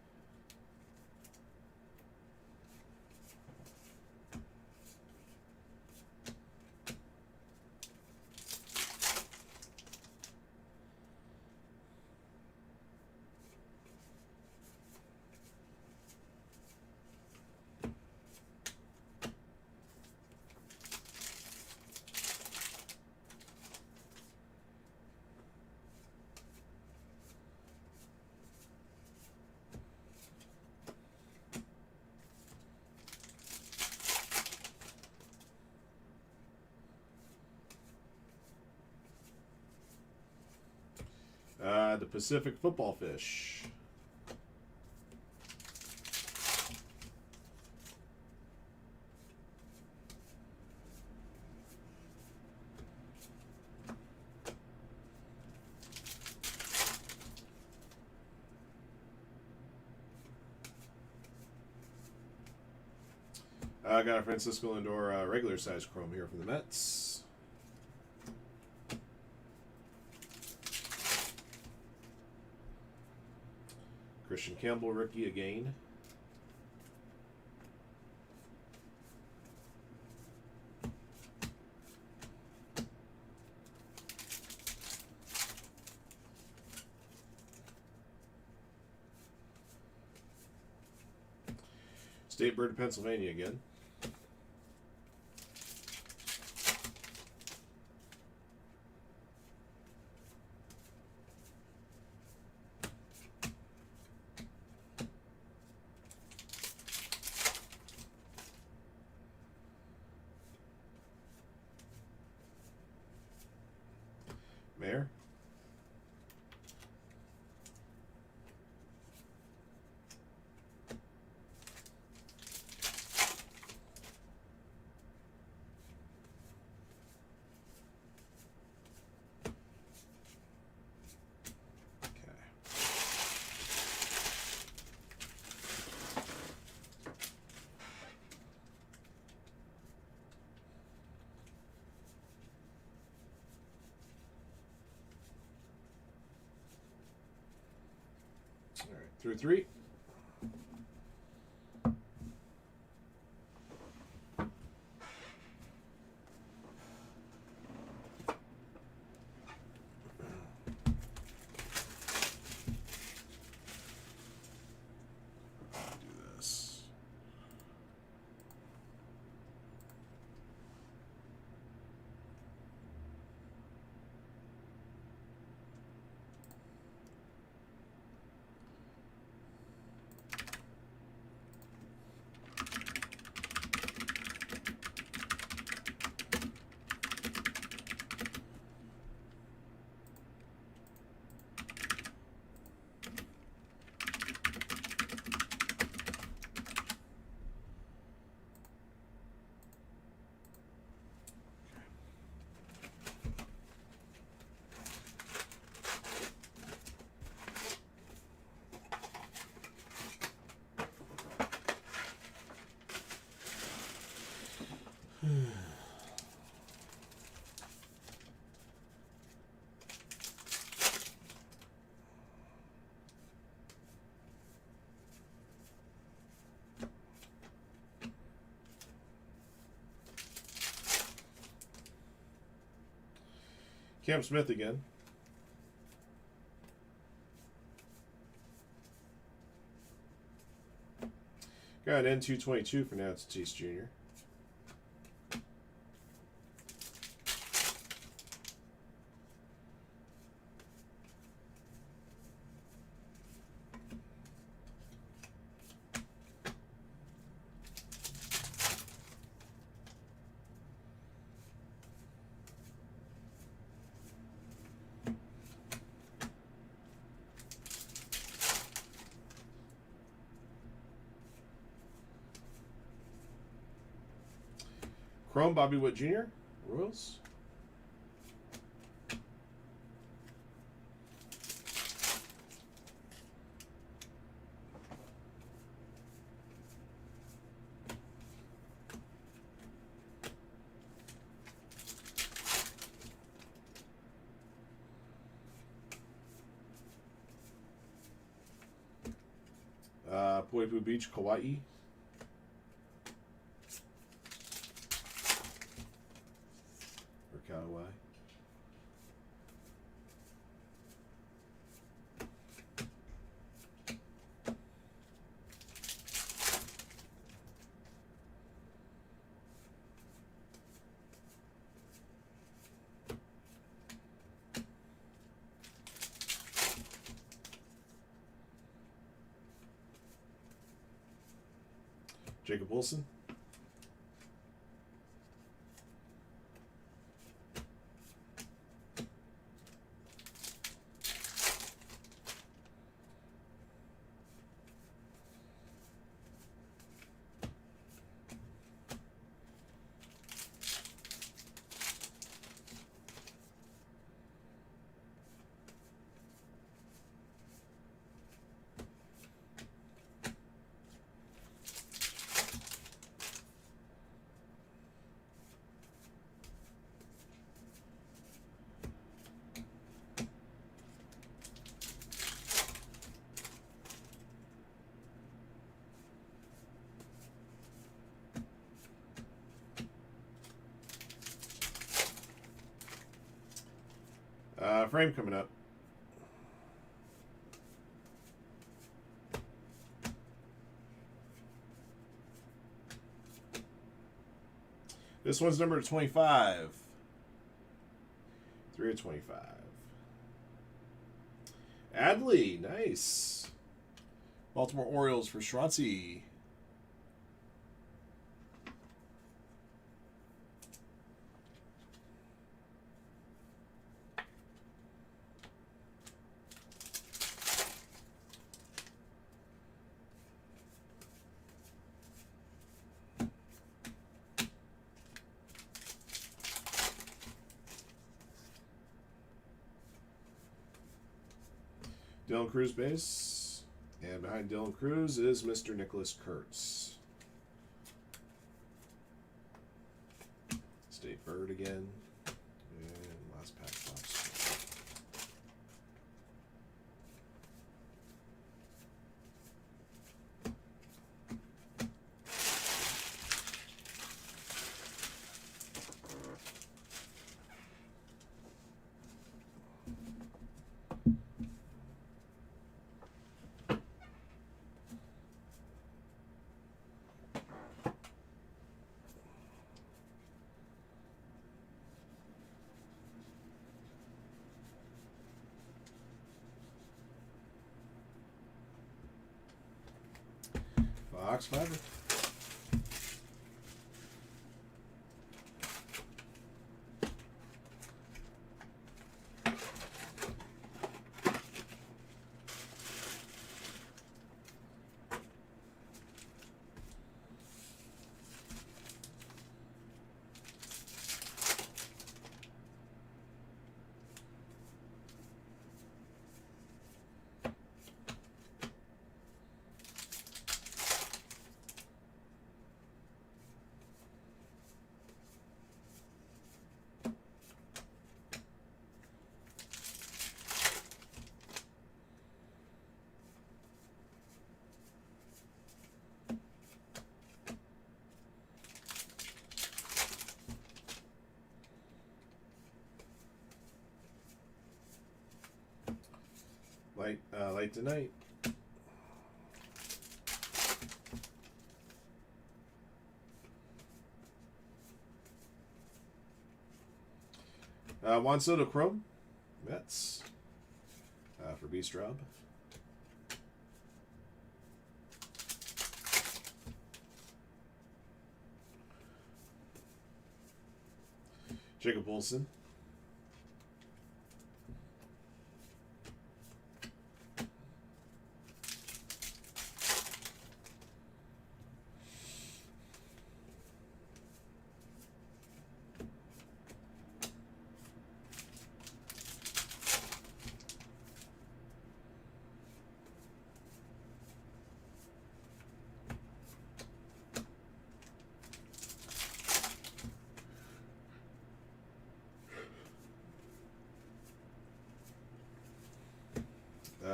the Pacific Football Fish. I got a Francisco Lindor regular size chrome here from the Mets. Christian Campbell rookie again. State Bird of Pennsylvania again. Mayor. All right, through 3. Do this. Cam Smith again. Got an N222 for now. It's Tatis Jr. Chrome, Bobby Witt Jr., Royals. Pueblo Beach, Kauai. Or Kauai. Jacob Wilson. Frame coming up. This one's number 25. 3 of 25. Adley, nice. Baltimore Orioles for Schranzi. Dylan Cruz base. And behind Dylan Cruz is Mr. Nicholas Kurtz. State Bird again. And last pack box. Fox Fiber. Light tonight. Juan Soto Chrome. Mets. For Beast Rob. Jacob Olsen.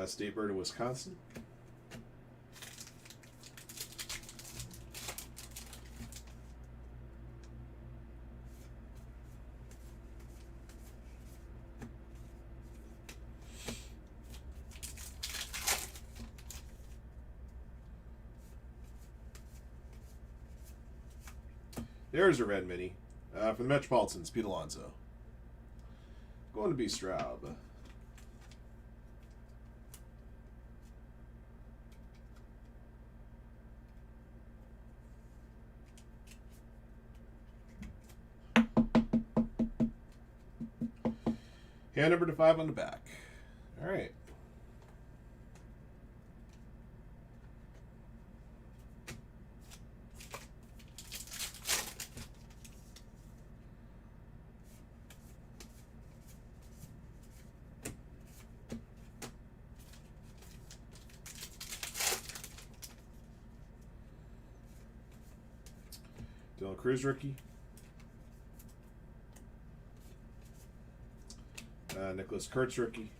State Bird of Wisconsin. There's a red mini. For the Metropolitans, Pete Alonso. Going to be Straub. Hand number to 5 on the back. All right. Dylan Cruz rookie. Nicholas Kurtz rookie.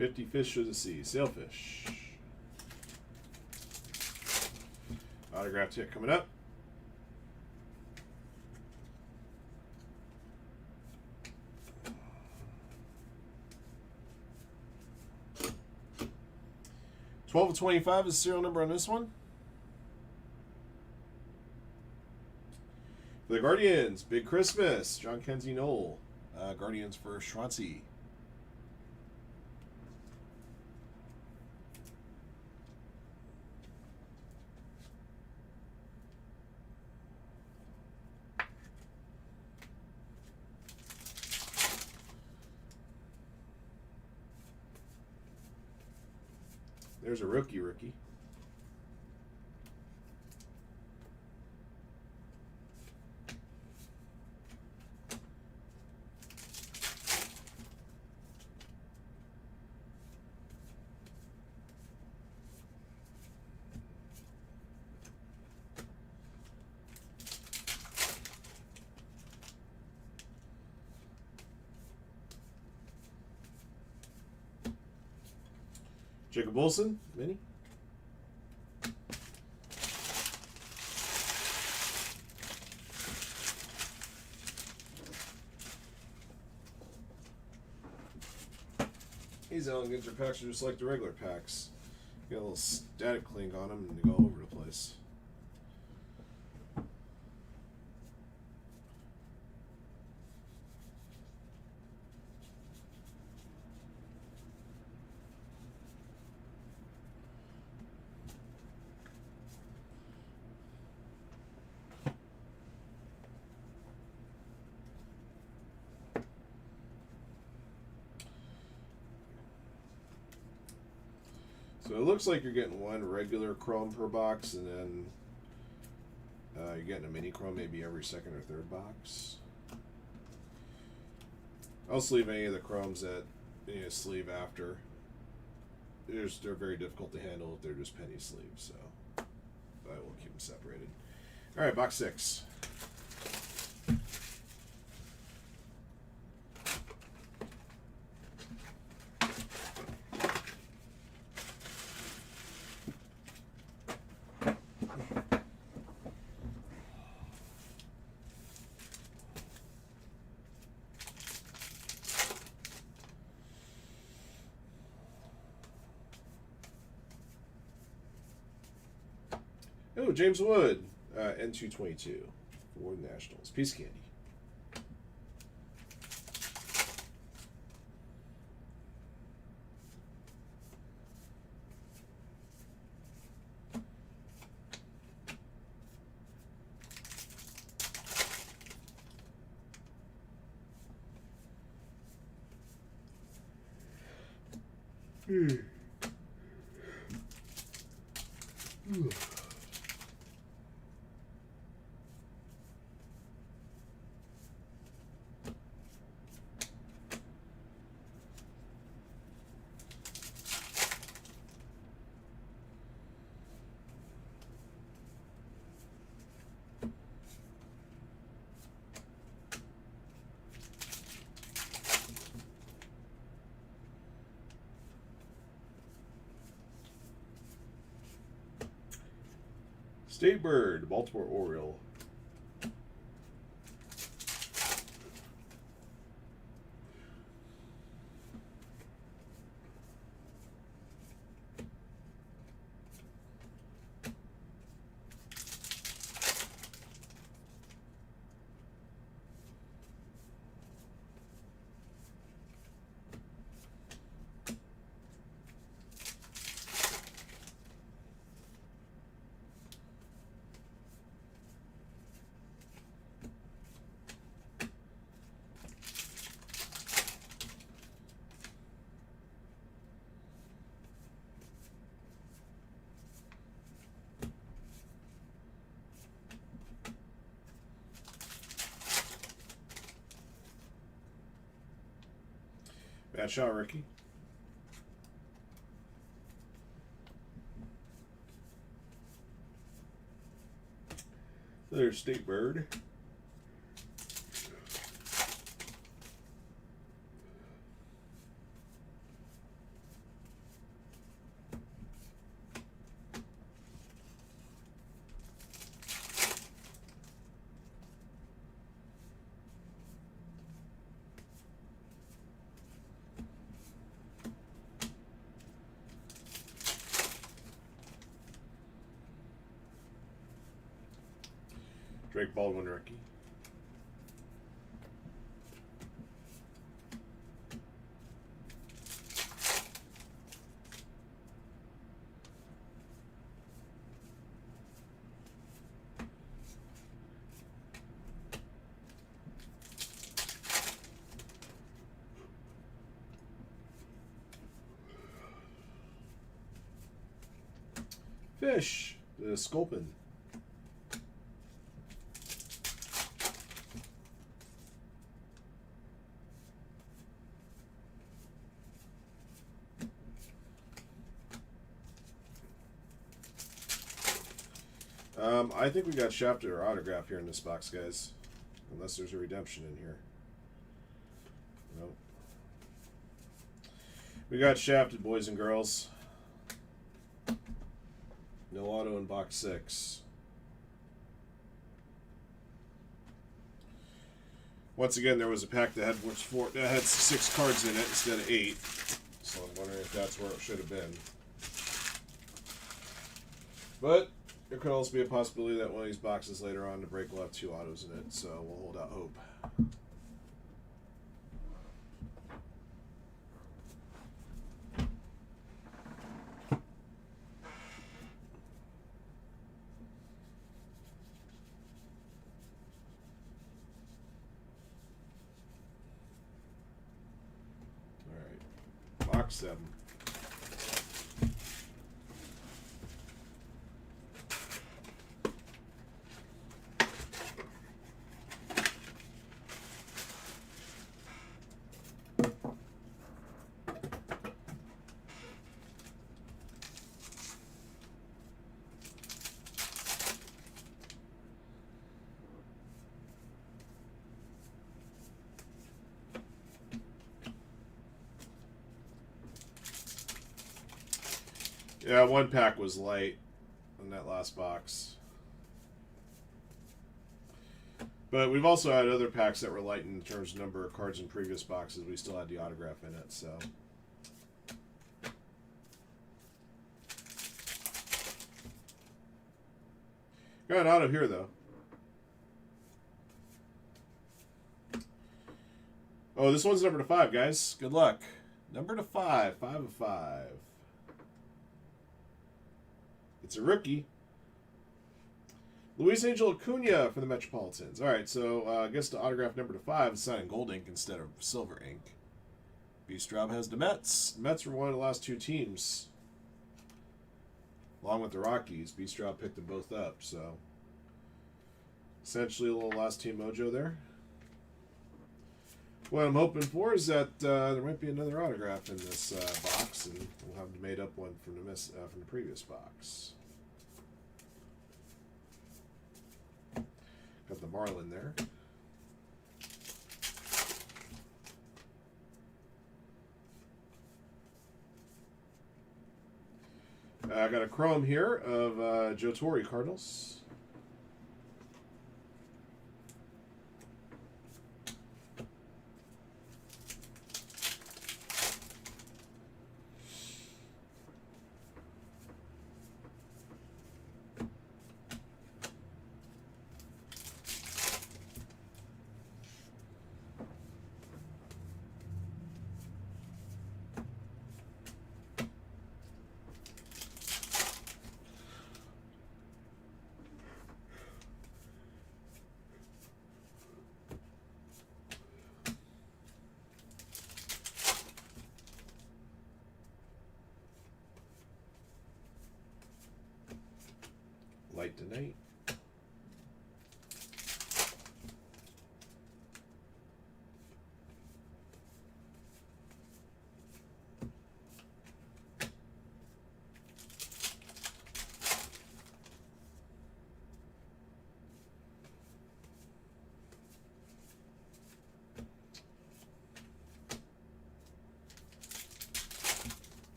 $50 Fish of the Sea. Sailfish. Autograph ticket coming up. $12 of 25 is the serial number on this one. For the Guardians, Big Christmas, John Kenzie Knoll. Guardians for Schwanzi. There's a rookie. Jacob Wilson, mini. These Ellinger packs are just like the regular packs. You got a little static clink on them and they go all over the place. So it looks like you're getting one regular chrome per box, and then you're getting a mini chrome maybe every second or third box. I'll sleeve any of the chromes that you need to sleeve after. They're very difficult to handle if they're just penny sleeves, so I will keep them separated. All right, box 6. Oh, James Wood, N222 for the Nationals. Peace candy. State Bird, Baltimore Oriole. Bad shot, Ricky. There's State Bird. Drake Baldwin rookie. Fish, the Sculpin. I think we got Shafted or autograph here in this box, guys. Unless there's a redemption in here. Nope. We got Shafted, boys and girls. No auto in box 6. Once again, there was a pack that had 6 cards in it instead of 8. So I'm wondering if that's where it should have been. But there could also be a possibility that one of these boxes later on to break will have 2 autos in it. So we'll hold out hope. Box 7. Yeah, one pack was light in that last box. But we've also had other packs that were light in terms of number of cards in previous boxes. We still had the autograph in it, so. Got an auto here, though. Oh, this one's number to 5, guys. Good luck. Number to 5. 5 of 5. It's a rookie. Luis Angel Acuna for the Metropolitans. All right, so I guess the autograph number to 5 is signed in gold ink instead of silver ink. B-Straub has the Mets. The Mets were one of the last 2 teams. Along with the Rockies. B-Straub picked them both up, so essentially a little last team mojo there. What I'm hoping for is that there might be another autograph in this box, and we'll have the made-up one from the previous box. Got the Marlin there. I got a chrome here of Joe Torre, Cardinals. Light tonight.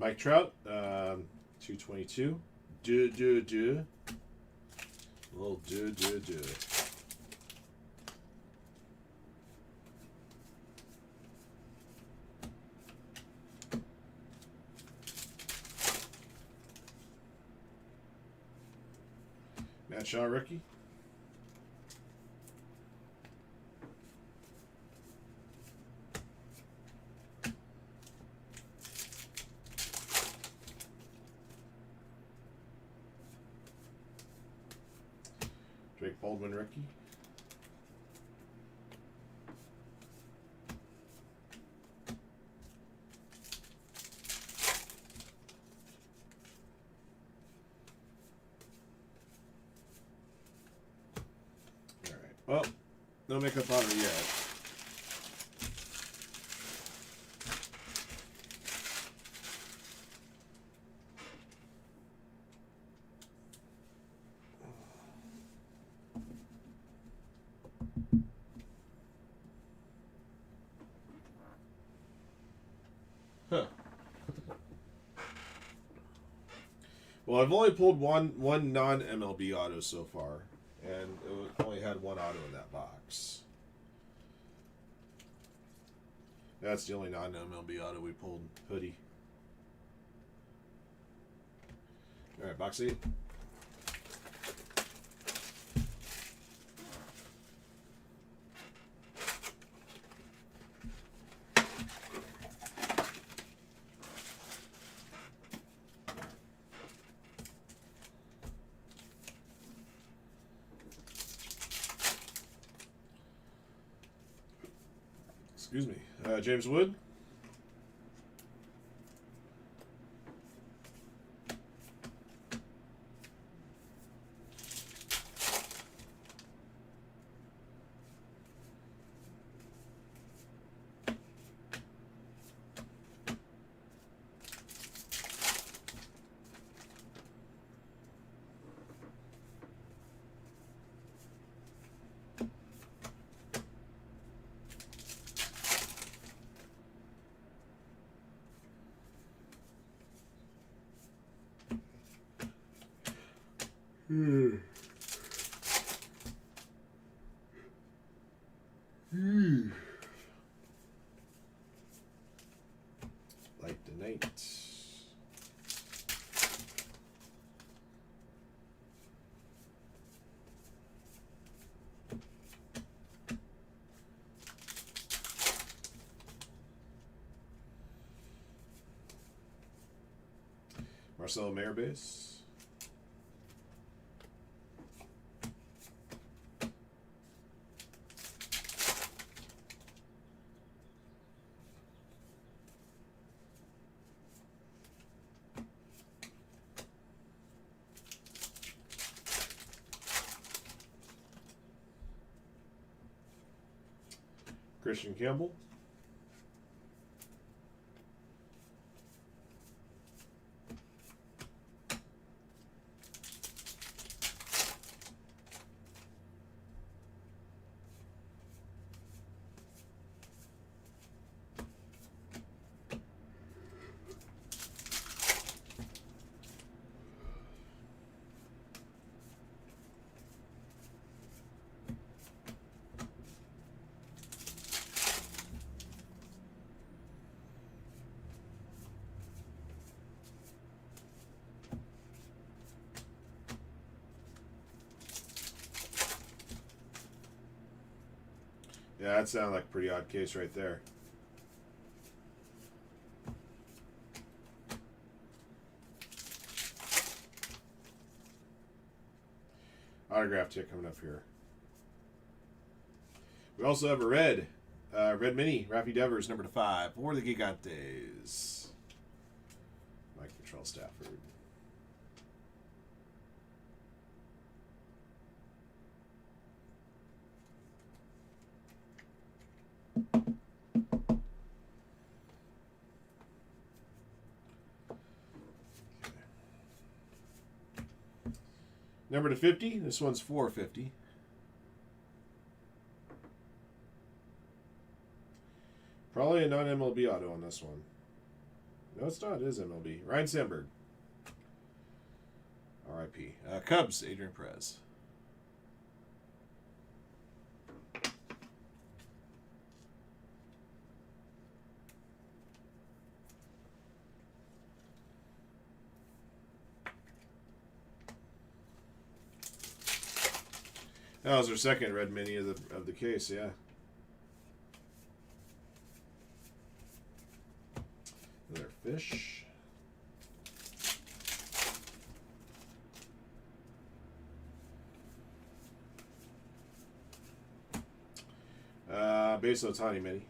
Mike Trout, 222. A little do. Matt Shaw, rookie. Drake Baldwin, rookie. All right. Well, no makeup on it yet. Huh. Well, I've only pulled one non MLB auto so far, and it only had one auto in that box. That's the only non MLB auto we pulled. Hoodie. All right, box 8. Excuse me. James Wood. Light the night. Marcelo Maribes. Christian Campbell. Yeah, that sounded like a pretty odd case right there. Autograph tick coming up here. We also have a red mini, Rafi Devers, number 5 for the Gigantes. Mike Control Stafford. Number to 50. This one's 450. Probably a non-MLB auto on this one. No, it's not. It is MLB. Ryan Sandberg. R.I.P. Cubs, Adrian Perez. That was our second red mini of the case, yeah. Another fish. Base Otani mini.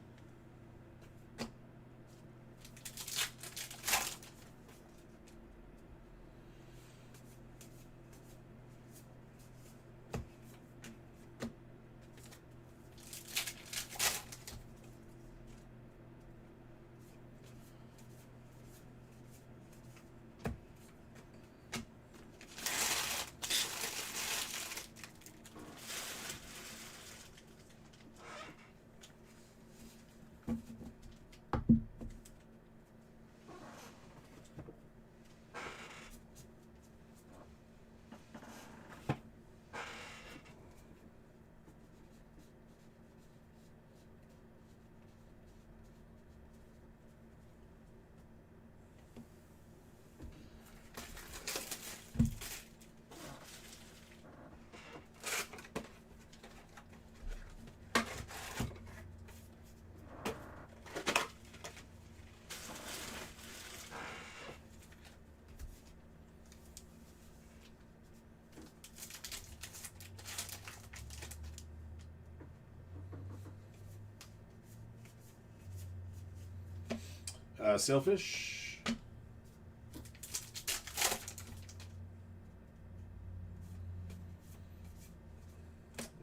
Sailfish.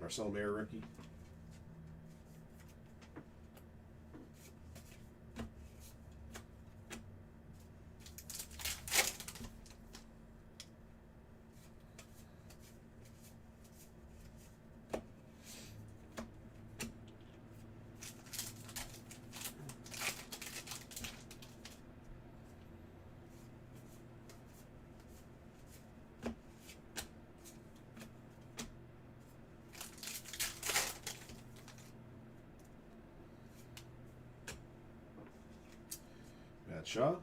Marcel Mayer rookie. Matt Shaw.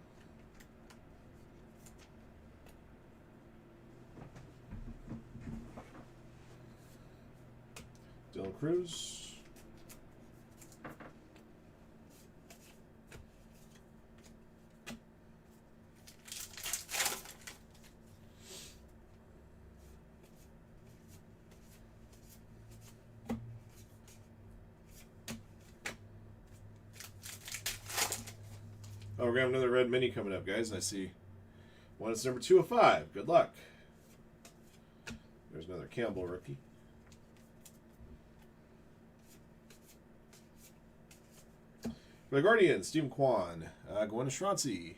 Dylan Cruz. Oh, we're going to have another red mini coming up, guys. I see one is number 2 of 5. Good luck. There's another Campbell rookie. For the Guardians, Stephen Kwan. Going to Schranzi.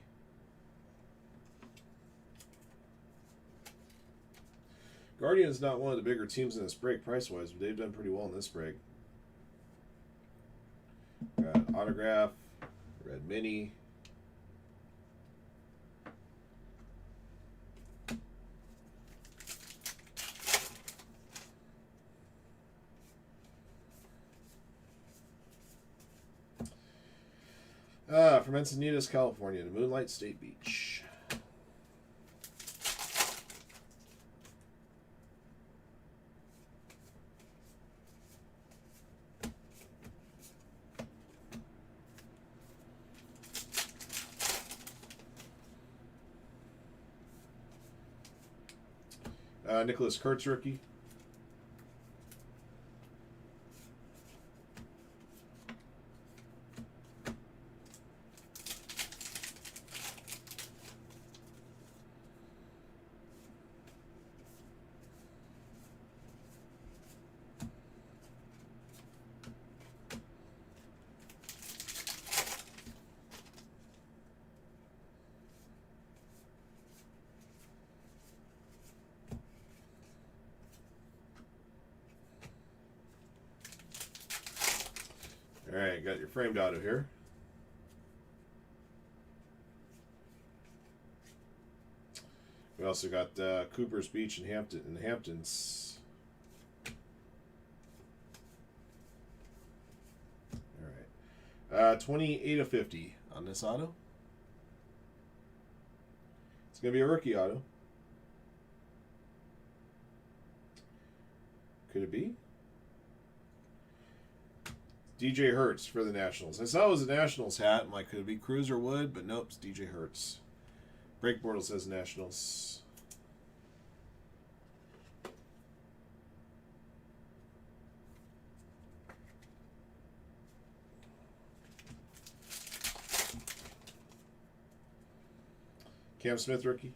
Guardians not one of the bigger teams in this break price-wise, but they've done pretty well in this break. Got autograph, red mini. From Encinitas, California to Moonlight State Beach. Nicholas Kurtz rookie. All right, got your framed auto here. also got Cooper's Beach and Hamptons. All right. 28 of 50 on this auto. It's going to be a rookie auto. Could it be? DJ Hertz for the Nationals. I saw it was a Nationals hat. I'm like, could it be Cruz or Wood? But nope, it's DJ Hertz. Break Portal says Nationals. Cam Smith rookie.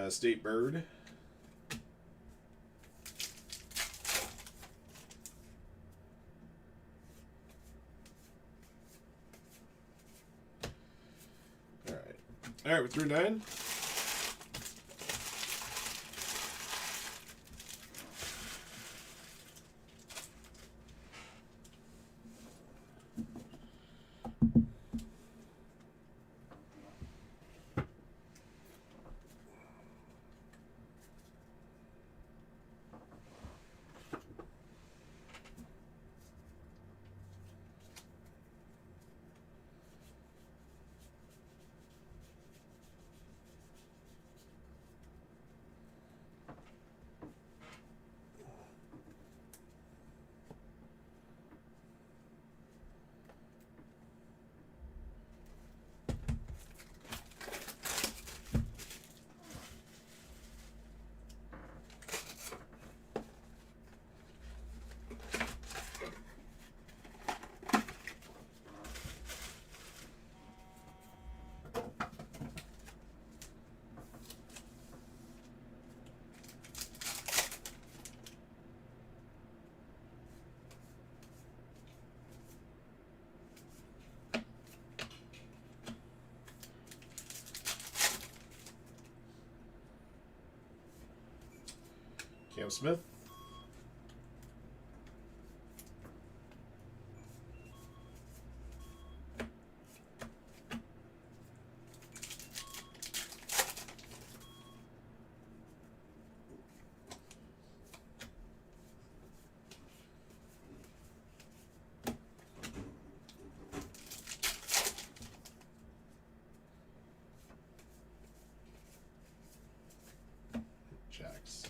State Bird. All right. All right, we're through 9. Cam Smith. Jacks.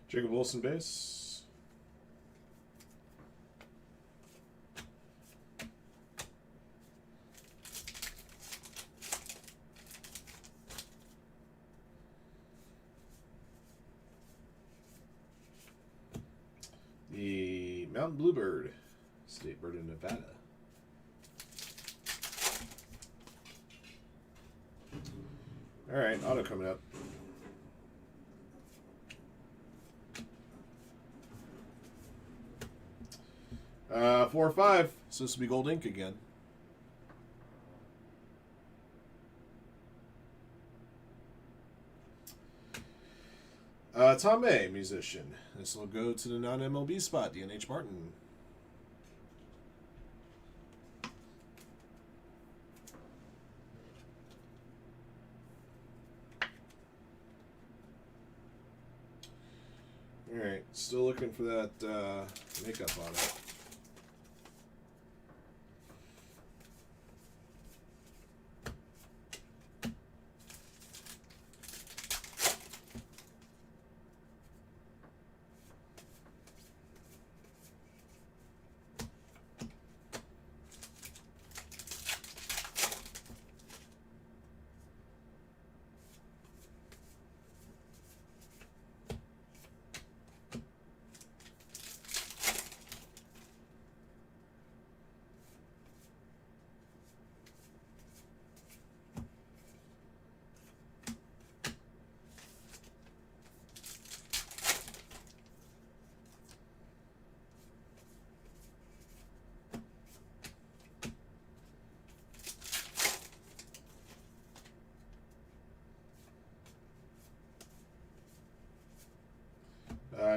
Jacob Wilson base. The Mountain Bluebird, State Bird in Nevada. All right, auto coming up. Four or 5. So this will be gold ink again. Tom May, musician. This will go to the non-MLB spot, DNH Martin. Alright, still looking for that makeup on it.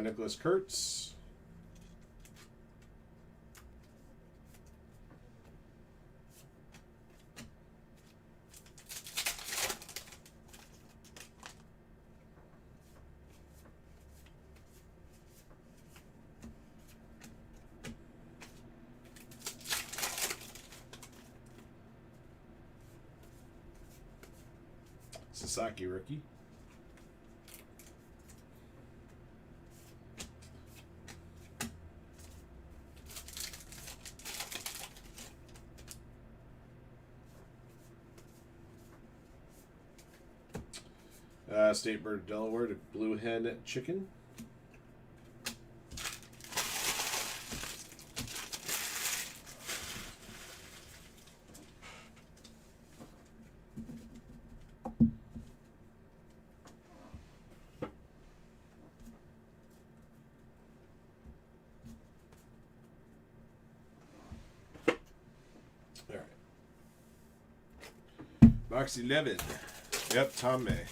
Nicholas Kurtz. Sasaki rookie. State Bird Delaware to Blue Hen Chicken. All right. Box 11. Yep, Tom May.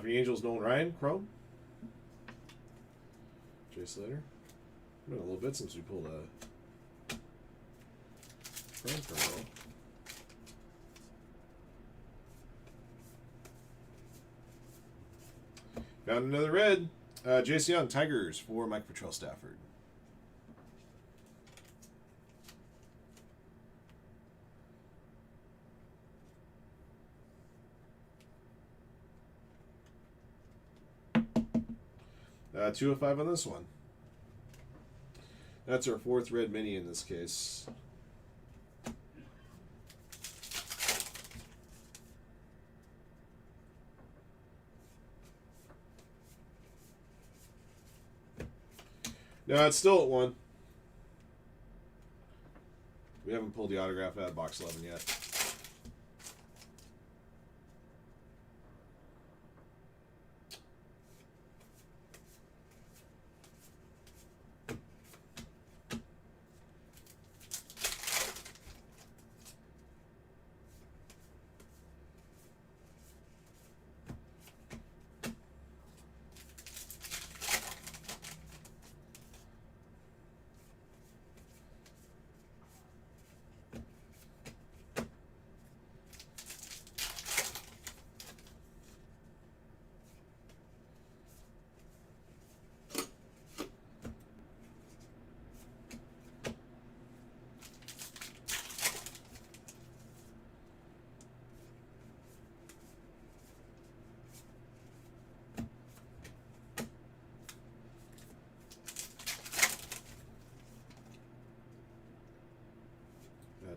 For the Angels, Nolan Ryan, Chrome. Jay Slater. It's been a little bit since we pulled a Chrome for a while. Found another red. J.C. Young, Tigers for Mike Patrell Stafford. Uh, 205 on this one. That's our fourth red mini in this case. No, it's still at 1. We haven't pulled the autograph out of box 11 yet.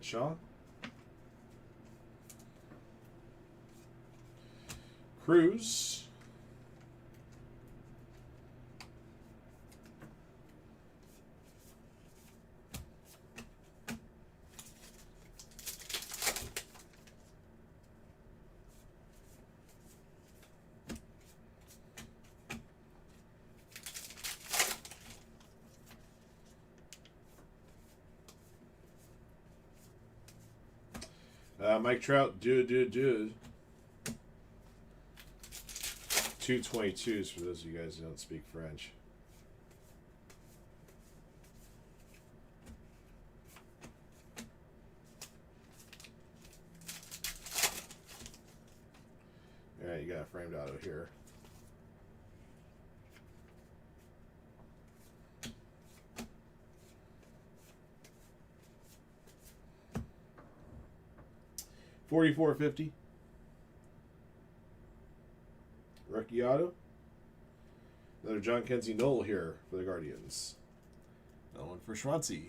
Matt Shaw. Cruz. Mike Trout, dude. 222s for those of you guys who don't speak French. Alright, you got a framed auto here. $44.50. Rookie auto. Another John Kenzie Knoll here for the Guardians. That one for Schwanzi.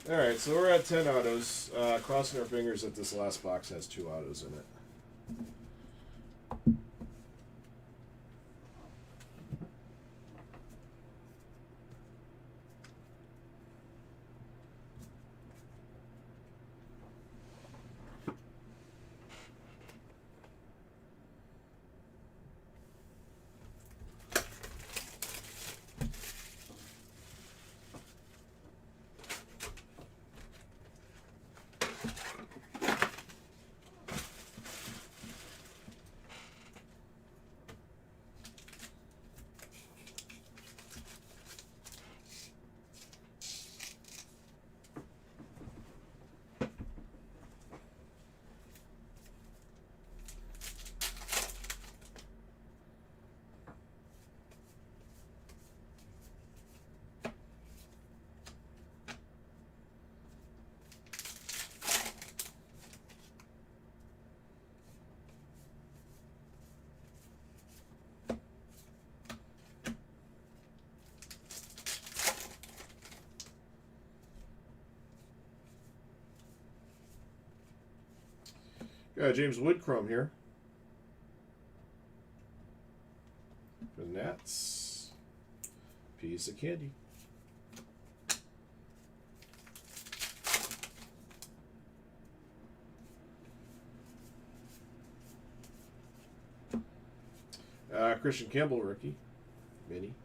Alright, so we're at 10 autos. Crossing our fingers that this last box has 2 autos in it. Got James Woodcrumb here for the Nats. Piece of candy. Christian Campbell rookie. Mini.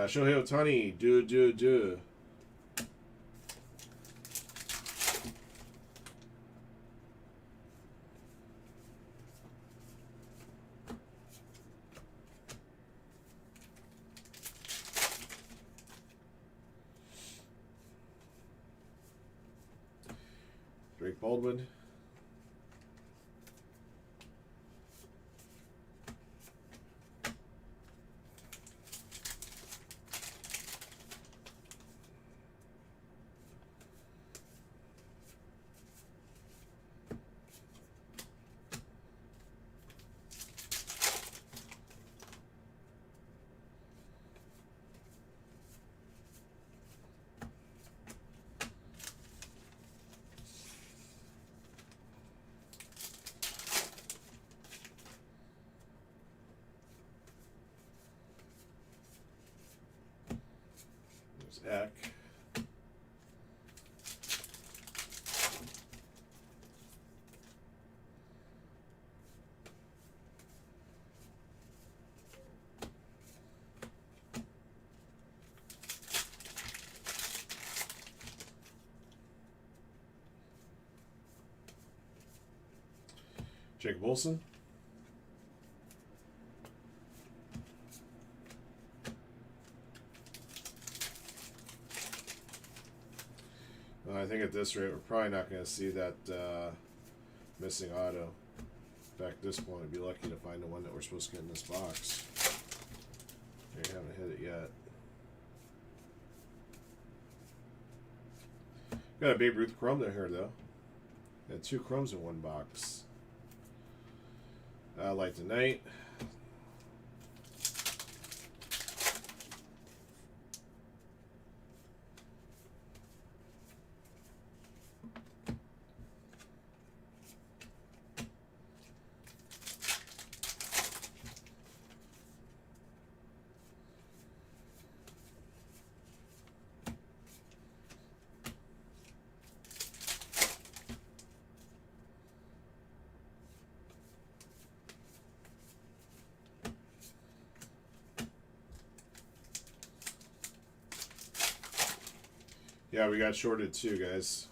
Shohei Ohtani, do. Drake Baldwin. Eck. Jacob Olsen. Well, I think at this rate, we're probably not going to see that missing auto. In fact, at this point, we'd be lucky to find the one that we're supposed to get in this box. We haven't hit it yet. Got a Babe Ruth Chrome there here, though. Got 2 Chromes in one box. Light the Night. Yeah, we got shorted too, guys.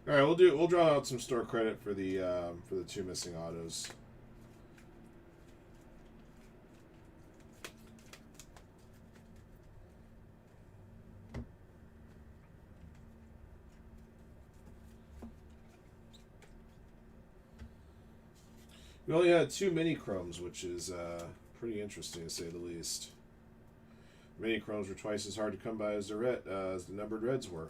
All right, we'll draw out some store credit for the 2 missing autos. We only had 2 mini chromes, which is pretty interesting to say the least. Mini chromes were twice as hard to come by as the numbered reds were.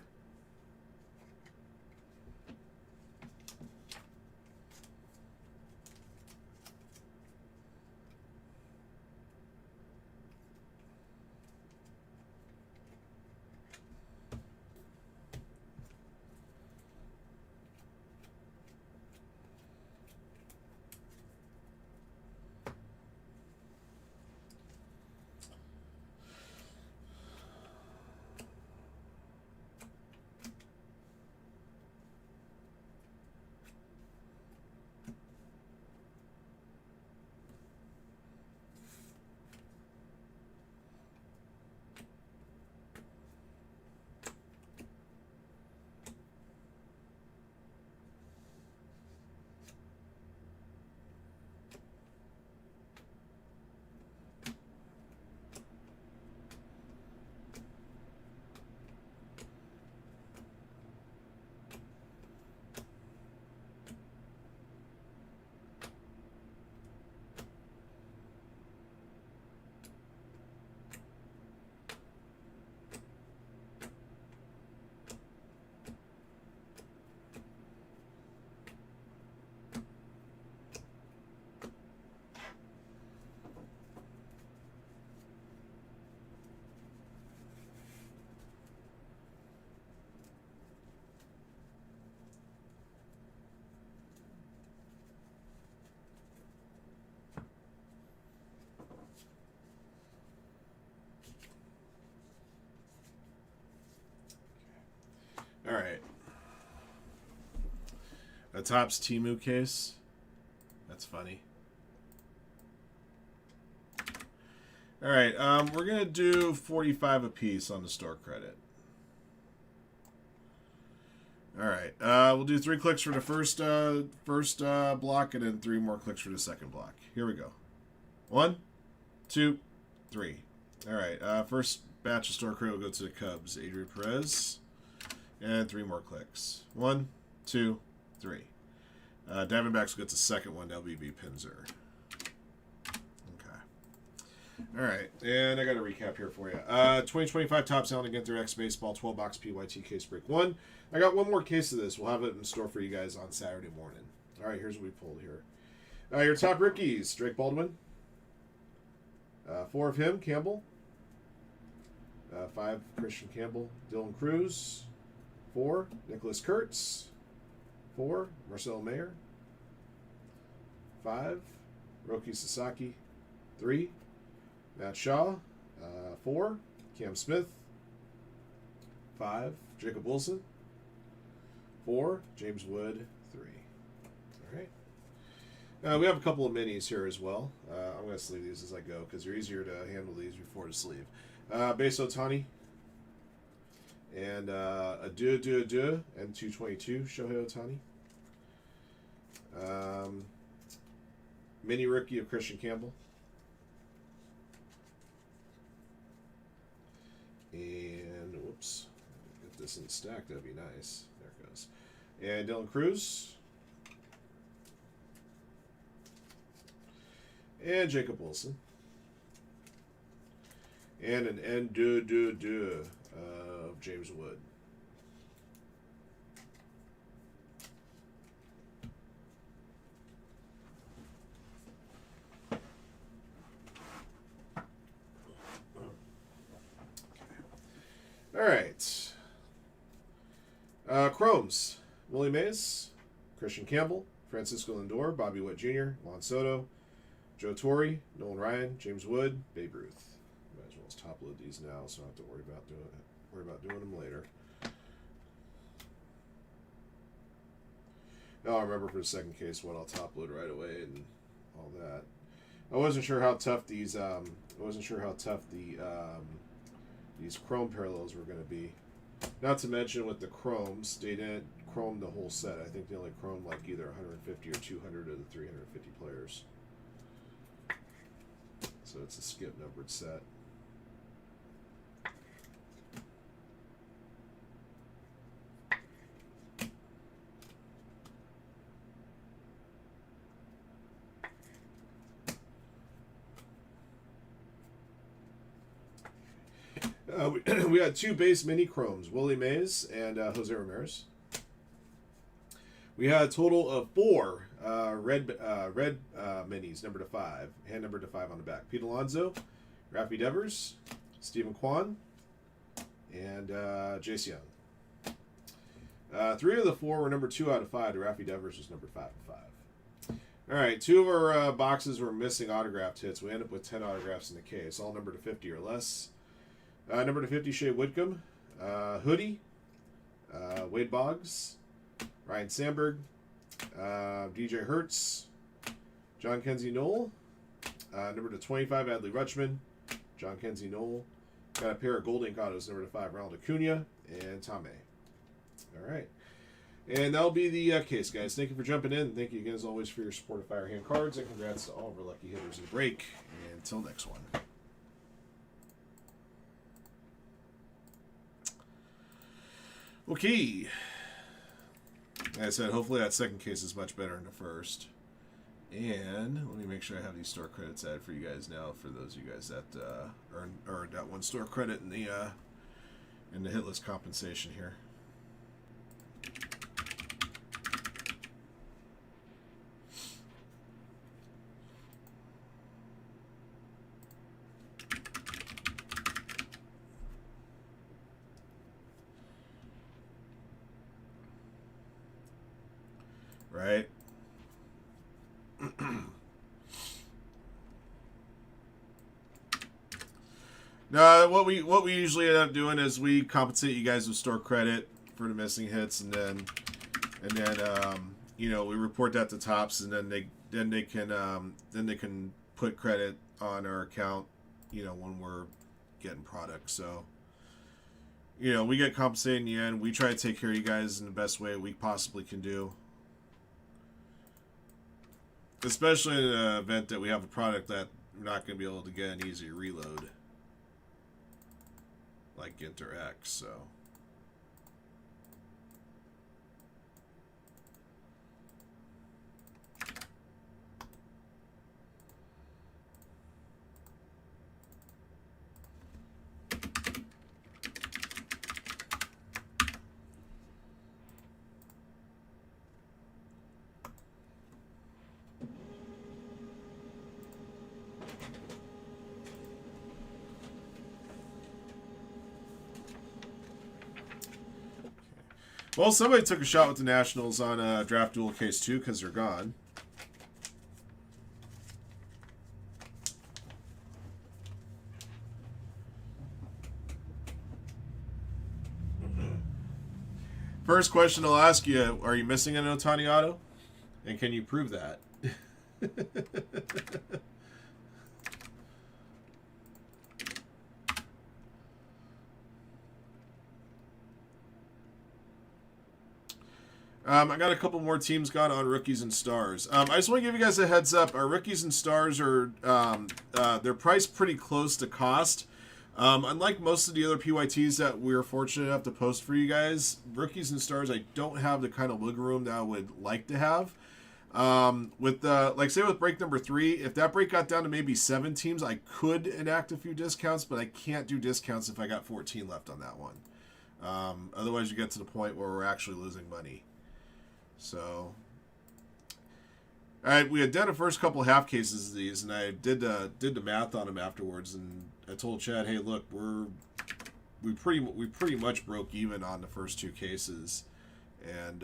All right. A Topps Temu case. That's funny. All right, we're gonna do 45 apiece on the store credit. All right, we'll do 3 clicks for the first block, and then 3 more clicks for the second block. Here we go. 1, 2, 3. All right, first batch of store credit will go to the Cubs. Adrian Perez, and 3 more clicks. 1, 2, 3. Diamondbacks will get the second one. LBB Pinzer. All right, and I got a recap here for you. 2025 Topps Allen Ginter X Baseball 12 box PYT case break 1. I got one more case of this. We'll have it in store for you guys on Saturday morning. All right, here's what we pulled here. Your top rookies: Drake Baldwin. 4 of him, Campbell. 5, Christian Campbell. Dylan Cruz. 4, Nicholas Kurtz. 4, Marcelo Mayer. 5, Roki Sasaki. 3, Matt Shaw. 4, Cam Smith. 5, Jacob Wilson. 4, James Wood. 3. All right. We have a couple of minis here as well. I'm going to sleeve these as I go because they're easier to handle these before to sleeve. Base Otani. And a Adieu and 222 Shohei Otani. Mini rookie of Christian Campbell. And whoops, get this in stack. That'd be nice. There it goes. And Dylan Cruz. And Jacob Wilson. And an N of James Wood. All right. Chromes. Willie Mays, Christian Campbell, Francisco Lindor, Bobby Witt Jr., Juan Soto, Joe Torre, Nolan Ryan, James Wood, Babe Ruth. Might as well just top load these now, so I don't have to worry about doing them later. Now I remember for the second case what I'll top load right away and all that. I wasn't sure how tough these. These chrome parallels were going to be. Not to mention with the chromes, they didn't chrome the whole set. I think they only chromed like either 150 or 200 of the 350 players. So it's a skip numbered set. We had 2 base mini chromes, Willie Mays and Jose Ramirez. We had a total of 4 red minis, number to 5, hand number to 5 on the back. Pete Alonso, Rafi Devers, Stephen Kwan, and Jace Young. 3 of the 4 were number 2 out of 5. Rafi Devers was number 5 of 5. All right, 2 of our boxes were missing autographed hits. We ended up with 10 autographs in the case, all number to 50 or less. Number to 50, Shea Whitcomb. Hoodie. Wade Boggs. Ryan Sandberg. DJ Hertz. John Kenzie Knoll. Number to 25, Adley Rutschman. John Kenzie Knoll. Got a pair of gold ink autos, number to 5, Ronald Acuna. And Tame. All right. And that'll be the case, guys. Thank you for jumping in. Thank you again, as always, for your support of Firehand Cards. And congrats to all of our lucky hitters in the break. And until next one. Okay. Like I said, hopefully that second case is much better than the first. And let me make sure I have these store credits added for you guys now. For those of you guys that earned that 1 store credit in the hit list compensation here. Right. No, what we usually end up doing is we compensate you guys with store credit for the missing hits, and then you know, we report that to Topps, and then they can put credit on our account, you know, when we're getting products. So, you know, we get compensated in the end. We try to take care of you guys in the best way we possibly can do. Especially in an event that we have a product that we're not going to be able to get an easy reload. Like Ginter X, so. Well, somebody took a shot with the Nationals on Draft Duel Case 2 because they're gone. First question I'll ask you, are you missing an Ohtani auto? And can you prove that? I got a couple more teams gone on rookies and stars. I just want to give you guys a heads up. Our rookies and stars are they're priced pretty close to cost. Unlike most of the other PYTs that we're fortunate enough to post for you guys, rookies and stars, I don't have the kind of wiggle room that I would like to have. With like say with break number 3, if that break got down to maybe 7 teams, I could enact a few discounts, but I can't do discounts if I got 14 left on that one. Otherwise, you get to the point where we're actually losing money. So, all right, we had done the first couple half cases of these, and I did the math on them afterwards, and I told Chad, hey, look, we pretty much broke even on the first 2 cases, and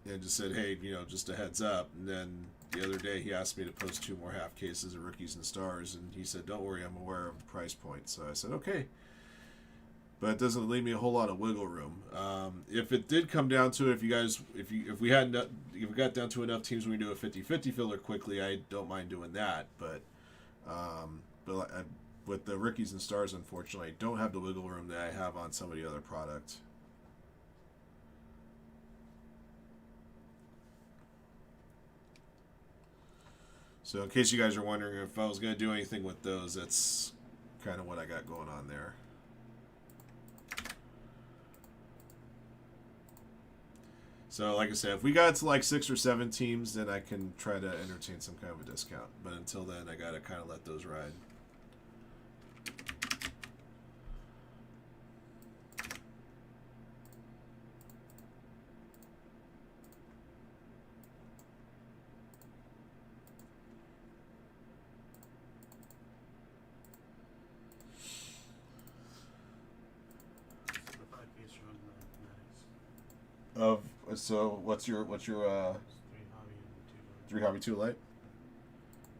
just said, hey, just a heads up. And then the other day he asked me to post 2 more half cases of rookies and stars, and he said, don't worry, I'm aware of the price point. So I said, okay. But it doesn't leave me a whole lot of wiggle room. If it did come down to it, if we got down to enough teams when we do a 50-50 filler quickly, I don't mind doing that. But with the rookies and stars, unfortunately, I don't have the wiggle room that I have on some of the other products. So in case you guys are wondering if I was going to do anything with those, that's kind of what I got going on there. So, like I said, if we got to like 6 or 7 teams, then I can try to entertain some kind of a discount. But until then, I got to kind of let those ride. The 5 case run the Of so, what's your 3 hobby and 2 3 hobby 2 light?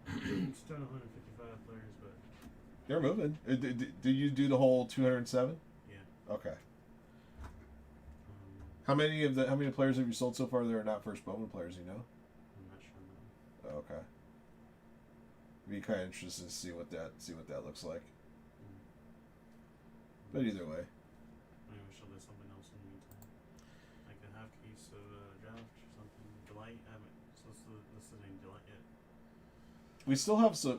Still 155 players, but They're moving. Did you do the whole 207? yeah. Okay. How many players have you sold so far that are not first Bowman players? You know? I'm not sure now. Okay. Be kind of interested to see what that looks like. But either way. Maybe we should do something else in the meantime. Like a half case of draft or something. Delight. I haven't listed any Delight yet. We still have some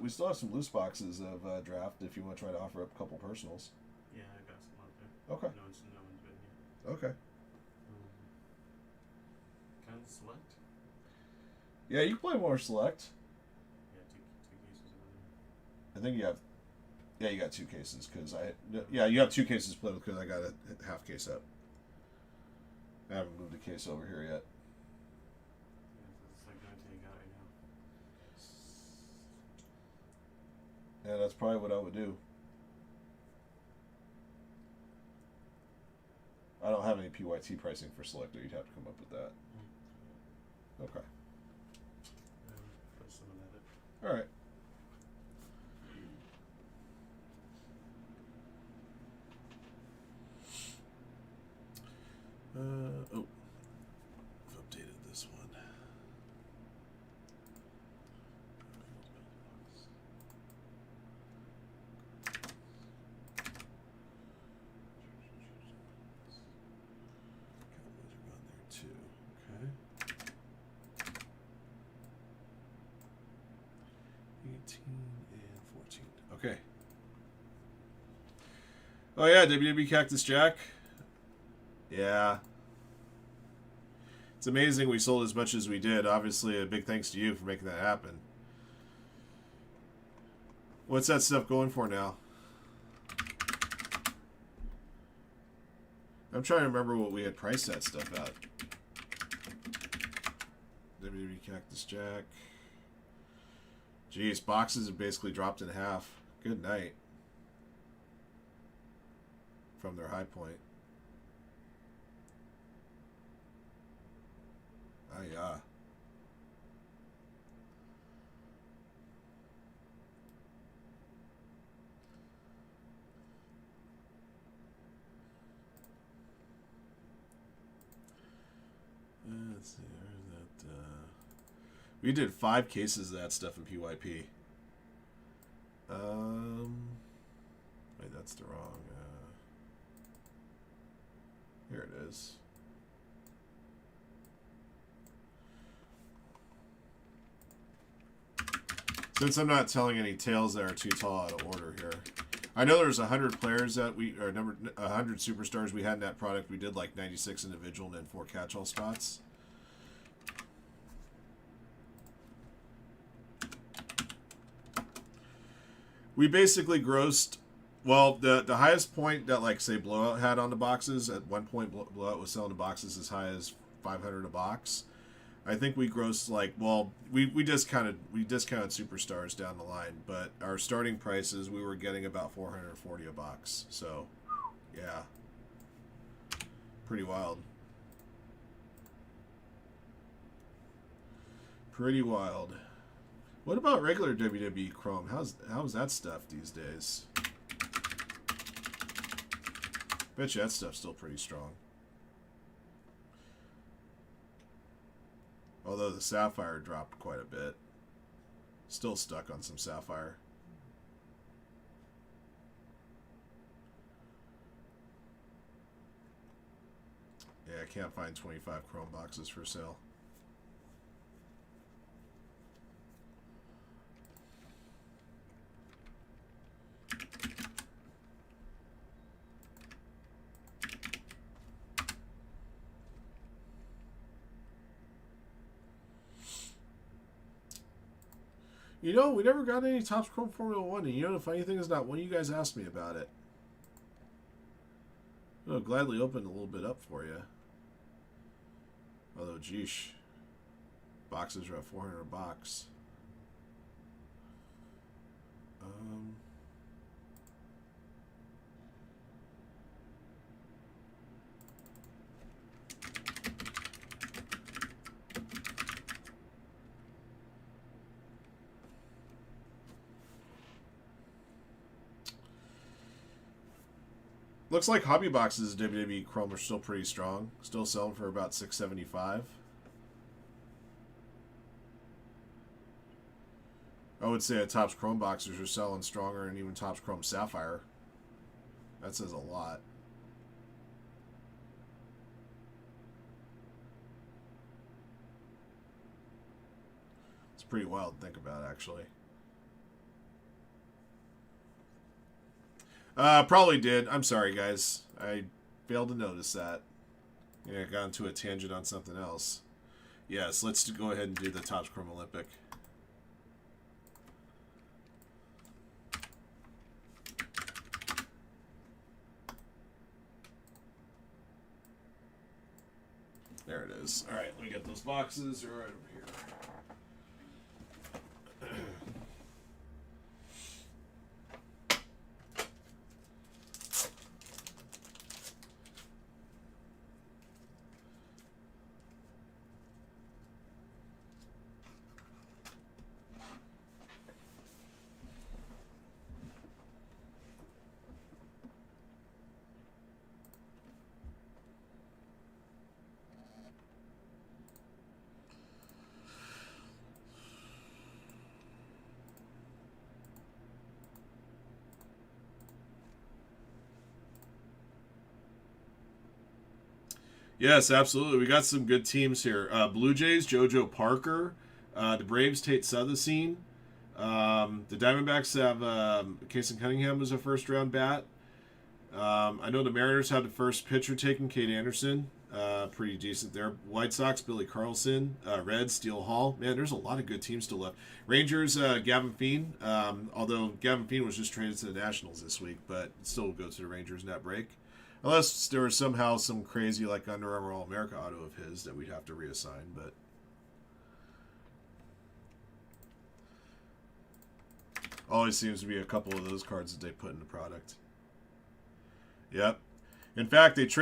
loose boxes of draft if you want to try to offer up a couple personals. Yeah, I got some out there. Okay. No one's been here. Okay. Kind of select. Yeah, you can play more select. Yeah, two cases over there. I think you have. Yeah, you got 2 cases because you have 2 cases to play with because I got a half case up. I haven't moved the case over here yet. Yeah, that's like the only thing you got right now. Yeah, that's probably what I would do. I don't have any PYT pricing for selector. You'd have to come up with that. Okay. Put some of that. All right. I've updated this one. Cowboys are on there too. Okay. 18 and 14. Okay. Oh yeah, WWE Cactus Jack. Yeah. It's amazing we sold as much as we did. Obviously, a big thanks to you for making that happen. What's that stuff going for now? I'm trying to remember what we had priced that stuff at. WWE Cactus Jack. Jeez, boxes have basically dropped in half. Good night. From their high point. let's see. Where's that? We did 5 cases of that stuff in PYP. Wait, that's the wrong. Here it is. Since I'm not telling any tales that are too tall out of order here, I know there's 100 players that we, or 100 superstars we had in that product. We did like 96 individual and then 4 catch-all spots. We basically grossed, well, the highest point that, like, say, Blowout had on the boxes, at one point Blowout was selling the boxes as high as $500 a box. I think we grossed, like, well, we discounted superstars down the line, but our starting prices, we were getting about $440 a box. So, yeah. Pretty wild. Pretty wild. What about regular WWE Chrome? How's that stuff these days? Bet you that stuff's still pretty strong. Although the Sapphire dropped quite a bit. Still stuck on some Sapphire. Yeah, I can't find 25 Chrome boxes for sale. You know, we never got any Topps Chrome Formula 1, and you know the funny thing is not one of you guys asked me about it. I'll gladly open a little bit up for you. Although, geesh. Boxes are at 400 a box. Looks like hobby boxes of WWE Chrome are still pretty strong. Still selling for about $675. I would say that Topps Chrome boxers are selling stronger than even Topps Chrome Sapphire. That says a lot. It's pretty wild to think about, actually. Probably did. I'm sorry, guys. I failed to notice that. Yeah, I got into a tangent on something else. Yes, let's go ahead and do the Topps Chrome Olympic. There it is. All right, let me get those boxes. They're right over here. Yes, absolutely. We got some good teams here. Blue Jays, JoJo Parker. The Braves, Tate Sothesine. The Diamondbacks have Kason Cunningham was a first-round bat. I know the Mariners had the first pitcher taken, Kate Anderson. Pretty decent there. White Sox, Billy Carlson. Reds, Steele Hall. Man, there's a lot of good teams still left. Rangers, Gavin Fein. Although Gavin Fein was just traded to the Nationals this week, but still will go to the Rangers in that break. Unless there was somehow some crazy, like, Under Armour All-America auto of his that we'd have to reassign, but... always seems to be a couple of those cards that they put in the product. Yep. In fact, it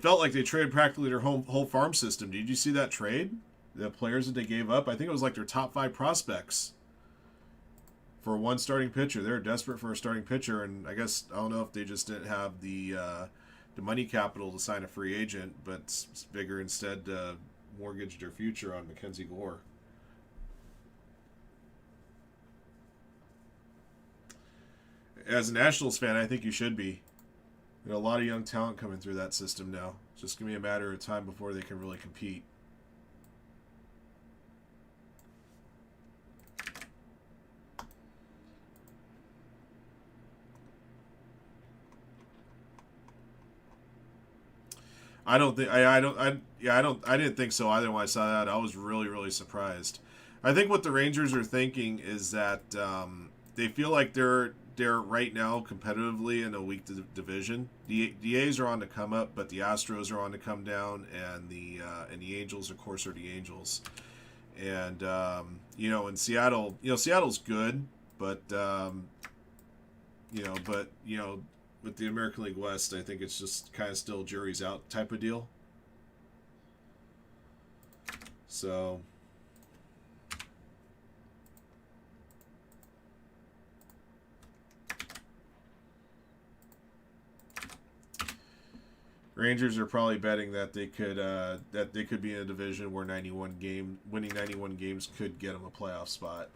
felt like they traded practically their whole farm system. Did you see that trade? The players that they gave up? I think it was like their top 5 prospects for one starting pitcher. They were desperate for a starting pitcher, and I guess, I don't know if they just didn't have the money capital to sign a free agent, but figure instead mortgaged their future on Mackenzie Gore. As a Nationals fan, I think you should be. A lot of young talent coming through that system now. It's just going to be a matter of time before they can really compete. I don't think I didn't think so either when I saw that. I was really surprised. I think what the Rangers are thinking is that they feel like they're right now competitively in a weak division. The A's are on the come up, but the Astros are on the come down, and the Angels, of course, are the Angels. And in Seattle, Seattle's good, but with the American League West, I think it's just kind of still jury's out type of deal. So Rangers are probably betting that they could be in a division where winning 91 games could get them a playoff spot.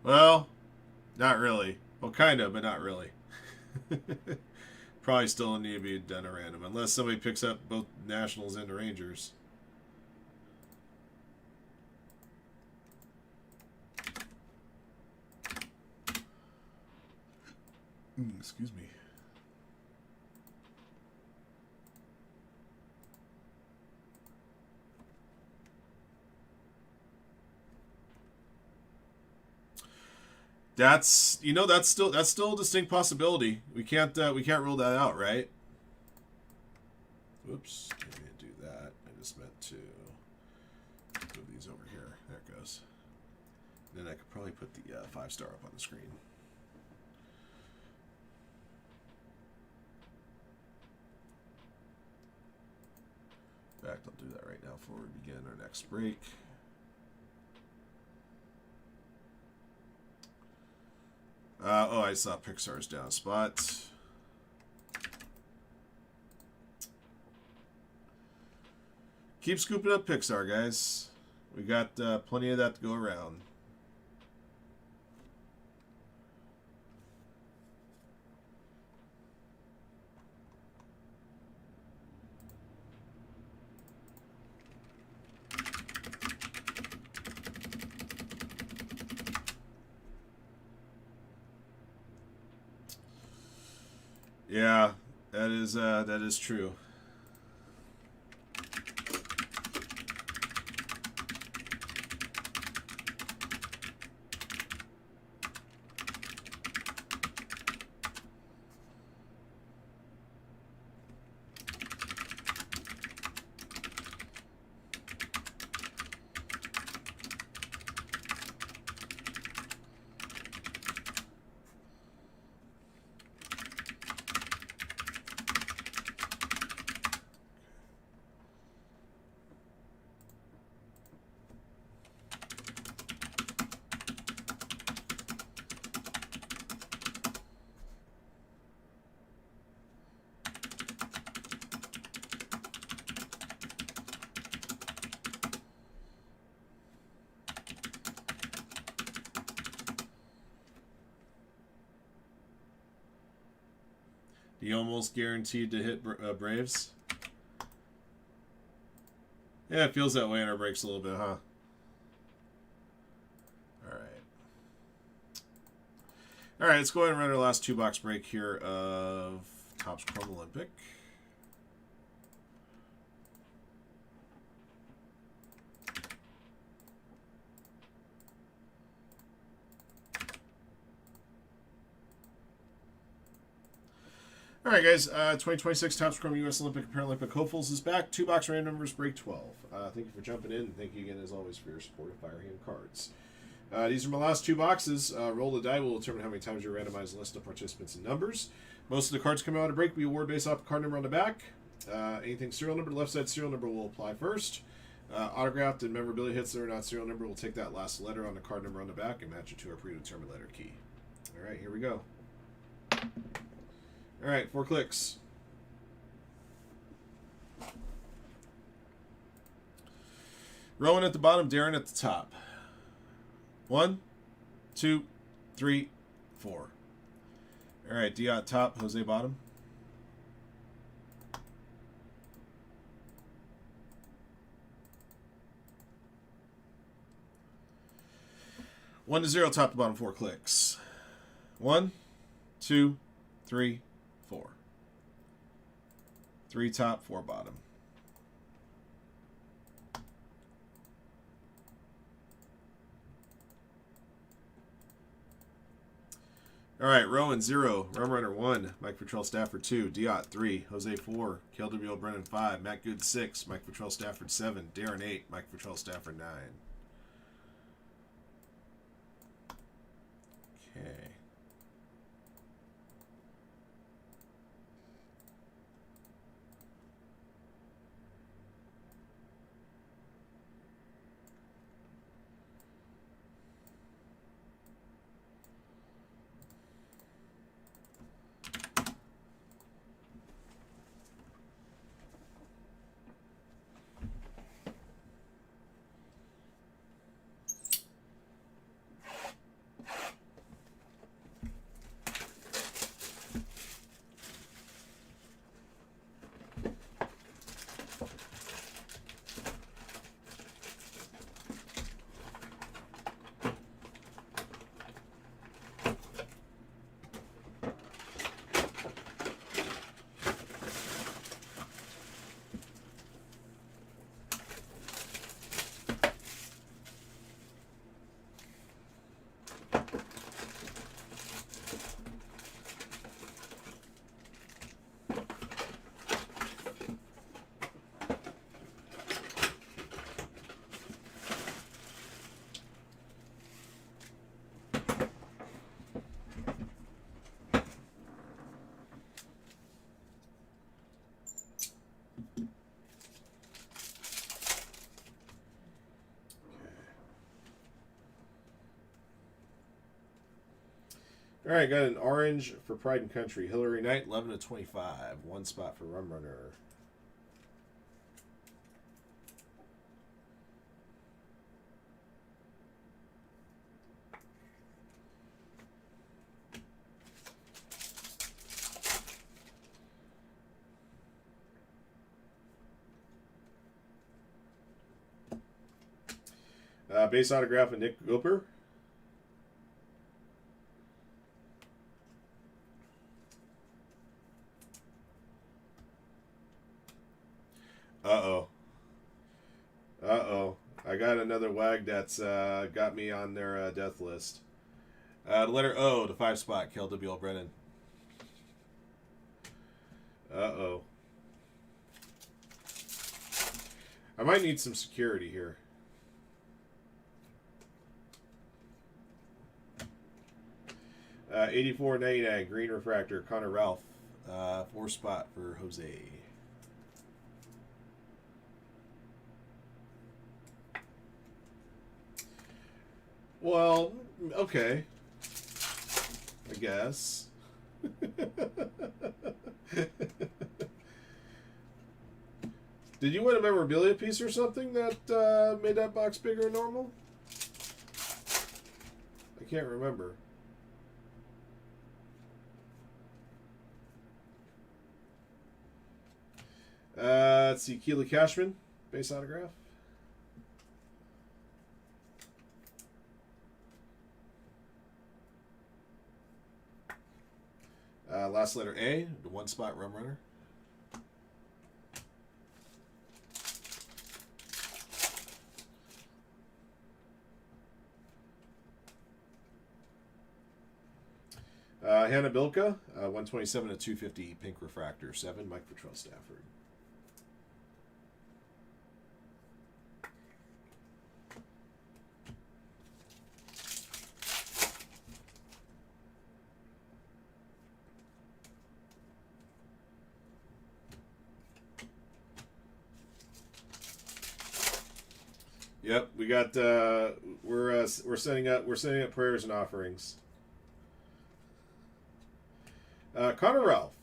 Well, not really. Well, kind of, but not really. Probably still need to be done at random, unless somebody picks up both Nationals and the Rangers. Excuse me. That's still a distinct possibility. We can't rule that out, right? Oops, I didn't do that. I just meant to move these over here. There it goes. Then I could probably put the 5-star up on the screen. In fact, I'll do that right now before we begin our next break. I saw Pixar's down a spot. Keep scooping up Pixar, guys. We got plenty of that to go around. Yeah, that is true. You almost guaranteed to hit Braves. Yeah, it feels that way in our breaks a little bit, huh? All right, let's go ahead and run our last 2-box break here of Topps Chrome Olympic. All right, guys. 2026 Topps Chrome U.S. Olympic and Paralympic hopefuls is back. 2-box random numbers, break 12. Thank you for jumping in. Thank you again, as always, for your support of Firehand cards. These are my last 2 boxes. Roll the die will determine how many times you randomize the list of participants and numbers. Most of the cards coming out of break will be awarded based off the card number on the back. Anything serial number, left side serial number will apply first. Autographed and memorabilia hits that are not serial number will take that last letter on the card number on the back and match it to a predetermined letter key. All right, here we go. All right, 4 clicks. Rowan at the bottom, Darren at the top. 1, 2, 3, 4. All right, D at top, Jose bottom. One to 0, top to bottom, 4 clicks. 1, 2, 3, 4. 3 top, 4 bottom. All right, Rowan 0, Rumrunner 1, Mike Patrell Stafford 2, Diot 3, Jose 4, KLWL Brennan 5, Matt Good 6, Mike Patrell Stafford 7, Darren 8, Mike Patrell Stafford 9. Okay. All right, got an orange for Pride and Country. Hillary Knight, 11 to 25. 1 spot for Rumrunner. Base autograph of Nick Goper. Uh-oh. Uh-oh. I got another wag that's got me on their death list. The letter O, the 5 spot, KLWL Brennan. Uh-oh. I might need some security here. Uh, 84.99 green refractor, Connor Ralph. 4 spot for Jose. Well, okay. I guess. Did you win a memorabilia piece or something that made that box bigger than normal? I can't remember. Let's see, Keely Cashman, base autograph. Last letter A, the 1 spot rum runner. Hannah Bilka, 127 to 250, pink refractor, 7, Mike Patrell Stafford. Yep, we got we're setting up prayers and offerings. Connor Ralph,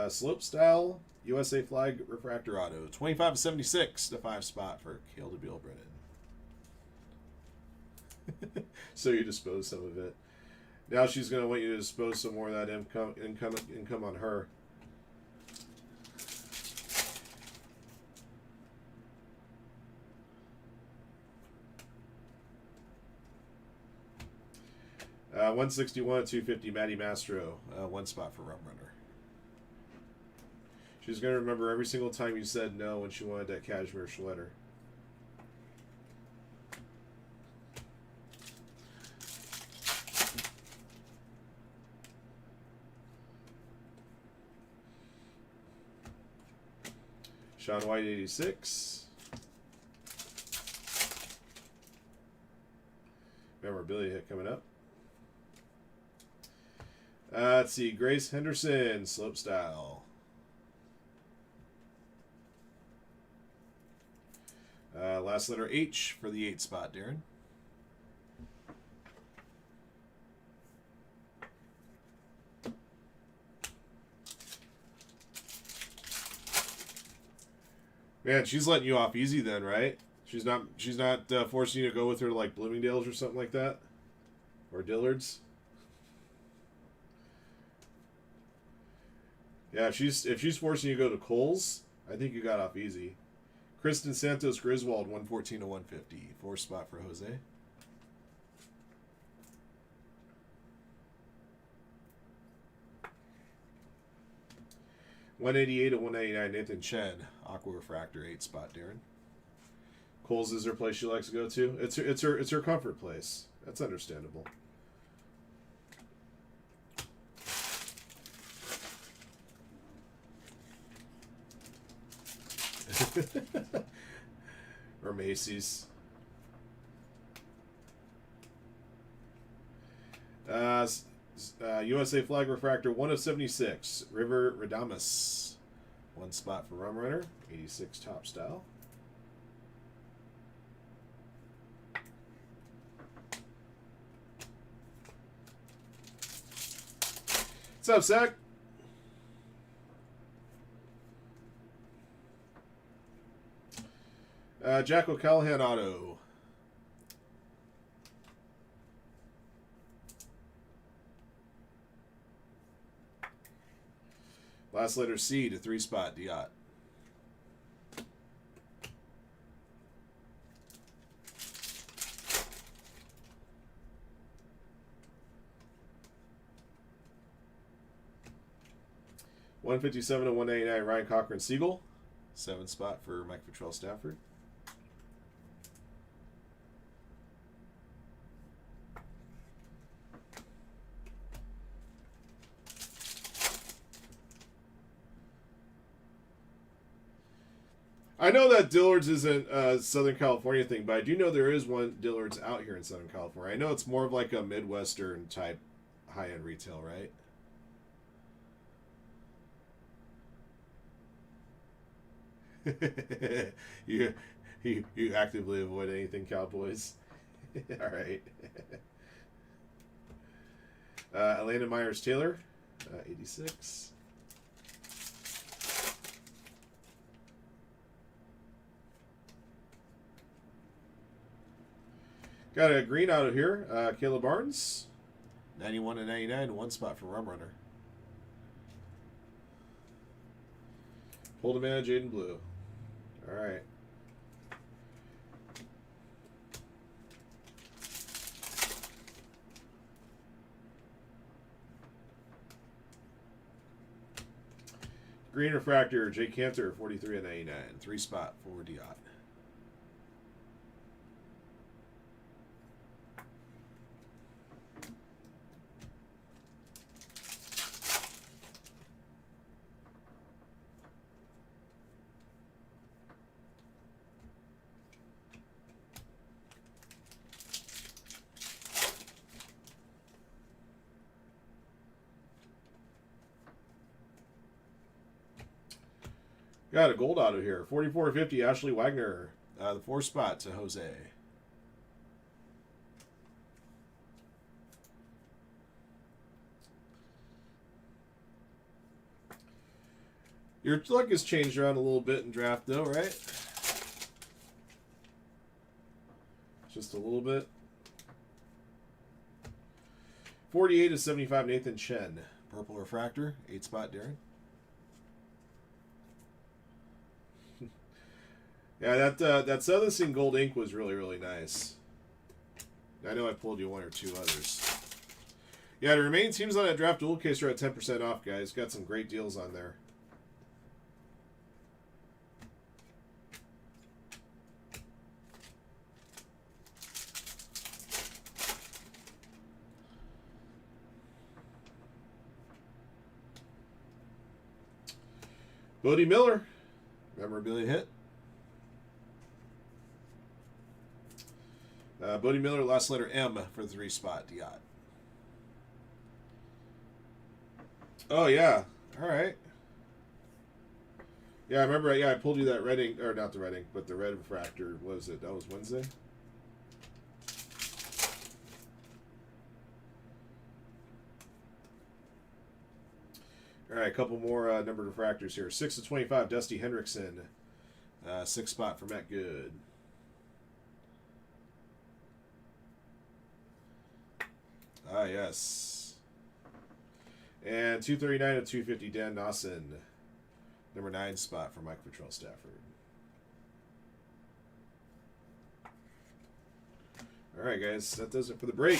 slope style USA flag refractor auto, 25 to 76, the 5 spot for Cale DeBeal Brennan. So you dispose some of it. Now she's gonna want you to dispose some more of that income on her. Uh, 161 250, Maddie Mastro, 1 spot for rum runner. She's going to remember every single time you said no when she wanted that cashmere sweater. Sean White, 86. Memorabilia hit coming up. Let's see, Grace Henderson, slope style. Last letter H for the 8 spot, Darren. Man, she's letting you off easy then, right? She's not forcing you to go with her to like Bloomingdale's or something like that, or Dillard's. Yeah, if she's forcing you to go to Kohl's, I think you got off easy. Kristen Santos Griswold, 114 to 150, 4 spot for Jose. $188 to 199, Nathan Chen, Aqua Refractor, 8 spot, Darren. Kohl's is her place she likes to go to. It's her comfort place. That's understandable. Or Macy's. USA flag refractor, 1 of 76. River Radamus, 1 spot for rum runner, 86 top style. What's up, Zach? Jack O'Callahan auto. Last letter C to 3 spot, Diot. $157 to 189, Ryan Cochran Siegel, 7 spot for Mike Patrell Stafford. I know that Dillard's isn't a Southern California thing, but I do know there is one Dillard's out here in Southern California. I know it's more of like a Midwestern type high-end retail, right? you actively avoid anything Cowboys. All right. Elena Myers Taylor, 86. Got a green out of here. Caleb Barnes, 91 to 99, 1 spot for rum runner. Hold him in, Jaden Blue. All right. Green refractor, Jake Cantor, 43 of 99. 3 spot for Diot. Got a gold auto here. 44.50, Ashley Wagner. The 4 spot to Jose. Your luck has changed around a little bit in draft, though, right? Just a little bit. 48 to 75, Nathan Chen. Purple refractor, 8 spot, Darren. Yeah, that Southern Scene Gold Ink was really, really nice. I know I pulled you 1 or 2 others. Yeah, the remaining teams on that draft dual case are at 10% off, guys. Got some great deals on there. Bodie Miller, memorabilia hit. Bodie Miller, last letter M for the 3 spot, Diot. Oh, yeah. All right. Yeah, I remember. Yeah, I pulled you that red ink, or not the red ink, but the red refractor. What was it? That was Wednesday? All right, a couple more numbered refractors here. 6 to 25, Dusty Hendrickson. 6 spot for Matt Good. Ah, yes. And 239 to 250, Dan Nosson. Number 9 spot for Mike Patrell Stafford. All right, guys, that does it for the break.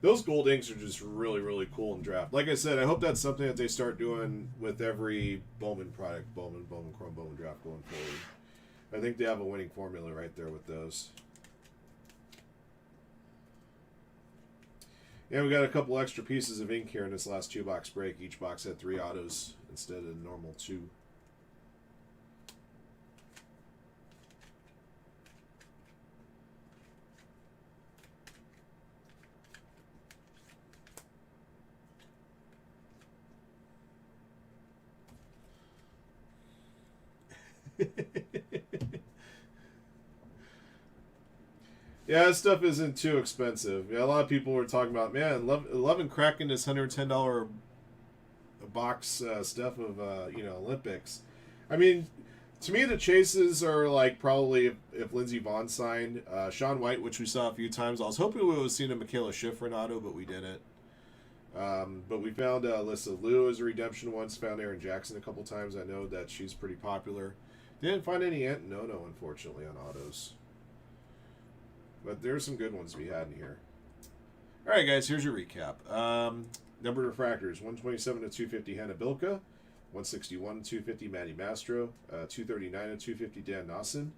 Those gold inks are just really, really cool in draft. Like I said, I hope that's something that they start doing with every Bowman product, Bowman Chrome, Bowman draft going forward. I think they have a winning formula right there with those. Yeah, we got a couple extra pieces of ink here in this last 2-box break. Each box had 3 autos instead of the normal 2. Yeah, this stuff isn't too expensive. Yeah, a lot of people were talking about, man, loving cracking this $110 a box stuff of Olympics. I mean, to me, the chases are like probably if Lindsey Vaughn signed Sean White, which we saw a few times. I was hoping we would have seen a Michaela Schifrin auto, but we didn't. But we found Alyssa Liu as a redemption once. Found Aaron Jackson a couple times. I know that she's pretty popular. Didn't find any Ant No, unfortunately, on autos. But there's some good ones to be had in here. All right, guys, here's your recap. Numbered refractors, 127 to 250, Hannah Bilka. 161 to 250, Maddie Mastro. 239 to 250, Dan Nosson.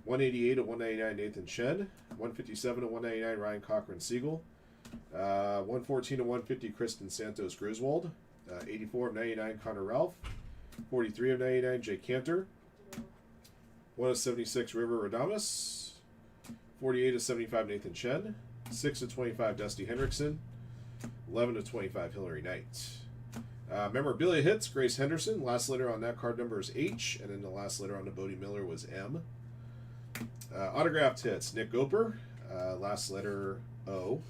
188 to 199, Nathan Chen. 157 to 199, Ryan Cochran Siegel. 114 to 150, Kristen Santos Griswold. 84 of 99, Connor Ralph. 43 of 99, Jake Cantor. 1 of 76, River Radamas. 48 to 75, Nathan Chen. 6 to 25, Dusty Hendrickson. 11 to 25, Hillary Knight. Memorabilia hits, Grace Henderson. Last letter on that card number is H, and then the last letter on the Bodie Miller was M. Autographed hits, Nick Goper. Last letter O.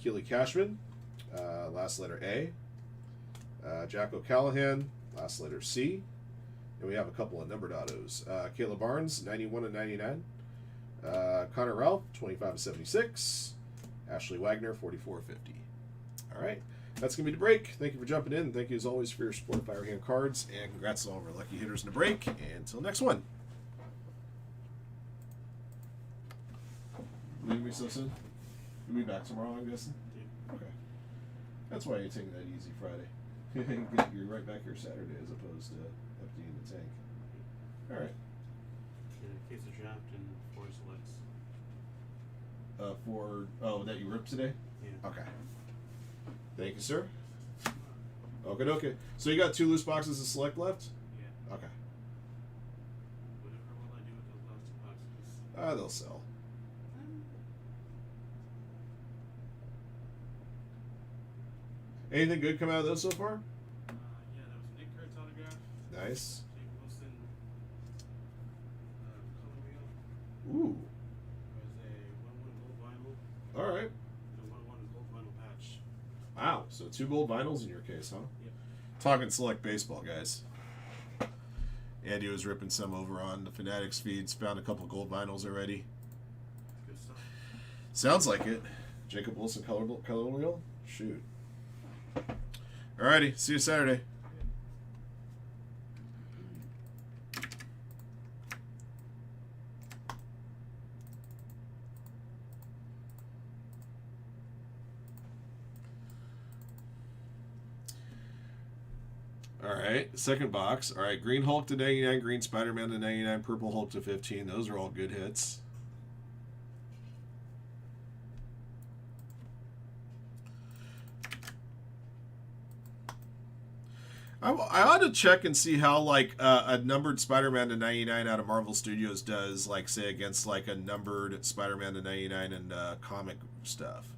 Keely Cashman. Last letter A. Jack O'Callahan. Last letter C. And we have a couple of numbered autos. Kayla Barnes, 91 to 99. Connor Ralph, 25 to 76. Ashley Wagner, 44 to 50. All right. That's going to be the break. Thank you for jumping in. Thank you, as always, for your support of Firehand Cards. And congrats to all of our lucky hitters in the break. And until next one. Leave me so soon? You'll be back tomorrow, I'm guessing? Yeah. Okay. That's why you're taking that easy Friday. You're right back here Saturday as opposed to emptying the tank. Alright. Yeah, case of draft and 4 selects. That you ripped today? Yeah. Okay. Thank you, sir. Okay. So you got 2 loose boxes of select left? Yeah. Okay. Whatever will I do with those last 2 boxes? They'll sell. Anything good come out of those so far? Yeah, there was Nick Kurtz autograph. Nice. Jake Wilson. Color wheel. Ooh. There was a 1/1 gold vinyl. All right. And a 1/1 gold vinyl patch. Wow. So 2 gold vinyls in your case, huh? Yep. Talking select baseball, guys. Andy was ripping some over on the Fanatics feeds. Found a couple gold vinyls already. Good stuff. Sounds like it. Jacob Wilson color wheel? Shoot. Alrighty. See you Saturday. Alright, second box. Alright, Green Hulk to 99, Green Spider-Man to 99, Purple Hulk to 15. Those are all good hits. I ought to check and see how like a numbered Spider-Man to 99 out of Marvel Studios does, like say against like a numbered Spider-Man to 99 and comic stuff.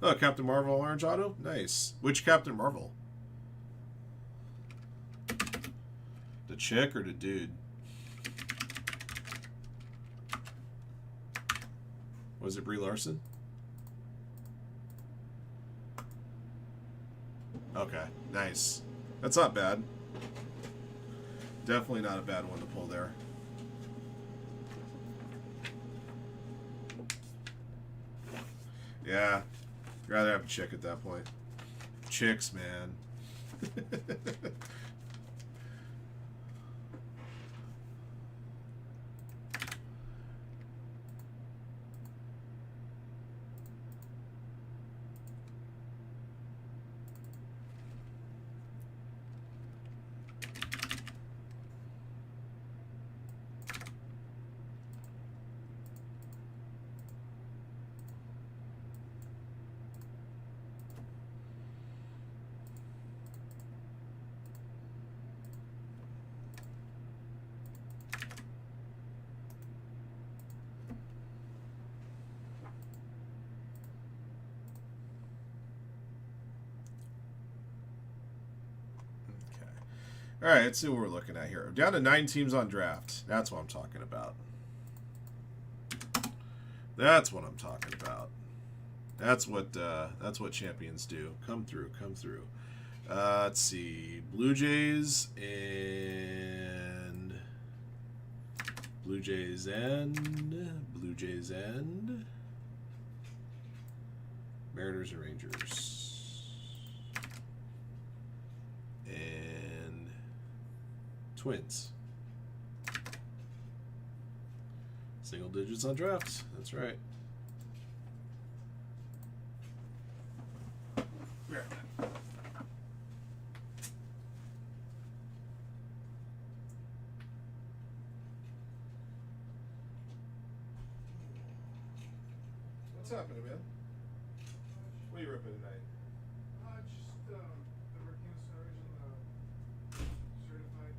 Oh, Captain Marvel orange auto, nice. Which Captain Marvel? The chick or the dude? Was it Brie Larson? Okay, nice. That's not bad. Definitely not a bad one to pull there. Yeah, rather have a chick at that point. Chicks, man. All right, let's see what we're looking at here. Down to 9 teams on draft. That's what I'm talking about. That's what I'm talking about. That's what champions do. Come through, come through. Let's see, Blue Jays and Mariners and Rangers and Twins. Single digits on drafts. That's right. What's happening, man? What are you ripping tonight? Just the working stars and the certified.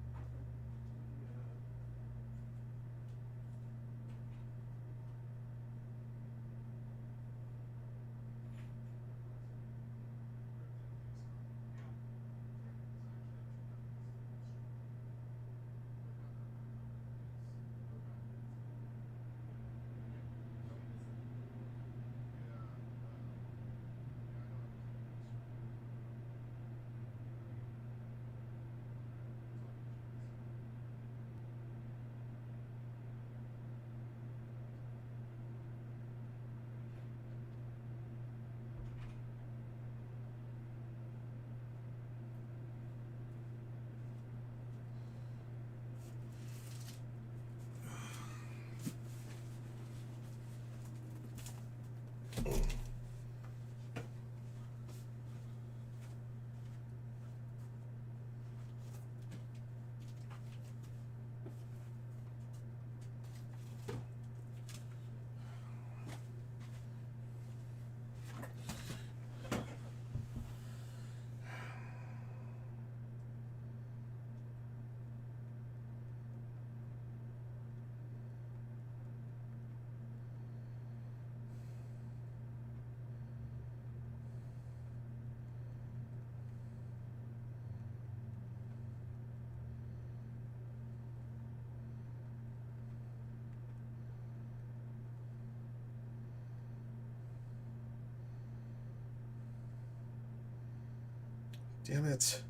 Damn it.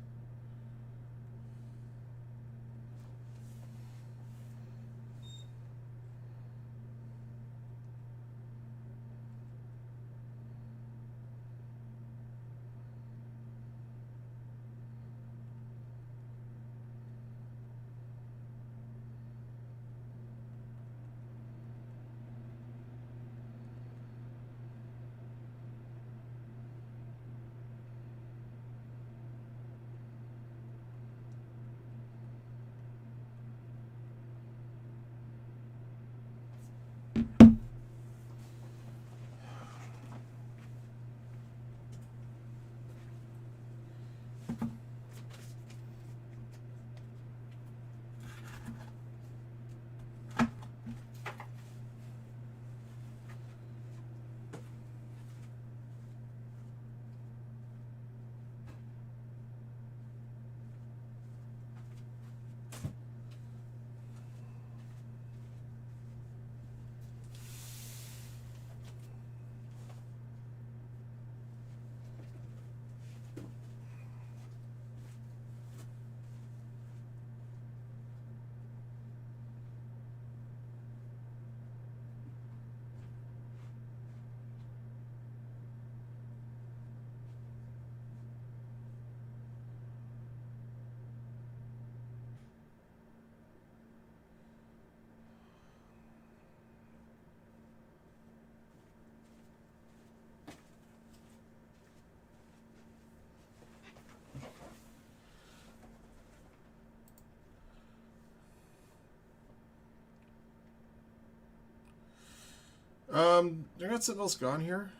I got something else gone here.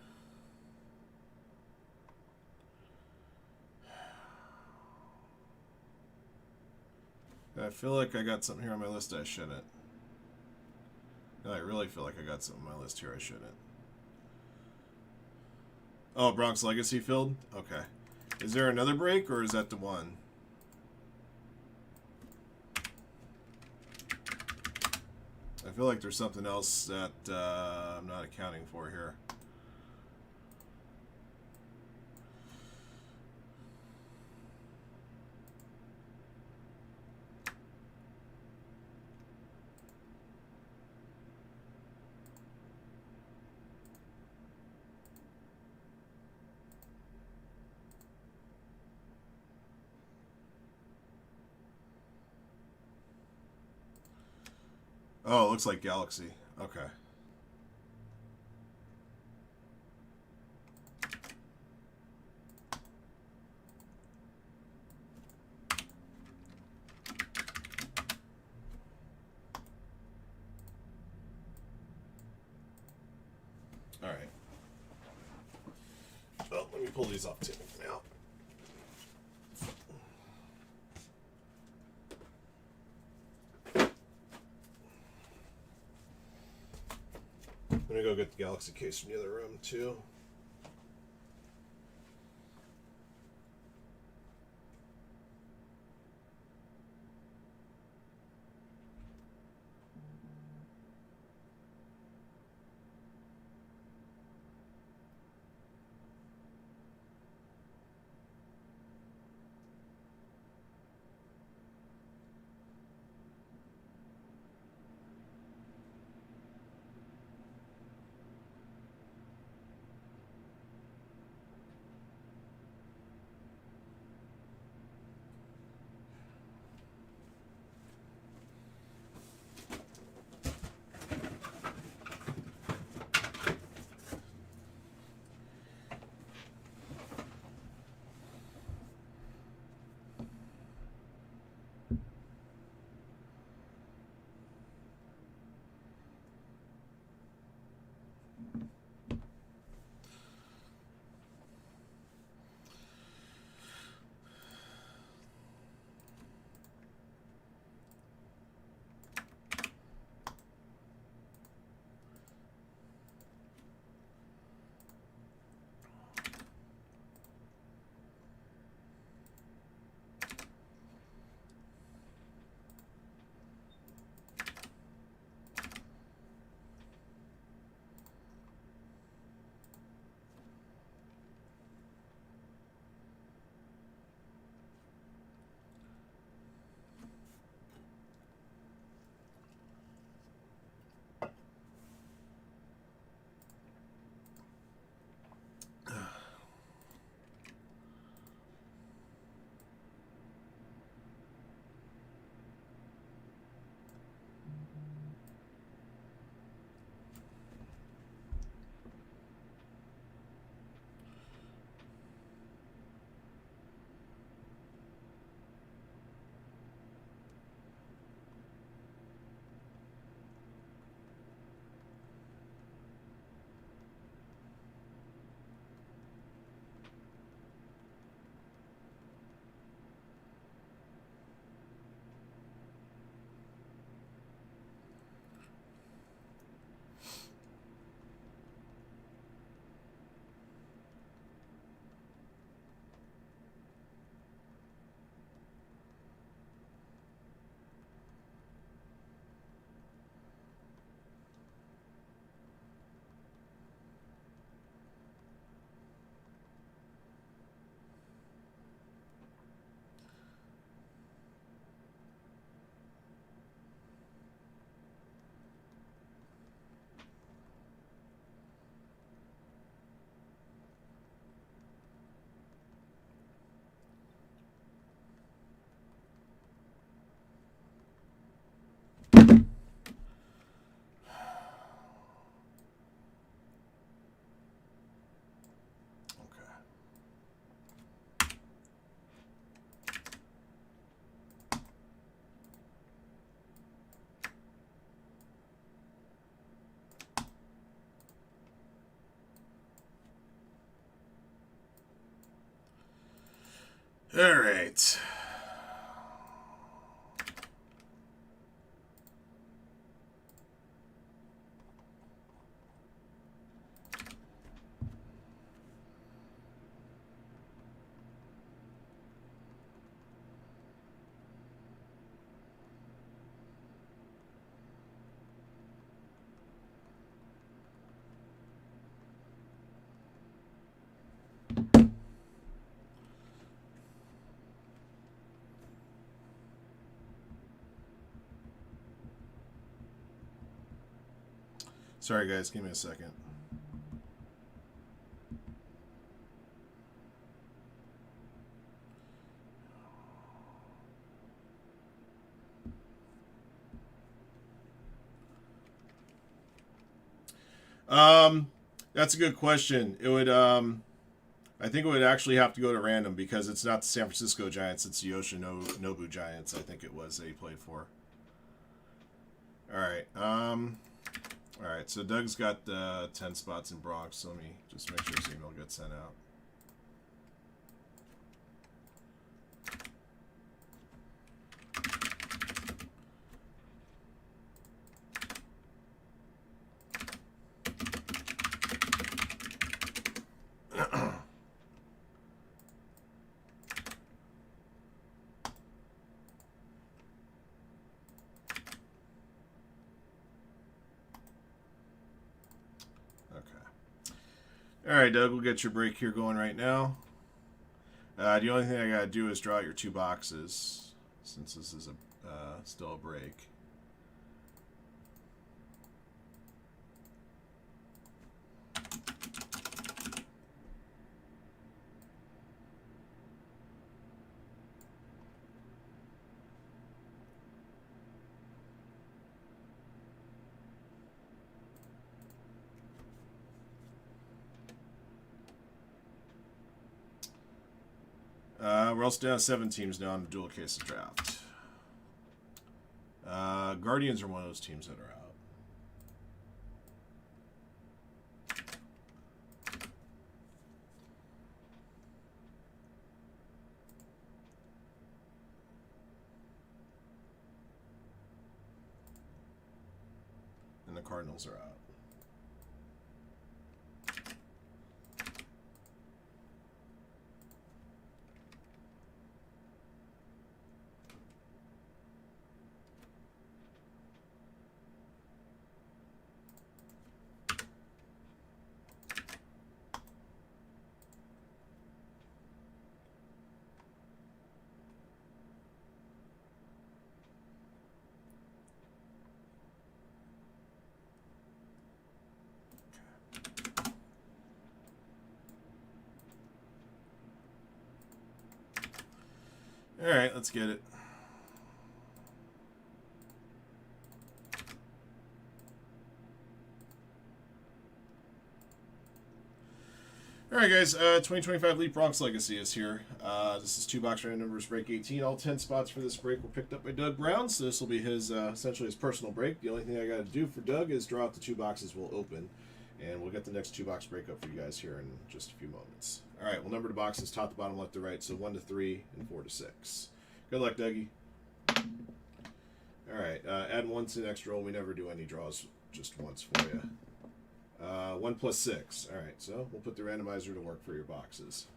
I feel like I got something here on my list I shouldn't. No, I really feel like I got something on my list here I shouldn't. Oh, Bronx Legacy Field? Okay. Is there another break, or is that the one? I feel like there's something else that I'm not accounting for here. Oh, it looks like Galaxy. Okay. All right. Well, let me pull these off too now. I'm gonna go get the Galaxy case from the other room too. All right. Sorry, guys. Give me a second. That's a good question. It would, I think it would actually have to go to random because it's not the San Francisco Giants. It's the Yoshinobu Giants. I think it was they played for. All right. All right. So Doug's got 10 spots in Bronx. So let me just make sure his email gets sent out. All right, Doug, we'll get your break here going right now. The only thing I got to do is draw out your 2 boxes, since this is still a break. We're also down to 7 teams now in the dual cases draft. Guardians are one of those teams that are out. And the Cardinals are out. All right, let's get it. All right, guys. 2025 Leap Bronx Legacy is here. This is 2-box random numbers break 18. All 10 spots for this break were picked up by Doug Brown, so this will be his essentially his personal break. The only thing I got to do for Doug is draw out the 2 boxes we'll open, and we'll get the next 2-box break up for you guys here in just a few moments. All right, we'll number the boxes top to bottom, left to right, so 1 to 3 and 4 to 6. Good luck, Dougie. All right, add 1 to the next roll. We never do any draws, just once for you. 1 plus 6. All right, so we'll put the randomizer to work for your boxes.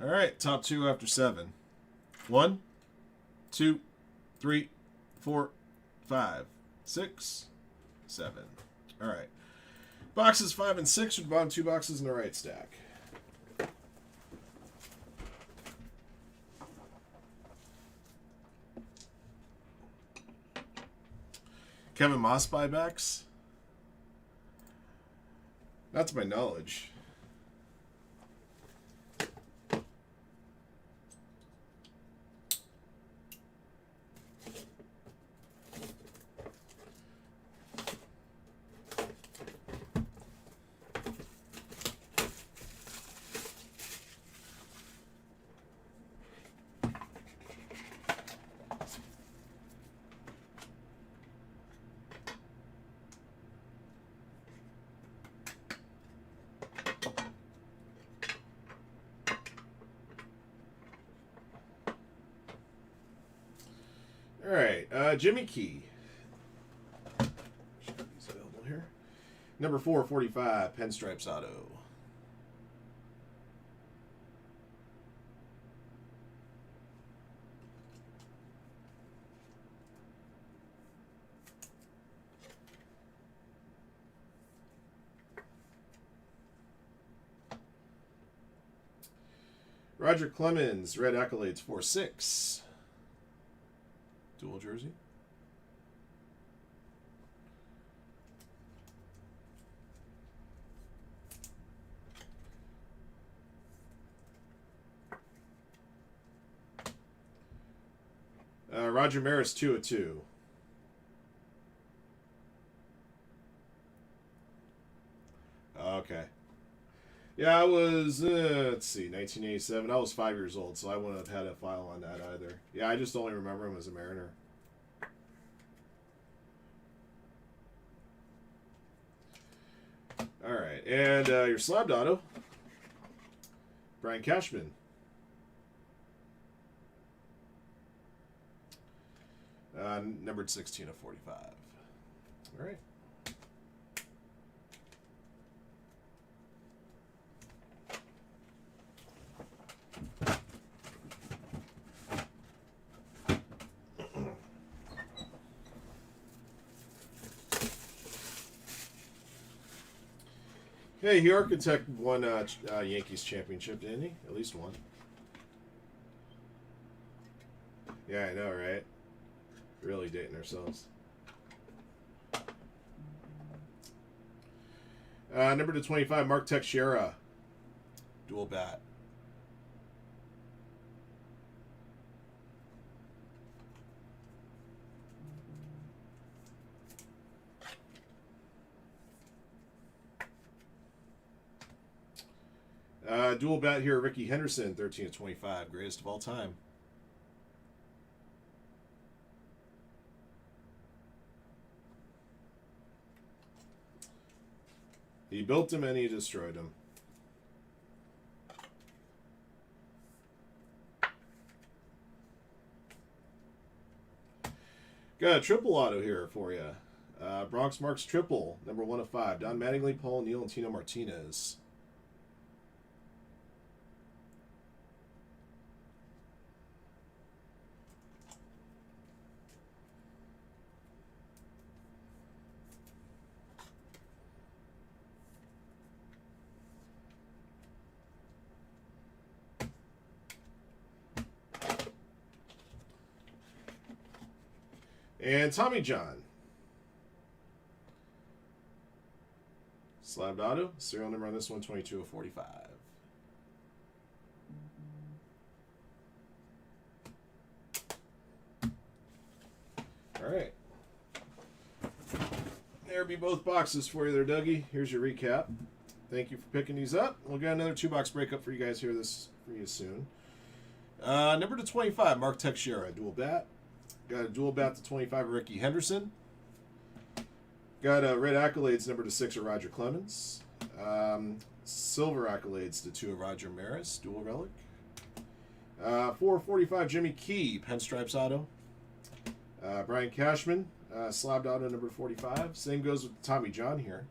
All right, top 2 after 7. 1, 2, 3, 4, 5, 6, 7. All right. Boxes 5 and 6 are the bottom 2 boxes in the right stack. Kevin Moss buybacks? Not to my knowledge. All right, Jimmy Key. Should have these available here. Number 445, Pinstripes Auto. Roger Clemens, Red Accolades 4-6. Dual jersey. Roger Maris 2-2. Okay. Yeah, I was, let's see, 1987. I was 5 years old, so I wouldn't have had a file on that either. Yeah, I just only remember him as a Mariner. All right, and your slabbed auto, Brian Cashman. Numbered 16 of 45. All right. Hey, he architect won Yankees championship, didn't he? At least one. Yeah, I know, right? Really dating ourselves. Number to 25, Mark Teixeira. Dual bat. Dual bat here, Ricky Henderson, 13 of 25, greatest of all time. He built him and he destroyed him. Got a triple auto here for you. Bronx Marks triple, number 1 of 5. Don Mattingly, Paul O'Neill, and Tino Martinez. And Tommy John. Slabbed auto. Serial number on this one, 22 of 45. All right. There be both boxes for you there, Dougie. Here's your recap. Thank you for picking these up. We'll get another 2-box breakup for you guys here for you soon. Number to 25, Mark Teixeira, dual bat. Got a dual bat to 25, Ricky Henderson. Got a red accolades number to 6 of Roger Clemens. Silver accolades to 2 of Roger Maris, dual relic. 445 Jimmy Key, Pinstripes auto. Brian Cashman, slabbed auto number 45. Same goes with Tommy John here.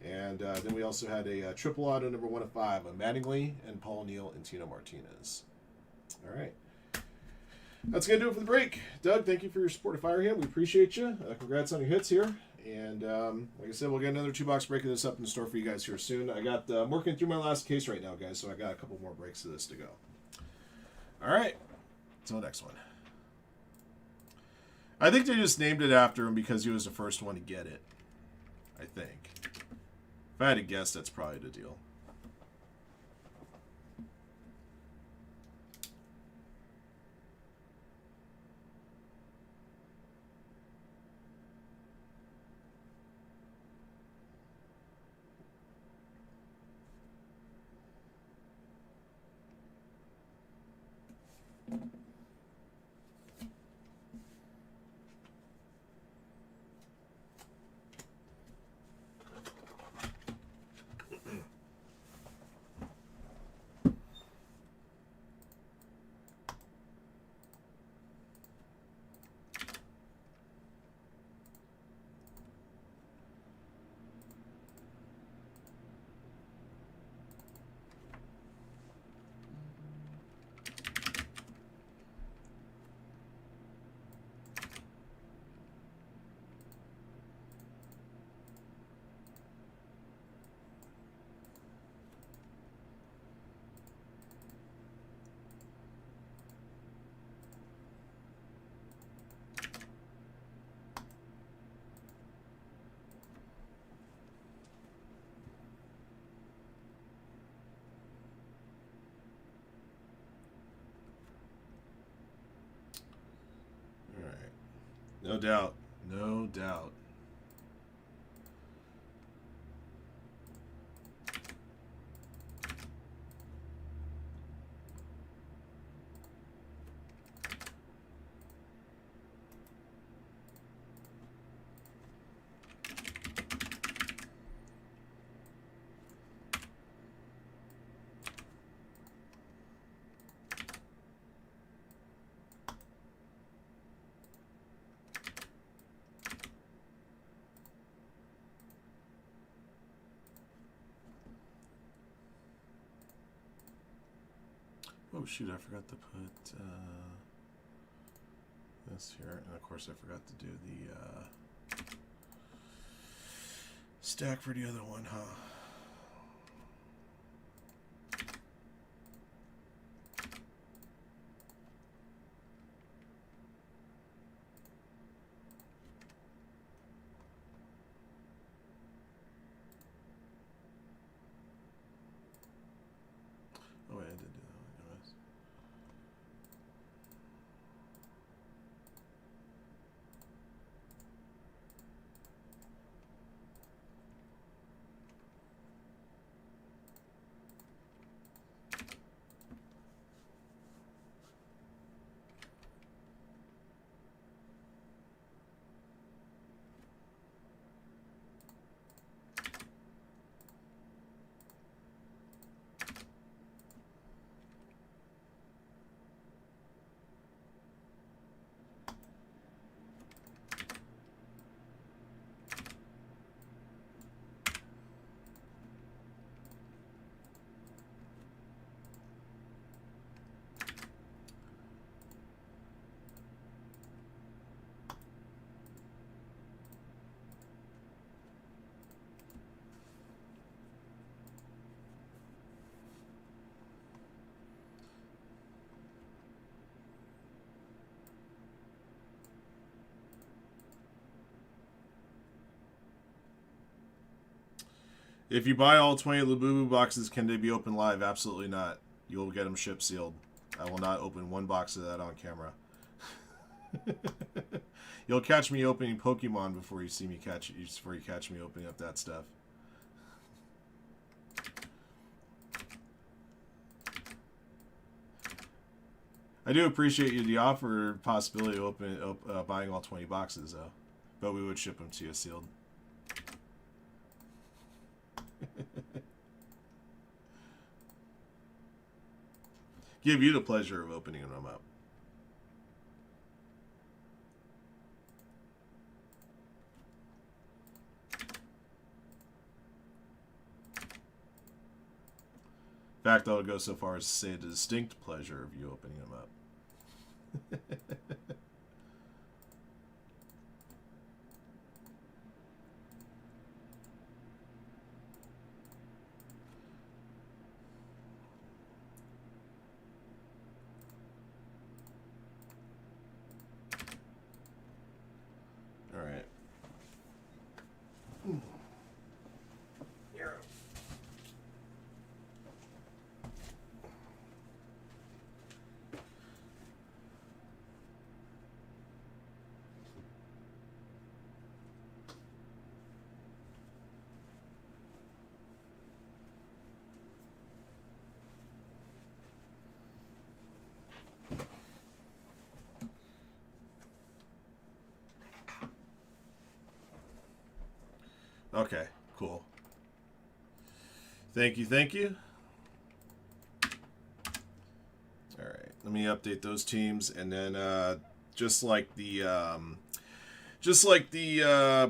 And then we also had a triple auto number 1 of 5 of Mattingly and Paul O'Neill and Tino Martinez. All right. That's going to do it for the break. Doug, thank you for your support of Firehand. We appreciate you. Congrats on your hits here. And like I said, we'll get another 2-box break of this up in the store for you guys here soon. I'm working through my last case right now, guys, so I got a couple more breaks of this to go. All right. Until the next one. I think they just named it after him because he was the first one to get it. I think. If I had to guess, that's probably the deal. No doubt. No doubt. Oh shoot, I forgot to put this here. And of course I forgot to do the stack for the other one, huh? Oh wait, I did do that one, anyways. If you buy all 20 Labubu boxes, can they be opened live? Absolutely not. You will get them ship sealed. I will not open one box of that on camera. You'll catch me opening Pokemon before you see me before you catch me opening up that stuff. I do appreciate you the offer possibility of buying all 20 boxes though, but we would ship them to you sealed. Give you the pleasure of opening them up. In fact, I would go so far as to say the distinct pleasure of you opening them up. All right. Okay, cool. Thank you, thank you. All right, let me update those teams, and then just like the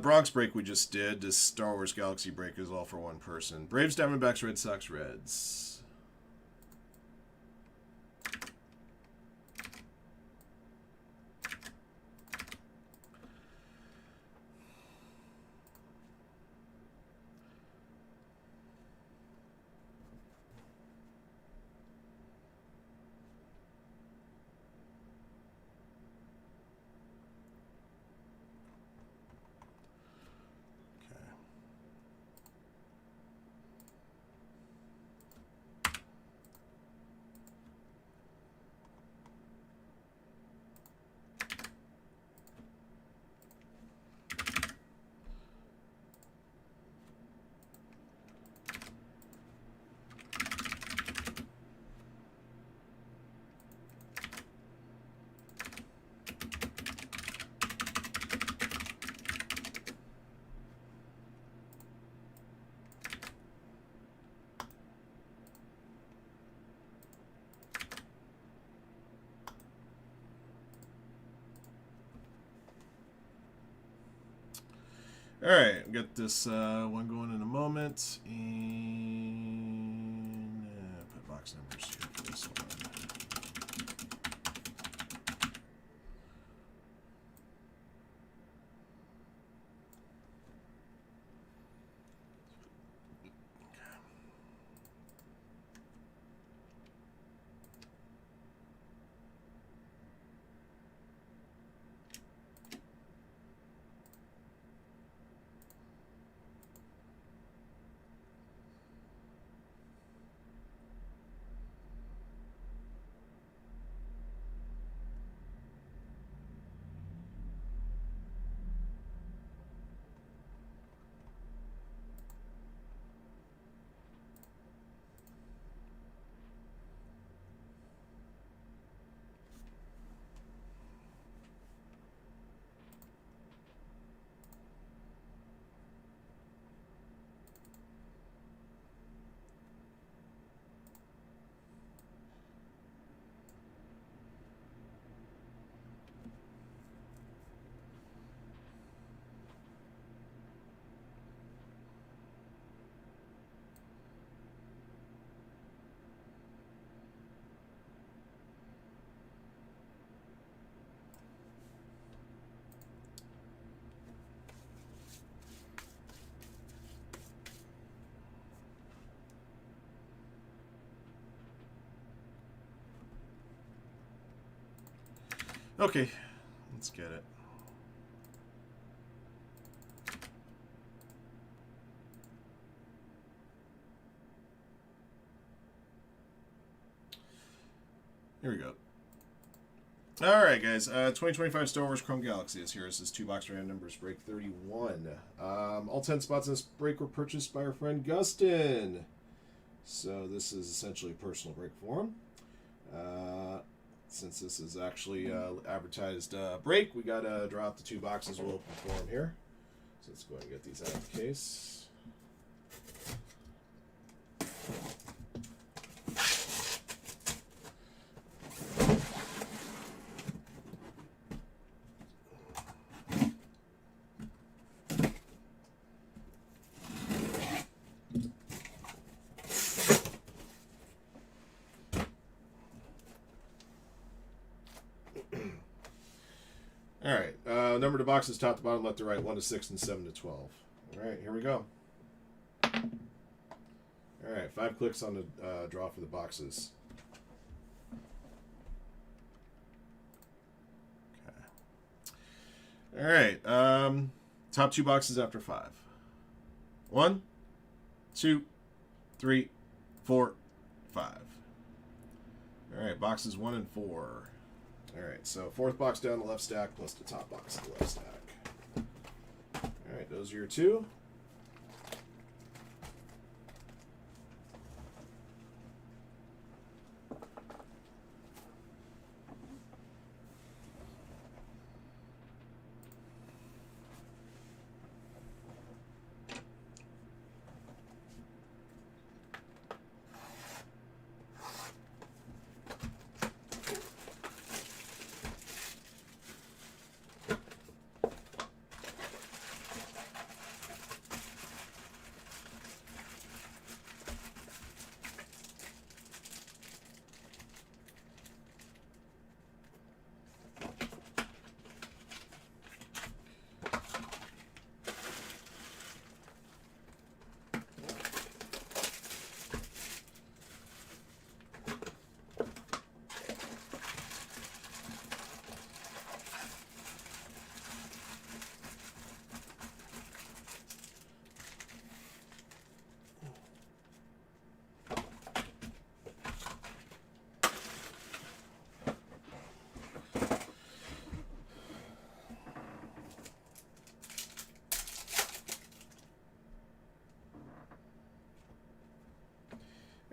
Bronx break we just did, this Star Wars Galaxy break is all for one person. Braves, Diamondbacks, Red Sox, Reds. All right, get this one going in a moment, and put box numbers here for this one. Okay, let's get it. Here we go. All right, guys. 2025 Star Wars Chrome Galaxy is here. This is 2-box random numbers break 31. All 10 spots in this break were purchased by our friend Gustin. So this is essentially a personal break for him. Since this is actually advertised break, we got to draw out the 2 boxes we'll open for him here. So let's go ahead and get these out of the case. All right, number the boxes top to bottom, left to right, 1 to 6 and 7 to 12. All right, here we go. All right, 5 clicks on the draw for the boxes. Okay. All right, top 2 boxes after 5. 1, 2, 3, 4, 5. All right, boxes 1 and 4. All right, so 4th box down the left stack plus the top box of the left stack. All right, those are your 2.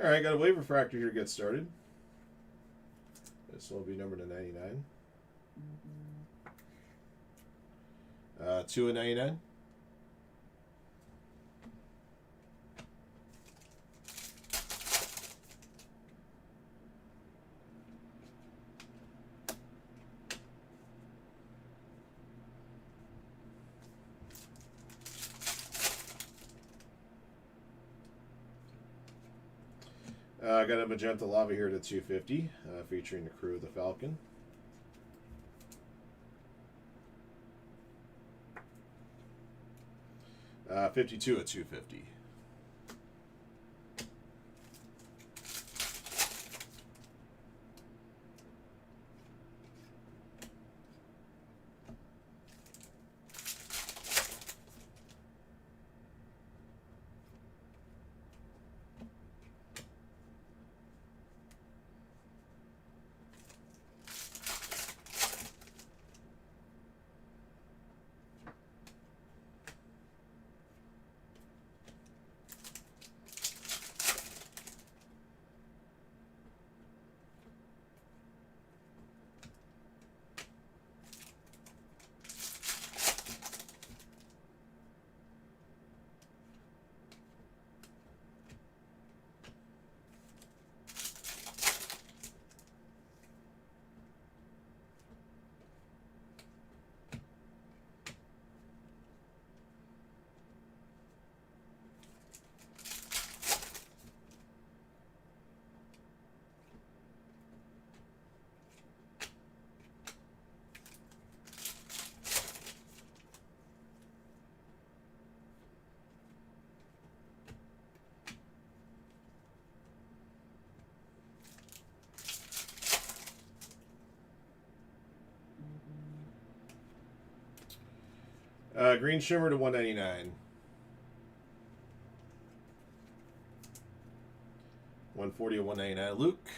All right, got a wave refractor here to get started. This will be numbered to 99. 2 and 99. I got a magenta lava here to 250, featuring the crew of the Falcon. Uh, 52 at 250. Green Shimmer to 199. 140 to 199. Luke.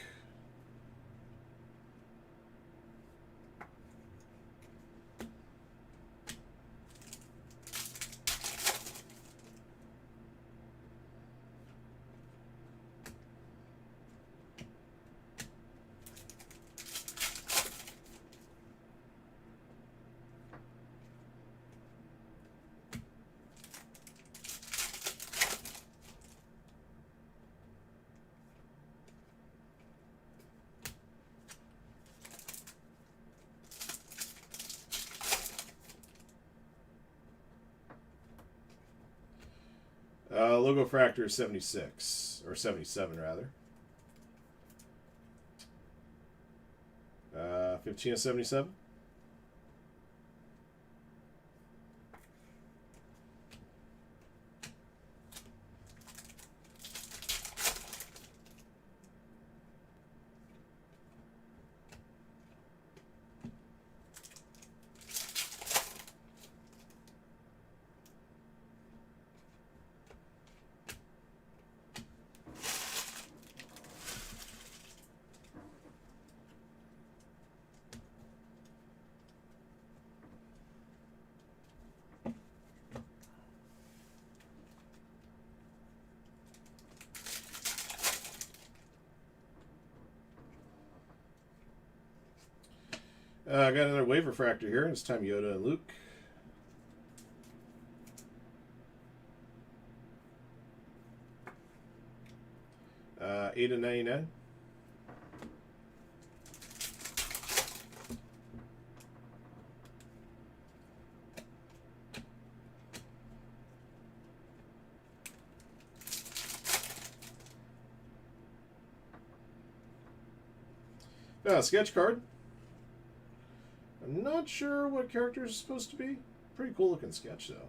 Logo Fractor 76, or 77 rather. 15 of 77. I got another wave refractor here. This time Yoda and Luke. Uh, 8 of 99. Sketch card. I'm not sure what character is supposed to be. Pretty cool looking sketch, though.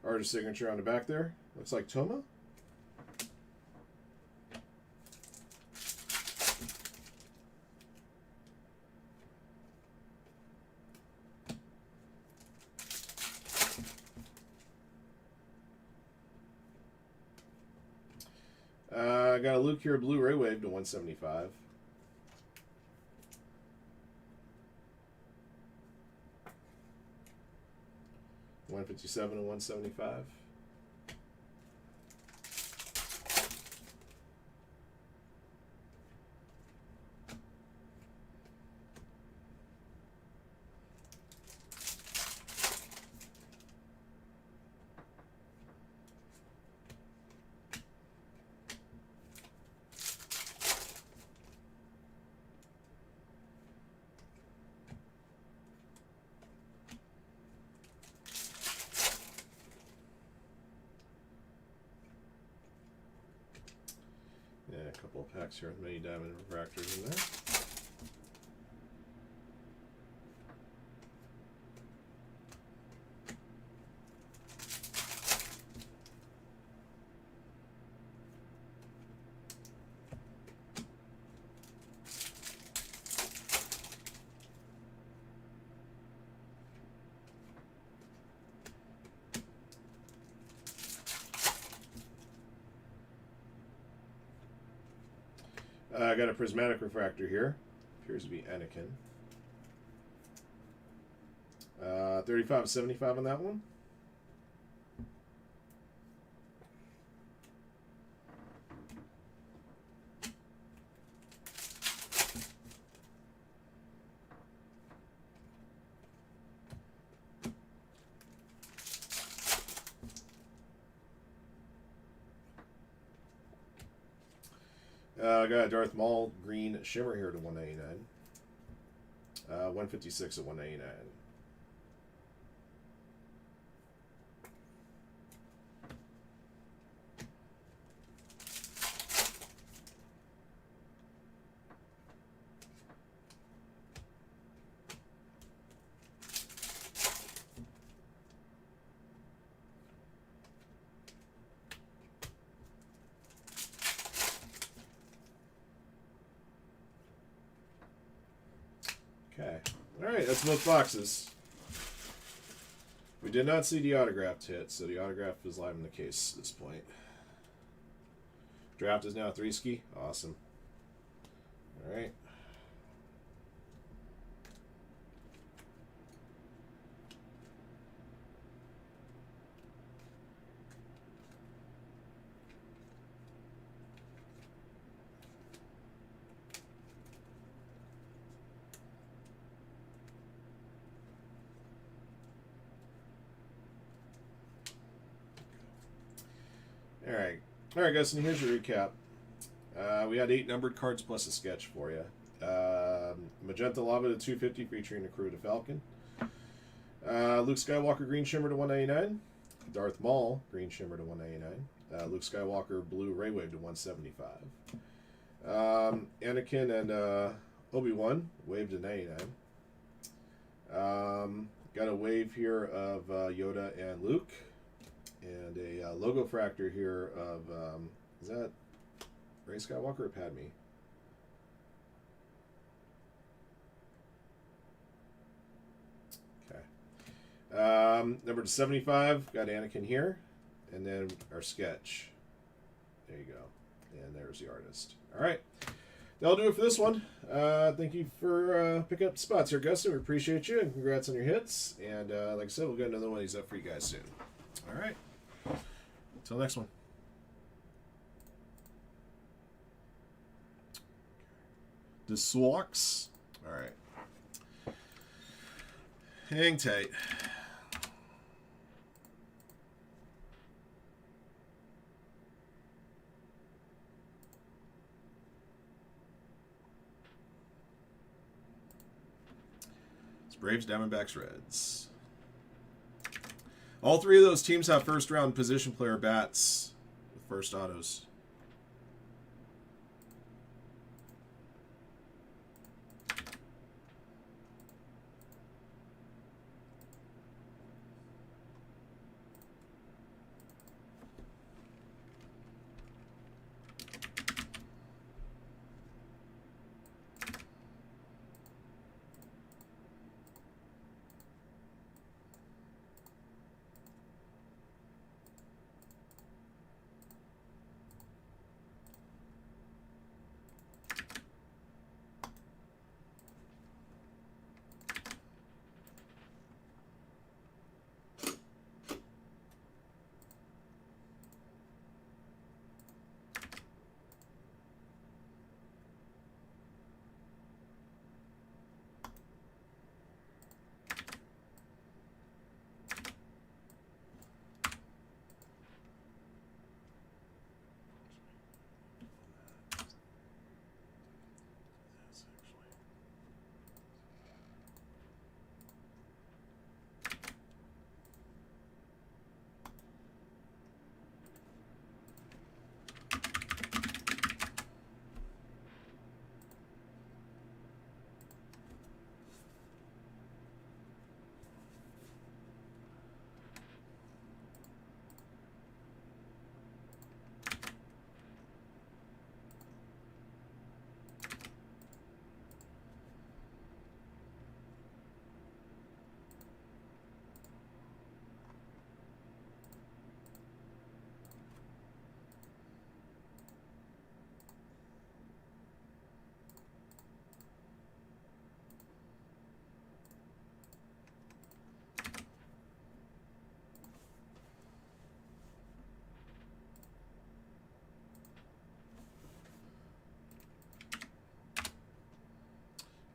Artist signature on the back there. Looks like Toma. I got a Luke here, Blu-ray wave to 175. $157 to 175. couple of packs here with mini diamond refractors in there. I got a prismatic refractor here. Appears to be Anakin. 35.75 on that one. I got a Darth Maul green shimmer here to 199. 156 at 199. Okay. Alright, that's both boxes. We did not see the autographed hit, so the autograph is live in the case at this point. Draft is now 3-ski. Awesome. Alright. Alright guys, and here's your recap. We had 8 numbered cards plus a sketch for you. Magenta Lava to 250 featuring the crew of the Falcon. Luke Skywalker green shimmer to 199. Darth Maul green shimmer to 199. Luke Skywalker blue Ray Wave to 175. Anakin and Obi-Wan wave to 99. Got a wave here of Yoda and Luke. And a logo fractor here of, is that Rey Skywalker or Padme? Okay. Number 75, got Anakin here. And then our sketch. There you go. And there's the artist. All right. That'll do it for this one. Thank you for picking up the spots here, Gus. We appreciate you, and congrats on your hits. And like I said, we'll get another one of these up for you guys soon. All right. Until next one. The Swarks. All right. Hang tight. It's Braves, Diamondbacks, Reds. All 3 of those teams have first round position player bats with first autos.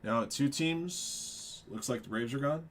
Now at 2 teams, looks like the Braves are gone.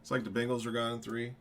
It's like the Bengals are gone in 3.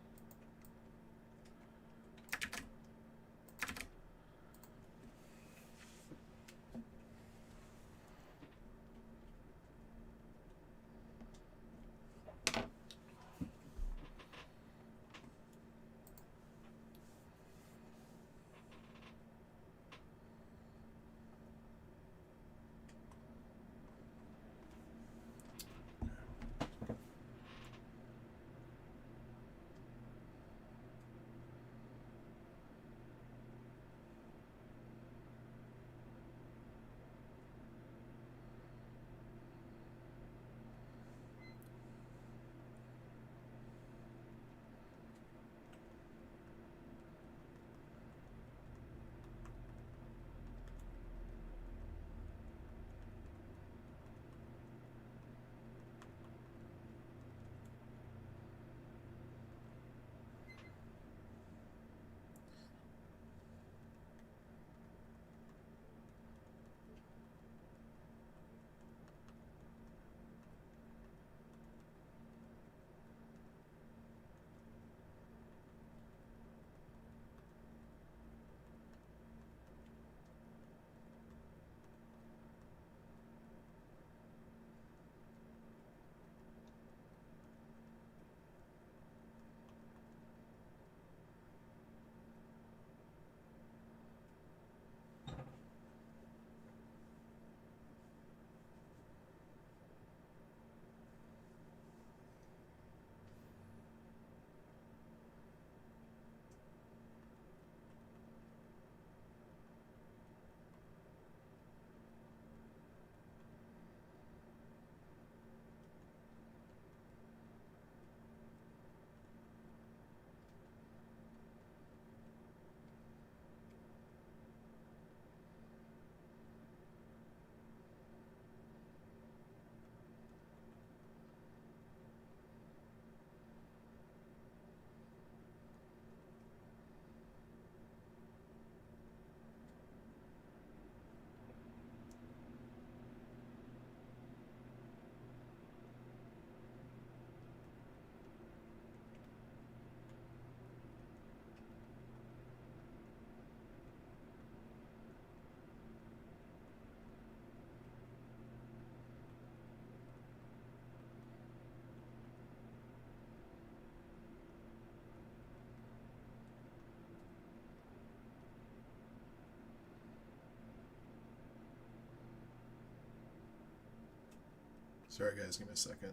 Sorry, guys, give me a second.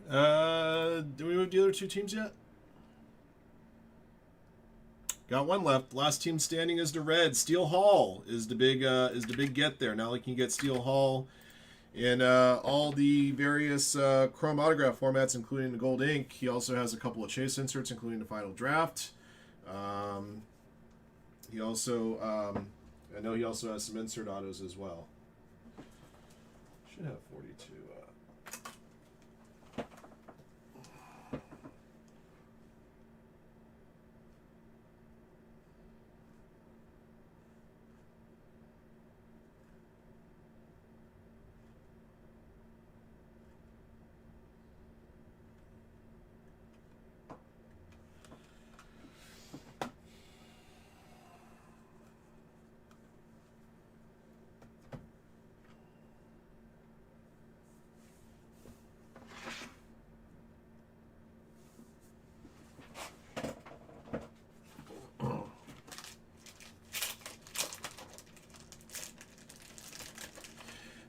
Do we move the other two teams yet? Got one left. Last team standing is the Reds. Steel Hall is the big get there. Now we can get Steel Hall in all the various Chrome autograph formats, including the gold ink. He also has a couple of chase inserts, including the final draft. He also, I know he also has some insert autos as well. Should have 42.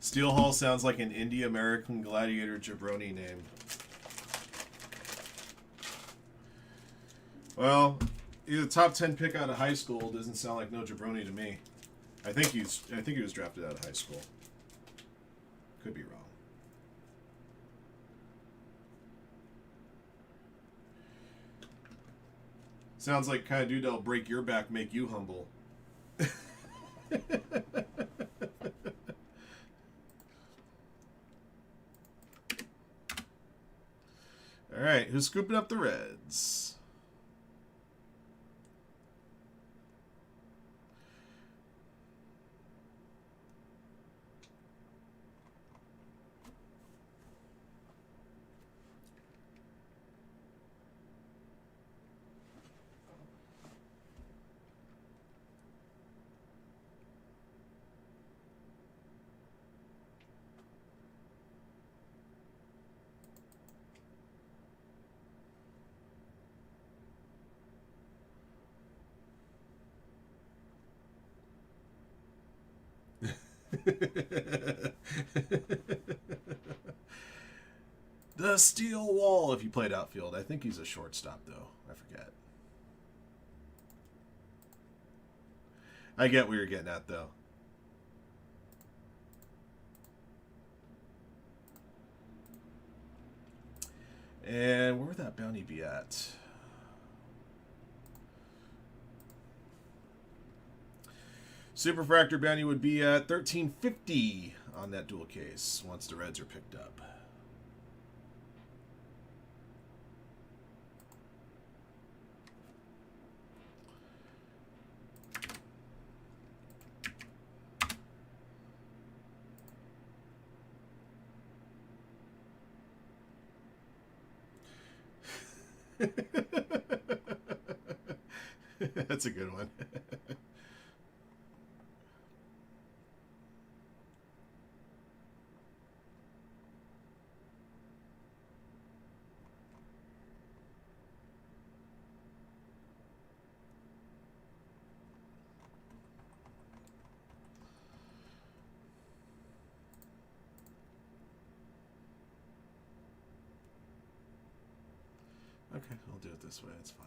Steel Hall sounds like an indie American gladiator jabroni name. Well, he's a top 10 pick out of high school. Doesn't sound like no jabroni to me. I think he was drafted out of high school. Could be wrong. Sounds like kind of dude that'll break your back, make you humble. All right, who's scooping up the Reds? The steel wall if you played outfield. I think he's a shortstop, though. I forget. I get what you're getting at, though. And where would that bounty be at? Superfractor bounty would be at $13.50 on that dual case once the Reds are picked up. That's a good one. Okay, I'll do it this way. It's fine.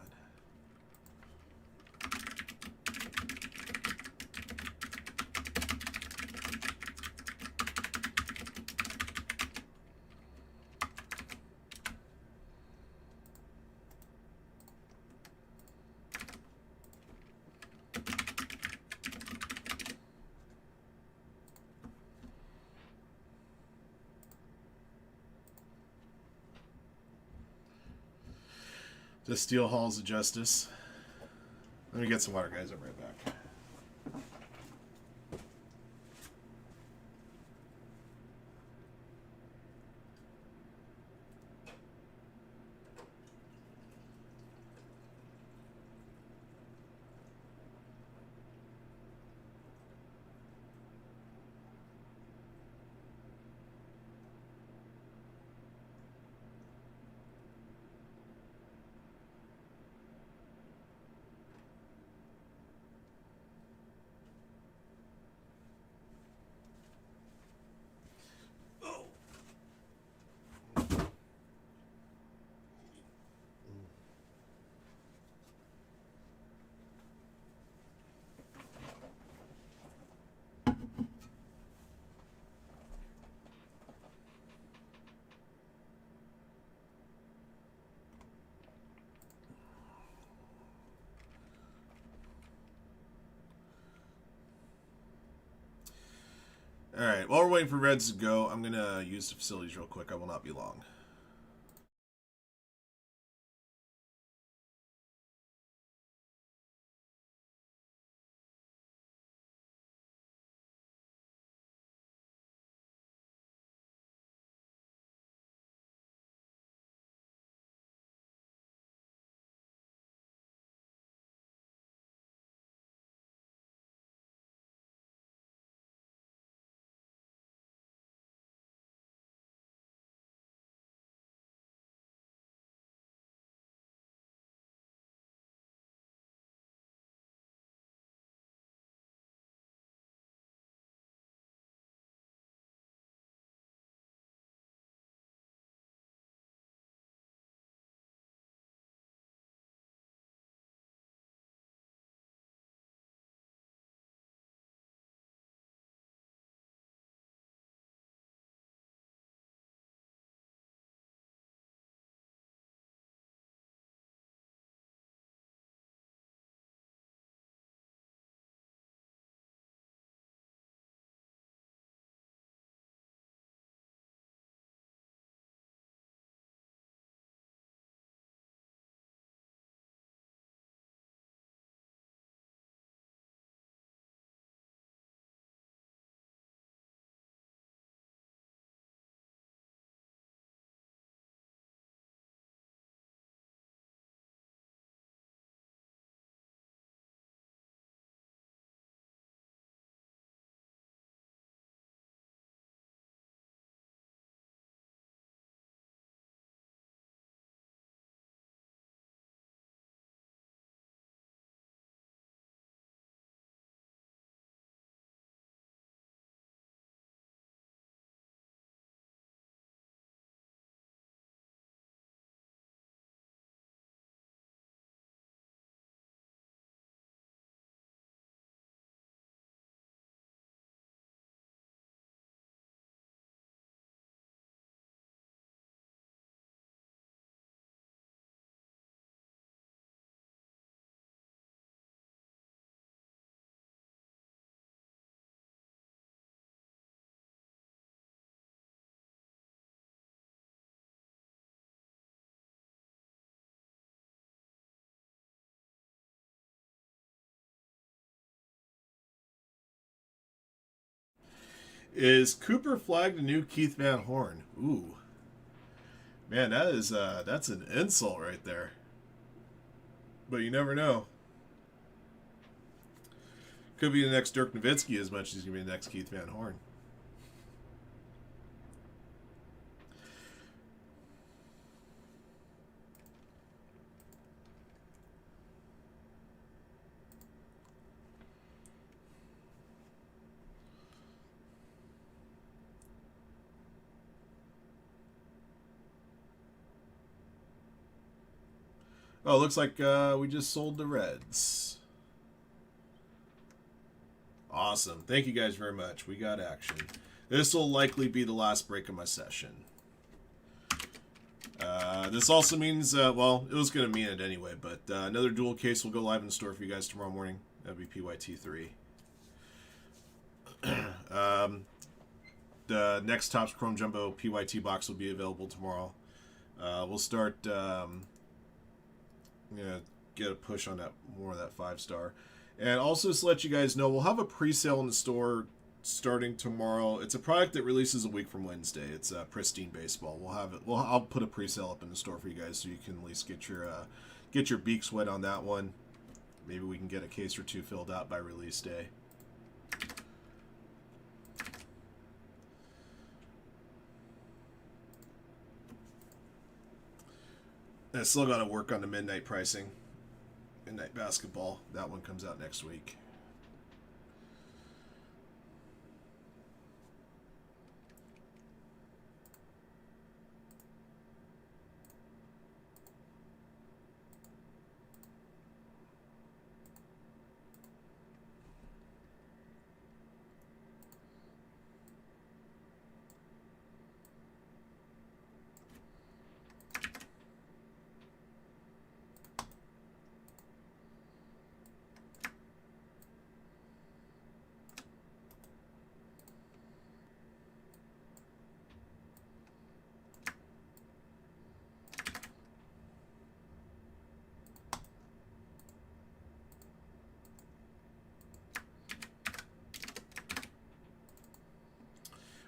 The Steel Halls of Justice. Let me get some water, guys. I'll be right back. All right. While we're waiting for Reds to go, I'm gonna use the facilities real quick. I will not be long. Is Cooper flagged a new Keith Van Horn? Ooh, man, that's an insult right there. But you never know. Could be the next Dirk Nowitzki as much as he's gonna be the next Keith Van Horn. Oh, looks like we just sold the Reds. Awesome. Thank you guys very much. We got action. This will likely be the last break of my session. This also means, well, it was going to mean it anyway, but another dual case will go live in the store for you guys tomorrow morning. That'll be PYT3. The next Topps Chrome Jumbo PYT box will be available tomorrow. We'll start, get a push on that, more of that 5-star. And also just to let you guys know, we'll have a pre-sale in the store starting tomorrow. It's a product that releases a week from Wednesday. It's Pristine Baseball. We'll have it. Well, I'll put a pre-sale up in the store for you guys so you can at least get your beaks wet on that one. Maybe we can get a case or two filled out by release day. And I still got to work on the midnight pricing. Midnight Basketball. That one comes out next week.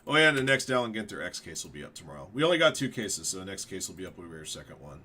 Oh yeah, the next Allen Ginter X case will be up tomorrow. We only got 2 cases, so the next case will be up over your second one.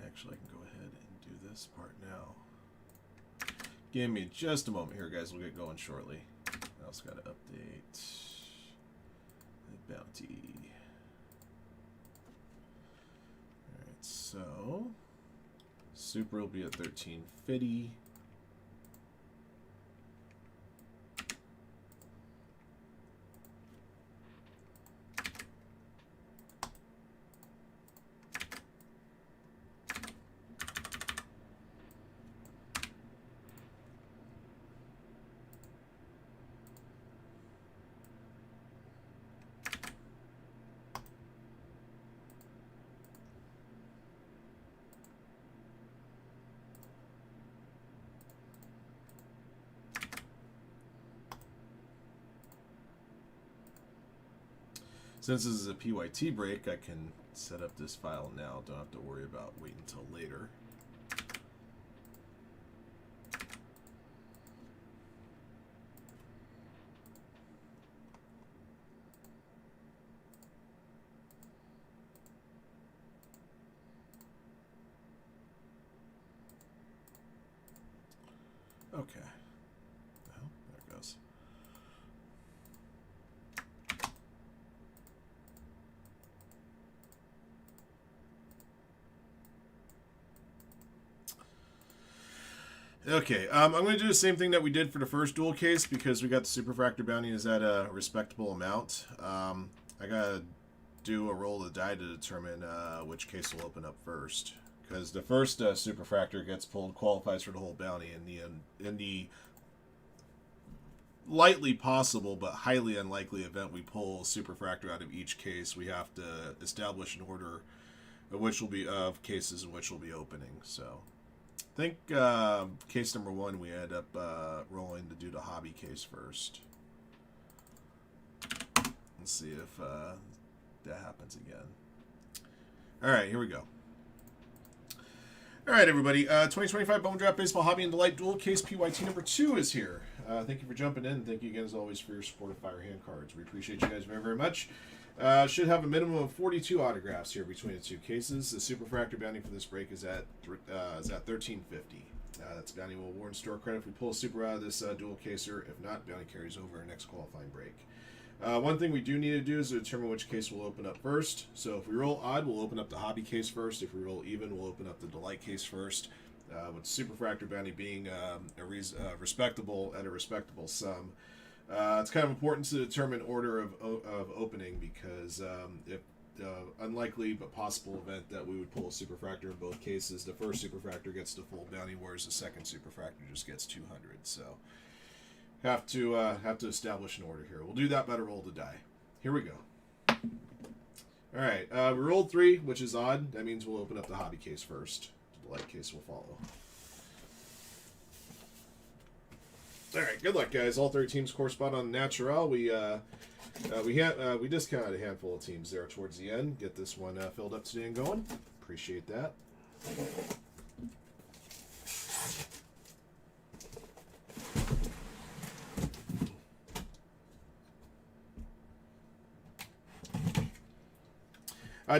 Actually, I can go ahead and do this part now. Give me just a moment here, guys. We'll get going shortly. I also got to update the bounty. Alright, so Super will be at 1350. Since this is a PYT break, I can set up this file now. Don't have to worry about waiting until later. Okay. Well, there it goes. Okay, I'm going to do the same thing that we did for the first dual case because we got the Superfractor bounty is at a respectable amount. I got to do a roll of the die to determine which case will open up first. Because the first Superfractor gets pulled qualifies for the whole bounty. In the lightly possible but highly unlikely event we pull Superfractor out of each case, we have to establish an order of which will be of cases in which will be opening. So I think case number 1 we end up rolling to do the hobby case first. Let's see if that happens again. Alright, here we go. Alright everybody, 2025 Bowman Draft Baseball Hobby and Delight Dual Case PYT number 2 is here. Thank you for jumping in. Thank you again as always for your support of Firehand cards. We appreciate you guys very, very much. Should have a minimum of 42 autographs here between the 2 cases. The Superfractor bounty for this break is at 1350. That's bounty will award store credit if we pull a super out of this dual caser. If not, bounty carries over our next qualifying break. One thing we do need to do is to determine which case will open up first. So if we roll odd, we'll open up the hobby case first. If we roll even, we'll open up the delight case first. With Superfractor bounty being respectable at a respectable sum. It's kind of important to determine order of opening because if unlikely but possible event that we would pull a Superfractor in both cases, the first Superfractor gets the full bounty, whereas the second Superfractor just gets 200. So have to establish an order here. We'll do that by the roll the die. Here we go. All right, we rolled 3, which is odd. That means we'll open up the hobby case first. The light case will follow. All right, good luck, guys. All 3 teams correspond on Natural. We discounted a handful of teams there towards the end. Get this one filled up today and going. Appreciate that.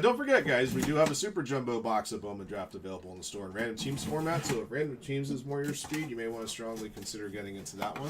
Don't forget, guys, we do have a Super Jumbo box of Bowman Draft available in the store in Random Teams format, so if Random Teams is more your speed, you may want to strongly consider getting into that one.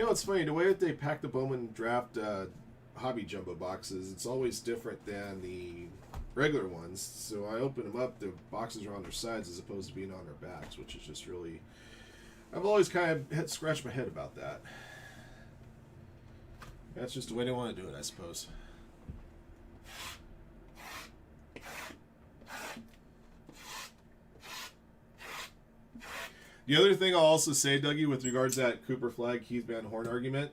You know, it's funny the way that they pack the Bowman Draft hobby jumbo boxes. It's always different than the regular ones. So I open them up, the boxes are on their sides as opposed to being on their backs, which is just really. I've always kind of scratched my head about that. That's just the way they want to do it, I suppose. The other thing I'll also say, Dougie, with regards to that Cooper Flag, Keith Van Horn argument,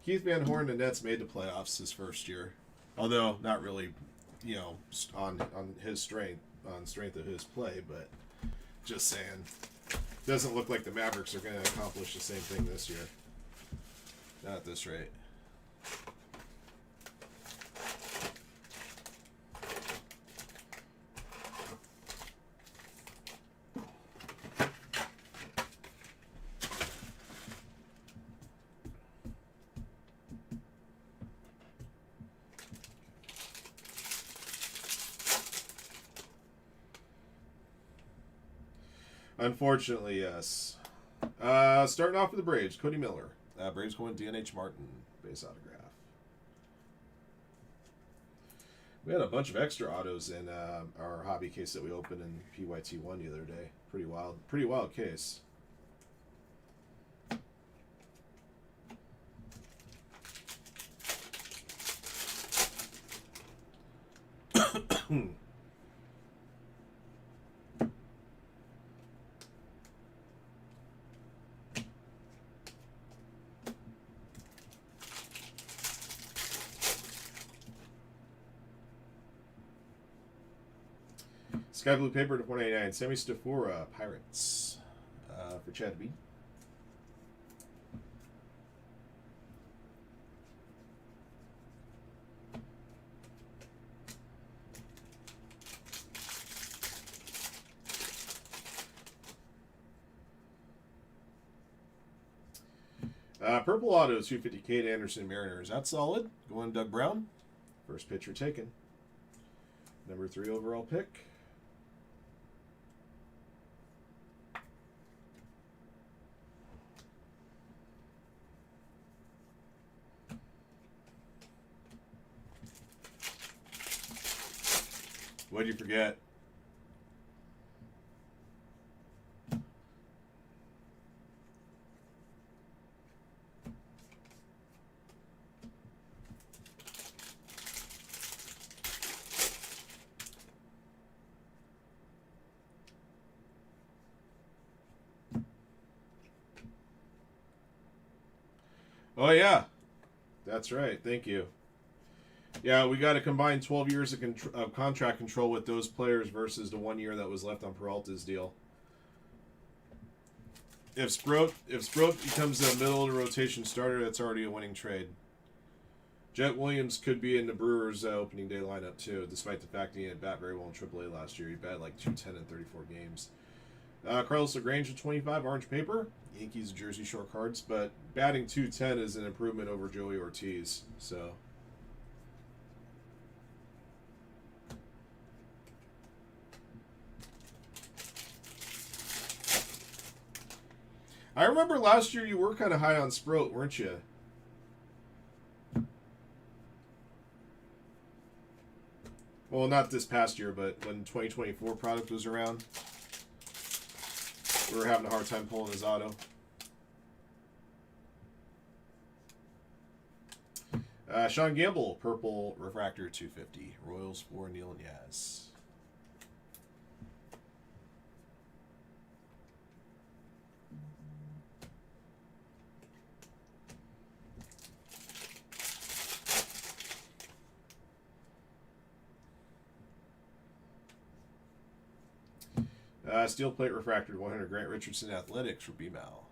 Keith Van Horn and the Nets made the playoffs his first year. Although not really, you know, on his strength, on strength of his play, but just saying. Doesn't look like the Mavericks are going to accomplish the same thing this year. Not at this rate. Unfortunately, yes. Starting off with the Braves, Cody Miller. Braves going DNH Martin, base autograph. We had a bunch of extra autos in our hobby case that we opened in PYT1 the other day. Pretty wild case. Sky Blue Paper to 499. Sammy Stafora, Pirates. For Chad B. Purple Autos, 250 Kate Anderson Mariners. That's solid. Going Doug Brown. First pitcher taken. Number 3 overall pick. What'd you forget? Oh, yeah. That's right. Thank you. Yeah, we got to combine 12 years of contract control with those players versus the 1 year that was left on Peralta's deal. If Sproat becomes a middle of the rotation starter, that's already a winning trade. Jet Williams could be in the Brewers' opening day lineup too, despite the fact he didn't bat very well in AAA last year. He batted like 210 in 34 games. Carlos LaGrange at 25, orange paper. Yankees jersey short cards, but batting 210 is an improvement over Joey Ortiz. So. I remember last year you were kind of high on Sproat, weren't you? Well, not this past year, but when 2024 product was around, we were having a hard time pulling his auto. Sean Gamble, purple refractor 250. Royals for Neil and Yaz. Steel plate refractor 100 Grant Richardson Athletics for B-Mal.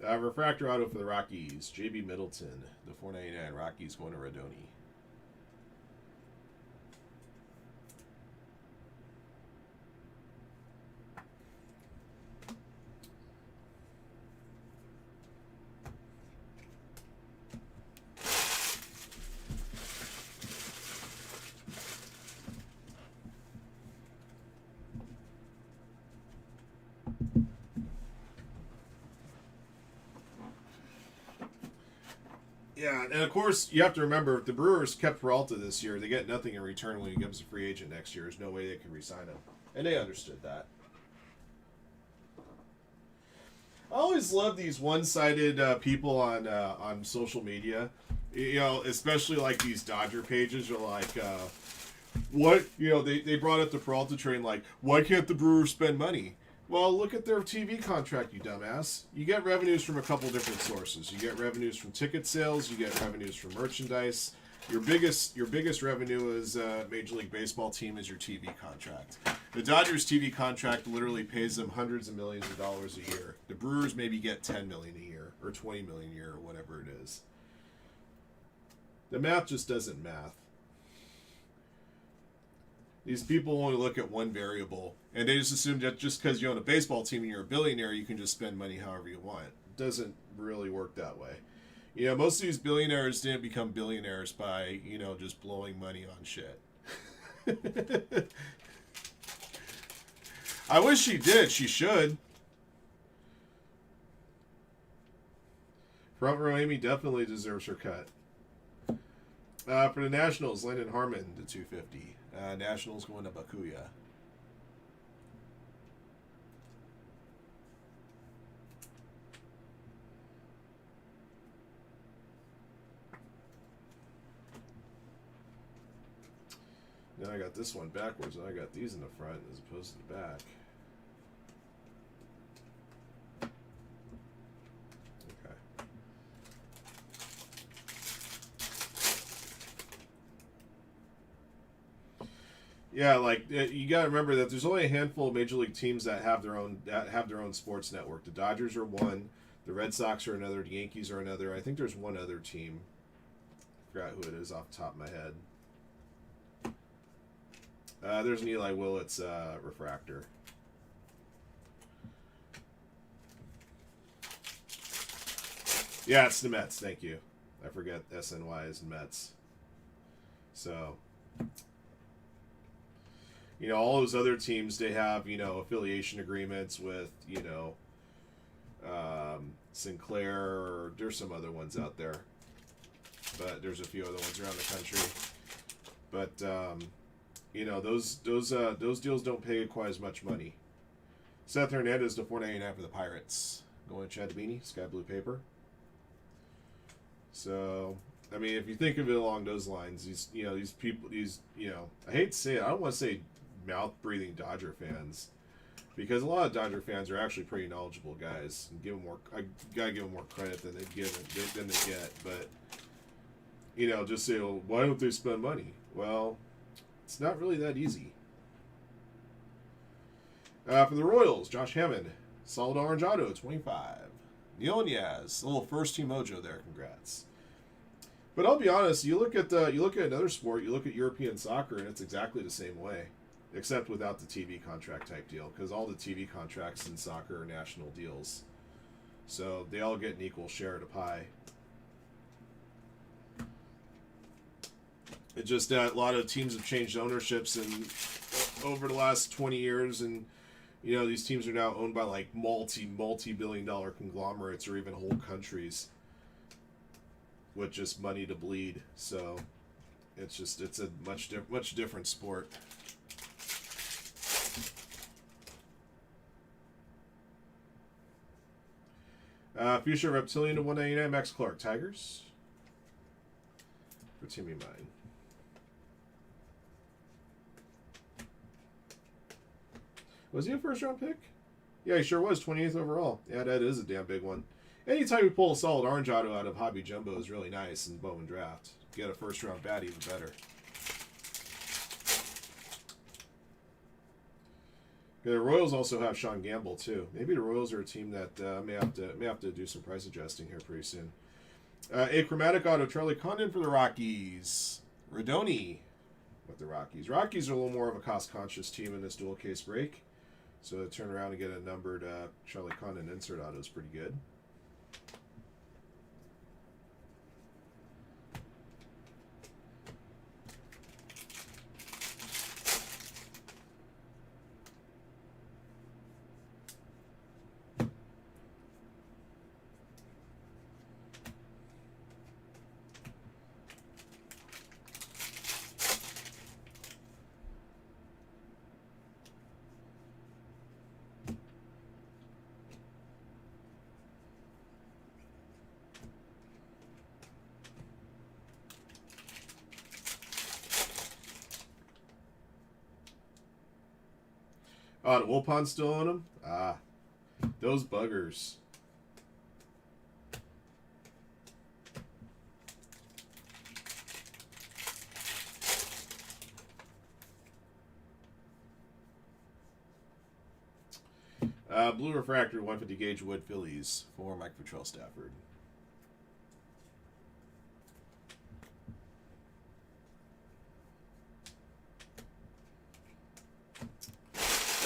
Refractor auto for the Rockies. JB Middleton, the 499. Rockies going to Rodoni. Yeah, and of course, you have to remember, if the Brewers kept Peralta this year, they get nothing in return when he becomes a free agent next year. There's no way they can re-sign him. And they understood that. I always love these one-sided people on social media. You know, especially like these Dodger pages are like, what, you know, they brought up the Peralta train, like, why can't the Brewers spend money? Well, look at their TV contract, you dumbass. You get revenues from a couple different sources. You get revenues from ticket sales. You get revenues from merchandise. Your biggest revenue as a Major League Baseball team is your TV contract. The Dodgers' TV contract literally pays them hundreds of millions of dollars a year. The Brewers maybe get $10 million a year or $20 million a year or whatever it is. The math just doesn't math. These people only look at one variable, and they just assume that just because you own a baseball team and you're a billionaire, you can just spend money however you want. It doesn't really work that way. You know, most of these billionaires didn't become billionaires by, you know, just blowing money on shit. I wish she did. She should. Front row Amy definitely deserves her cut. For the Nationals, Landon Harmon to 250. Nationals going to Bakuya. Then I got this one backwards, and I got these in the front as opposed to the back. Yeah, like you got to remember that there's only a handful of major league teams that have their own sports network. The Dodgers are one, the Red Sox are another, the Yankees are another. I think there's one other team. I forgot who it is off the top of my head. There's an Eli Willits refractor. Yeah, it's the Mets. Thank you. I forget SNY is Mets. So. You know, all those other teams, they have, you know, affiliation agreements with, you know, Sinclair, or there's some other ones out there. But there's a few other ones around the country. But, you know, those deals don't pay quite as much money. Seth Hernandez to $4.99 for the Pirates. Going to Chad Beanie, Sky Blue Paper. So, I mean, if you think of it along those lines, these people, I hate to say it, I don't want to say mouth-breathing Dodger fans, because a lot of Dodger fans are actually pretty knowledgeable guys. And I gotta give them more credit than they get. But you know, just say, well, why don't they spend money? Well, it's not really that easy. For the Royals, Josh Hammond, solid orange auto, 25. Neil Niaz, a little first-team mojo there. Congrats. But I'll be honest, you look at another sport, you look at European soccer, and it's exactly the same way, except without the TV contract type deal, because all the TV contracts in soccer are national deals. So they all get an equal share of the pie. It's just that a lot of teams have changed ownerships over the last 20 years, and you know, these teams are now owned by like multi-billion-dollar conglomerates or even whole countries, with just money to bleed. So it's a much different sport. Fuchsia Reptilian to 199. Max Clark, Tigers. For Timmy Mine. Was he a first round pick? Yeah, he sure was. 28th overall. Yeah, that is a damn big one. Anytime you pull a solid orange auto out of Hobby Jumbo is really nice in Bowman Draft. Get a first round bat, even better. Yeah, the Royals also have Sean Gamble too. Maybe the Royals are a team that may have to do some price adjusting here pretty soon. A chromatic auto, Charlie Condon for the Rockies. Rodoni with the Rockies. Rockies are a little more of a cost-conscious team in this dual case break, so to turn around and get a numbered Charlie Condon insert auto is pretty good. Oh, the Wilpon's still on him? Ah, those buggers. Blue Refractor 150 gauge wood Phillies for Mike Patrell Stafford.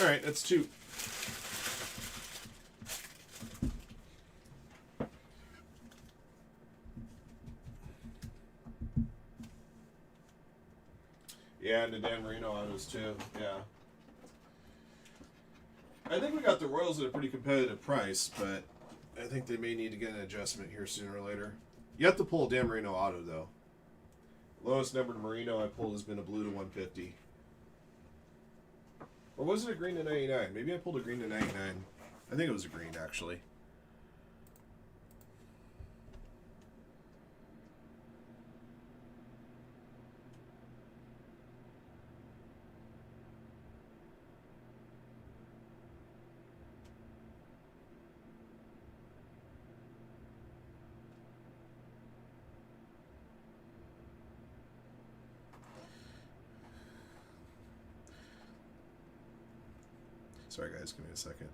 All right, that's two. Yeah, and the Dan Marino autos too. Yeah. I think we got the Royals at a pretty competitive price, but I think they may need to get an adjustment here sooner or later. You have to pull a Dan Marino auto though. Lowest numbered Marino I pulled has been a blue to 150. Or was it a green to 99? Maybe I pulled a green to 99. I think it was a green, actually. Sorry, guys. Give me a second.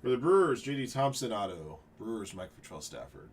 For the Brewers, J.D. Thompson auto. Brewers, Mike Patrell Stafford.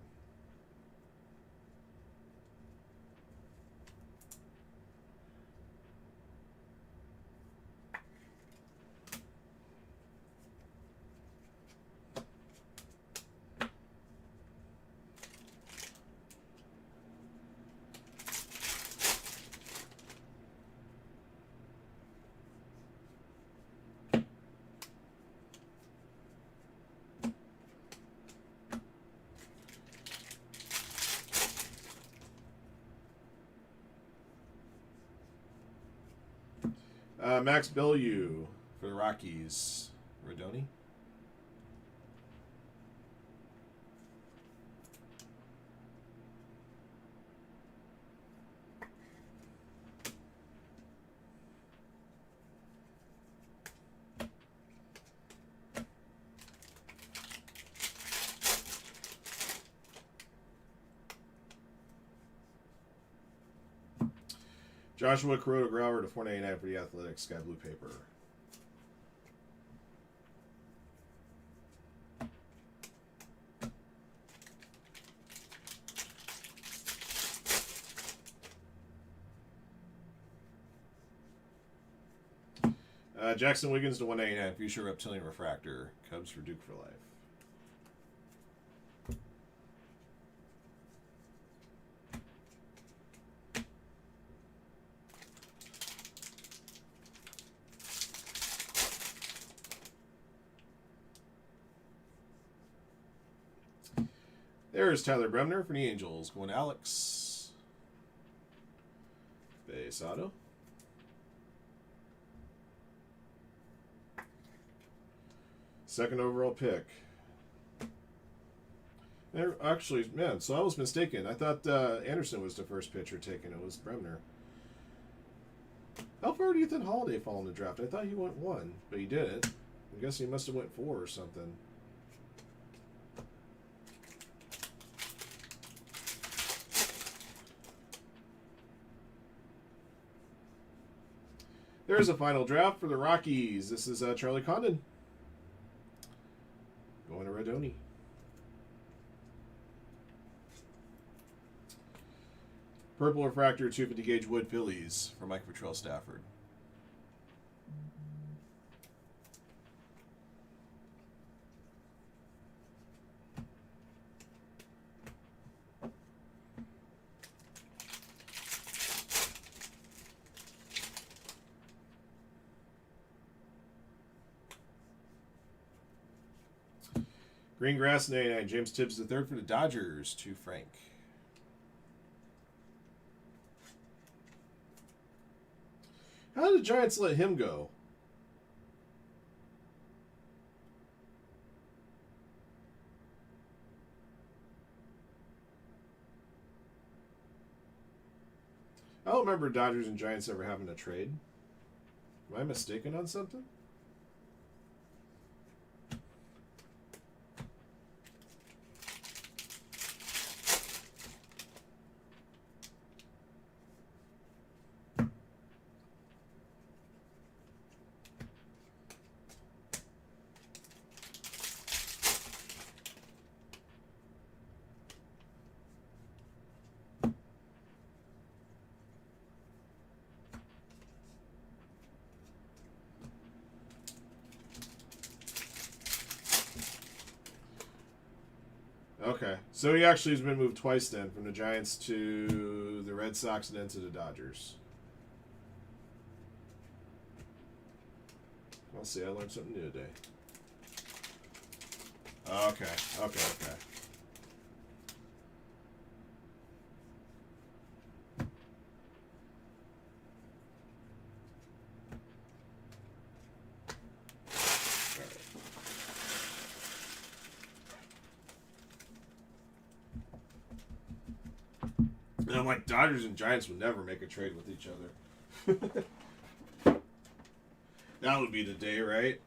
Max Bellew for the Rockies. Rodoni. Joshua Kuroda Grauer to 499 for the Athletics. Sky blue paper. Jackson Wiggins to 199. Future Reptilian Refractor. Cubs for Duke for life. There's Tyler Bremner for the Angels. Going to Alex. Base auto. Second overall pick. Actually, man, so I was mistaken. I thought Anderson was the first pitcher taken. It was Bremner. How far do you think Holiday fall in the draft? I thought he went 1, but he didn't. I guess he must have went 4 or something. There's a final draft for the Rockies. This is Charlie Condon. Going to Radoni. Purple Refractor 250 gauge Wood Phillies for Mike Petrell Stafford. Green Grass 99. James Tibbs III for the Dodgers to Frank. How did the Giants let him go? I don't remember Dodgers and Giants ever having a trade. Am I mistaken on something? Okay, so he actually has been moved twice then, from the Giants to the Red Sox and then to the Dodgers. I'll see, I learned something new today. Okay. And I'm like, Dodgers and Giants would never make a trade with each other. That would be the day, right?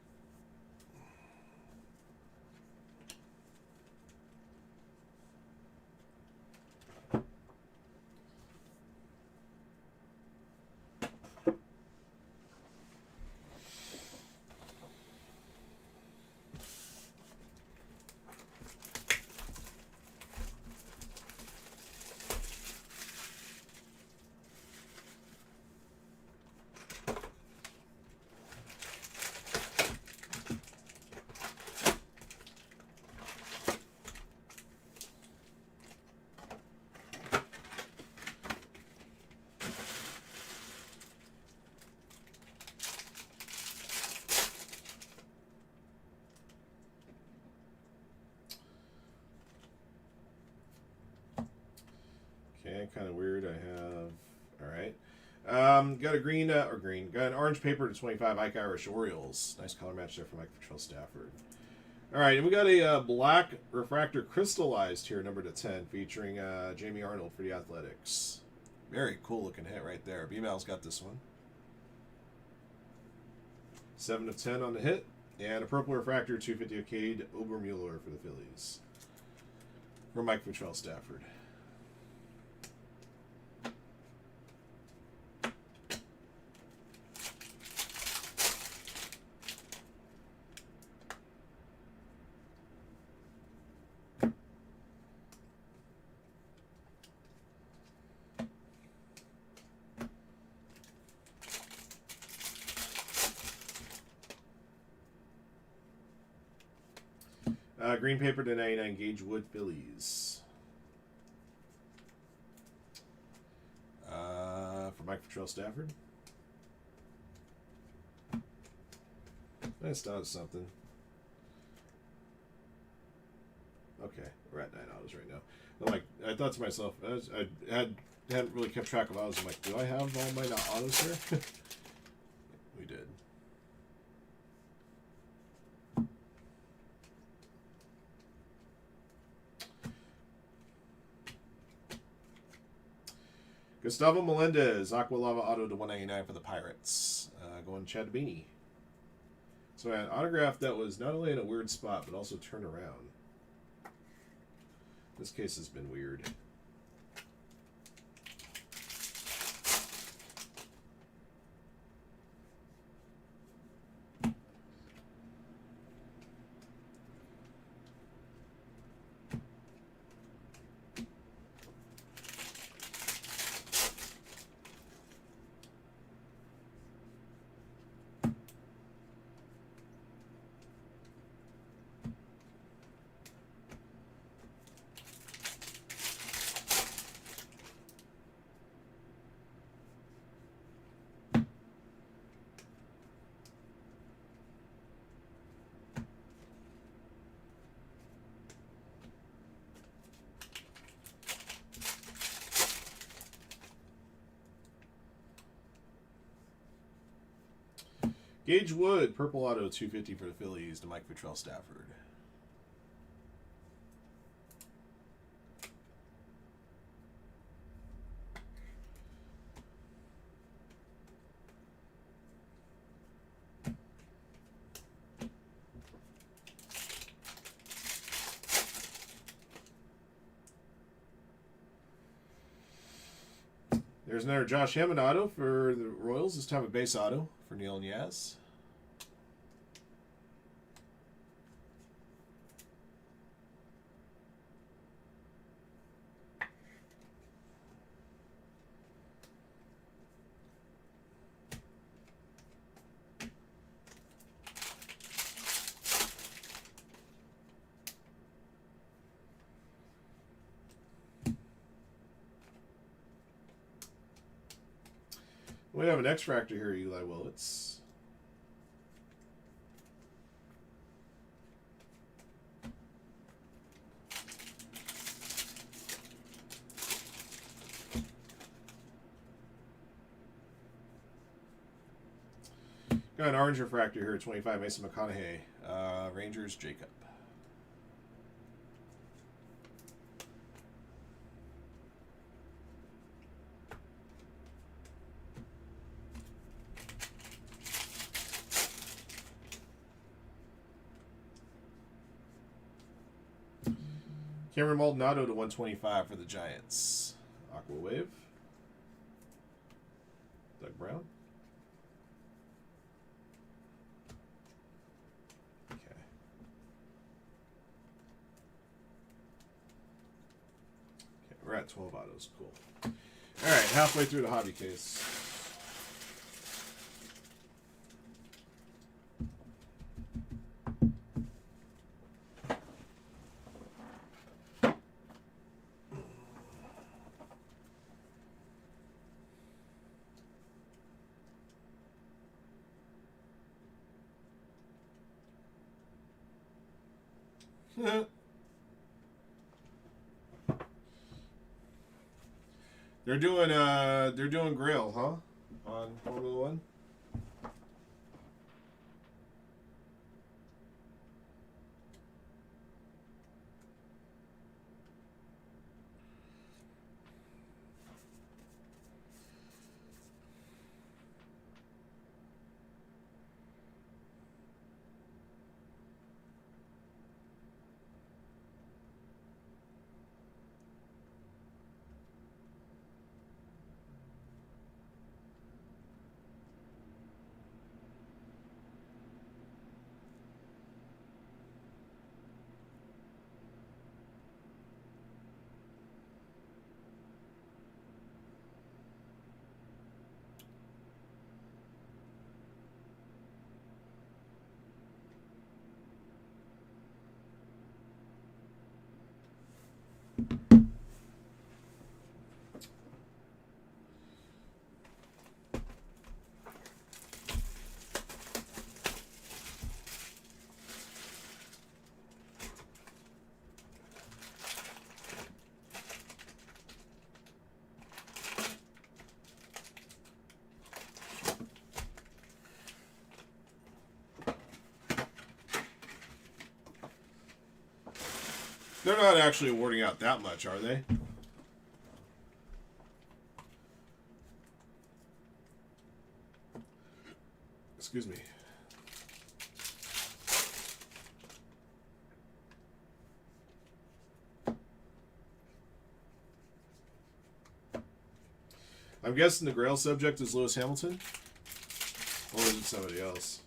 Okay, kind of weird. I have, all right. Got a green, got an orange paper to 25 Ike Irish Orioles. Nice color match there for Mike Petrell Stafford. All right, and we got a black refractor crystallized here, number to 10, featuring Jamie Arnold for the Athletics. Very cool looking hit right there. B-Mal's got this one. 7 of 10 on the hit. And a purple refractor 250 Cade Obermuller for the Phillies. For Mike Petrell Stafford. Green paper to 99 Gage Wood Phillies. For Mike Patrell Stafford. That's not something. Okay, we're at 9 autos right now. I'm like, I thought to myself, I hadn't really kept track of autos. I'm like, do I have all my autos here? We did. Gustavo Melendez, Aqua Lava Auto to 199 for the Pirates. Going Chad Beanie. So an autograph that was not only in a weird spot, but also turned around. This case has been weird. Gage Wood, Purple Auto 250 for the Phillies to Mike Patrell Stafford. There's another Josh Hammond auto for the Royals. This time a base auto for Neil and Yaz. We have an X-Fractor here, Eli Willits. Got an orange refractor here, 25, Mason McConaughey. Rangers, Jacob. Cameron Maldonado to 125 for the Giants. Aqua Wave. Doug Brown. Okay. We're at 12 autos. Cool. All right, halfway through the hobby case. They're doing Grail, huh? On Formula One. They're not actually awarding out that much, are they? Excuse me. I'm guessing the Grail subject is Lewis Hamilton? Or is it somebody else?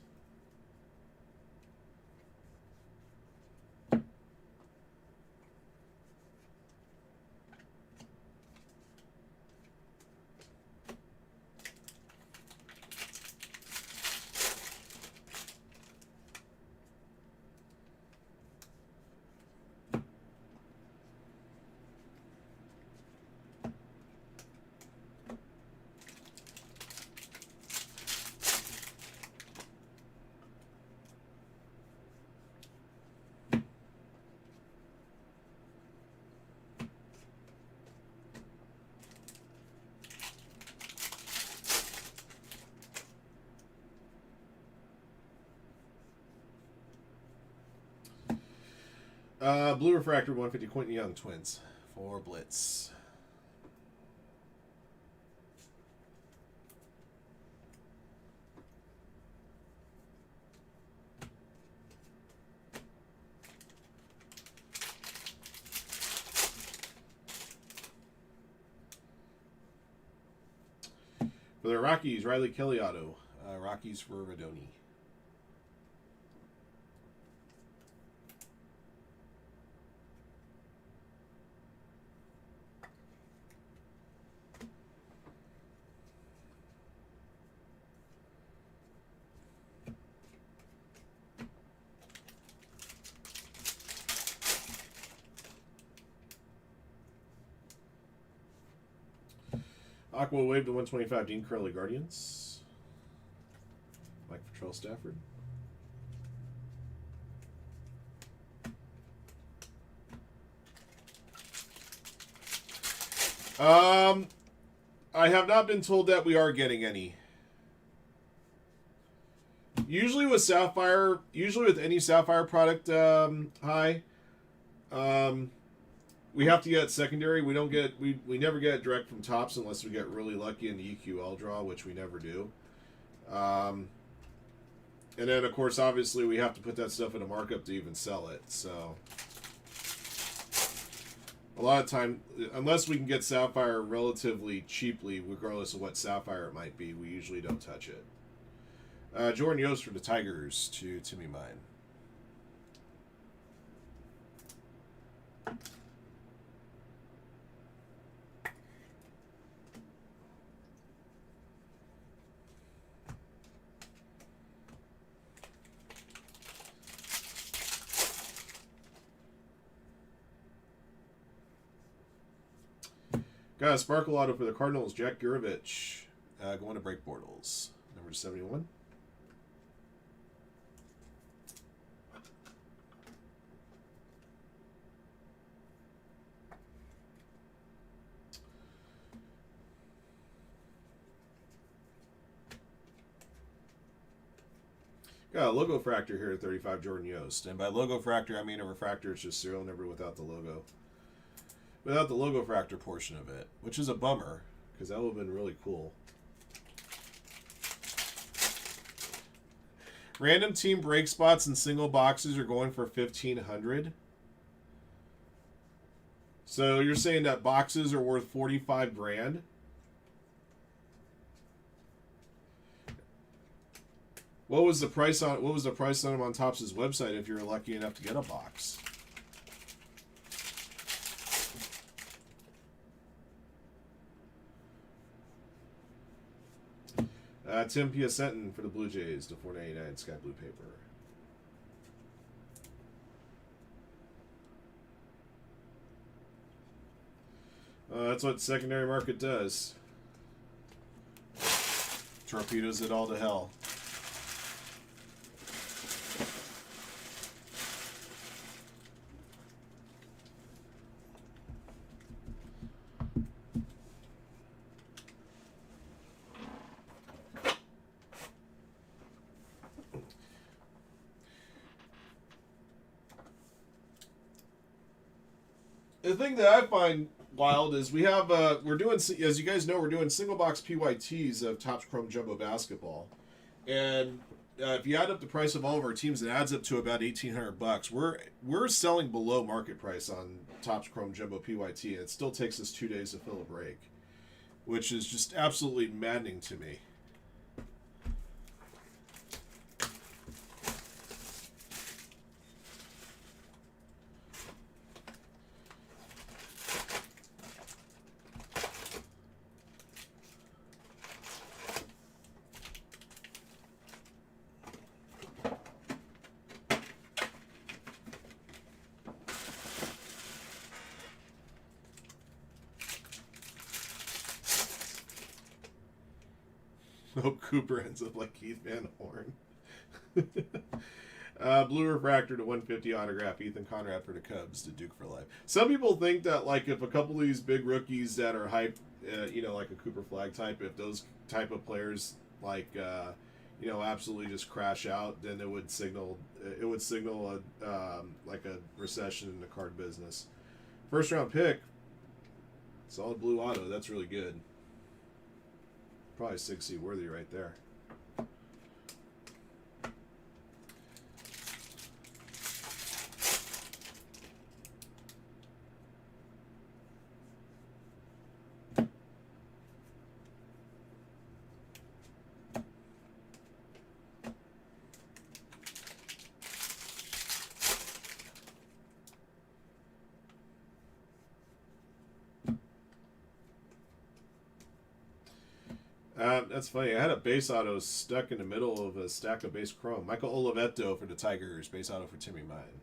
Blue Refractor 150 Quentin Young Twins for Blitz. For the Rockies, Riley Kelly auto. Rockies for Radoni. Aqua Wave to 125, Dean Curley Guardians. Mike Patrell Stafford. I have not been told that we are getting any. Usually with Sapphire, usually with any Sapphire product, we have to get secondary. We don't get we never get direct from Tops unless we get really lucky in the EQL draw, which we never do. And then of course, obviously, we have to put that stuff in a markup to even sell it. So a lot of time, unless we can get Sapphire relatively cheaply, regardless of what Sapphire it might be, we usually don't touch it. Jordan Yost for the Tigers to Timmy Mine. Got a Sparkle auto for the Cardinals, Jack Gurovich. Going to break Bortles. Number 71. Got a logo fractor here at 35, Jordan Yost. And by logo fractor, I mean a refractor. It's just serial number without the logo. Without the logo fractor portion of it, which is a bummer, because that would have been really cool. Random team break spots and single boxes are going for $1,500. So you're saying that boxes are worth 45 grand? What was the price on them on Topps' website if you were lucky enough to get a box? Tim Piacenton for the Blue Jays to 499 Sky Blue paper. That's what secondary market does. Torpedoes it all to hell. The thing that I find wild is we have we're doing, as you guys know, we're doing single box PYTs of Topps Chrome Jumbo Basketball, and if you add up the price of all of our teams, it adds up to about $1,800. We're selling below market price on Topps Chrome Jumbo PYT, and it still takes us 2 days to fill a break, which is just absolutely maddening to me. Hope Cooper ends up like Keith Van Horn. Blue refractor to 150 autograph. Ethan Conrad for the Cubs to Duke for life. Some people think that like if a couple of these big rookies that are hyped, like a Cooper Flag type, if those type of players like absolutely just crash out, then it would signal a like a recession in the card business. First round pick, solid blue auto. That's really good. Probably 6C worthy right there. That's funny. I had a base auto stuck in the middle of a stack of base chrome. Michael Oliveto for the Tigers. Base auto for Timmy Mine.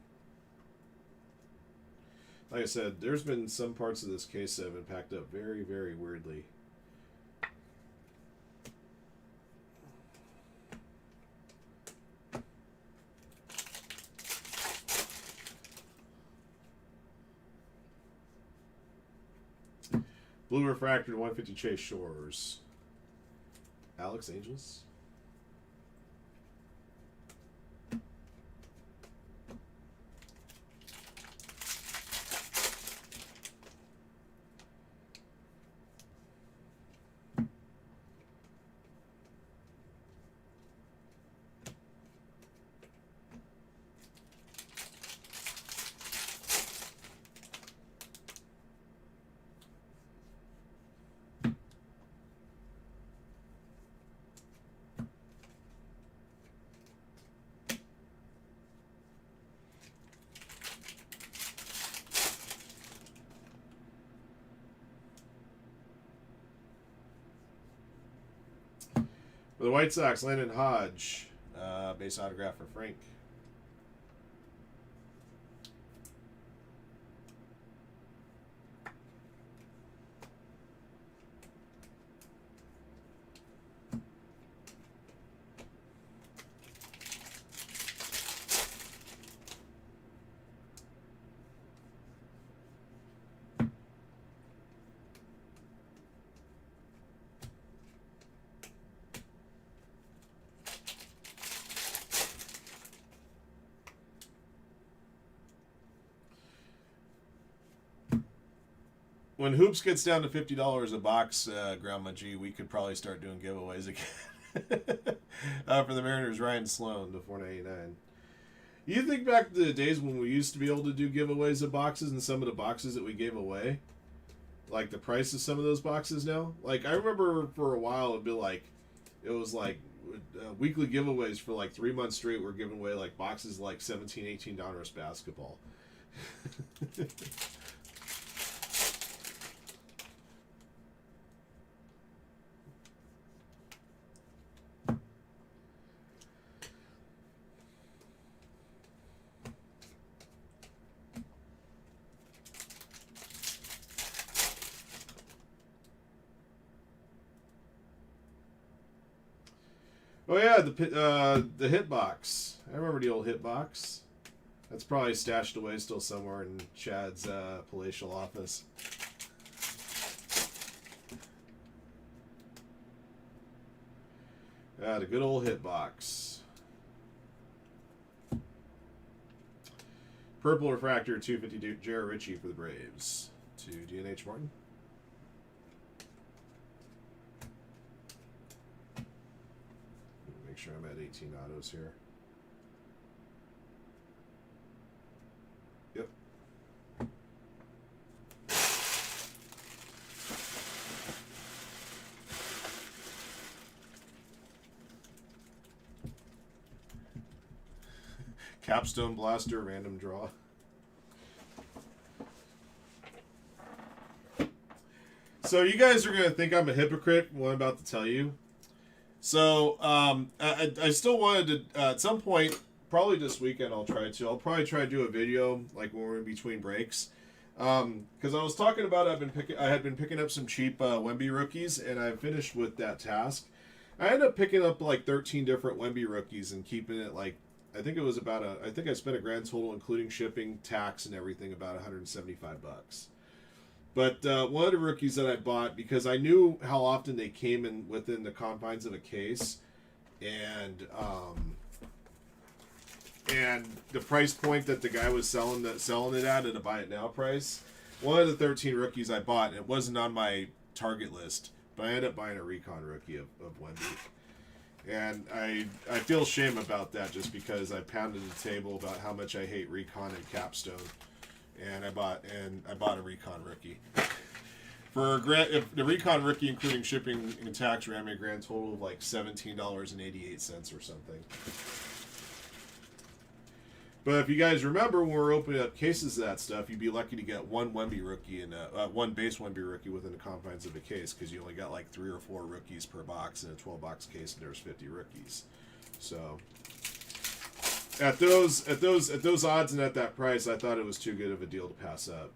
Like I said, there's been some parts of this case that have been packed up very, very weirdly. Blue refractor to 150 Chase Shores. Alex Angels. For the White Sox, Landon Hodge. Base autograph for Frank. When Hoops gets down to $50 a box, Grandma G, we could probably start doing giveaways again. For the Mariners, Ryan Sloan to 499. You think back to the days when we used to be able to do giveaways of boxes, and some of the boxes that we gave away, like the price of some of those boxes now? Like, I remember for a while it was like weekly giveaways for like 3 months straight. We're giving away like boxes like $17, $18 basketball. Oh yeah, the hit box. I remember the old hit box. That's probably stashed away still somewhere in Chad's palatial office. The good old hit box. Purple refractor 252 Jared Ritchie for the Braves to DNH Martin. Make sure I'm at 18 autos here. Yep. Capstone Blaster, random draw. So you guys are gonna think I'm a hypocrite. What I'm about to tell you. So I still wanted to at some point, probably this weekend. I'll probably try to do a video like when we're in between breaks. Because I was talking about I had been picking up some cheap Wemby rookies, and I finished with that task. I ended up picking up like 13 different Wemby rookies and keeping it like. I think it was about I think I spent a grand total, including shipping, tax, and everything, about $175. But one of the rookies that I bought, because I knew how often they came in within the confines of a case, and the price point that the guy was selling it at a buy it now price. One of the 13 rookies I bought, and it wasn't on my target list, but I ended up buying a recon rookie of Wemby. And I feel shame about that, just because I pounded the table about how much I hate recon and capstone, and I bought a recon rookie. If the recon rookie, including shipping and tax, ran me a grand total of like $17.88 or something. But if you guys remember, when we were opening up cases of that stuff, you'd be lucky to get one Wemby rookie and one base Wemby rookie within the confines of a case, because you only got like 3 or 4 rookies per box in a 12-box case, and there's 50 rookies. So at those odds and at that price, I thought it was too good of a deal to pass up.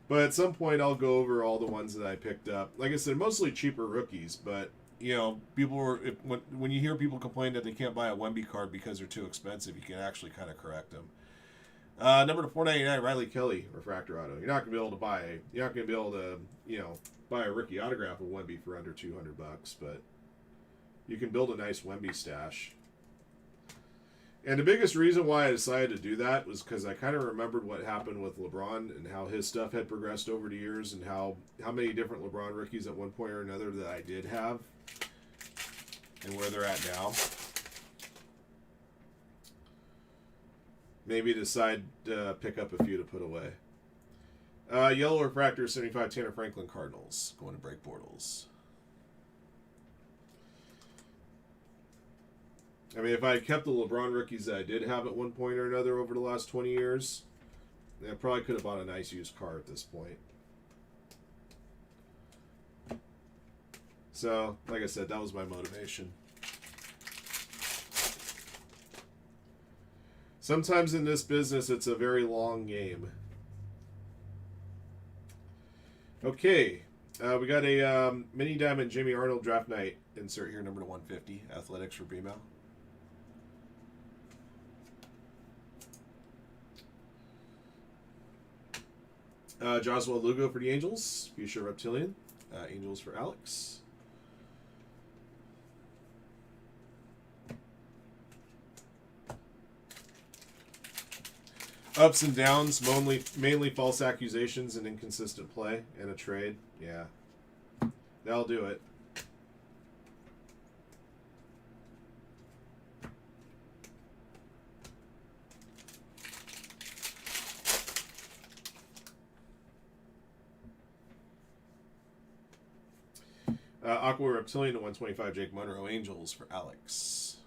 But at some point, I'll go over all the ones that I picked up. Like I said, mostly cheaper rookies, but you know, people were when you hear people complain that they can't buy a Wemby card because they're too expensive, you can actually kind of correct them. Number to 499, Riley Kelly, refractor auto. You're not gonna be able to buy a rookie autograph of Wemby for under $200, but you can build a nice Wemby stash. And the biggest reason why I decided to do that was because I kind of remembered what happened with LeBron and how his stuff had progressed over the years, and how many different LeBron rookies at one point or another that I did have, and where they're at now. Maybe decide to pick up a few to put away. Yellow refractor 75 Tanner Franklin Cardinals going to break Bortles. I mean, if I had kept the LeBron rookies that I did have at one point or another over the last 20 years, I probably could have bought a nice used car at this point. So, like I said, that was my motivation. Sometimes in this business, it's a very long game. Okay, we got a mini diamond Jimmy Arnold draft night insert here, number to 150, Athletics for BMO. Joshua Lugo for the Angels, Fuchsia Reptilian. Angels for Alex. Ups and downs, mainly false accusations and inconsistent play and a trade. Yeah, that'll do it. Aqua Reptilian to 125, Jake Monroe, Angels for Alex.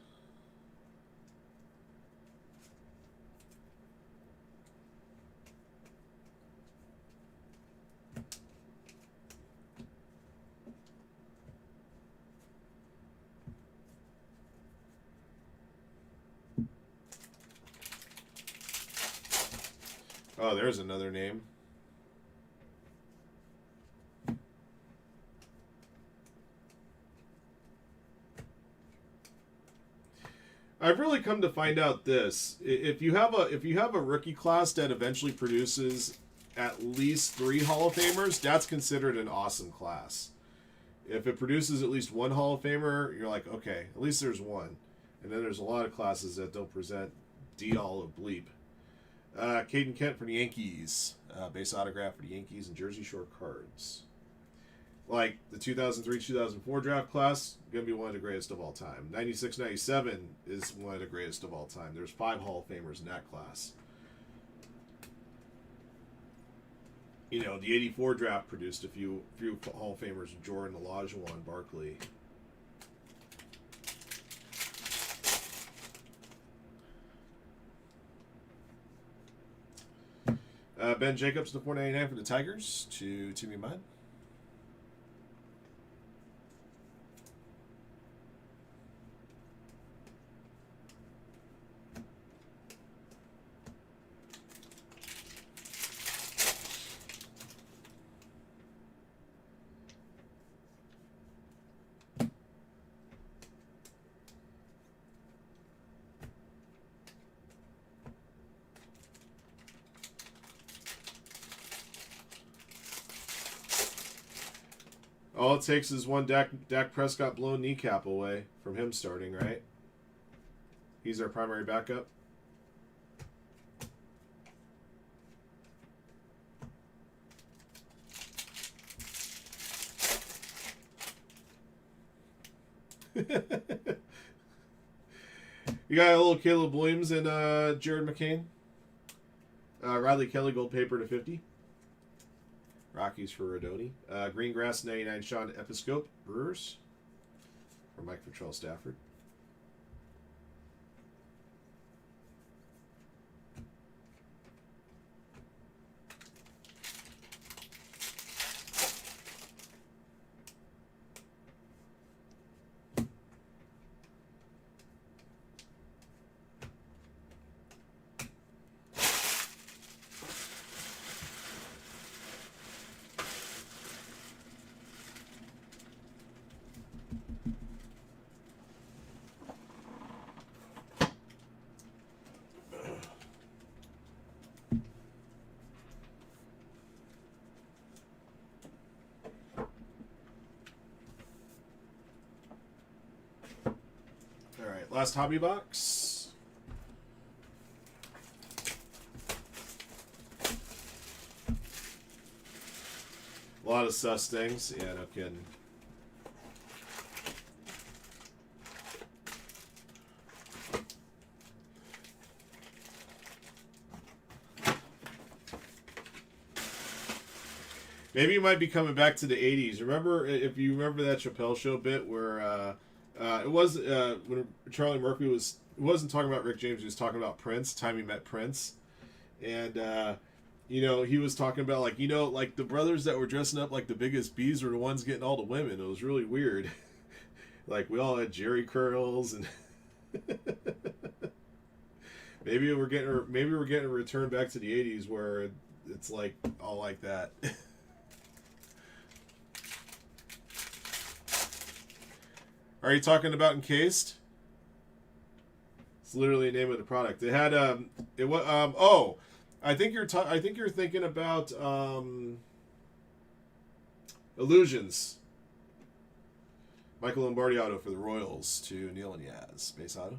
Oh, there's another name. I've really come to find out this: if you have a rookie class that eventually produces at least 3 Hall of Famers, that's considered an awesome class. If it produces at least 1 Hall of Famer, you're like, okay, at least there's one. And then there's a lot of classes that don't present D all of bleep. Caden Kent for the Yankees. Base autograph for the Yankees and Jersey Shore cards. Like the 2003-2004 draft class, going to be one of the greatest of all time. 96-97 is one of the greatest of all time. There's 5 Hall of Famers in that class. You know, the 84 draft produced a few Hall of Famers: Jordan, Olajuwon, Barkley. Ben Jacobs to 499 for the Tigers to Timmy Mudd. All it takes is one Dak Prescott blown kneecap away from him starting, right? He's our primary backup. You got a little Caleb Williams and Jared McCain. Riley Kelly gold paper to 50. Rockies for Rodoni. Greengrass 99 Sean Episcope, Brewers. For Mike Futrell Stafford. Last hobby box. A lot of sus things. Yeah, no kidding. Maybe you might be coming back to the 80s. Remember, if you remember that Chappelle Show bit where it was when Charlie Murphy wasn't talking about Rick James, he was talking about Prince, time he met Prince. And, you know, he was talking about, like, you know, like the brothers that were dressing up like the biggest bees were the ones getting all the women. It was really weird. Like, we all had Jerry curls and... maybe we're getting a return back to the 80s where it's like all like that. Are you talking about Encased? It's literally the name of the product. It had it was oh, I think you're thinking about Illusions. Michael Lombardi auto for the Royals to Neil and Yaz. Base auto.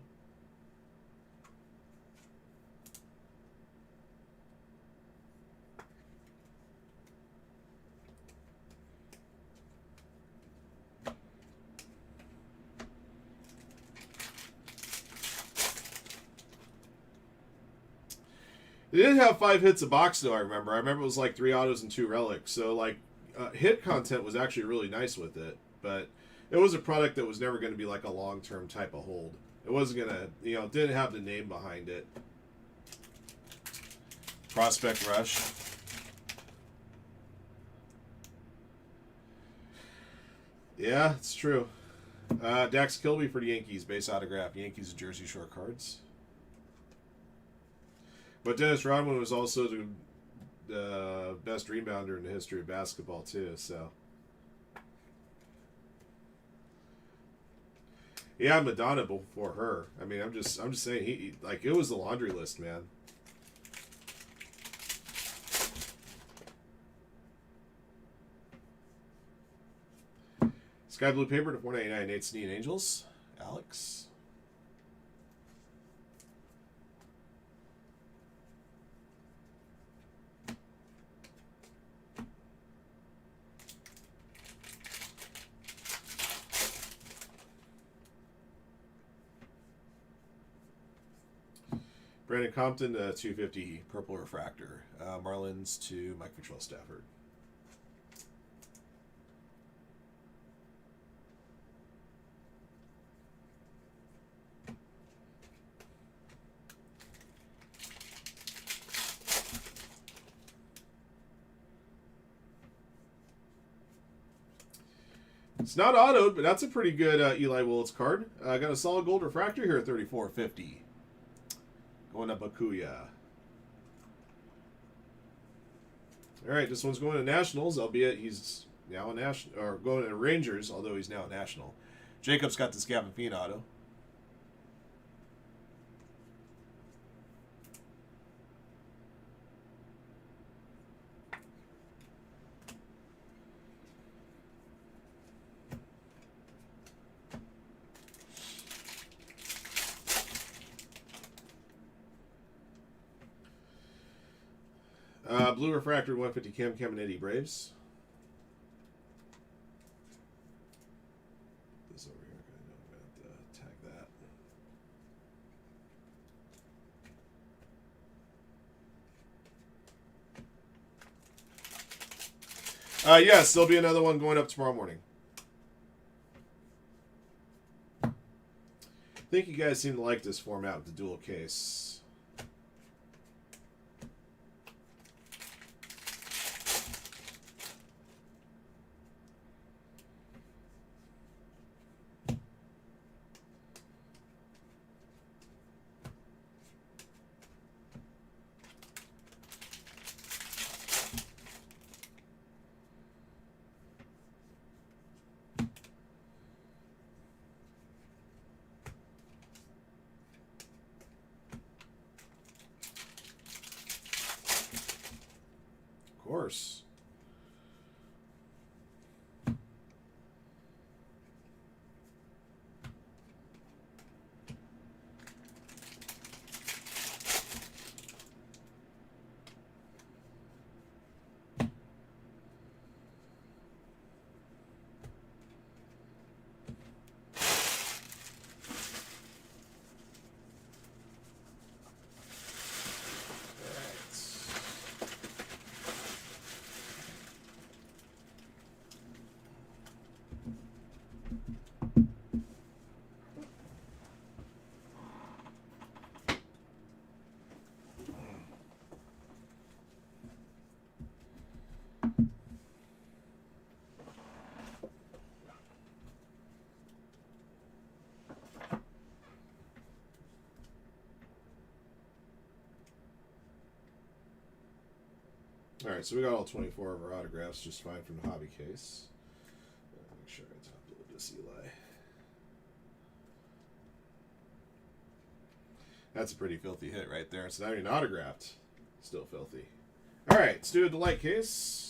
They did have 5 hits a box, though, I remember. I remember it was like 3 autos and 2 relics. So, like, hit content was actually really nice with it. But it was a product that was never going to be like a long-term type of hold. It wasn't going to, you know, it didn't have the name behind it. Prospect Rush. Yeah, it's true. Dax Kilby for the Yankees. Base autograph. Yankees Jersey Shore cards. But Dennis Rodman was also the best rebounder in the history of basketball too. So, yeah, Madonna before her. I mean, I'm just saying he like it was the laundry list, man. Sky blue paper to 499. Nate Snead Angels. Alex. Brandon Compton, 250 purple refractor. Marlins to Mike Fitzgerald Stafford. It's not autoed, but that's a pretty good Eli Willis card. Got a solid gold refractor here at 34.50. Going up Akuya. All right, this one's going to Nationals, albeit he's now a national, or going to Rangers, although he's now a National. Jacob's got this Gavin Fiend auto. Blue refractor 150 Cam Caminiti Braves. This over here, I know I'm gonna have to tag that. Yes, there'll be another one going up tomorrow morning. I think you guys seem to like this format with the dual case. Of course. All right, so we got all 24 of our autographs just fine from the hobby case. Make sure I top load this Eli. That's a pretty filthy hit right there. It's not even autographed. Still filthy. All right, let's do a delight case.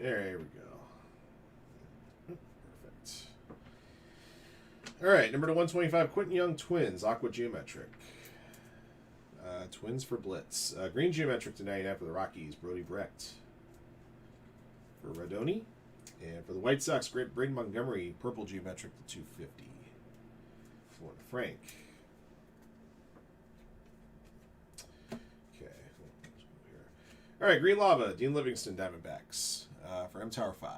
There we go. Perfect. All right, number to 125, Quentin Young Twins, Aqua Geometric. Twins for Blitz. Green Geometric to 99 for the Rockies, Brody Brecht. For Radoni. And for the White Sox, Braden Montgomery, Purple Geometric to 250. For Frank. Okay. Let's go here. All right, Green Lava, Dean Livingston, Diamondbacks. For M Tower 5.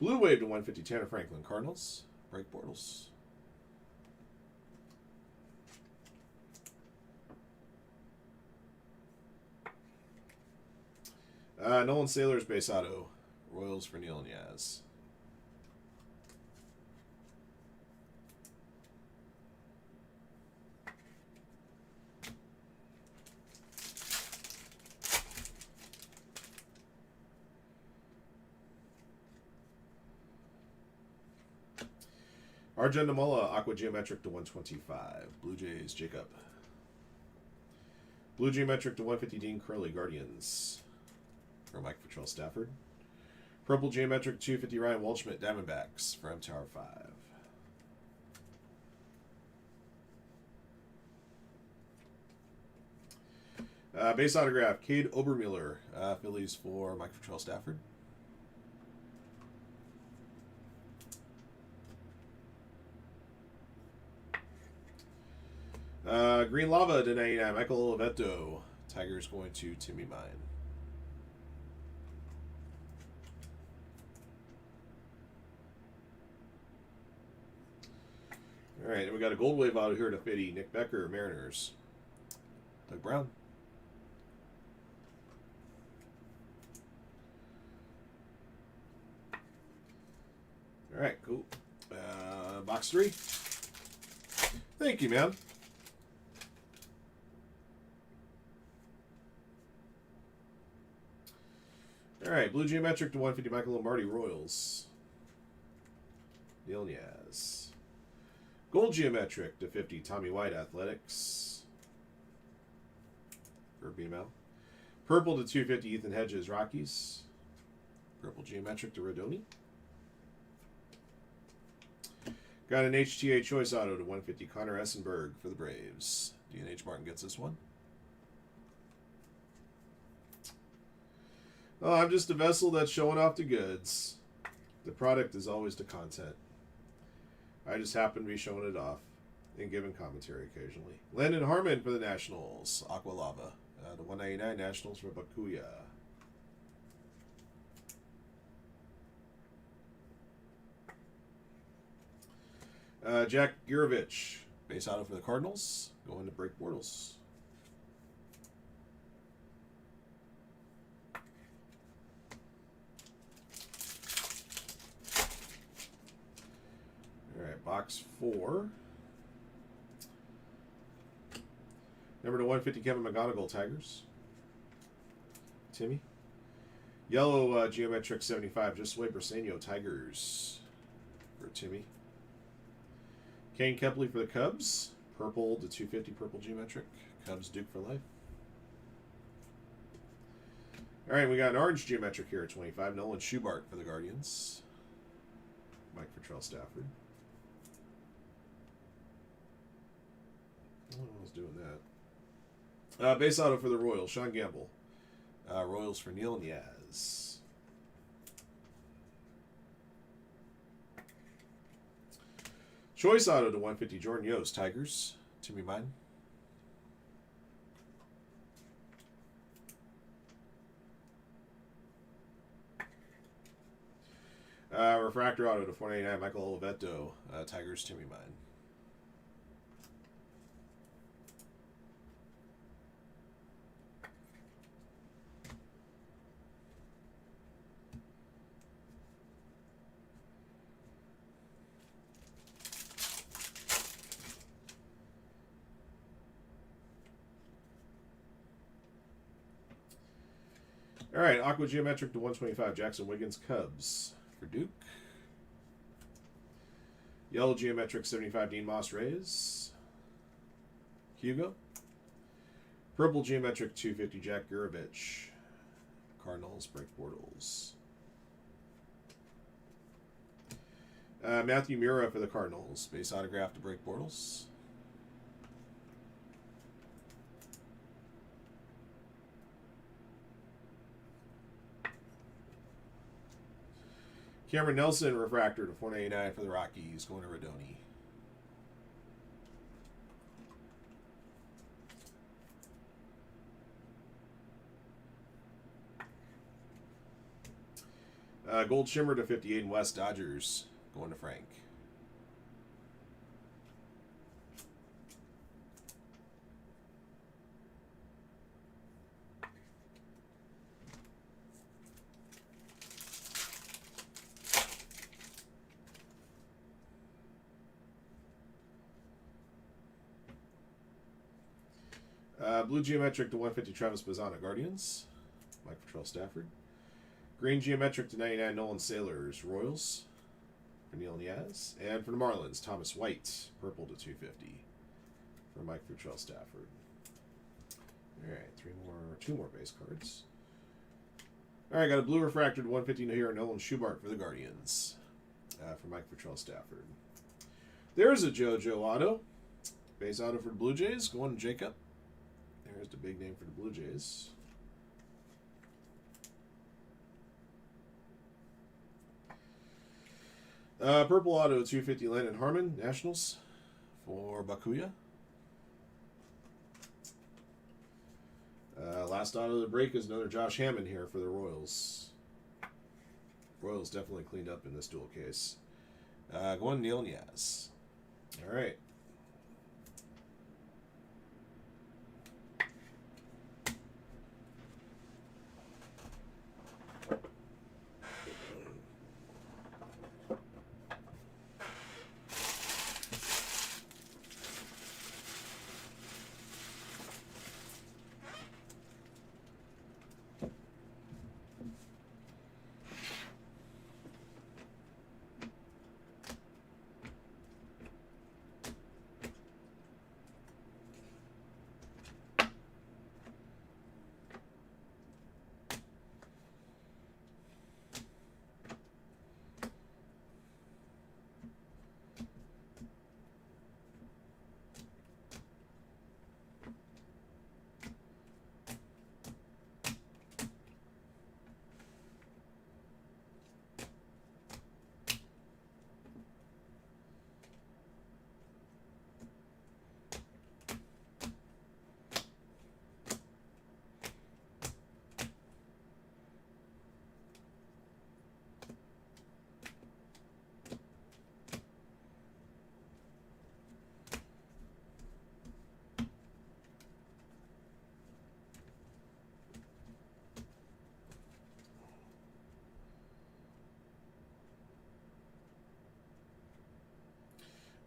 Blue Wave to 150, Tanner Franklin, Cardinals. Break Bortles. Nolan Sailor's base auto. Royals for Neil and Yaz. Arjun Namola, Aqua Geometric to 125. Blue Jays, Jacob. Blue Geometric to 150, Dean Curley, Guardians. For Mike Patrell Stafford. Purple Geometric 250, Ryan Waldschmidt, Diamondbacks. For M Tower 5. Base autograph, Cade Obermueller, Phillies for Mike Patrell Stafford. Green Lava to 99, Michael Oliveto. Tigers going to Timmy Mine. All right, and we got a gold wave out here to 50. Nick Becker, Mariners. Doug Brown. All right, cool. Box 3. Thank you, man. All right, Blue Geometric to 150, Michael Lombardi, Royals. Neil Yaz. Gold Geometric to 50, Tommy White, Athletics. For BML. Purple to 250, Ethan Hedges, Rockies. Purple Geometric to Radoni. Got an HTA Choice Auto to 150, Connor Essenberg for the Braves. DNH Martin gets this one. Oh, I'm just a vessel that's showing off the goods. The product is always the content. I just happen to be showing it off and giving commentary occasionally. Landon Harmon for the Nationals. Aqua Lava. The 199 Nationals for Bakuya. Jack Girovich. Base auto for the Cardinals. Going to Break Bortles. Box 4. Number to 150, Kevin McGonigal, Tigers. Timmy. Yellow Geometric 75, Josue Briseño, Tigers. For Timmy. Kane Kepley for the Cubs. Purple to 250, Purple Geometric. Cubs Duke for life. All right, we got an orange Geometric here at 25. Nolan Schubart for the Guardians. Mike Patrell Stafford. I was doing that. Base auto for the Royals, Sean Gamble. Royals for Neil and Yaz. Choice auto to 150, Jordan Yost, Tigers. Timmy Mine. Refractor auto to 499, Michael Oliveto, Tigers. Timmy Mine. All right, Aqua Geometric to 125, Jackson Wiggins, Cubs for Duke. Yellow Geometric 75, Dean Moss, Rays. Hugo. Purple geometric 250 Jack Gurovich. Cardinals break portals. Matthew Mura for the Cardinals. Base autograph to break portals. Cameron Nelson refractor to 499 for the Rockies. Going to Rodoni. Gold Shimmer to 58 in West Dodgers. Going to Frank. Blue Geometric to 150 Travis Bazzana Guardians. Mike Patrell Stafford. Green Geometric to 99 Nolan Sailors Royals. For Neil Niaz. And for the Marlins, Thomas White. Purple to 250. For Mike Patrell Stafford. Alright, two more base cards. Alright, got a blue refractor to 150 here, Nolan Schubart for the Guardians. For Mike Patrell Stafford. There's a JoJo auto. Base auto for the Blue Jays. Going to Jacob. There's the big name for the Blue Jays. Purple auto 250 Landon Harmon, Nationals for Bakuya. Last auto of the break is another Josh Hammond here for the Royals. Royals definitely cleaned up in this dual case. Going Neil Niaz. All right.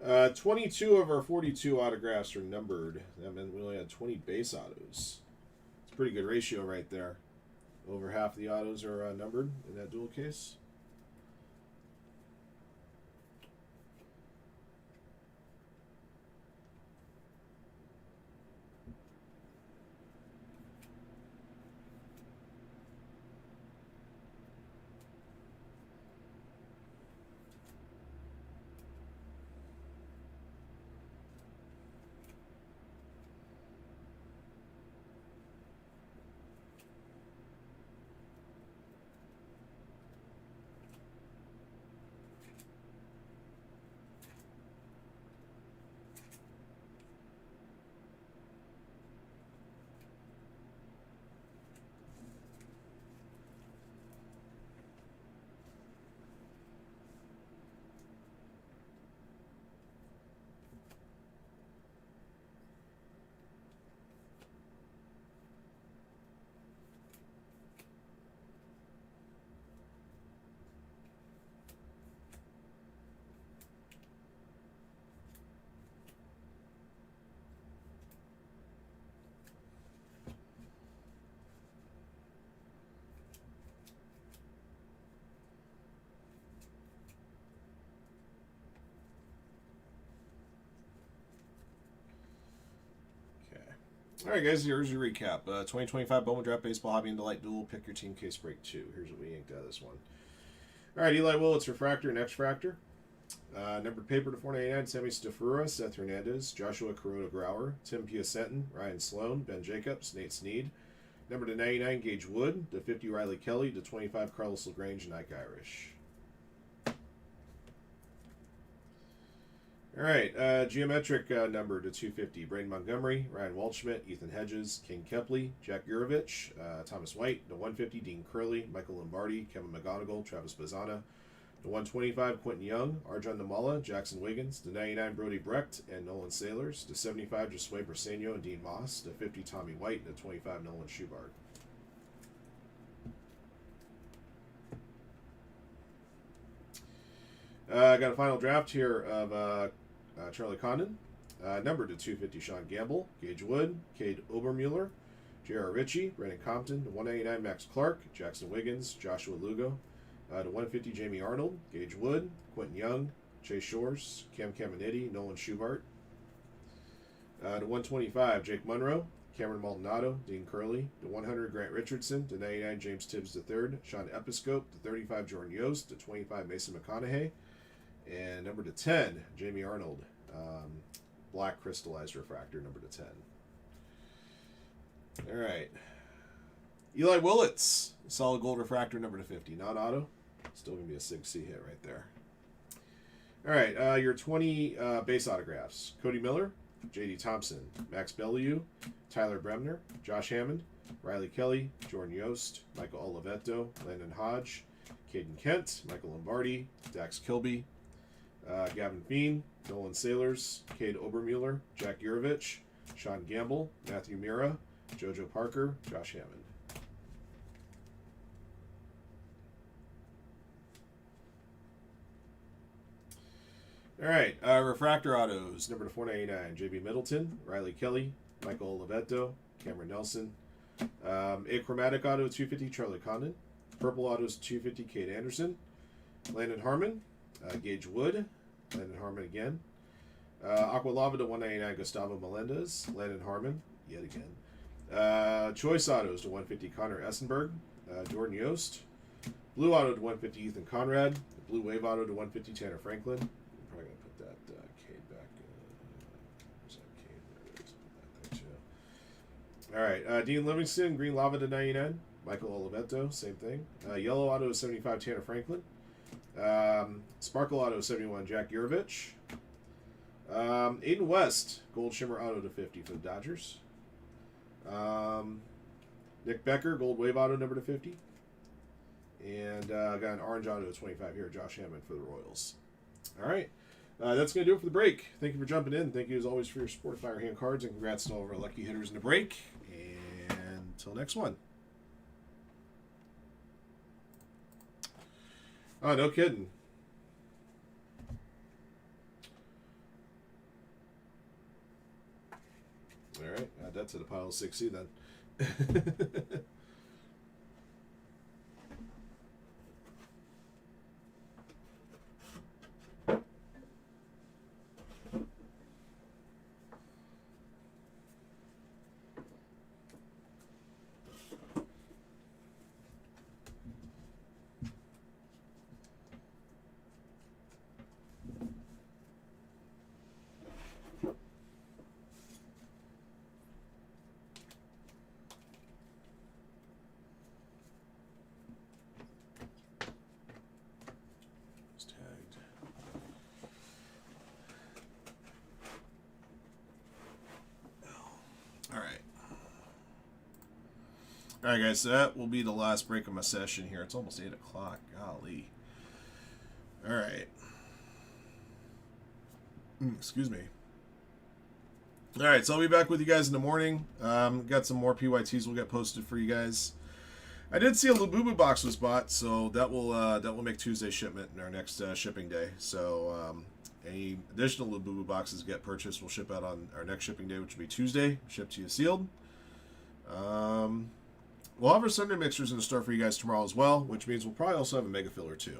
Uh, 22 of our 42 autographs are numbered. That meant we only had 20 base autos. It's a pretty good ratio right there. Over half the autos are numbered in that dual case. All right, guys, here's your recap. 2025 Bowman Draft Baseball Hobby and Delight Duel. Pick your team case break 2. Here's what we inked out of this one. All right, Eli Willits, Refractor and X-Fractor. Numbered paper to 499, Sammy Stafura, Seth Hernandez, Joshua Kuroda Grauer, Tim Piacentin, Ryan Sloan, Ben Jacobs, Nate Snead. Number to 99, Gage Wood. To 50, Riley Kelly. To 25, Carlos LaGrange and Ike Irish. All right, geometric number to 250, Braden Montgomery, Ryan Waldschmidt, Ethan Hedges, King Kepley, Jack Yurovich, Thomas White. To 150, Dean Curley, Michael Lombardi, Kevin McGonigal, Travis Bazana. To 125, Quentin Young, Arjun Namala, Jackson Wiggins. To 99, Brody Brecht and Nolan Sailors. To 75, Josue Briseño and Dean Moss. To 50, Tommy White. And to 25, Nolan Schubart. I got a final draft here of Charlie Condon. Numbered to 250, Sean Gamble, Gage Wood, Cade Obermuller, J.R. Ritchie, Brandon Compton. To 199, Max Clark, Jackson Wiggins, Joshua Lugo. To 150, Jamie Arnold, Gage Wood, Quentin Young, Chase Shores, Cam Caminiti, Nolan Schubart. To 125, Jake Monroe, Cameron Maldonado, Dean Curley. To 100, Grant Richardson. To 99, James Tibbs III, Sean Episcope. To 35, Jordan Yost. To 25, Mason McConaughey. And number to 10, Jamie Arnold, black crystallized refractor, number to 10. All right. Eli Willits, solid gold refractor, number to 50, non-auto. Still going to be a Sig C hit right there. All right, your 20 base autographs. Cody Miller, J.D. Thompson, Max Bellew, Tyler Bremner, Josh Hammond, Riley Kelly, Jordan Yost, Michael Oliveto, Landon Hodge, Caden Kent, Michael Lombardi, Dax Kilby, Gavin Bean, Nolan Sailors, Cade Obermuller, Jack Yurovich, Sean Gamble, Matthew Mira, JoJo Parker, Josh Hammond. All right, refractor autos, number to 499, J.B. Middleton, Riley Kelly, Michael Oliveto, Cameron Nelson. Achromatic auto 250, Charlie Condon. Purple autos 250, Kate Anderson. Landon Harmon, Gage Wood, Landon Harmon again. Aqua Lava to 199, Gustavo Melendez, Landon Harmon, yet again. Choice autos to 150, Connor Essenberg, Jordan Yost. Blue auto to 150, Ethan Conrad. Blue wave auto to 150, Tanner Franklin. I'm probably going to put that Cade back. Where's that Cade? There it is. Put that there too. All right, Dean Livingston, green lava to 99. Michael Oliveto, same thing. Yellow auto to 75, Tanner Franklin. Sparkle auto 71, Jack Yurovich. Aiden West, gold shimmer auto to 50 for the Dodgers. Nick Becker, gold wave auto number to 50. And got an orange auto to 25 here, Josh Hammond for the Royals. All right. That's going to do it for the break. Thank you for jumping in. Thank you as always for your support of Firehand Cards, and congrats to all of our lucky hitters in the break. And until next one. Oh, no kidding. All right, add that to the pile of 6C then. Alright guys, so that will be the last break of my session here. It's almost 8 o'clock. Golly. Alright. Excuse me. Alright, so I'll be back with you guys in the morning. Got some more PYTs will get posted for you guys. I did see a Labubu box was bought, so that will make Tuesday shipment in our next shipping day. So any additional Labubu boxes get purchased will ship out on our next shipping day, which will be Tuesday. Shipped to you sealed. We'll have our Sunday mixers in the store for you guys tomorrow as well, which means we'll probably also have a mega filler too.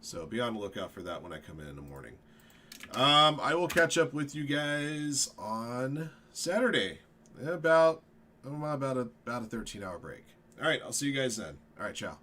So be on the lookout for that when I come in the morning. I will catch up with you guys on Saturday. About a 13-hour break. All right, I'll see you guys then. All right, ciao.